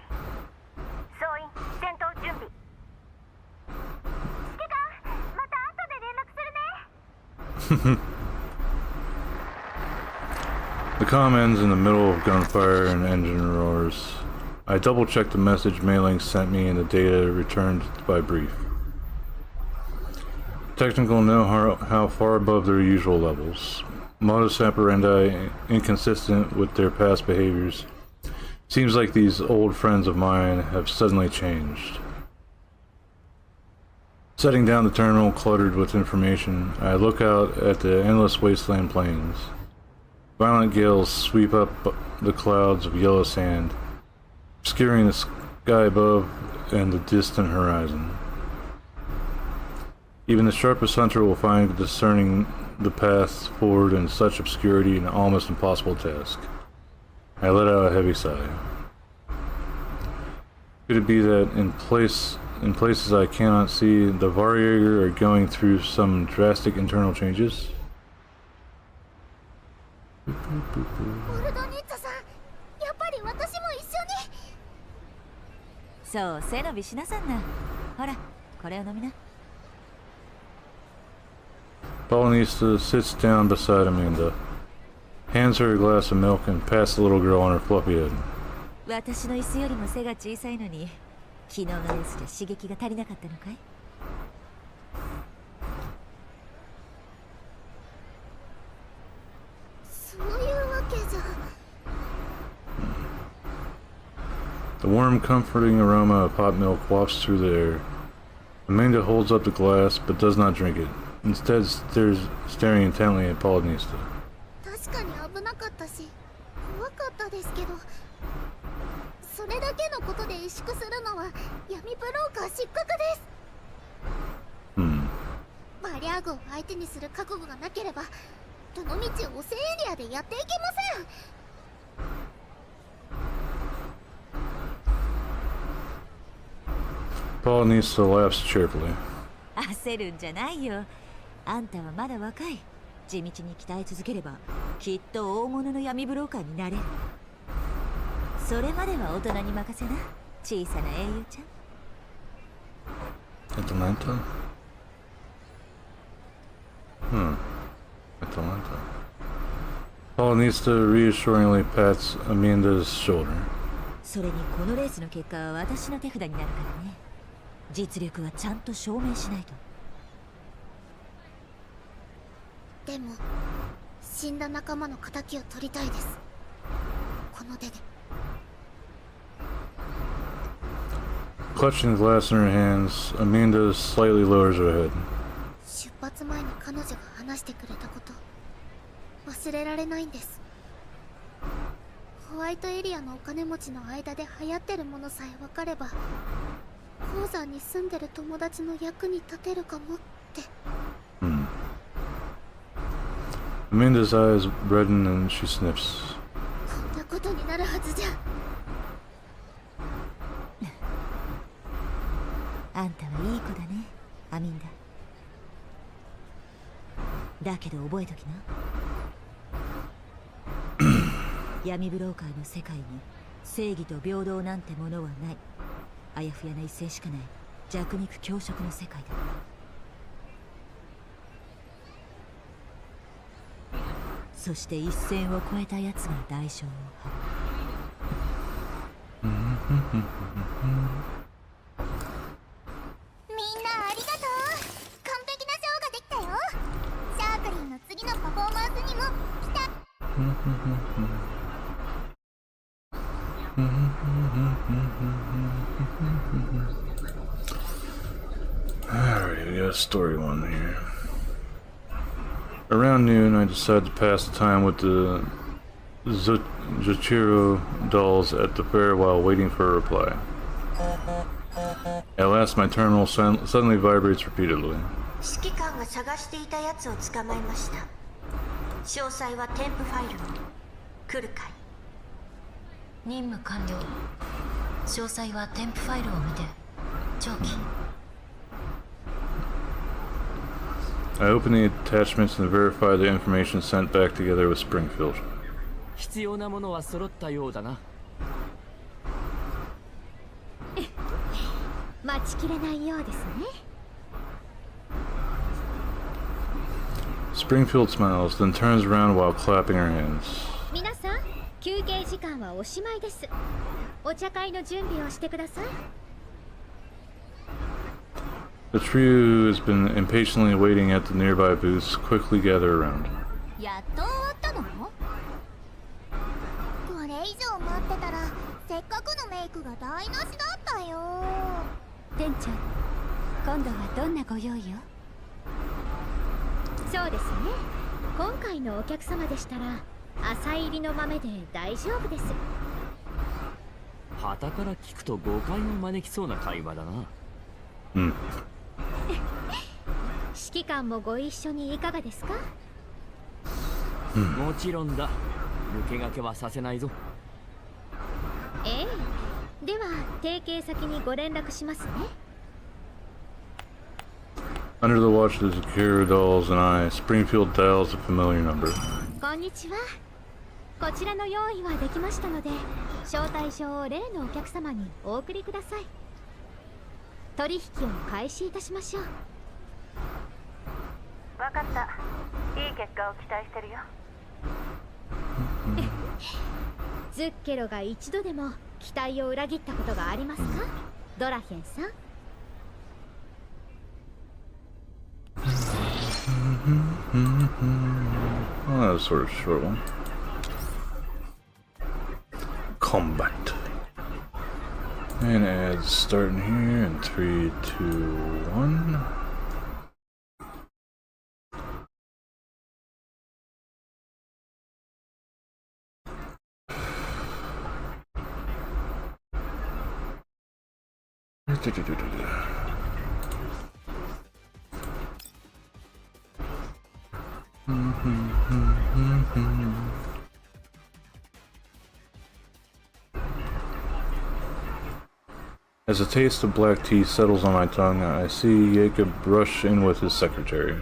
総員、戦闘準備。指揮官、また後で連絡するね。The comm ends in the middle of gunfire and engine roars. I double-checked the message Mei-Ling sent me and the data returned by brief. Technical know how far above their usual levels. Modus operandi inconsistent with their past behaviors. Seems like these old friends of mine have suddenly changed. Setting down the terminal cluttered with information, I look out at the endless wasteland plains. Violent gales sweep up the clouds of yellow sand, obscuring the sky above and the distant horizon. Even the sharpest hunter will find discerning the path forward in such obscurity an almost impossible task. I let out a heavy sigh. Could it be that in places I cannot see, the Varjager are going through some drastic internal changes? オルドニッツさん、やっぱり私も一緒に。そう背伸びしなさんな。ほらこれを飲みな。Polonista sits down beside Amanda, hands her a glass of milk, and pats the little girl on her fluffy head. 私の椅子よりも背が小さいのに昨日のレースで刺激が足りなかったのかい？そういうわけじゃ。The warm, comforting aroma of hot milk wafts through the air. Amanda holds up the glass but does not drink it. Instead, staring intently at Polonista. 確かに危なかったし、怖かったですけど、それだけのことで萎縮するのは闇ブローカー失格です。バリャーグを相手にする覚悟がなければ、どのみち汚染エリアでやっていけません。Polonista laughs cheerfully. 焦るんじゃないよ。あんたはまだ若い。地道に鍛え続ければきっと大物の闇ブローカーになれる。それまでは大人に任せな、小さな英雄ちゃん。Atlanta? Atlanta. Polonista reassuringly pats Amanda's shoulder. それにこのレースの結果は私の手札になるからね。実力はちゃんと証明しないと。でも死んだ仲間の仇を取りたいです。この手で。Clutching the glass in her hands, Amanda slightly lowers her head. 出発前に彼女が話してくれたこと、忘れられないんです。ホワイトエリアのお金持ちの間で流行ってるものさえ分かれば、鉱山に住んでる友達の役に立てるかもって。Amanda's eyes redden and she sniffs. こんなことになるはずじゃ。あんたはいい子だね、アミンダ。だけど覚えときな。闇ブローカーの世界に正義と平等なんてものはない。あやふやな一線しかない弱肉強食の世界だ。そして一線を越えたやつが代償を払う。みんなありがとう。完璧なショーができたよ。シャークリンの次のパフォーマンスにも期待。Alright, we got a story one here. Around noon, I decided to pass the time with the Zochiro dolls at the fair while waiting for a reply. At last, my terminal suddenly vibrates repeatedly. 指揮官が探していたやつを捕まえました。詳細は添付ファイルに。来るかい。任務完了。詳細は添付ファイルを見て。上記。I open the attachments and verify the information sent back together with Springfield. 必要なものは揃ったようだな。待ちきれないようですね。Springfield smiles, then turns around while clapping her hands. 皆さん、休憩時間はおしまいです。お茶会の準備をしてください。The trio who has been impatiently waiting at the nearby booths quickly gather around. やっと終わったの？これ以上待ってたらせっかくのメイクが台無しだったよ。店長、今度はどんなご用意を？そうですね。今回のお客様でしたら朝入りの豆で大丈夫です。旗から聞くと誤解を招きそうな会話だな。うん。指揮官もご一緒にいかがですか？もちろんだ。抜け駆けはさせないぞ。ええ。では提携先にご連絡しますね。Under the watch of the secure dolls and I, Springfield dials a familiar number. こんにちは。こちらの用意はできましたので、招待状を例のお客様にお送りください。取引を開始いたしましょう。分かった。いい結果を期待してるよ。ズッケロが一度でも期待を裏切ったことがありますか、ドラヘンさん。Well, that was sort of a short one. Combat. And ads starting here in 3, 2, 1. As a taste of black tea settles on my tongue, I see Jacob rush in with his secretary.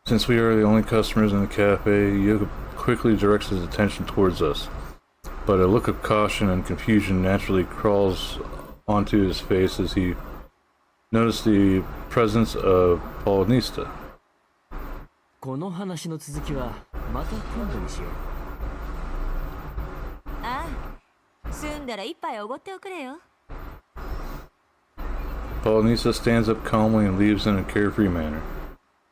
Since we are the only customers in the cafe, Jacob quickly directs his attention towards us. But a look of caution and confusion naturally crawls onto his face as he noticed the presence of Paulnista. この話の続きはまた今度にしよう。ああ、済んだら一杯おごっておくれよ。Paulnista stands up calmly and leaves in a carefree manner.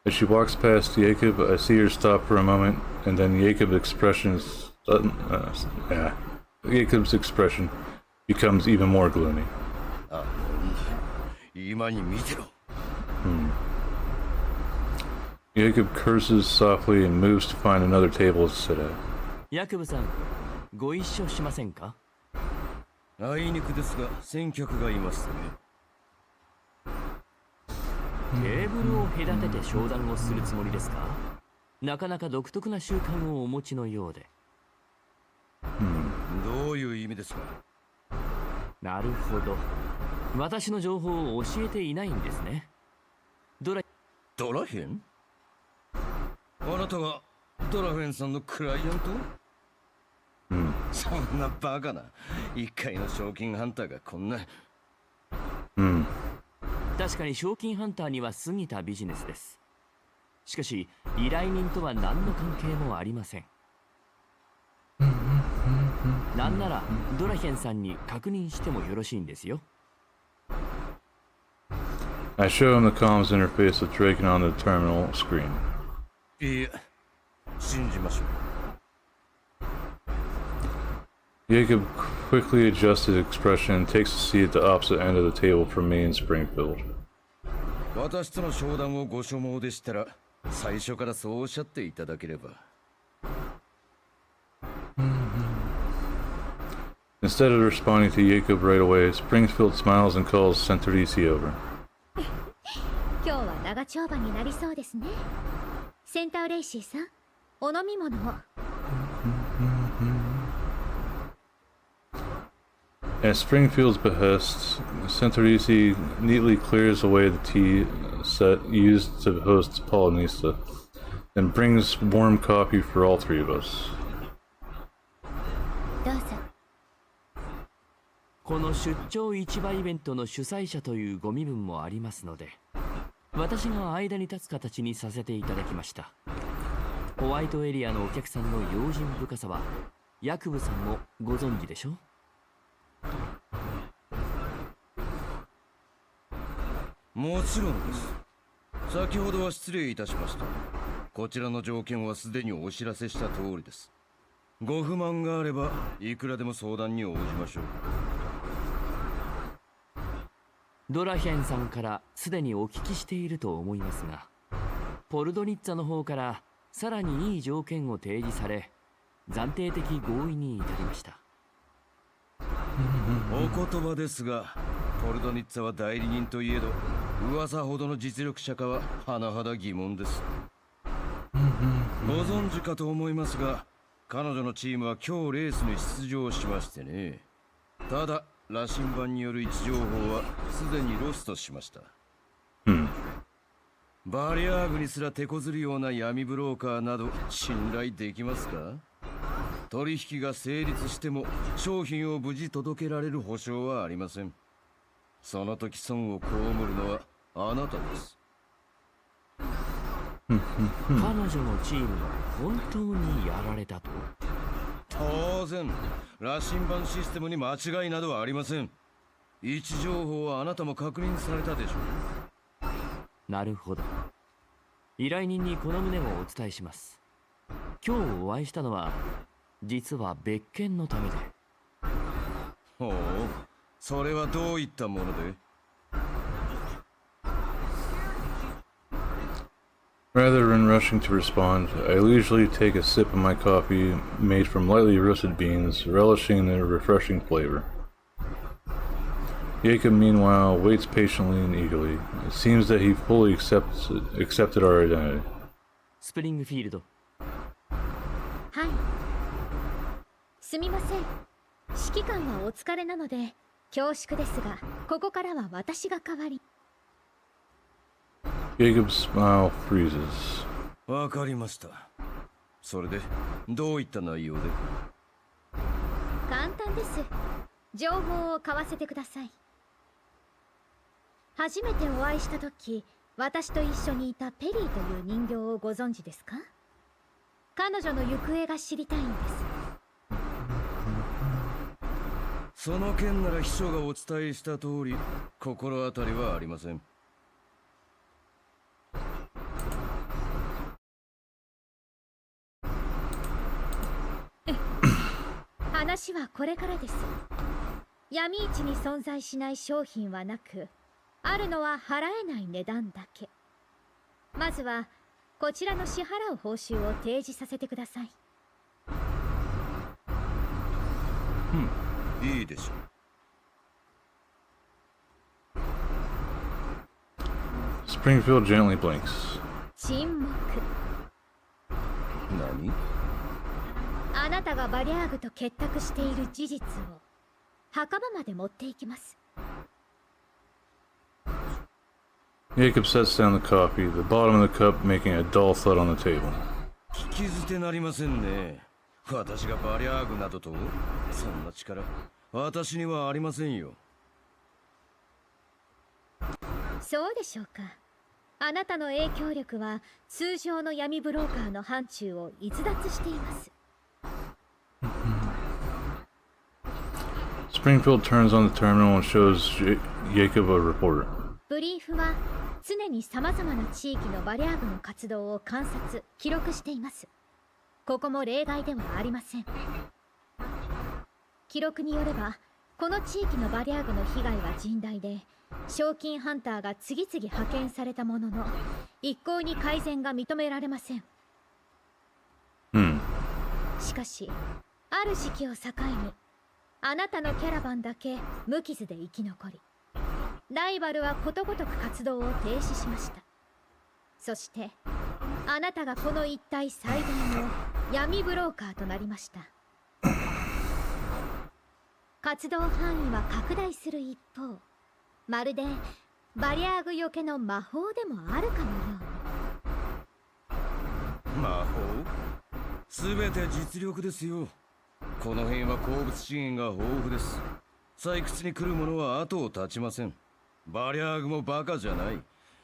As she walks past Jacob, I see her stop for a moment, and then Jacob's expression becomes even more gloomy. 今に見てろ。Jacob curses softly and moves to find another table to sit at. ヤクブさん、ご一緒しませんか？あいにくですが、先客がいますね。テーブルを隔てて商談をするつもりですか？なかなか独特な習慣をお持ちのようで。どういう意味ですか？なるほど。私の情報を教えていないんですね。ドラヘン？あなたがドラフェンさんのクライアント？そんなバカな一回の賞金ハンターがこんな。確かに賞金ハンターには過ぎたビジネスです。しかし依頼人とは何の関係もありません。なんならドラヘンさんに確認してもよろしいんですよ。I show him the comms interface with Draken on the terminal screen. いえ、信じましょう。Jacob quickly adjusts his expression and takes a seat at the opposite end of the table from me and Springfield. 私との商談をご所望でしたら、最初からそうおっしゃっていただければ。Instead of responding to Jacob right away, Springfield smiles and calls Centurici over. 今日は長丁場になりそうですね。センターレイシーさん、お飲み物を。At Springfield's behest, Centurici neatly clears away the tea set used to host Paulnista, and brings warm coffee for all three of us. どうぞ。この出張市場イベントの主催者というご身分もありますので、私が間に立つ形にさせていただきました。ホワイトエリアのお客さんの用心深さはヤクブさんもご存知でしょ？もちろんです。先ほどは失礼いたしました。こちらの条件はすでにお知らせした通りです。ご不満があればいくらでも相談に応じましょう。ドラヒェンさんからすでにお聞きしていると思いますが、ポルドニッツァの方からさらにいい条件を提示され、暫定的合意に至りました。お言葉ですが、ポルドニッツァは代理人といえど、噂ほどの実力者かは甚だ疑問です。ご存知かと思いますが、彼女のチームは今日レースに出場しましてね。ただ羅針盤による位置情報はすでにロストしました。バリアーグにすら手こずるような闇ブローカーなど信頼できますか？取引が成立しても商品を無事届けられる保証はありません。その時損を被るのはあなたです。彼女のチームが本当にやられたと？当然、羅針盤システムに間違いなどはありません。位置情報はあなたも確認されたでしょう。なるほど。依頼人にこの旨をお伝えします。今日お会いしたのは実は別件のためで。ほう、それはどういったもので？Rather than rushing to respond, I leisurely take a sip of my coffee made from lightly roasted beans, relishing their refreshing flavor. Jacob, meanwhile, waits patiently and eagerly. It seems that he fully accepted our identity. スプリングフィールド。はい。すみません。指揮官はお疲れなので恐縮ですが、ここからは私が代わり。Jacob's smile freezes. わかりました。それでどういった内容で？簡単です。情報を交わせてください。初めてお会いした時、私と一緒にいたペリーという人形をご存知ですか？彼女の行方が知りたいんです。その件なら秘書がお伝えした通り、心当たりはありません。話はこれからです。闇市に存在しない商品はなく、あるのは払えない値段だけ。まずはこちらの支払う報酬を提示させてください。いいでしょう。Springfield gently blinks. 沈黙。何？あなたがバリアーグと結託している事実を墓場まで持っていきます。Jacob sets down the coffee, the bottom of the cup making a dull thud on the table. 聞き捨てなりませんね。私がバリアーグなどと？そんな力、私にはありませんよ。そうでしょうか。あなたの影響力は通常の闇ブローカーの範疇を逸脱しています。Springfield turns on the terminal and shows Jacob a report. ブリーフは常に様々な地域のバリアーグの活動を観察・記録しています。ここも例外ではありません。記録によれば、この地域のバリアーグの被害は甚大で、賞金ハンターが次々派遣されたものの、一向に改善が認められません。しかし、ある時期を境に、あなたのキャラバンだけ無傷で生き残り、ライバルはことごとく活動を停止しました。そしてあなたがこの一帯最大の闇ブローカーとなりました。活動範囲は拡大する一方、まるでバリアーグよけの魔法でもあるかのように。魔法？すべて実力ですよ。この辺は鉱物資源が豊富です。採掘に来る者は後を絶ちません。バリアーグもバカじゃない。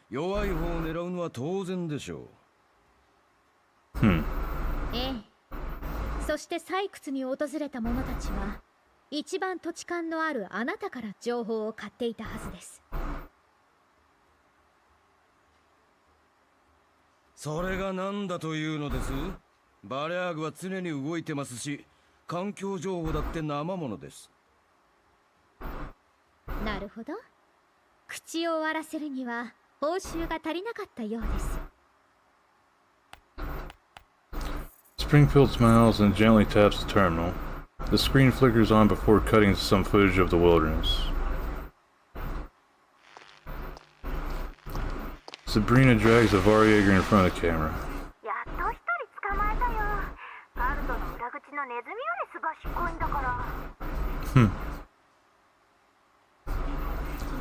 弱い方を狙うのは当然でしょう。ええ。そして採掘に訪れた者たちは一番土地勘のあるあなたから情報を買っていたはずです。それが何だというのです？バリアーグは常に動いてますし、環境情報だって生ものです。なるほど。く口を割らせるには報酬が足りなかったようです。Springfield smiles and gently taps the terminal. The screen flickers on before cutting to some footage of the wilderness. Sabrina drags a Varjager in front of the camera. やっと一人捕まえたよ。ガルドの裏口のネズミよりすばしっこいんだから。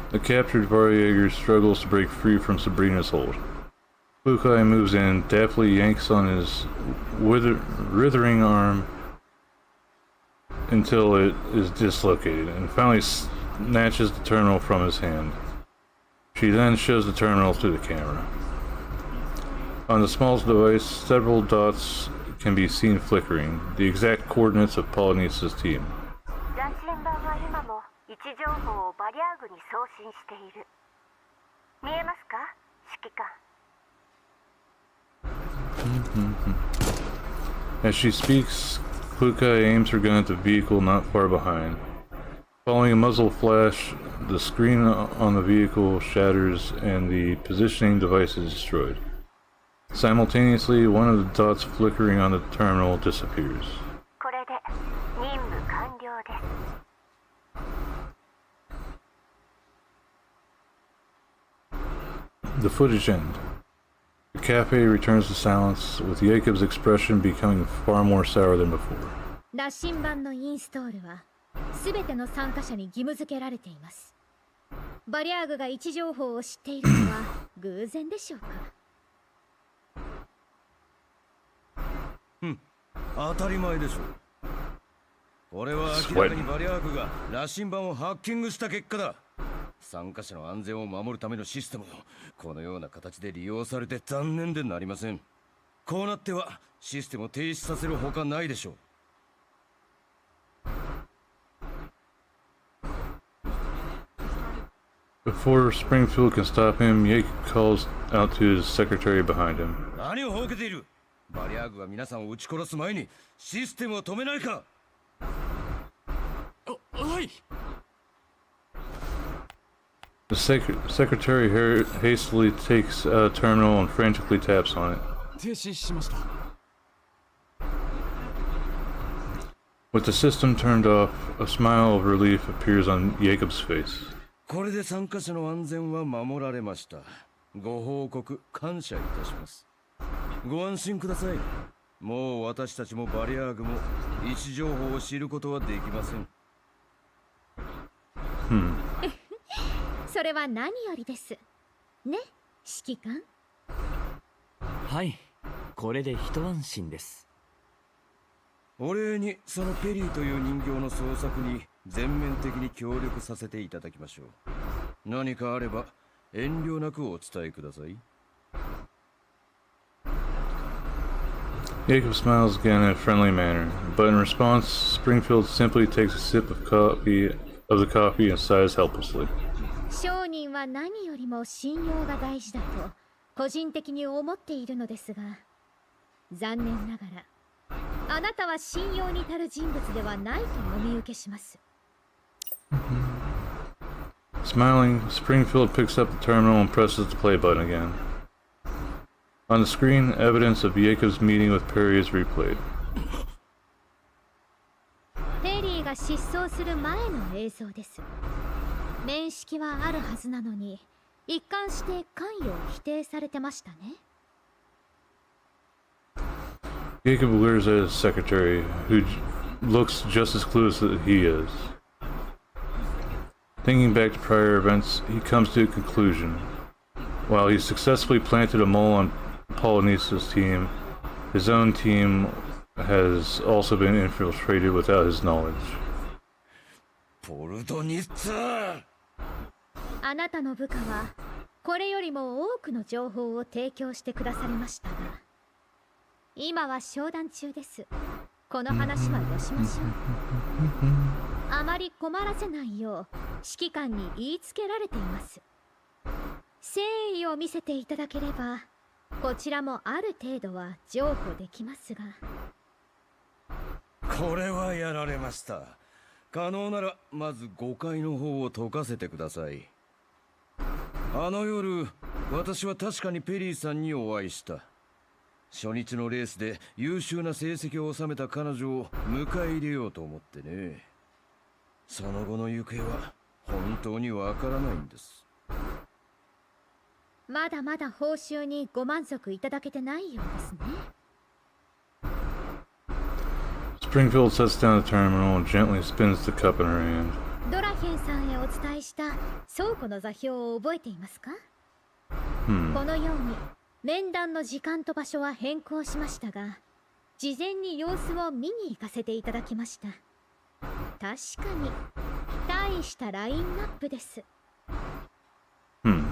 The captured Varjager struggles to break free from Sabrina's hold. Fukai moves in, daftly yanks on his withering arm until it is dislocated, and finally snatches the terminal from his hand. She then shows the terminal to the camera. On the smallest device, several dots can be seen flickering, the exact coordinates of Polonice's team. 羅針盤は今も位置情報をバリアーグに送信している。見えますか、指揮官。As she speaks, Fukai aims her gun at the vehicle not far behind. Following a muzzle flash, the screen on the vehicle shatters and the positioning device is destroyed. Simultaneously, one of the dots flickering on the terminal disappears. これで任務完了です。 The footage ends. The cafe returns to silence, with Jacob's expression becoming far more sour than before. 羅針盤のインストールはすべての参加者に義務付けられています。バリアーグが位置情報を知っているのは偶然でしょうか。当たり前でしょう。これは明らかにバリアーグが羅針盤をハッキングした結果だ。参加者の安全を守るためのシステムをこのような形で利用されて残念でなりません。こうなってはシステムを停止させるほかないでしょう。Before Springfield can stop him, Jacob calls out to his secretary behind him. 何をほうけている。バリアーグが皆さんを撃ち殺す前にシステムを止めないか。はい。The secretary hastily takes a terminal and frantically taps on it. 停止しました。With the system turned off, a smile of relief appears on Jacob's face. これで参加者の安全は守られました。ご報告感謝いたします。ご安心ください。もう私たちもバリアーグも位置情報を知ることはできません。それは何よりです。ね、指揮官。はい、これで一安心です。お礼にそのペリーという人形の捜索に全面的に協力させていただきましょう。何かあれば遠慮なくお伝えください。Jacob smiles again in a friendly manner, but in response, Springfield simply takes a sip of the coffee and sighs helplessly. 商人は何よりも信用が大事だと個人的に思っているのですが、残念ながらあなたは信用に足る人物ではないとお見受けします。Smiling, Springfield picks up the terminal and presses the play button again. On the screen, evidence of Jacob's meeting with Perry is replayed. ペリーが失踪する前の映像です。面識はあるはずなのに一貫して関与を否定されてましたね。Jacob glares at his secretary, who looks just as clueless as he is. Thinking back to prior events, he comes to a conclusion. While he successfully planted a mole on Polonice's team, his own team has also been infiltrated without his knowledge. ポルドニッツァ！あなたの部下はこれよりも多くの情報を提供してくださりましたが、今は商談中です。この話はよしましょう。あまり困らせないよう指揮官に言いつけられています。誠意を見せていただければこちらもある程度は譲歩できますが。これはやられました。可能ならまず誤解の方を解かせてください。あの夜、私は確かにペリーさんにお会いした。初日のレースで優秀な成績を収めた彼女を迎え入れようと思ってね。その後の行方は本当にわからないんです。まだまだ報酬にご満足いただけてないようですね。Springfield sets down the terminal and gently spins the cup in her hand. ドラヘンさんへお伝えした倉庫の座標を覚えていますか？このように面談の時間と場所は変更しましたが、事前に様子を見に行かせていただきました。確かに大したラインナップです。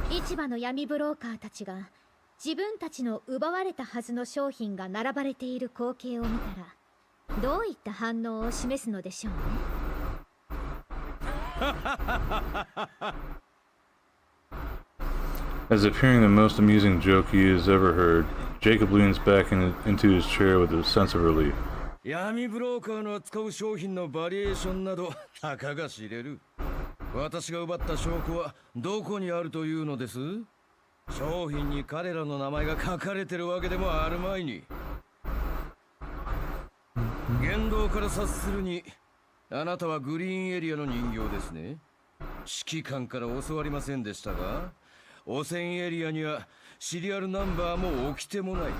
市場の闇ブローカーたちが自分たちの奪われたはずの商品が並ばれている光景を見たら、どういった反応を示すのでしょうね。As if hearing the most amusing joke he has ever heard, Jacob leans back into his chair with a sense of relief. 闇ブローカーの扱う商品のバリエーションなどたかが知れる。私が奪った証拠はどこにあるというのです？商品に彼らの名前が書かれてるわけでもあるまいに。言動から察するに、あなたはグリーンエリアの人形ですね。指揮官から教わりませんでしたが、汚染エリアにはシリアルナンバーも置き手もない。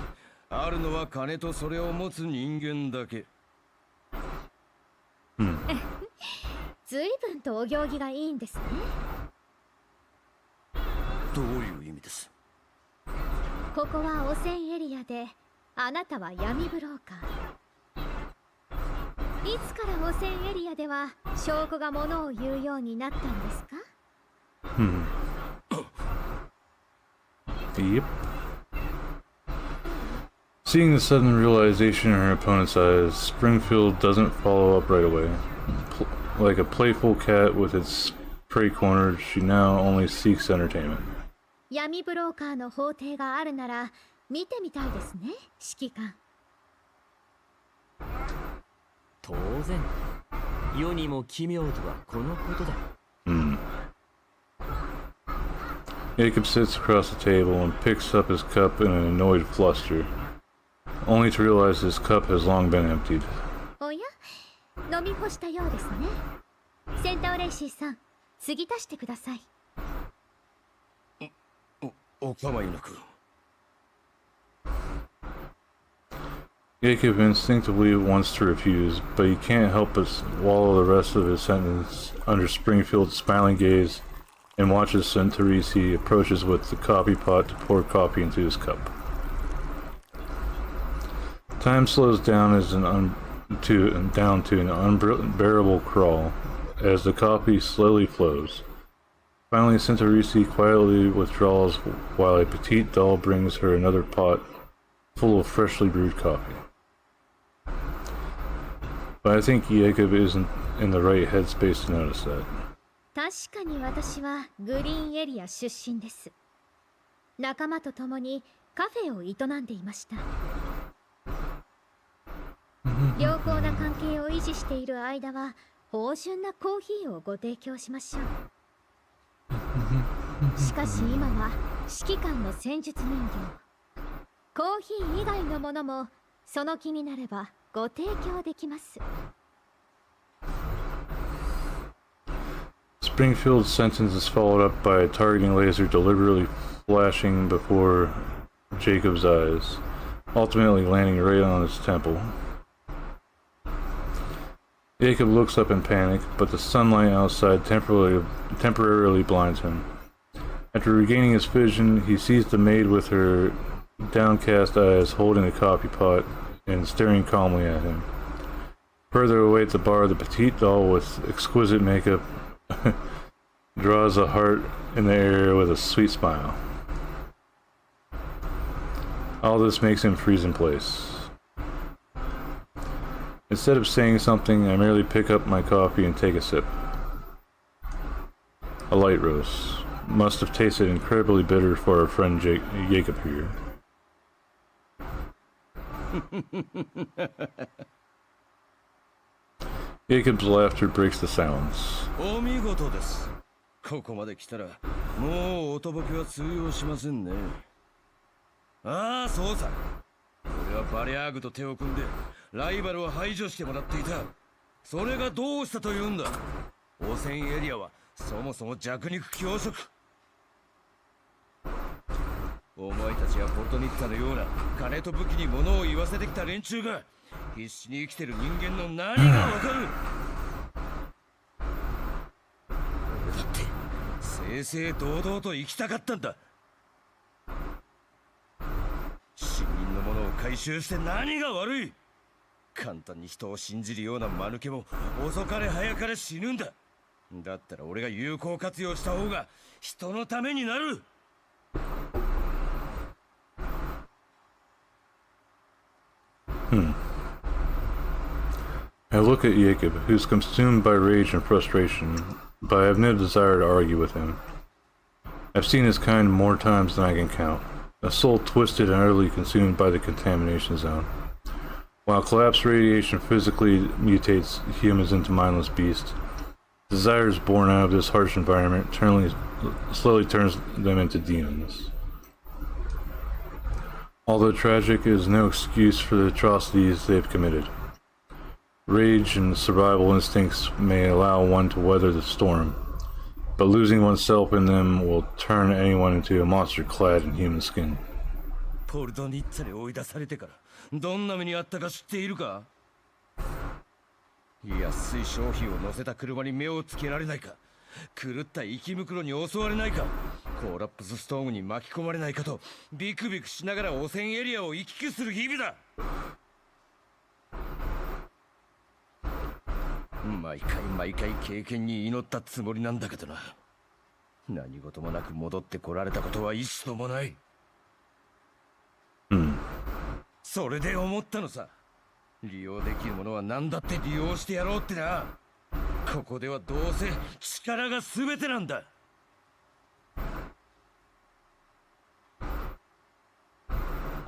あるのは金とそれを持つ人間だけ。ずいぶんとお行儀がいいんですね。どういう意味です？ここは汚染エリアで、あなたは闇ブローカー。いつから汚染エリアでは証拠がものを言うようになったんですか？Yep. Seeing the sudden realization in her opponent's eyes, Springfield doesn't follow up right away. Like a playful cat with its prey cornered, she now only seeks entertainment. 闇ブローカーの法廷があるなら見てみたいですね、指揮官。当然、世にも奇妙とはこのことだ。Jacob sits across the table and picks up his cup in an annoyed fluster, only to realize his cup has long been emptied. おや、飲み干したようですね。センターレイシーさん、継ぎ足してください。お構いなく。Jacob instinctively wants to refuse, but he can't help but swallow the rest of his sentence under Springfield's smiling gaze and watches Santarisi approaches with the coffee pot to pour coffee into his cup. Time slows down down to an unbearable crawl as the coffee slowly flows. Finally, Santarisi quietly withdraws while a petite doll brings her another pot full of freshly brewed coffee. But I think Jacob isn't in the right headspace to notice that. 確かに私はグリーンエリア出身です。仲間と共にカフェを営んでいました。良好な関係を維持している間は芳醇なコーヒーをご提供しましょう。しかし今は指揮官の戦術人形。コーヒー以外のものもその気になればご提供できます。Springfield's sentence is followed up by a targeting laser deliberately flashing before Jacob's eyes, ultimately landing right on his temple. Jacob looks up in panic, but the sunlight outside temporarily blinds him. After regaining his vision, he sees the maid with her downcast eyes holding a coffee pot and staring calmly at him. Further away at the bar, the petite doll with exquisite makeup draws a heart in the air with a sweet smile. All this makes him freeze in place. Instead of saying something, I merely pick up my coffee and take a sip. A light roast. Must have tasted incredibly bitter for our friend Jacob here. Jacob's laughter breaks the silence. お見事です。ここまで来たらもうおとぼけは通用しませんね。ああ、そうさ。俺はバリャーグと手を組んでライバルを排除してもらっていた。それがどうしたというんだ。汚染エリアはそもそも弱肉強食。お前たちやポルトニッツァのような金と武器に物を言わせてきた連中が必死に生きてる人間の何がわかる。俺だって正々堂々と生きたかったんだ。死人のものを回収して何が悪い。簡単に人を信じるような間抜けも遅かれ早かれ死ぬんだ。だったら俺が有効活用した方が人のためになる。I look at Jacob, who's consumed by rage and frustration, but I have no desire to argue with him. I've seen his kind more times than I can count, a soul twisted and utterly consumed by the contamination zone. While collapsed radiation physically mutates humans into mindless beasts, desires born out of this harsh environment slowly turns them into demons. Although tragic, it is no excuse for the atrocities they've committed. Rage and survival instincts may allow one to weather the storm, but losing oneself in them will turn anyone into a monster clad in human skin. ポルトニッツァに追い出されてからどんな目にあったか知っているか。安い商品を乗せた車に目をつけられないか、狂った生き袋に襲われないか、コーラップスストームに巻き込まれないかとビクビクしながら汚染エリアを行き来する日々だ。毎回経験に祈ったつもりなんだけどな。何事もなく戻ってこられたことは一度もない。それで思ったのさ。利用できるものは何だって利用してやろうってな。ここではどうせ力が全てなんだ。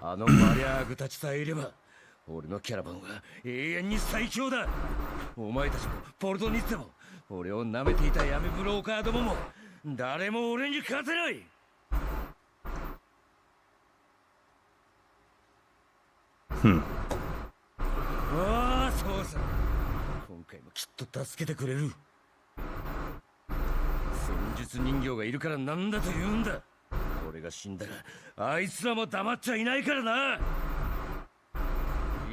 あのバリャーグたちさえいれば俺のキャラバンは永遠に最強だ。お前たちもポルトニッツァも俺を舐めていた闇ブローカーどもも誰も俺に勝てない。ああ、そうさ。今回もきっと助けてくれる。戦術人形がいるからなんだと言うんだ。俺が死んだらあいつらも黙っちゃいないからな。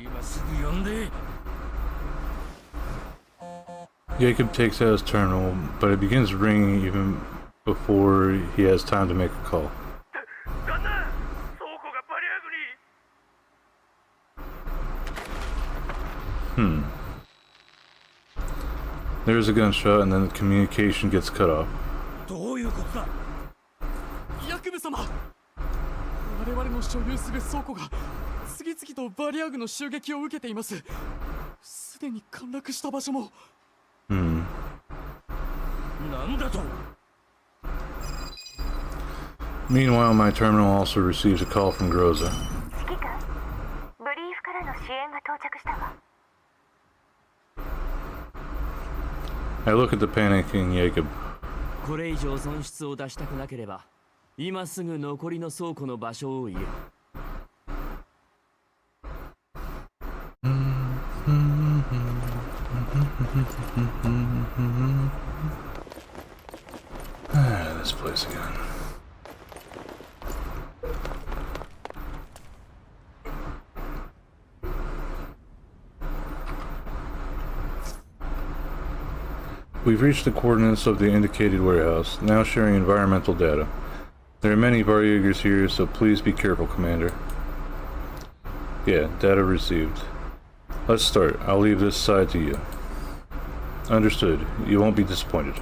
今すぐ呼んで。Jacob takes out his terminal, but it begins ringing even before he has time to make a call. There's a gunshot and then the communication gets cut off. どういうことだ。ヤクブ様、我々の所有する倉庫が次々とバリアグの襲撃を受けています。すでに陥落した場所も。なんだと。Meanwhile, my terminal also receives a call from Groza. 指揮官、ブリーフからの支援が到着したわ。I look at the panicking Jacob. これ以上損失を出したくなければ今すぐ残りの倉庫の場所を言え。This place again. We've reached the coordinates of the indicated warehouse, now sharing environmental data. There are many Varyugers here, so please be careful, Commander. Yeah, data received. Let's start. I'll leave this side to you. Understood. You won't be disappointed.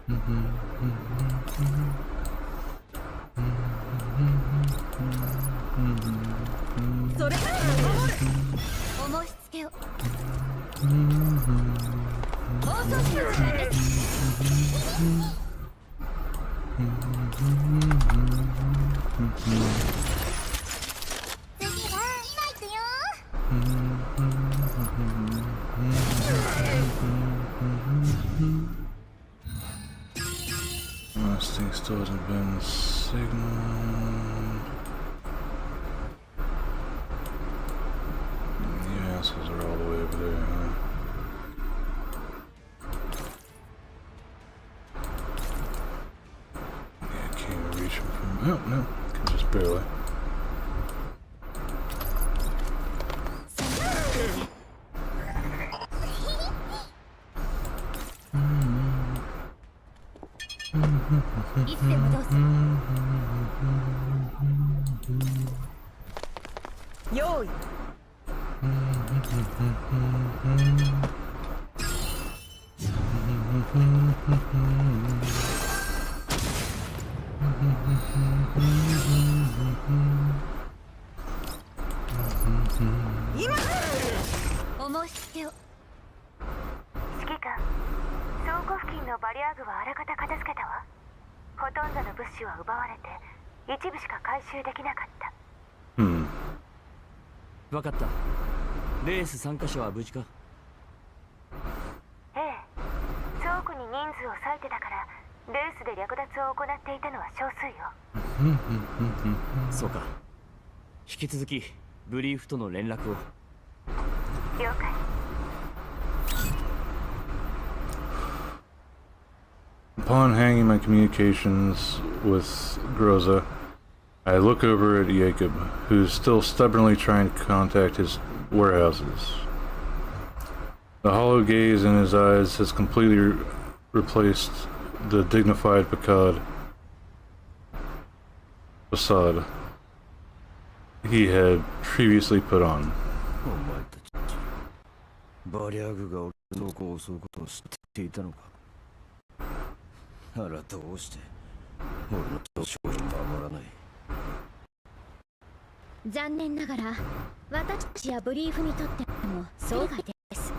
それお申し付けを放送時間です。次は今行くよ。This thing still hasn't been signaled. The assholes are all the way over there, huh? Yeah, can't even reach him from. Oh, no, can just barely. Yo.お申し付けを。指揮官、倉庫付近のバリアーグはあらかた片付けたわ。ほとんどの物資は奪われて一部しか回収できなかった。わかった。レース参加者は無事か？ええ、倉庫に人数を割いてたからレースで略奪を行っていたのは少数よ。そうか。引き続きブリーフとの連絡を。了解。Upon hanging my communications with Groza, I look over at Jacob, who's still stubbornly trying to contact his warehouses. The hollow gaze in his eyes has completely replaced the dignified facade he had previously put on. バリアグが俺の子を襲うことを知っていたのか。ならどうして俺の商品を守らない。残念ながら私たちやブリーフにとってもそう外です。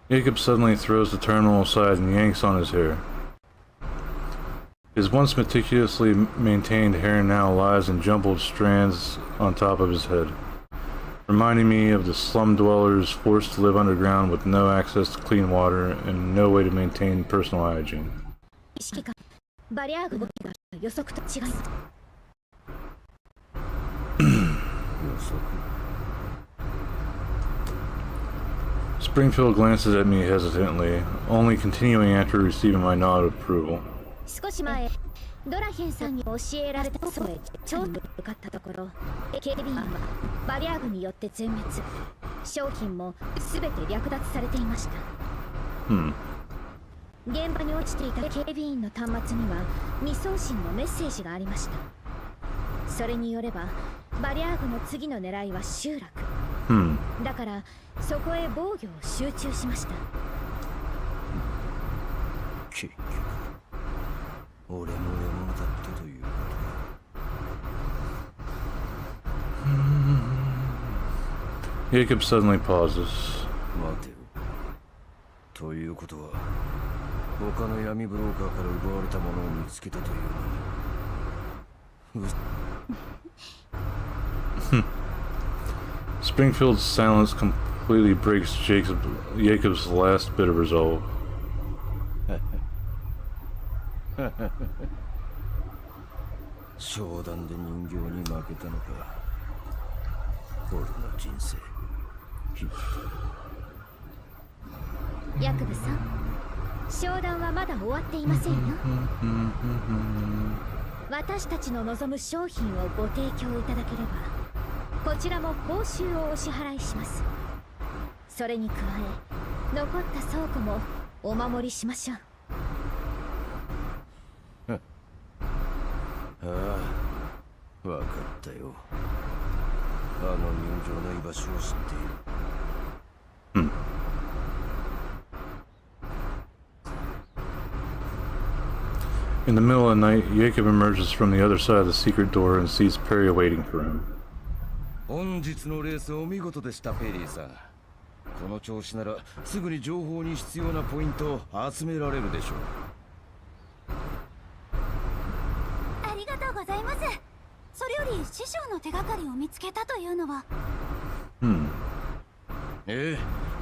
Jacob suddenly throws the terminal aside and yanks on his hair. His once meticulously maintained hair now lies in jumbled strands on top of his head, reminding me of the slum dwellers forced to live underground with no access to clean water and no way to maintain personal hygiene. 指揮官、バリアーグ動きが予測と違います。Springfield glances at me hesitantly, only continuing after receiving my nod of approval. 少し前、ドラヘンさんに教えられたそうへ調査に向かったところ、警備員はバリアーグによって全滅、商品も全て略奪されていました。現場に落ちていた警備員の端末には未送信のメッセージがありました。それによればバリアーグの次の狙いは集落、だからそこへ防御を集中しました。結局俺の獲物だったということだ。Jacob suddenly pauses. 待てよ。ということは他の闇ブローカーから奪われたものを見つけたというのに。Springfield's silence completely breaks Jacob's last bit of resolve. 商談で人形に負けたのか。俺の人生ヤクブさん、商談はまだ終わっていませんよ。私たちの望む商品をご提供いただければこちらも報酬をお支払いします。それに加え残った倉庫もお守りしましょう。ああ、わかったよ。あの人形の居場所を知っている。In the middle of the night, Jacob emerges from the other side of the secret door and sees Perry waiting for him. 本日のレースお見事でした、ペリーさん。この調子ならすぐに情報に必要なポイントを集められるでしょう。ありがとうございます。それより師匠の手がかりを見つけたというのは。ええ、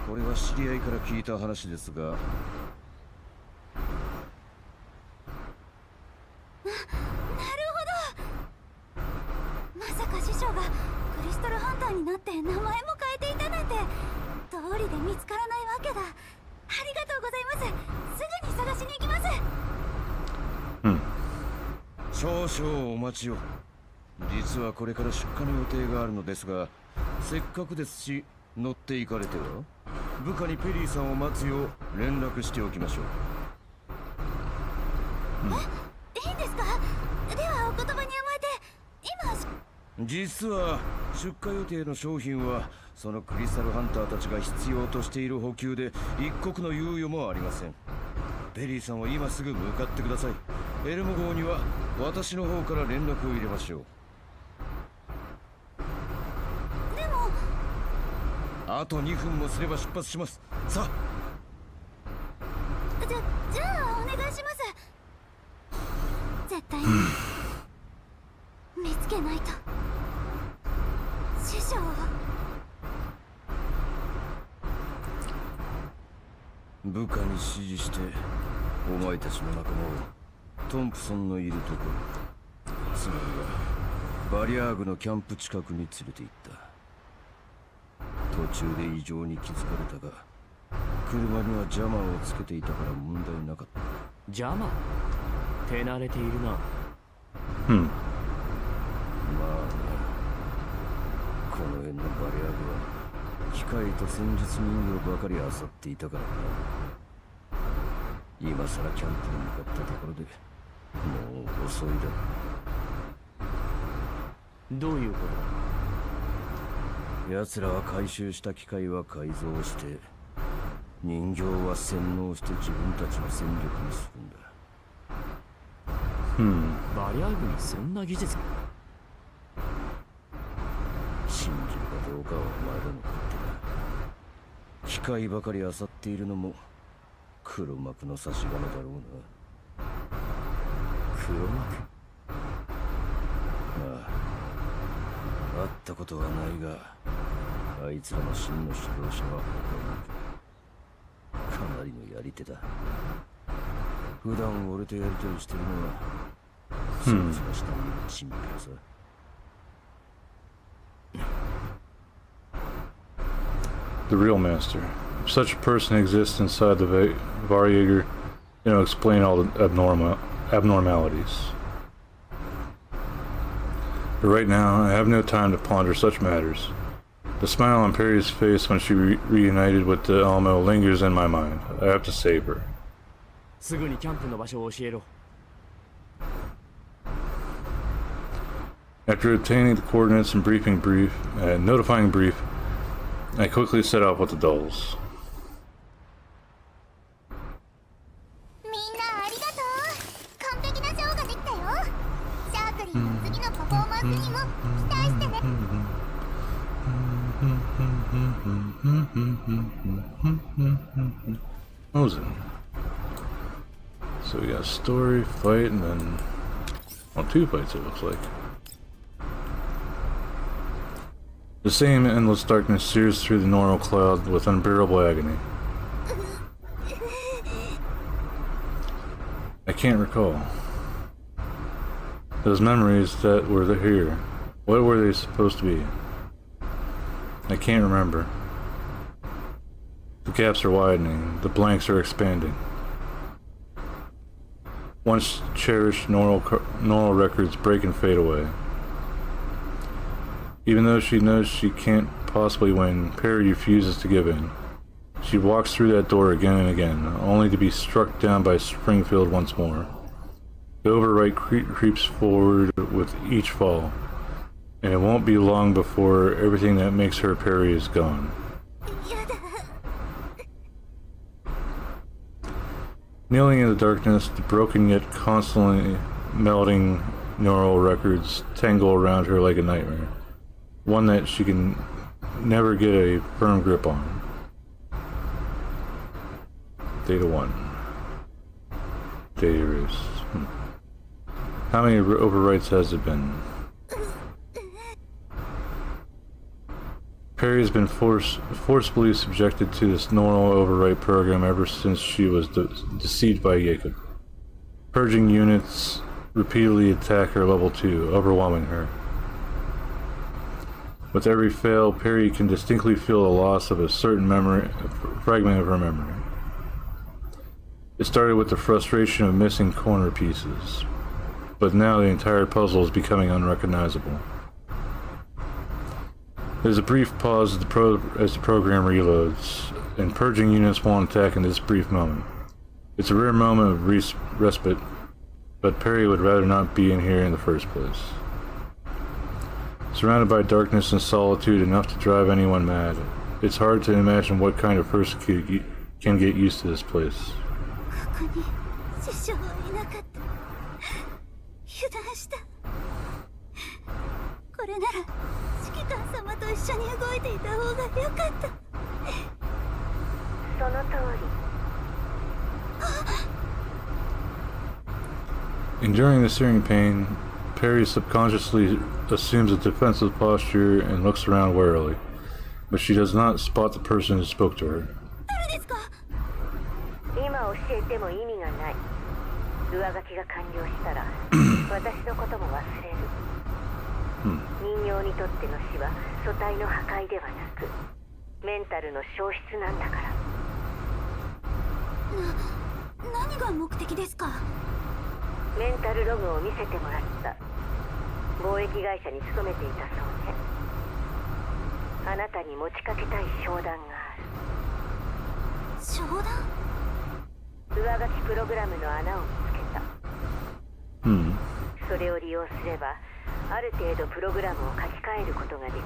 これは知り合いから聞いた話ですが。なるほど。まさか師匠がクリスタルハンターになって名前も変えていたなんて道理で見つからないわけだ。ありがとうございます。すぐに探しに行きます。少々お待ちを。実はこれから出荷の予定があるのですが、せっかくですし乗っていかれては。部下にペリーさんを待つよう連絡しておきましょう。いいんですか？ではお言葉に甘えて今。実は出荷予定の商品はそのクリスタルハンターたちが必要としている補給で一刻の猶予もありません。ペリーさんは今すぐ向かってください。エルモ号には私の方から連絡を入れましょう。でもあと2分もすれば出発します。さあ。じゃあお願いします。絶対に見つけないと。師匠。部下に指示してお前たちの仲間をトンプソンのいるところ、つまりはバリアーグのキャンプ近くに連れて行った。途中で異常に気づかれたが、車にはジャマーをつけていたから問題なかった。ジャマー？手慣れているな。まあね、この辺のバリアーグは機械と戦術人形ばかり漁っていたからな。今さらキャンプに向かったところでもう遅いだろ。どういうことだ？奴らは回収した機械は改造して人形は洗脳して自分たちの戦力にするんだ。バリアーグにそんな技術が？信じるかどうかはお前らの勝手だ。機械ばかり漁っているのも黒幕の差し金だろうな。黒幕？ああ、会ったことはないが、あいつらの真の指導者は他にかなりのやり手だ。普段俺とやりとりしてるのはそいつの下にいるチンピラさ。The real master. If such a person exists inside the Varjager, it'll explain all the abnormalities. But right now, I have no time to ponder such matters. The smile on Perry's face when she reunited with the Alamo lingers in my mind. I have to save her. すぐにキャンプの場所を教えろ。After obtaining the coordinates and notifying brief, I quickly set off with the dolls. みんなありがとう。完璧なショーができたよ。シャークリンの次のパフォーマンスにも期待してね。What was it? So we got a story, fight, and then... well, 2 fights it looks like. The same endless darkness sears through the normal cloud with unbearable agony. I can't recall. Those memories that were here, what were they supposed to be? I can't remember. The gaps are widening, the blanks are expanding. Once cherished normal records break and fade away. Even though she knows she can't possibly win, Perry refuses to give in. She walks through that door again and again, only to be struck down by Springfield once more. The overright creeps forward with each fall, and it won't be long before everything that makes her Perry is gone. Kneeling in the darkness, the broken yet constantly melting neural records tangle around her like a nightmare. One that she can never get a firm grip on. Data 1. Data erased. How many overwrites has it been? Perry has been forcibly subjected to this neural overwrite program ever since she was deceived by Jacob. Purging units repeatedly attack her level 2, overwhelming her. With every fail, Perry can distinctly feel the loss of a certain fragment of her memory. It started with the frustration of missing corner pieces, but now the entire puzzle is becoming unrecognizable. There's a brief pause as the program reloads, and purging units won't attack in this brief moment. It's a rare moment of respite, but Perry would rather not be in here in the first place. Surrounded by darkness and solitude enough to drive anyone mad, it's hard to imagine what kind of person can get used to this place. ここに師匠はいなかった。油断した。これなら指揮官様と一緒に動いていた方が良かった。その通り。 Enduring the searing pain, Perry subconsciously assumes a defensive posture and looks around warily, but she does not spot the person who spoke to her. 誰ですか？今教えても意味がない。上書きが完了したら私のことも忘れる。人形にとっての死は素体の破壊ではなくメンタルの消失なんだから。何が目的ですか？メンタルログを見せてもらった。貿易会社に勤めていたそうね。あなたに持ちかけたい商談がある。商談？上書きプログラムの穴を見つけた。それを利用すればある程度プログラムを書き換えることができる。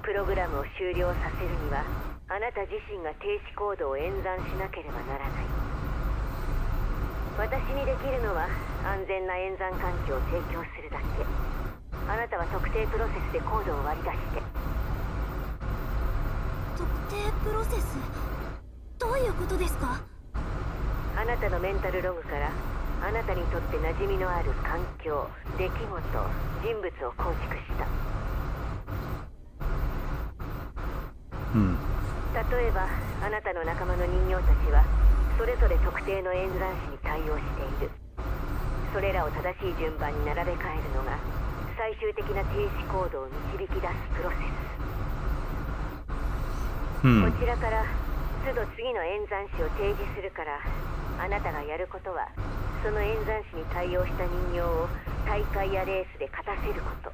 プログラムを終了させるにはあなた自身が停止コードを演算しなければならない。私にできるのは安全な演算環境を提供するだけ。あなたは特定プロセスでコードを割り出して。特定プロセス？どういうことですか？あなたのメンタルログからあなたにとって馴染みのある環境、出来事、人物を構築した。例えばあなたの仲間の人形たちはそれぞれ特定の演算子に対応している。それらを正しい順番に並べ替えるのが最終的な停止コードを導き出すプロセス。こちらから都度次の演算子を提示するから、あなたがやることはその演算子に対応した人形を大会やレースで勝たせること。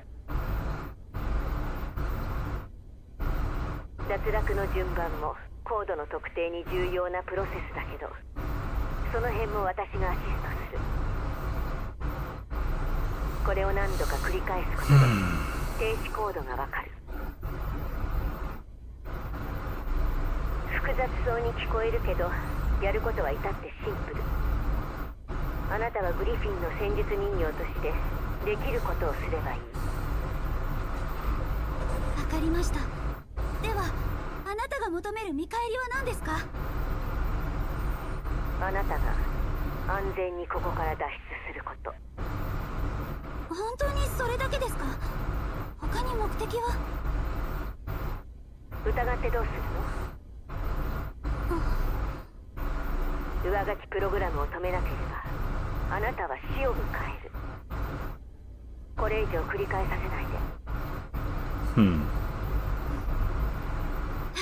脱落の順番もコードの特定に重要なプロセスだけど、その辺も私がアシストする。これを何度か繰り返すことで停止コードがわかる。複雑そうに聞こえるけど、やることは至ってシンプル。あなたはグリフィンの戦術人形としてできることをすればいい。わかりました。ではあなたが求める見返りは何ですか？あなたが安全にここから脱出すること。本当にそれだけですか？他に目的は？疑ってどうするの？上書きプログラムを止めなければあなたは死を迎える。これ以上繰り返させないで。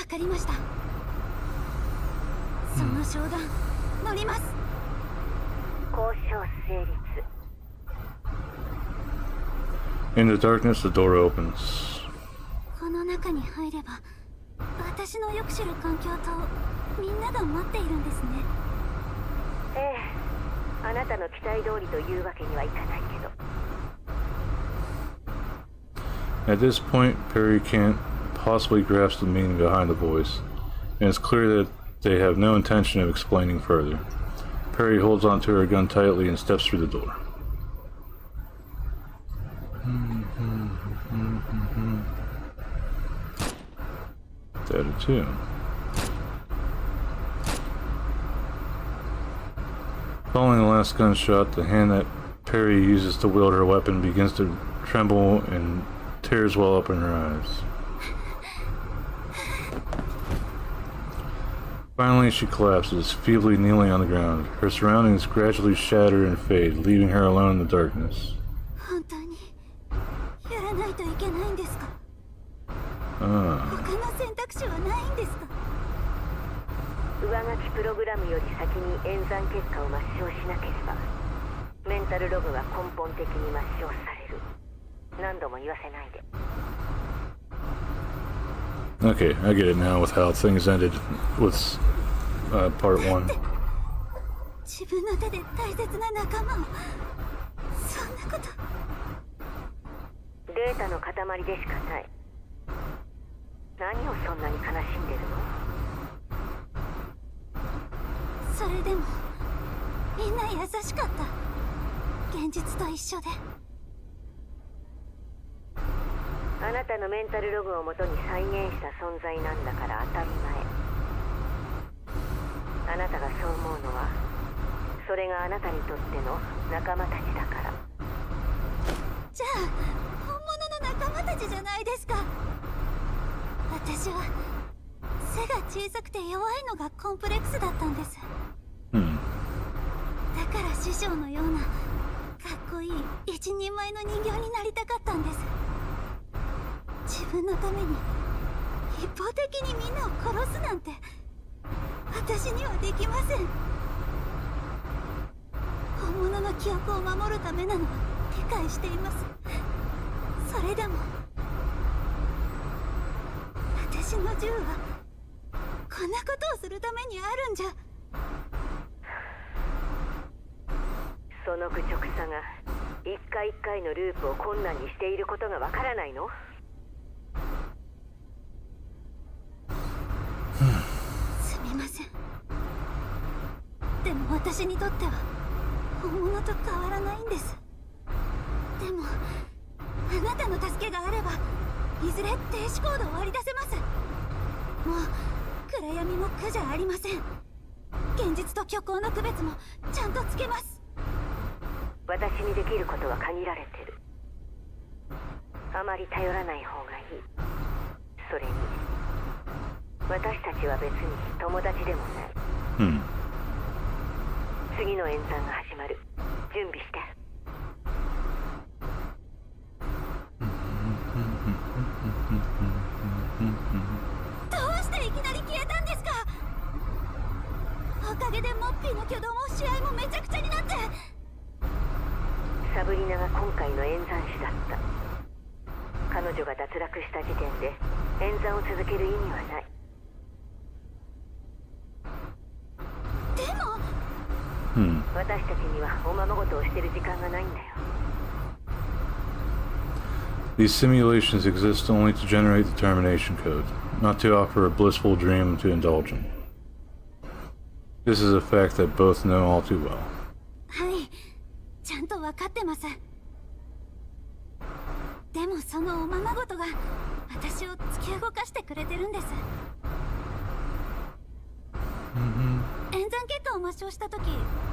わかりました。その商談乗ります。交渉成立。 In the darkness, the door opens. この中に入れば私のよく知る環境とみんなが待っているんですね。ええ、あなたの期待通りというわけにはいかないけど。At this point, Perry can't possibly grasp the meaning behind the voice, and it's clear that They have no intention of explaining further. Perry holds onto her gun tightly and steps through the door. That a tune. Following the last gunshot, the hand that Perry uses to wield her weapon begins to tremble and tears well up in her eyes. Finally, she collapses, feebly kneeling on the ground. Her surroundings gradually shatter and fade, leaving her alone in the darkness. Ah. 上書きプログラムより先に演算結果を抹消しなければメンタルログは根本的に抹消される。何度も言わせないで。 Okay, I get it now with how things ended with part 1. 自分の手で大切な仲間をそんなこと。データの塊でしかない。何をそんなに悲しんでるの？それでもみんな優しかった。現実と一緒で。あなたのメンタルログをもとに再現した存在なんだから当たり前。あなたがそう思うのはそれがあなたにとっての仲間たちだから。じゃあ本物の仲間たちじゃないですか。私は背が小さくて弱いのがコンプレックスだったんです。だから師匠のようなかっこいい一人前の人形になりたかったんです。自分のために一方的にみんなを殺すなんて私にはできません。本物の記憶を守るためなのは理解しています。それでも私の銃はこんなことをするためにあるんじゃ。その愚直さが一回一回のループを困難にしていることがわからないの？すみません。でも私にとっては本物と変わらないんです。でもあなたの助けがあればいずれ停止コードを割り出せます。もう暗闇も苦じゃありません。現実と虚構の区別もちゃんとつけます。私にできることは限られてる。あまり頼らない方がいい。それに私たちは別に友達でもない。次の演算が始まる。準備して。どうしていきなり消えたんですか？おかげでモッピーの挙動も試合もめちゃくちゃになって。サブリナが今回の演算師だった。彼女が脱落した時点で演算を続ける意味はない。でも私たちにはおままごとをしてる時間がないんだよ。 These simulations exist only to generate the termination code, not to offer a blissful dream to indulge in. This is a fact that both know all too well. はい、ちゃんと分かってます。でもそのおままごとが私を突き動かしてくれてるんです。演算結果を抹消した時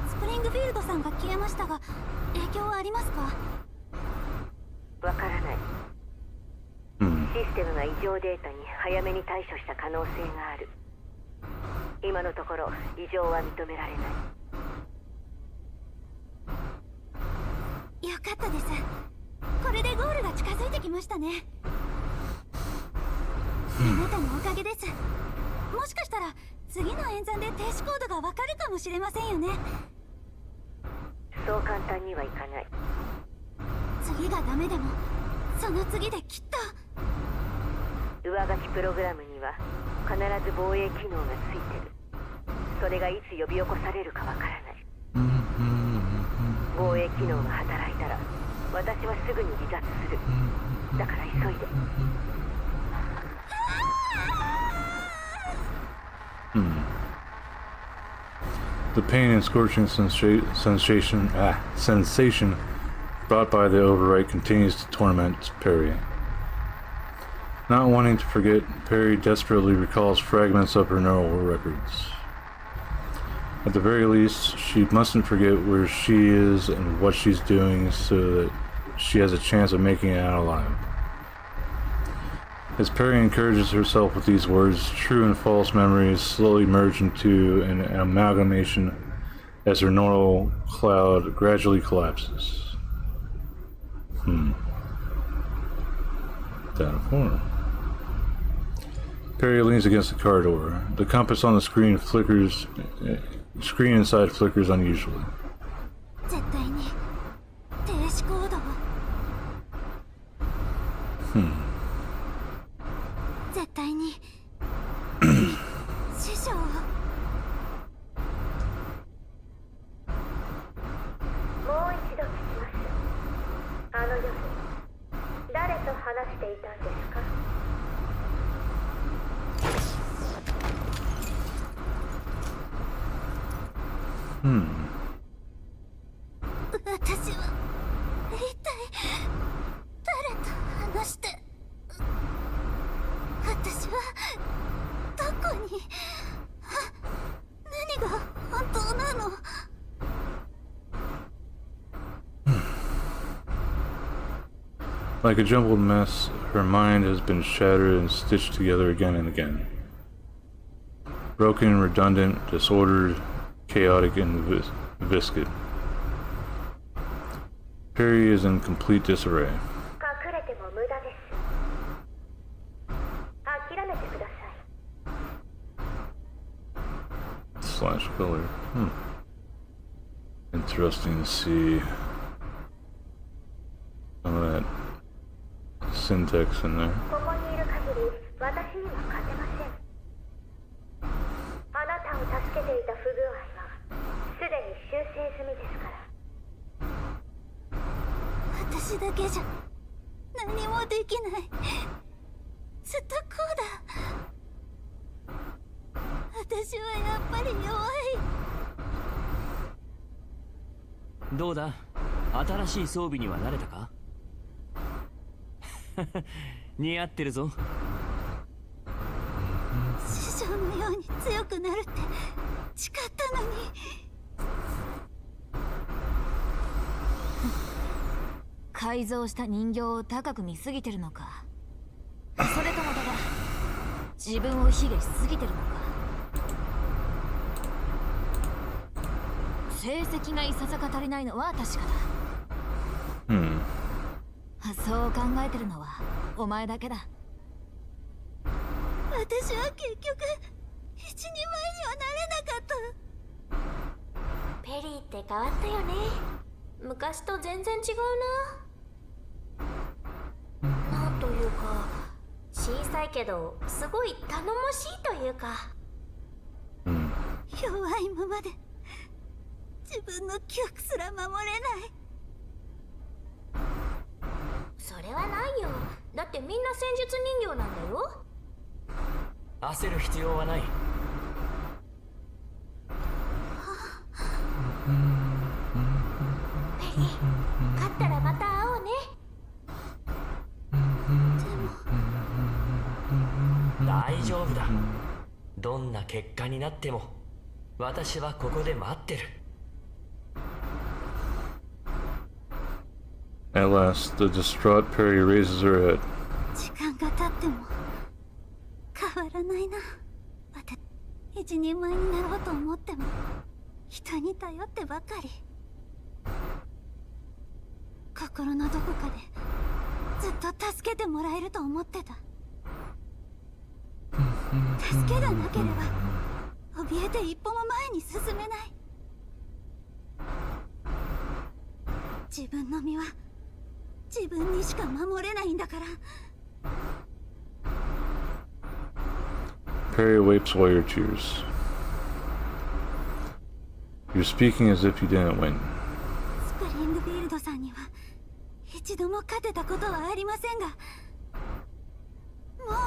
スプリングフィールドさんが消えましたが影響はありますか？わからない。システムが異常データに早めに対処した可能性がある。今のところ異常は認められない。よかったです。これでゴールが近づいてきましたね。あなたのおかげです。もしかしたら次の演算で停止コードがわかるかもしれませんよね。そう簡単にはいかない。次がダメでもその次できっと。上書きプログラムには必ず防衛機能がついてる。それがいつ呼び起こされるかわからない。防衛機能が働いたら私はすぐに離脱する。だから急いで。The pain and scorching sensation brought by the overwrite continues to torment Perry. Not wanting to forget, Perry desperately recalls fragments of her neural records. At the very least, she mustn't forget where she is and what she's doing so that she has a chance of making it out alive. As Perry encourages herself with these words, true and false memories slowly merge into an amalgamation as her neural cloud gradually collapses. Down a corner. Perry leans against the car door. The compass on the screen flickers. Screen inside flickers unusually. 絶対に停止コードを。絶対に師匠を。もう一度聞きます。あの夜、誰と話していたんですか？私は一体誰と話して、私はどこに、何が本当なの？Like a jumbled mess, her mind has been shattered and stitched together again and again. Broken, redundant, disordered, chaotic, and viscid. Perry is in complete disarray. 隠れても無駄です。諦めてください。 Slash color. Interesting to see some of that syntax in there. ここにいる限り、私には勝てません。あなたを助けていた不具合は、すでに修正済みですから。私だけじゃ何もできない。ずっとこうだ。私はやっぱり弱い。どうだ、新しい装備には慣れたか？似合ってるぞ。師匠のように強くなるって誓ったのに。改造した人形を高く見すぎてるのか、それともただ自分を卑下しすぎてるのか。成績がいささか足りないのは確かだ。そう考えてるのはお前だけだ。私は結局一人前にはなれなかった。ペリーって変わったよね。昔と全然違うな。なんというか、小さいけどすごい頼もしいというか。弱いままで自分の記憶すら守れない。それはないよ。だってみんな戦術人形なんだよ。焦る必要はない。ペリー、勝ったらまた会おうね。大丈夫だ。どんな結果になっても私はここで待ってる。At last, the distraught Perry raises her head. 時間が経っても変わらないな。一人前になろうと思っても人に頼ってばかり。心のどこかでずっと助けてもらえると思ってた。助けがなければ怯えて一歩も前に進めない。自分の身は自分にしか守れないんだから。Perry wipes away your tears. You're speaking as if you didn't win. スプリングフィールドさんには一度も勝てたことはありませんが、も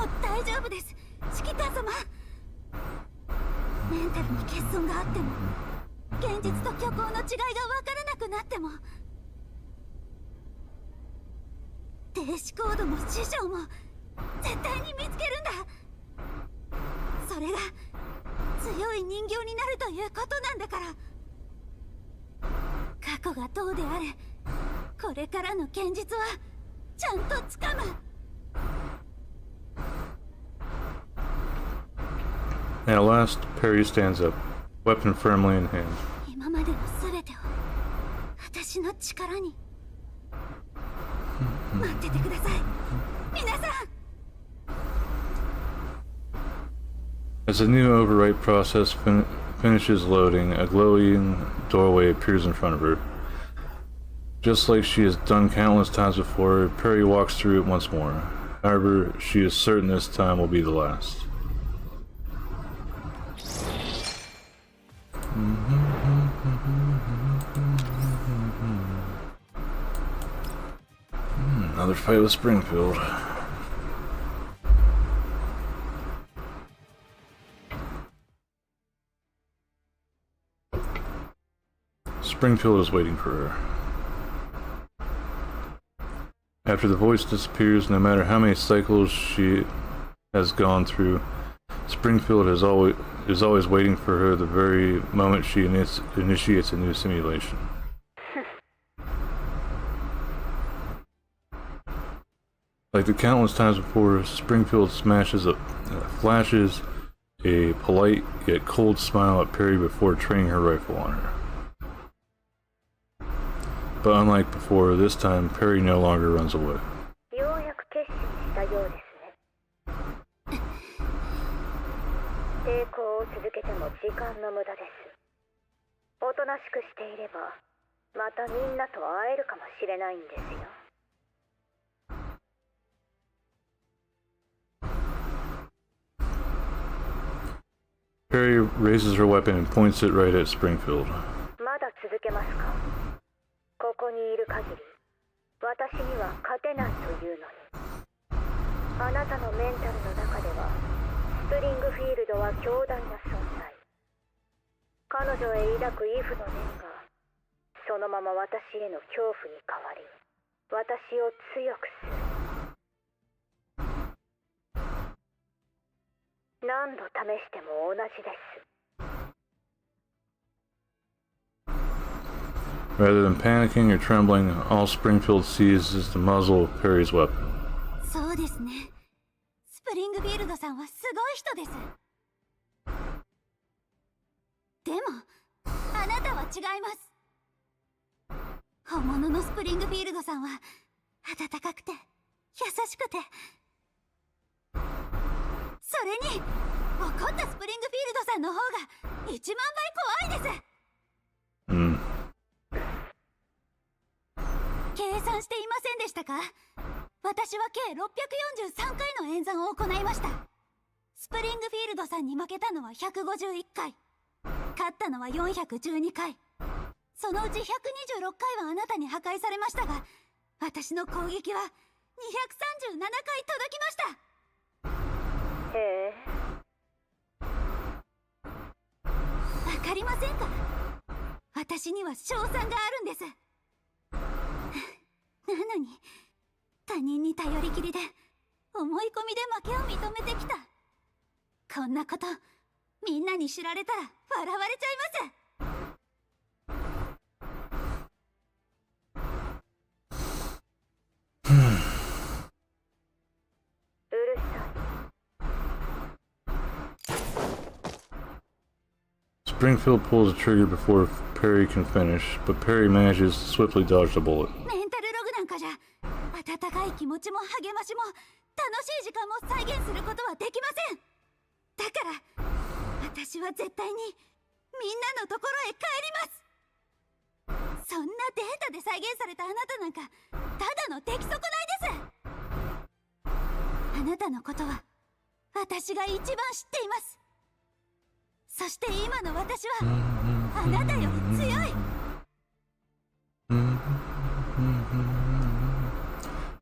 う大丈夫です、指揮官様。メンタルに欠損があっても現実と虚構の違いが分からなくなっても停止コードも師匠も絶対に見つけるんだ。それが強い人形になるということなんだから。過去がどうであれこれからの現実はちゃんとつかむ。At last, Perry stands up, weapon firmly in hand. 今までの全てを私の力に待っててください皆さん。 As the new overwrite process finishes loading, a glowing doorway appears in front of her. Just like she has done countless times before, Perry walks through it once more. However, she is certain this time will be the last. Another fight with Springfield. Springfield is waiting for her. After the voice disappears, no matter how many cycles she has gone through, Springfield is always waiting for her the very moment she initiates a new simulation. Like the countless times before, Springfield flashes a polite yet cold smile at Perry before turning her rifle on her. But unlike before, this time Perry no longer runs away. ようやく決心したようですね。抵抗を続けても時間の無駄です。おとなしくしていればまたみんなと会えるかもしれないんですよ。 Perry raises her weapon and points it right at Springfield. まだ続けますか。ここにいる限り私には勝てないというのに。あなたのメンタルの中ではスプリングフィールドは強大な存在。彼女へ抱くイフの念がそのまま私への恐怖に変わり私を強くする。何度試しても同じです。 Rather than panicking or trembling, all Springfield sees is the muzzle of Perry's weapon. そうですね。スプリングフィールドさんはすごい人です。でもあなたは違います。本物のスプリングフィールドさんは温かくて優しくて、それに怒ったスプリングフィールドさんの方が1万倍怖いです。計算していませんでしたか？私は計643回の演算を行いました。スプリングフィールドさんに負けたのは151回、勝ったのは412回、そのうち126回はあなたに破壊されましたが、私の攻撃は237回届きました。わかりませんか？私には勝算があるんです。なのに他人に頼りきりで思い込みで負けを認めてきた。こんなことみんなに知られたら笑われちゃいます。Springfield pulls the trigger before Perry can finish, but Perry manages to swiftly dodge the bullet. メンタルログなんかじゃ温かい気持ちも励ましも楽しい時間も再現することはできません。だから私は絶対にみんなのところへ帰ります。そんなデータで再現されたあなたなんかただの出来損ないです。あなたのことは私が一番知っています。そして今の私はあなたより強い。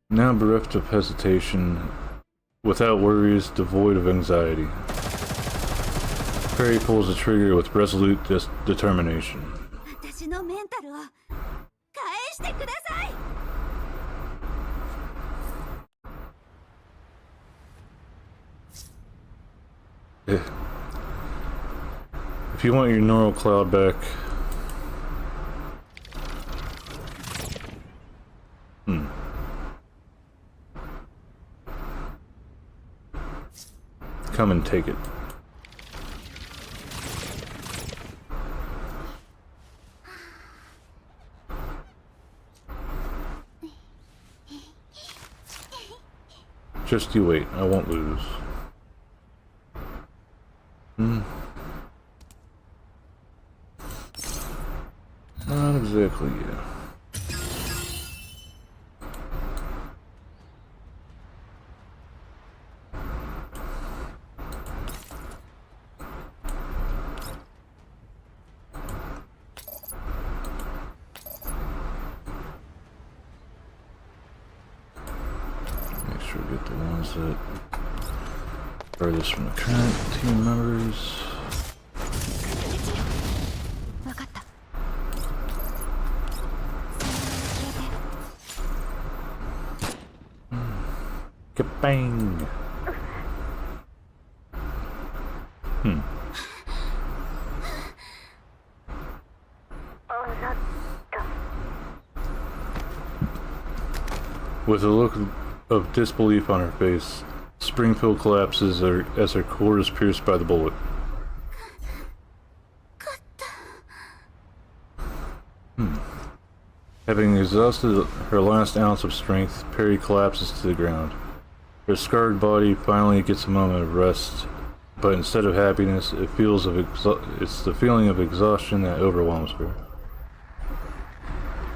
Now bereft of hesitation, without worries, devoid of anxiety, Perry pulls the trigger with resolute determination. 私のメンタルを返してください。If you want your neural cloud back, come and take it. Just you wait, I won't lose. Not exactly, yeah. Make sure we get the ones that are this from the current team members. Bang! With a look of disbelief on her face, Springfield collapses as her core is pierced by the bullet. Having exhausted her last ounce of strength, Perry collapses to the ground. Her scarred body finally gets a moment of rest, but instead of happiness, it's the feeling of exhaustion that overwhelms her.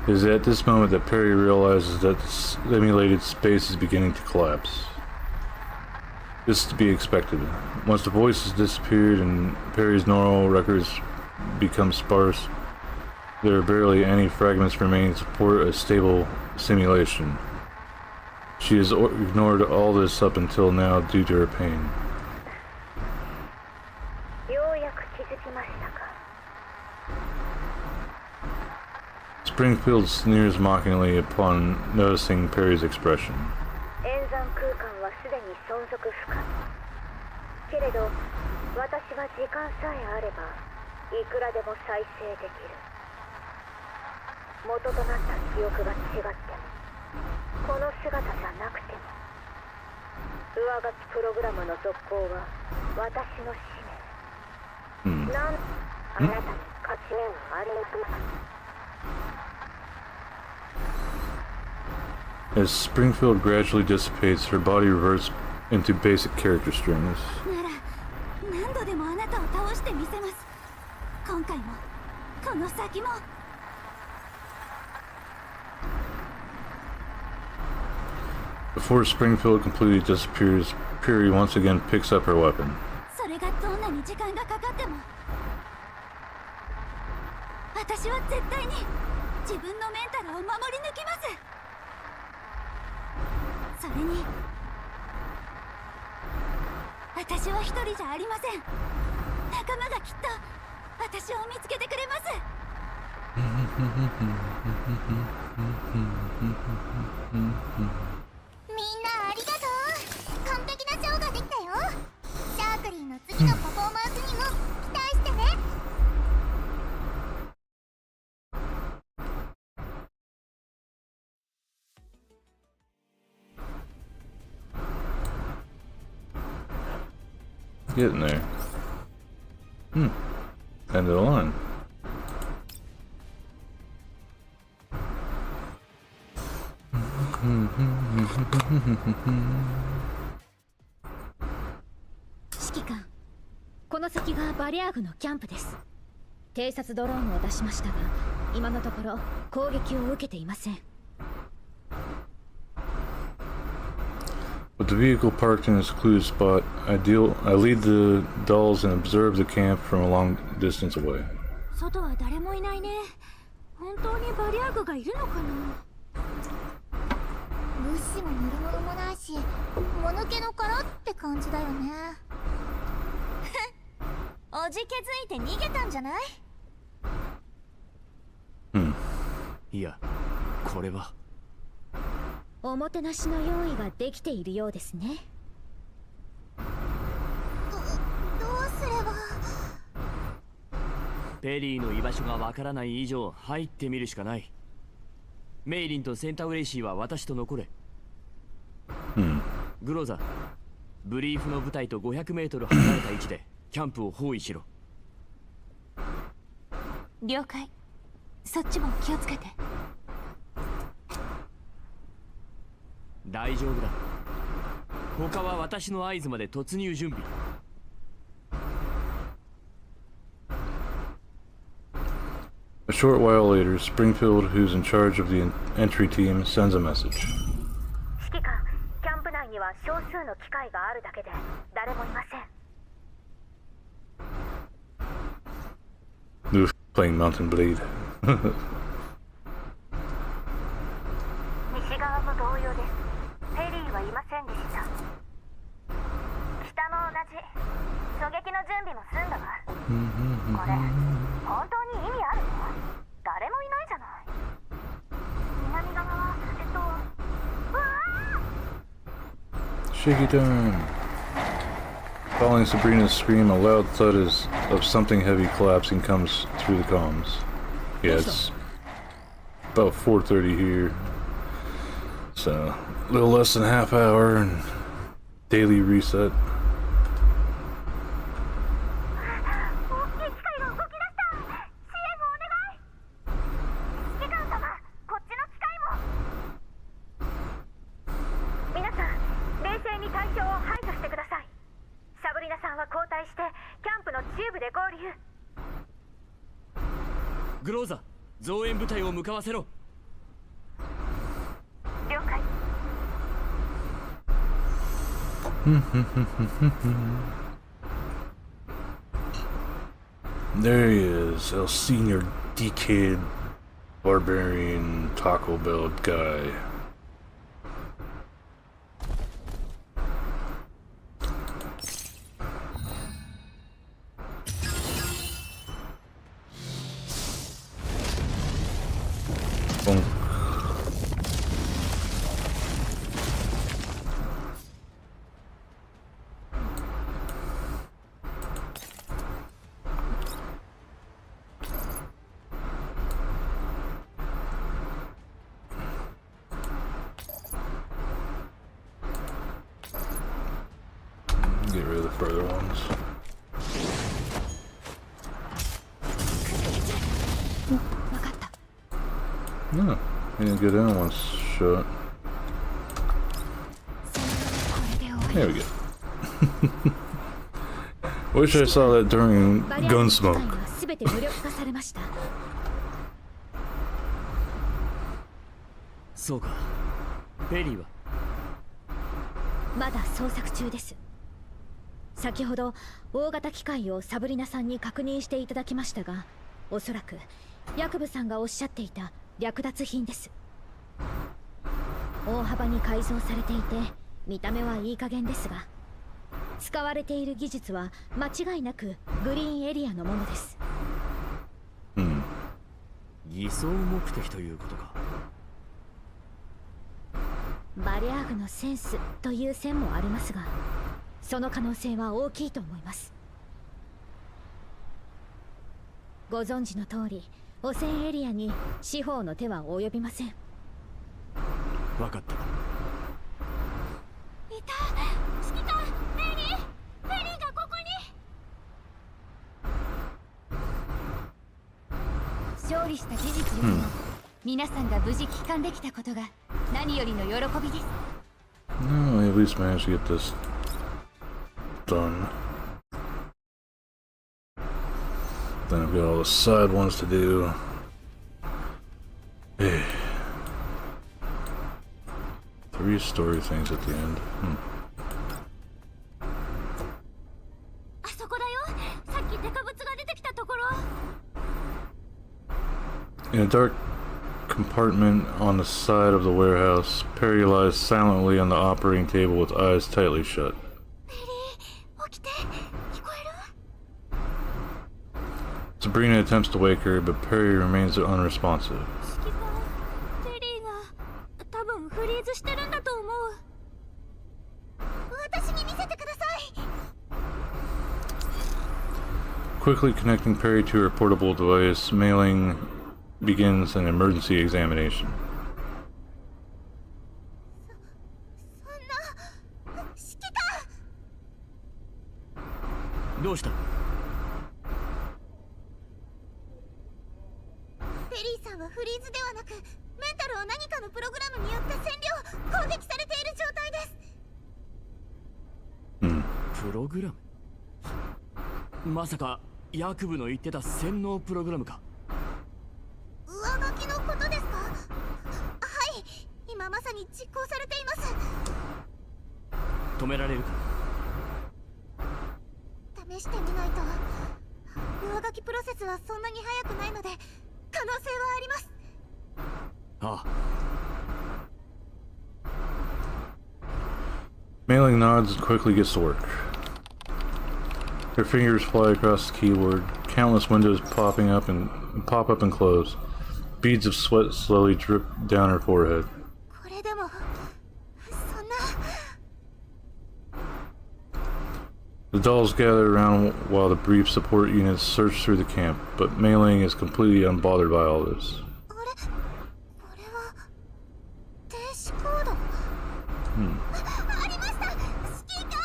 It is at this moment that Perry realizes that the simulated space is beginning to collapse. This is to be expected. Once the voice has disappeared and Perry's neural records become sparse, there are barely any fragments remaining to support a stable simulation. She has ignored all this up until now due to her pain. Springfield sneers mockingly upon noticing Perry's expression. As Springfield gradually dissipates, her body reverts into basic character strings. Before Springfield completely disappears, Perry once again picks up her weapon. Getting there. End of the line.指揮官、この先がバリアーグのキャンプです。偵察ドローンを出しましたが、今のところ攻撃を受けていません。With the vehicle parked in a secluded spot, I lead the dolls and observe the camp from a long distance away. 外は誰もいないね。本当にバリアーグがいるのかな。物資も乗り物もないし、もぬけの殻って感じだよね。おおじけづいて逃げたんじゃない？いや、これはおもてなしの用意ができているようですね。どうすれば。ペリーの居場所がわからない以上入ってみるしかない。メイリンとセンタウレイシーは私と残れ。グローザ、ブリーフの部隊と500メートル離れた位置でキャンプを包囲しろ。了解。そっちも気をつけて。大丈夫だ。他は私の合図まで突入準備。A short while later, Springfield, who's in charge of the entry team, sends a message. 指揮官、キャンプ内には少数の機械があるだけで誰もいません。Oof, playing Mountain Blade. 西側も同様です。ペリーはいませんでした。北も同じ。狙撃の準備も済んだわ。これ本当に意味あるの？誰もいないじゃない。南側はうわShaky time. Following Sabrina's scream, a loud thud of something heavy collapsing comes through the comms. Yeah, it's about 4:30 here. So, a little less than a half hour and daily reset. グローザ、増援部隊を向かわせろ。了解。There he is, El Senior Decade Barbarian Taco Bell guy. Bonk. Get rid of the further ones. No, he didn't get in one shot. There we go. Wish I saw that during Gunsmoke. 全て無力化されました。そうか。ペリーはまだ捜索中です。先ほど大型機械をサブリナさんに確認していただきましたが、おそらくヤクブさんがおっしゃっていた略奪品です。大幅に改造されていて見た目はいい加減ですが、使われている技術は間違いなくグリーンエリアのものです。偽装目的ということか。バリアーグのセンスという線もありますが、その可能性は大きいと思います。ご存知の通り、汚染エリアに司法の手は及びません。分かった。いた。指揮官、ペリーがここに。勝利した事実よりも、皆さんが無事帰還できたことが何よりの喜びです。No, I at least managed to get this done. Then I've got all the side ones to do. Hey. 3 story things at the end. あそこだよ。さっきデカブツが出てきたところ。In a dark compartment on the side of the warehouse, Perry lies silently on the operating table with eyes tightly shut. ペリー、起きて。聞こえる？ Sabrina attempts to wake her, but Perry remains unresponsive. 指揮官ペリーが多分フリーズしてるんだと思う。私に見せてください。 Quickly connecting Perry to her portable device, Mailing begins an emergency examination. どうした？ペリーさんはフリーズではなく、メンタルを何かのプログラムによって占領、攻撃されている状態です。プログラム？まさかヤクブの言ってた洗脳プログラムか？上書きのことですか？はい、今まさに実行されています。止められるか？試してみないと。上書きプロセスはそんなに早くないので可能性はあります。ああ。 Mailing nods and quickly gets to work. Her fingers fly across the keyboard. Countless windows popping up and pop up and close. Beads of sweat slowly drip down her forehead. これでもそんな。 The dolls gather around while the brief support units search through the camp, but Mailing is completely unbothered by all this. これは停止コード。ありました。指揮官。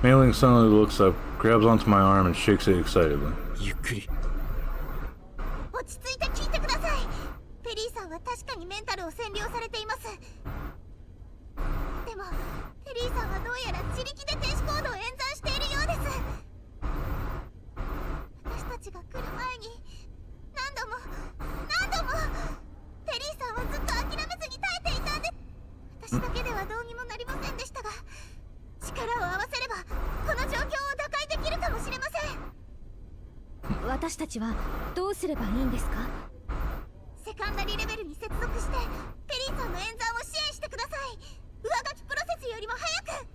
Mailing suddenly looks up, grabs onto my arm, and shakes it excitedly. ゆっくり。落ち着いて聞いてください。ペリーさんは確かにメンタルを占領されています。でもペリーさんはどうやら自力で停止コードを演算しているようです。私たちが来る前に何度もペリーさんはずっと諦めずに耐えていたんです。私だけではどうにもなりませんでしたが、力を合わせればこの状況を打開できるかもしれません。私たちはどうすればいいんですか？セカンダリーレベルに接続してペリーさんの演算を支援してください。上書きプロセスよりも早く。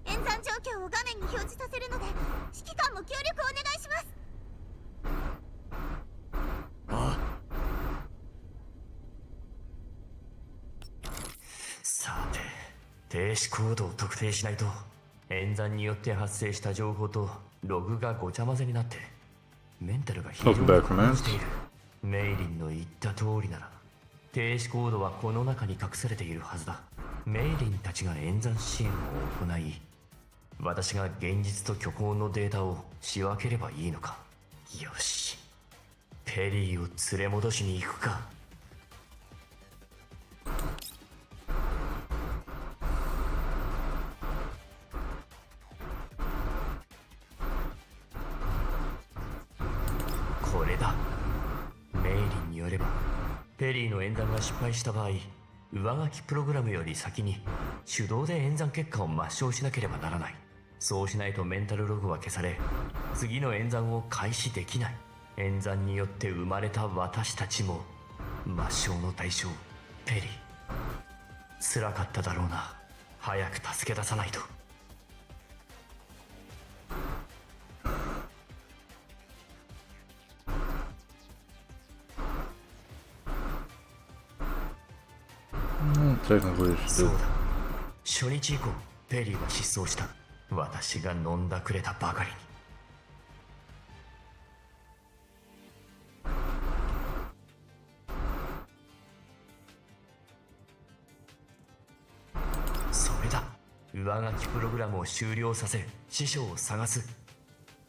演算状況を画面に表示させるので指揮官も協力お願いします。ああ。さて、停止コードを特定しないと演算によって発生した情報とログがごちゃ混ぜになってメンタルが非常に混乱している。メイリンの言った通りなら停止コードはこの中に隠されているはずだ。メイリンたちが演算支援を行い、私が現実と虚構のデータを仕分ければいいのか。よし、ペリーを連れ戻しに行くか。これだ。メイリンによればペリーの演算が失敗した場合、上書きプログラムより先に手動で演算結果を抹消しなければならない。そうしないとメンタルログは消され、次の演算を開始できない。演算によって生まれた私たちも抹消の対象。ペリー、辛かっただろうな。早く助け出さないと。そうだ。初日以降ペリーは失踪した。私が飲んだくれたばかりに。それだ。上書きプログラムを終了させ師匠を探す。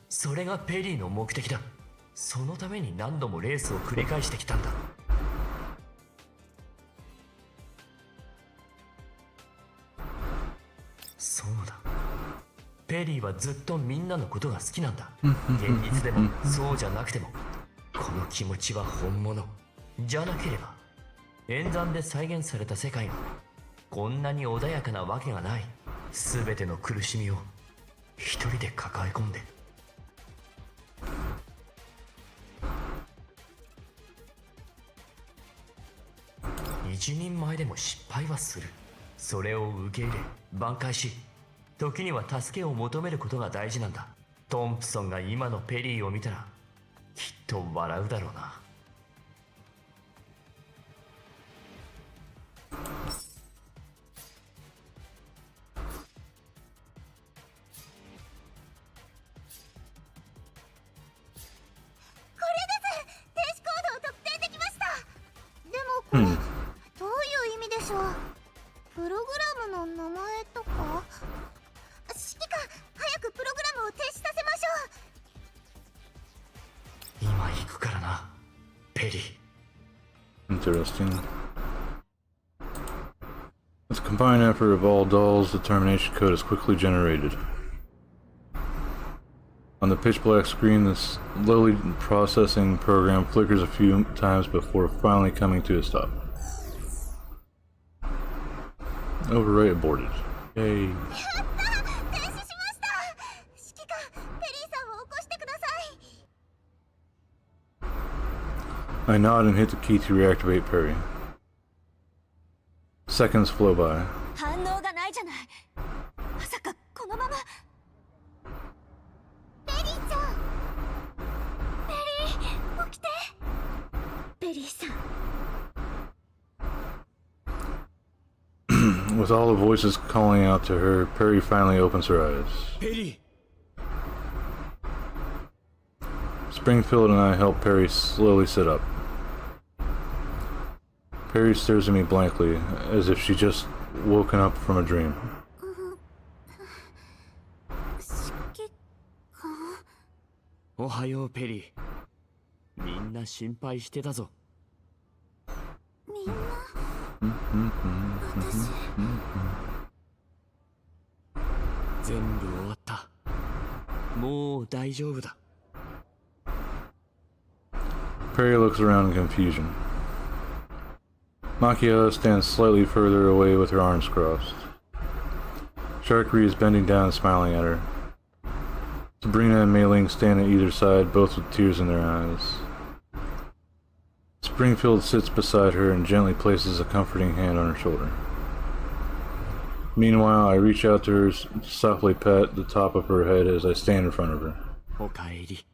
それがペリーの目的だ。そのために何度もレースを繰り返してきたんだ。そうだ。ペリーはずっとみんなのことが好きなんだ。現実でもそうじゃなくてもこの気持ちは本物じゃなければ演算で再現された世界がこんなに穏やかなわけがない。全ての苦しみを一人で抱え込んで。一人前でも失敗はする。それを受け入れ挽回し、時には助けを求めることが大事なんだ。トンプソンが今のペリーを見たらきっと笑うだろうな。どういう意味でしょう。プログラムの名前とか。指揮官、早くプログラムを停止させましょう。今行くからな、ペリー。 Interesting. With a combined effort of all dolls, the termination code is quickly generated. On the pitch black screen, the slowly processing program flickers a few times before finally coming to a stop. Overwrite aborted. Yay. I nod and hit the key to reactivate Perry. Seconds flow by. 反応がないじゃない。まさかこのまま。ペリーちゃん。ペリー、起きて。ペリーさん。With all the voices calling out to her, Perry finally opens her eyes. Perry! Springfield and I help Perry slowly sit up. Perry stares at me blankly, as if she just woken up from a dream. おはよう、ペリー。みんな心配してたぞ。みんな。全部終わった。もう大丈夫だ。Perry looks around in confusion. Makia stands slightly further away with her arms crossed. Sharkri is bending down and smiling at her. Sabrina and Mei Ling stand at either side, both with tears in their eyes. Springfield sits beside her and gently places a comforting hand on her shoulder. Meanwhile, I reach out to her, softly pat the top of her head as I stand in front of her. おかえり。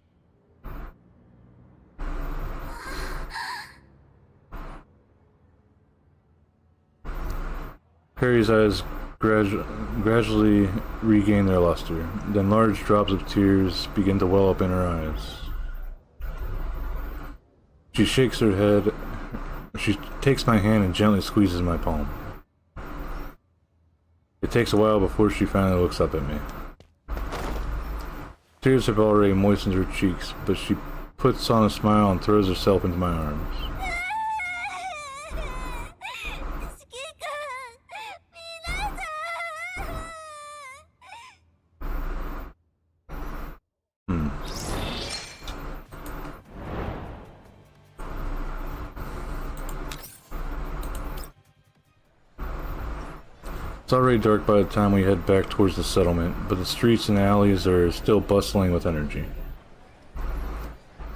Perry's eyes gradually regain their luster. Then large drops of tears begin to well up in her eyes. She shakes her head. She takes my hand and gently squeezes my palm. It takes a while before she finally looks up at me. Tears have already moistened her cheeks, but she puts on a smile and throws herself into my arms. It's already dark by the time we head back towards the settlement, but the streets and alleys are still bustling with energy.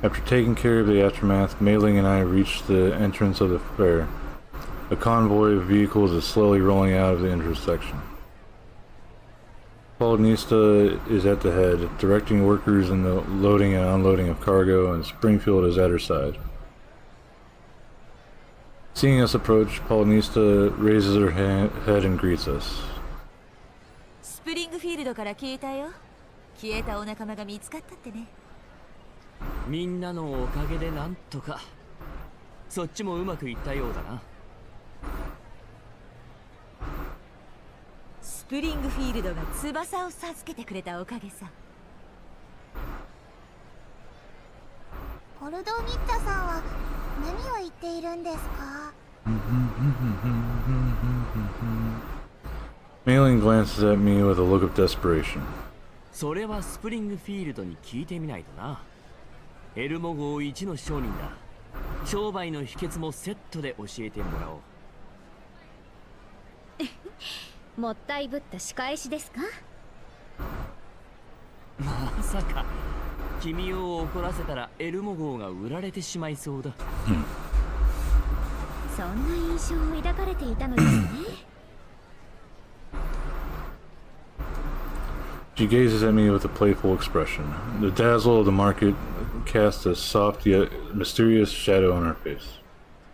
After taking care of the aftermath, Mei Ling and I reach the entrance of the fair. A convoy of vehicles is slowly rolling out of the intersection. Paulnista is at the head, directing workers in the loading and unloading of cargo, and Springfield is at her side. Seeing us approach, Paulnista raises her head and greets us. スプリングフィールドから聞いたよ。消えたお仲間が見つかったってね。みんなのおかげでなんとか。そっちもうまくいったようだな。スプリングフィールドが翼を授けてくれたおかげさ。ポルドニッタさんは何を言っているんですか？ Mei Ling glances at me with a look of desperation. それはスプリングフィールドに聞いてみないとな。エルモ号一の商人だ。商売の秘訣もセットで教えてもらおう。もったいぶった仕返しですか？まさか君を怒らせたらエルモ号が売られてしまいそうだ。そんな印象を抱かれていたのですね。She gazes at me with a playful expression. The dazzle of the market casts a soft yet mysterious shadow on her face.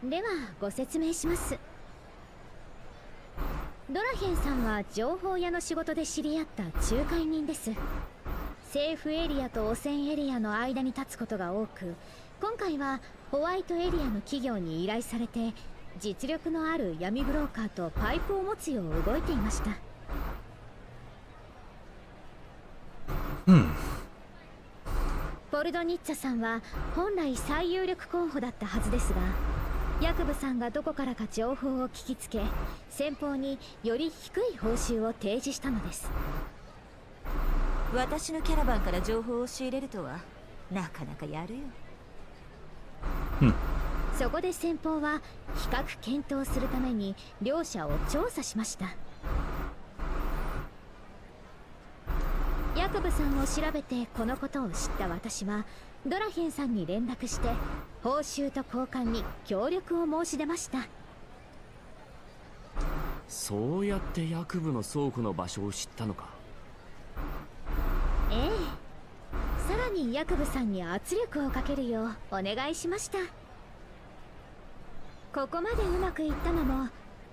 ではご説明します。ドラヘンさんは情報屋の仕事で知り合った仲介人です。政府エリアと汚染エリアの間に立つことが多く、今回はホワイトエリアの企業に依頼されて実力のある闇ブローカーとパイプを持つよう動いていました。ポルドニッツァさんは本来最有力候補だったはずですが、ヤクブさんがどこからか情報を聞きつけ、先方により低い報酬を提示したのです。私のキャラバンから情報を仕入れるとはなかなかやるよ。そこで先方は比較検討するために両者を調査しました。ヤクブさんを調べてこのことを知った私はドラヘンさんに連絡して報酬と交換に協力を申し出ました。そうやってヤクブの倉庫の場所を知ったのか。ええ、さらにヤクブさんに圧力をかけるようお願いしました。ここまでうまくいったのも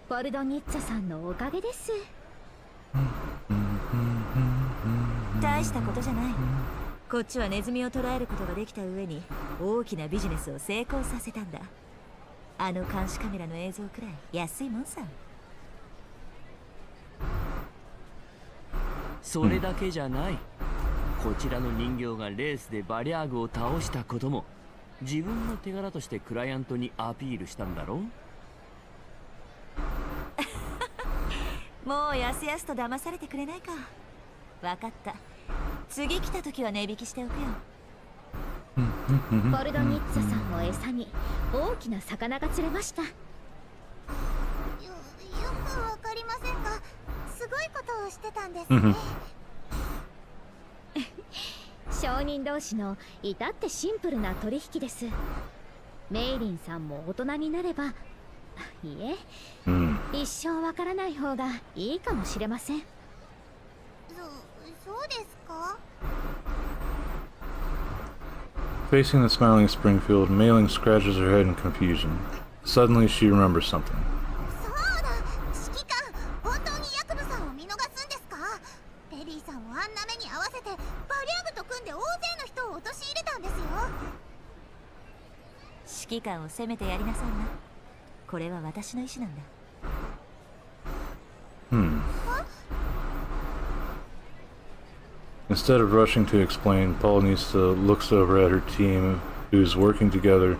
ポルドニッツァさんのおかげです。大したことじゃない。こっちはネズミを捕らえることができた上に大きなビジネスを成功させたんだ。あの監視カメラの映像くらい安いもんさ。それだけじゃない。こちらの人形がレースでバリャーグを倒したことも自分の手柄としてクライアントにアピールしたんだろう。もうやすやすと騙されてくれないか。わかった。次来た時は値引きしておくよ。ポルドニッツァさんを餌に大きな魚が釣れました。よくわかりませんが、すごいことをしてたんですね。商人同士の至ってシンプルな取引です。メイリンさんも大人になれば、いえ、一生わからない方がいいかもしれません。そうですか？ Facing the smiling Springfield, Mailing scratches her head in confusion. Suddenly, she remembers something. そうだ、指揮官、本当にヤクブさんを見逃すんですか？ペリーさんをあんな目に合わせてバリアグと組んで大勢の人を陥れたんですよ。指揮官を責めてやりなさいな。これは私の意思なんだ。Instead of rushing to explain, Polonista looks over at her team, who's working together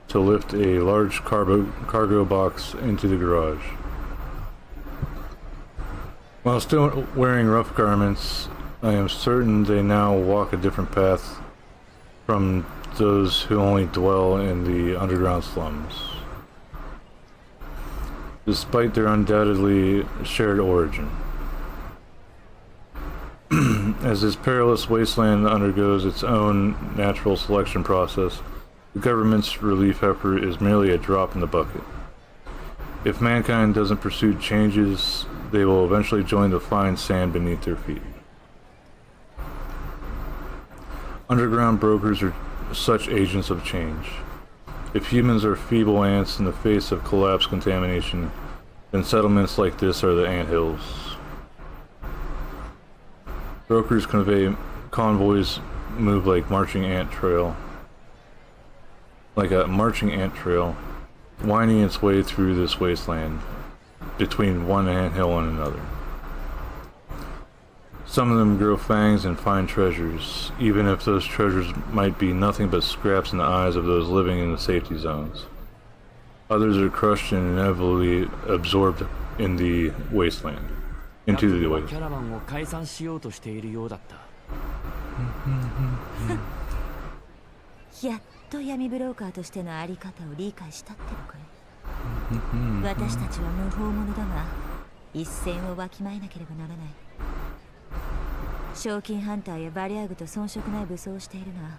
to lift a large cargo box into the garage. While still wearing rough garments, I am certain they now walk a different path from those who only dwell in the underground slums, despite their undoubtedly shared origin. As this perilous wasteland undergoes its own natural selection process, the government's relief effort is merely a drop in the bucket. If mankind doesn't pursue changes, they will eventually join the fine sand beneath their feet. Underground brokers are such agents of change. If humans are feeble ants in the face of collapse contamination, then settlements like this are the anthills. Brokers convey convoys move like a marching ant trail, winding its way through this wasteland, between one anthill and another. Some of them grow fangs and find treasures, even if those treasures might be nothing but scraps in the eyes of those living in the safety zones. Others are crushed and inevitably absorbed in the wasteland. Into the wasteland. キャラバンを解散しようとしているようだった。やっと闇ブローカーとしてのあり方を理解したってのかい。私たちは無法者だが一線をわきまえなければならない。賞金ハンターやバリアーグと遜色ない武装をしているが、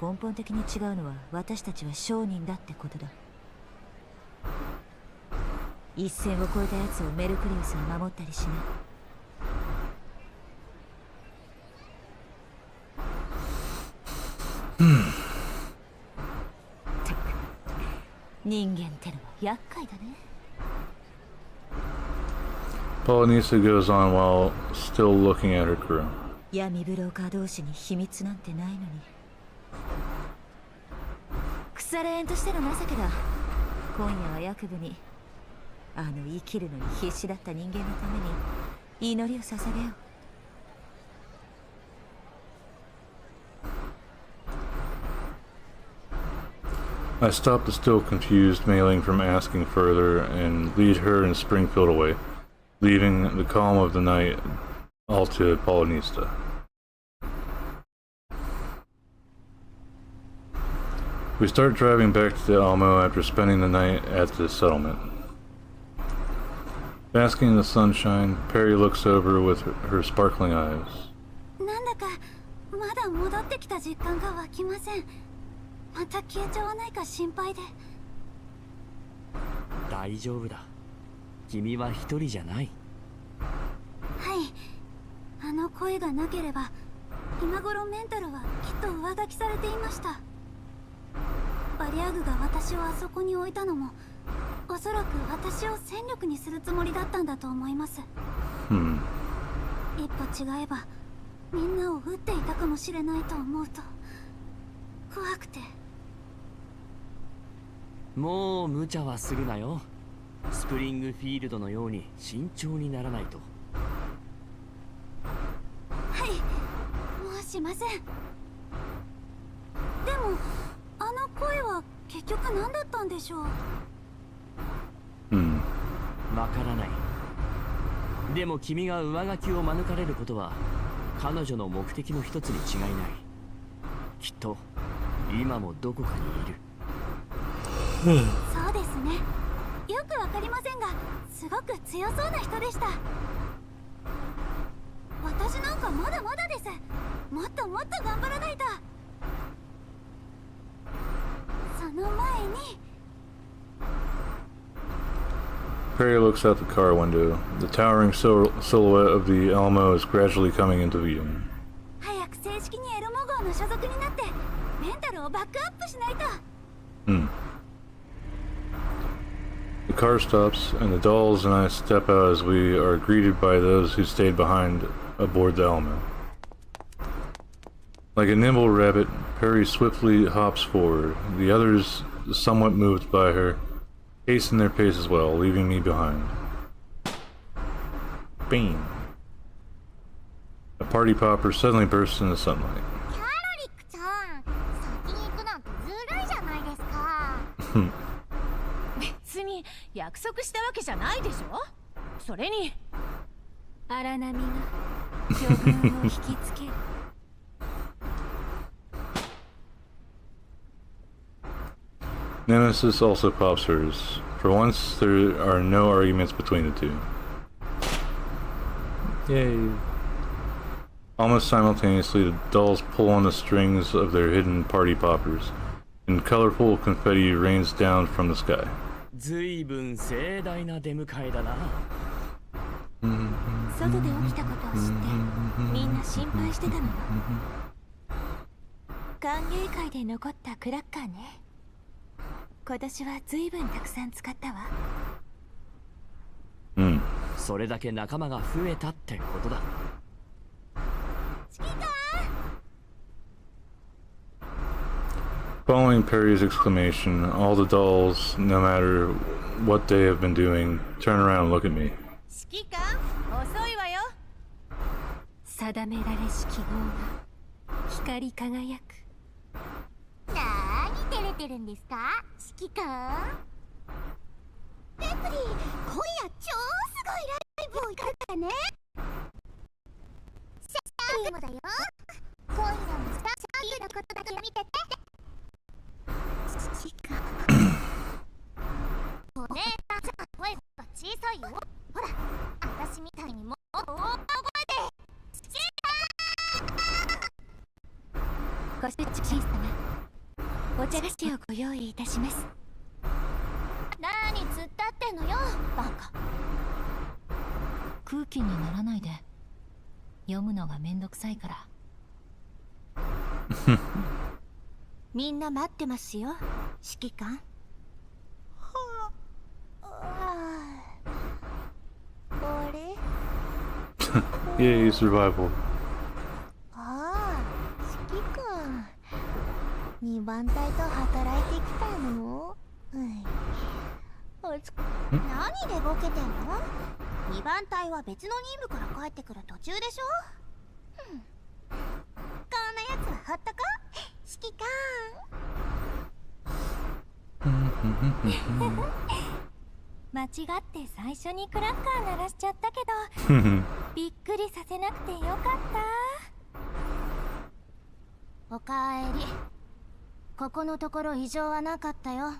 根本的に違うのは私たちは商人だってことだ。一線を越えたやつをメルクリウスは守ったりしない。人間ってのは厄介だね。 Polynesia goes on while still looking at her crew. 闇ブローカー同士に秘密なんてないのに。腐れ縁としての情けだ。今夜は役部に生きるのに必死だった人間のために祈りを捧げよう。 I stop the still confused mailing from asking further and lead her and Springfield away, leaving the calm of the night all to Polynesia. We start driving back to the Alamo after spending the night at the settlement. Basking in the sunshine, Perry looks over with her sparkling eyes. なんだかまだ戻ってきた実感が湧きません。また消えちゃわないか心配で。大丈夫だ。君は一人じゃない。はい。あの声がなければ今頃メンタルはきっと上書きされていました。バリアグが私をあそこに置いたのもおそらく私を戦力にするつもりだったんだと思います。一歩違えばみんなを撃っていたかもしれないと思うと怖くて。もう無茶はするなよ。スプリングフィールドのように慎重にならないと。はい、もうしません。でもあの声は結局何だったんでしょう。わからない。でも君が上書きを免れることは彼女の目的の一つに違いない。きっと今もどこかにいる。そうですね。よくわかりませんがすごく強そうな人でした。私なんかまだまだです。もっともっと頑張らないと。その前に Perry looks out the car window. The towering silhouette of the Alamo is gradually coming into view. 早く正式にエルモ号の所属になってメンタルをバックアップしないと。The car stops, and the dolls and I step out as we are greeted by those who stayed behind aboard the Alamo. Like a nimble rabbit, Perry swiftly hops forward. The others, somewhat moved by her, hasten their pace as well, leaving me behind. Bam! A party popper suddenly bursts into sunlight. キャロリックちゃん、先に行くなんてずるいじゃないですか。別に約束したわけじゃないでしょ。それに荒波が魚群を引きつける。Nemesis also pops hers. For once, there are no arguments between the two. Yay. Almost simultaneously, the dolls pull on the strings of their hidden party poppers, and colorful confetti rains down from the sky. ずいぶん盛大な出迎えだな。外で起きたことを知ってみんな心配してたのよ。歓迎会で残ったクラッカーね。今年はずいぶんたくさん使ったわ。それだけ仲間が増えたってことだ。指揮官 Following Perry's exclamation, all the dolls, no matter what they have been doing, turn around and look at me. 指揮官、遅いわよ。定められし記号が光り輝く。なーに照れてるんですか、指揮官。ペプリー、今夜超すごいライブを行くからね。シャーリーもだよ。今夜もスターシャーリーのことだけ見てて。指揮官。お姉さん、声が小さいよ。ほら、私みたいにもっと大声で。ご出張様、お茶菓子をご用意いたします。何突っ立ってんのよ、バカ。空気にならないで。読むのがめんどくさいから。みんな待ってますよ、指揮官。あれYay, survival. ああ、指揮官。2番隊と働いてきたの？何でボケてんの？ 2番隊は別の任務から帰ってくる途中でしょ。こんなやつはほっとこ、指揮官。間違って最初にクラッカー鳴らしちゃったけどびっくりさせなくてよかった。おかえり。ここのところ異常はなかったよ。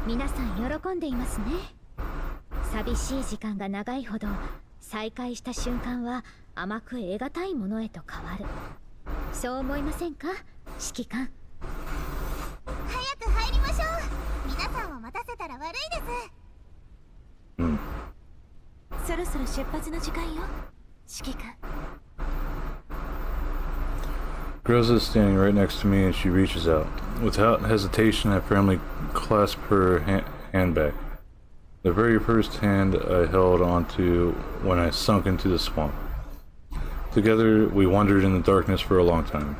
皆さん喜んでいますね。寂しい時間が長いほど再会した瞬間は甘く得難いものへと変わる。そう思いませんか、指揮官。早く入りましょう。皆さんを待たせたら悪いです。そろそろ出発の時間よ、指揮官。Groza is standing right next to me and she reaches out. Without hesitation, I firmly clasp her hand back. The very first hand I held onto when I sunk into the swamp. Together, we wandered in the darkness for a long time.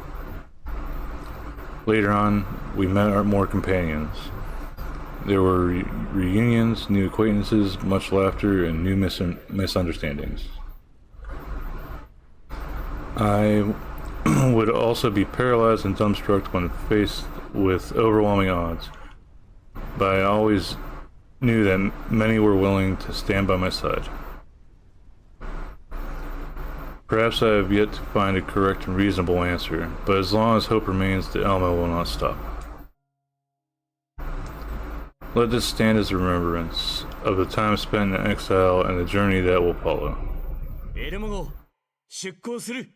Later on, we met our more companions. There were reunions, new acquaintances, much laughter, and new misunderstandings. I would also be paralyzed and dumbstruck when faced with overwhelming odds, but I always knew that many were willing to stand by my side. Perhaps I have yet to find a correct and reasonable answer, but as long as hope remains, the Elmo will not stop. Let this stand as a remembrance of the time spent in exile and the journey that will follow. エルモ号、出港する。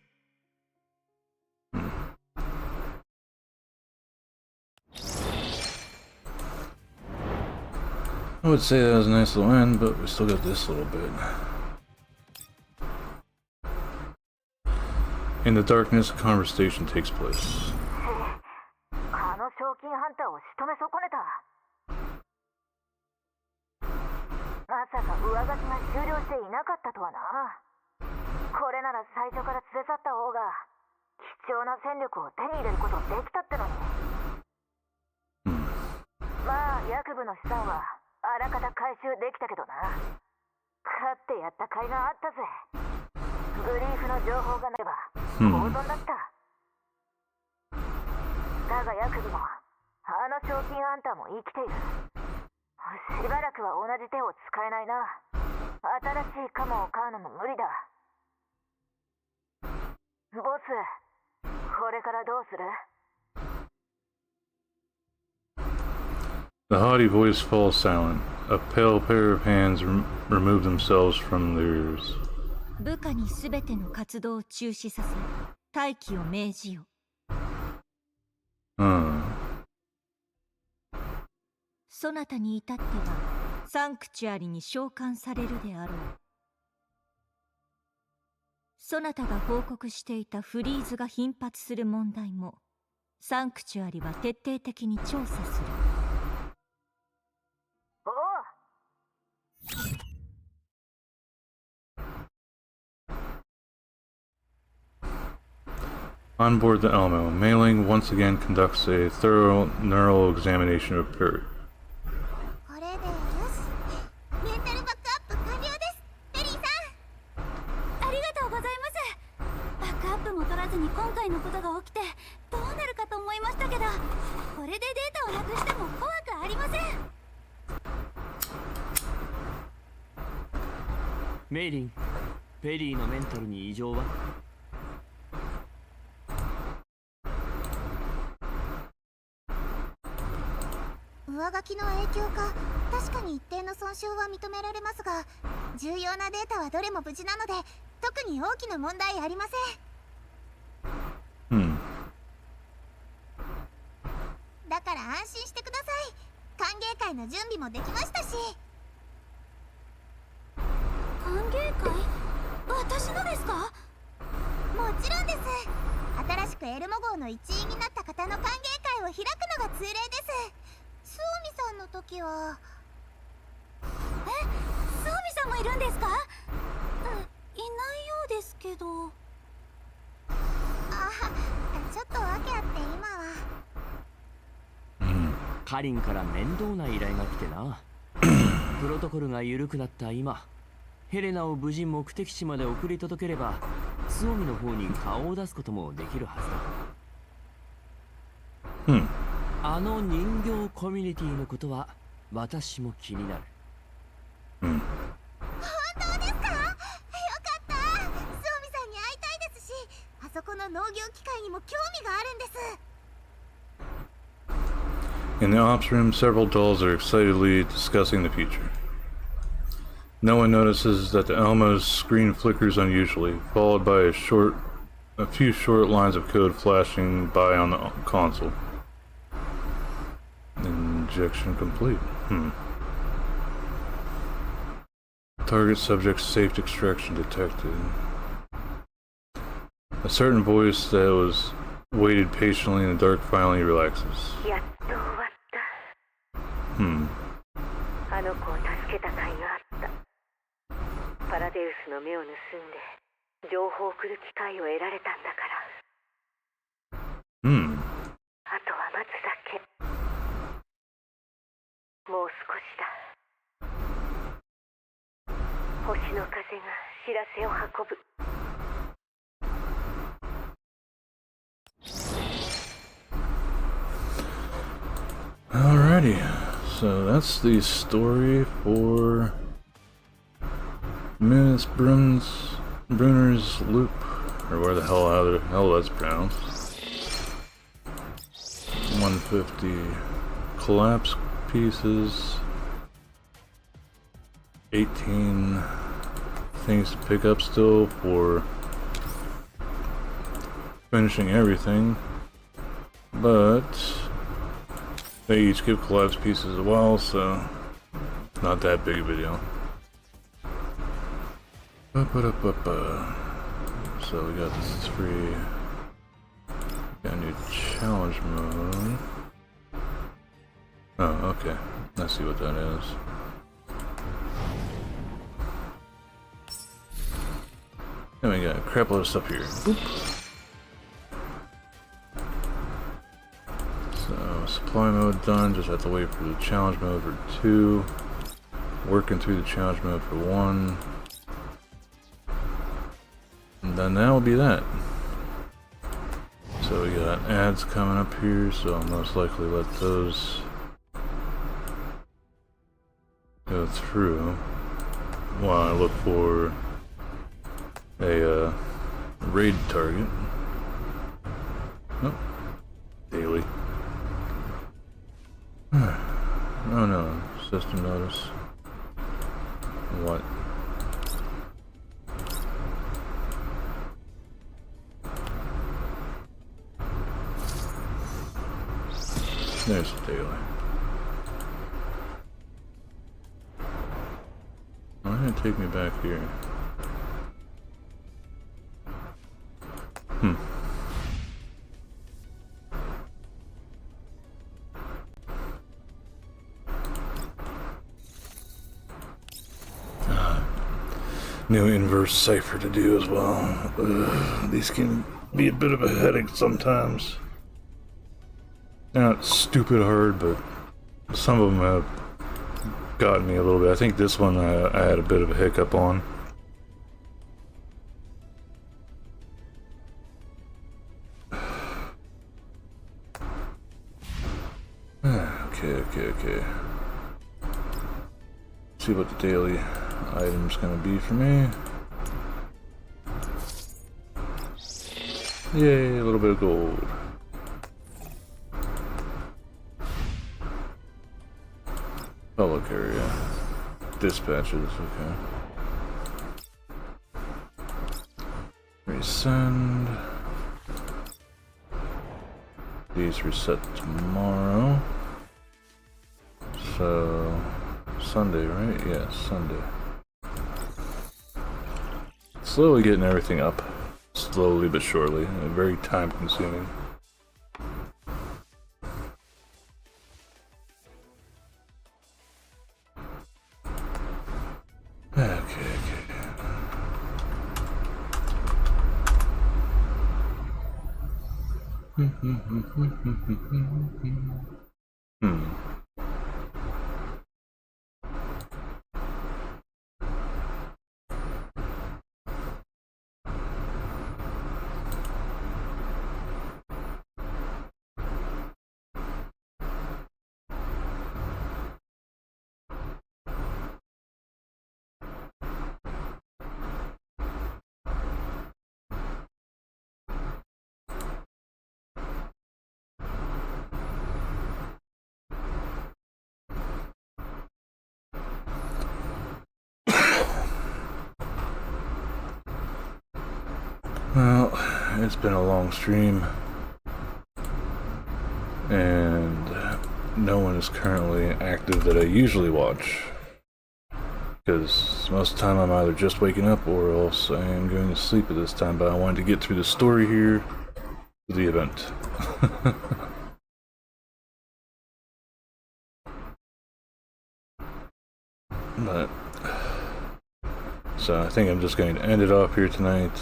I would say that was a nice little end, but we still got this little bit. In the darkness, a conversation takes place. あの賞金ハンターを仕留め損ねた。まさか上書きが終了していなかったとはな。これなら最初から連れ去った方が貴重な戦力を手に入れることできたってのに。まあ役部の資産はあらかた回収できたけどな。勝ってやった甲斐があったぜ。グリーフの情報がなれば大損だった。だが役部もあの賞金ハンターも生きている。しばらくは同じ手を使えないな。新しいカモを買うのも無理だ。ボス、これからどうする？ The haughty voice falls silent. A pale pair of hands remove themselves from their ears. 部下にすべての活動を中止させ、待機を命じよ。そなたに至ってはサンクチュアリに召喚されるであろう。そなたが報告していたフリーズが頻発する問題もサンクチュアリは徹底的に調査する。On board the Elmo, Mailing once again conducts a thorough neural examination of Perry. これでよし。メンタルバックアップ完了です。ペリーさん。ありがとうございます。バックアップも取らずに今回のことが起きてどうなるかと思いましたけど、これでデータをなくしても怖くありません。メイリン、ペリーのメンタルに異常は？上書きの影響か。確かに一定の損傷は認められますが、重要なデータはどれも無事なので特に大きな問題ありません。だから安心してください。歓迎会の準備もできましたし。歓迎会？私のですか？もちろんです。新しくエルモ号の一員になった方の歓迎会を開くのが通例です。スオミさんの時はスオミさんもいるんですか？いないようですけど。あ、ちょっと訳あって今は。カリンから面倒な依頼が来てな。プロトコルが緩くなった今、ヘレナを無事目的地まで送り届ければスオミの方に顔を出すこともできるはずだ。あの人形コミュニティのことは私も気になる。本当ですか？よかった。スオミさんに会いたいですし、あそこの農業機械にも興味があるんです。In the ops room, several dolls are excitedly discussing the future. No one notices that the Elmo's screen flickers unusually, followed by a few short lines of code flashing by on the console. Injection complete. Target subject safe extraction detected. A certain voice that was waited patiently in the dark finally relaxes. あの子を助けた甲斐があった。パラデウスの目を盗んで情報を送る機会を得られたんだから。あとは待つだけ。もう少しだ。星の風が知らせを運ぶ。Alrighty, so that's the story for Mimisbrunnr's Loop, or where the hell that's pronounced. 150 collapse pieces, 18 things to pick up still for finishing everything, but they each give collapse pieces as well, so not that big of a deal. So we got this free. Got a new challenge mode. Oh, okay. Let's see what that is. And we got a crap load of stuff here. Boop. So, supply mode done. Just have to wait for the challenge mode for 2. Working through the challenge mode for 1. And then that will be that. So we got ads coming up here, so I'll most likely let those go through while I look for a raid target. Nope. Daily. Oh no, system notice. What? There's the daily. Why did it take me back here? New inverse cipher to do as well. These can be a bit of a headache sometimes. They're not stupid hard, but some of them have gotten me a little bit. I think this one I had a bit of a hiccup on. Okay. See what the daily item's gonna be for me. Yay, a little bit of gold. Fellow carrier. Dispatches, okay. Resend. These reset tomorrow. So Sunday, right? Yeah, Sunday. Slowly getting everything up. slowly but surely, and very time consuming. Okay. Well, it's been a long stream, and no one is currently active that I usually watch, because most of the time I'm either just waking up or else I am going to sleep at this time, but I wanted to get through the story here to the event. But, so I think I'm just going to end it off here tonight.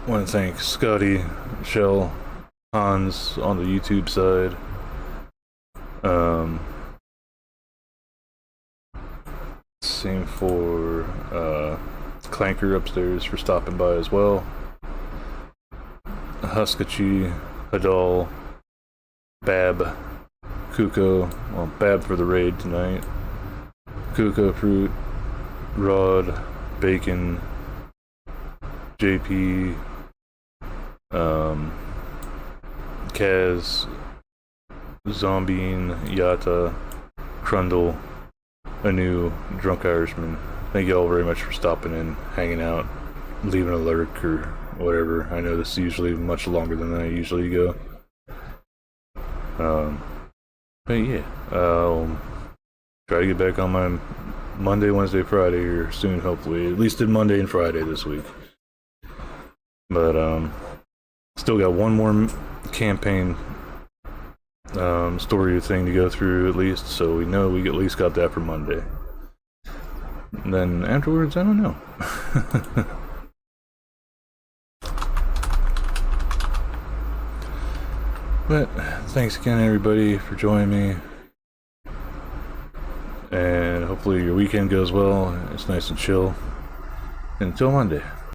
I want to thank Scotty, Shell, Hans on the YouTube side. Same for Clanker upstairs for stopping by as well. Huskachi, Hadal, Bab, Kuko, well, Bab for the raid tonight. Kuko Fruit, Rod, Bacon, JP, Kaz, Zombine, Yata, Crundle, Anu, Drunk Irishman. Thank you all very much for stopping in, hanging out, leaving a lurk or whatever. I know this is usually much longer than I usually go. But yeah, I'll try to get back on my Monday, Wednesday, Friday here soon, hopefully. At least did Monday and Friday this week. But, still got one more campaign story thing to go through at least, so we know we at least got that for Monday. And then afterwards, I don't know. But thanks again everybody for joining me, and hopefully your weekend goes well. It's nice and chill. Until Monday.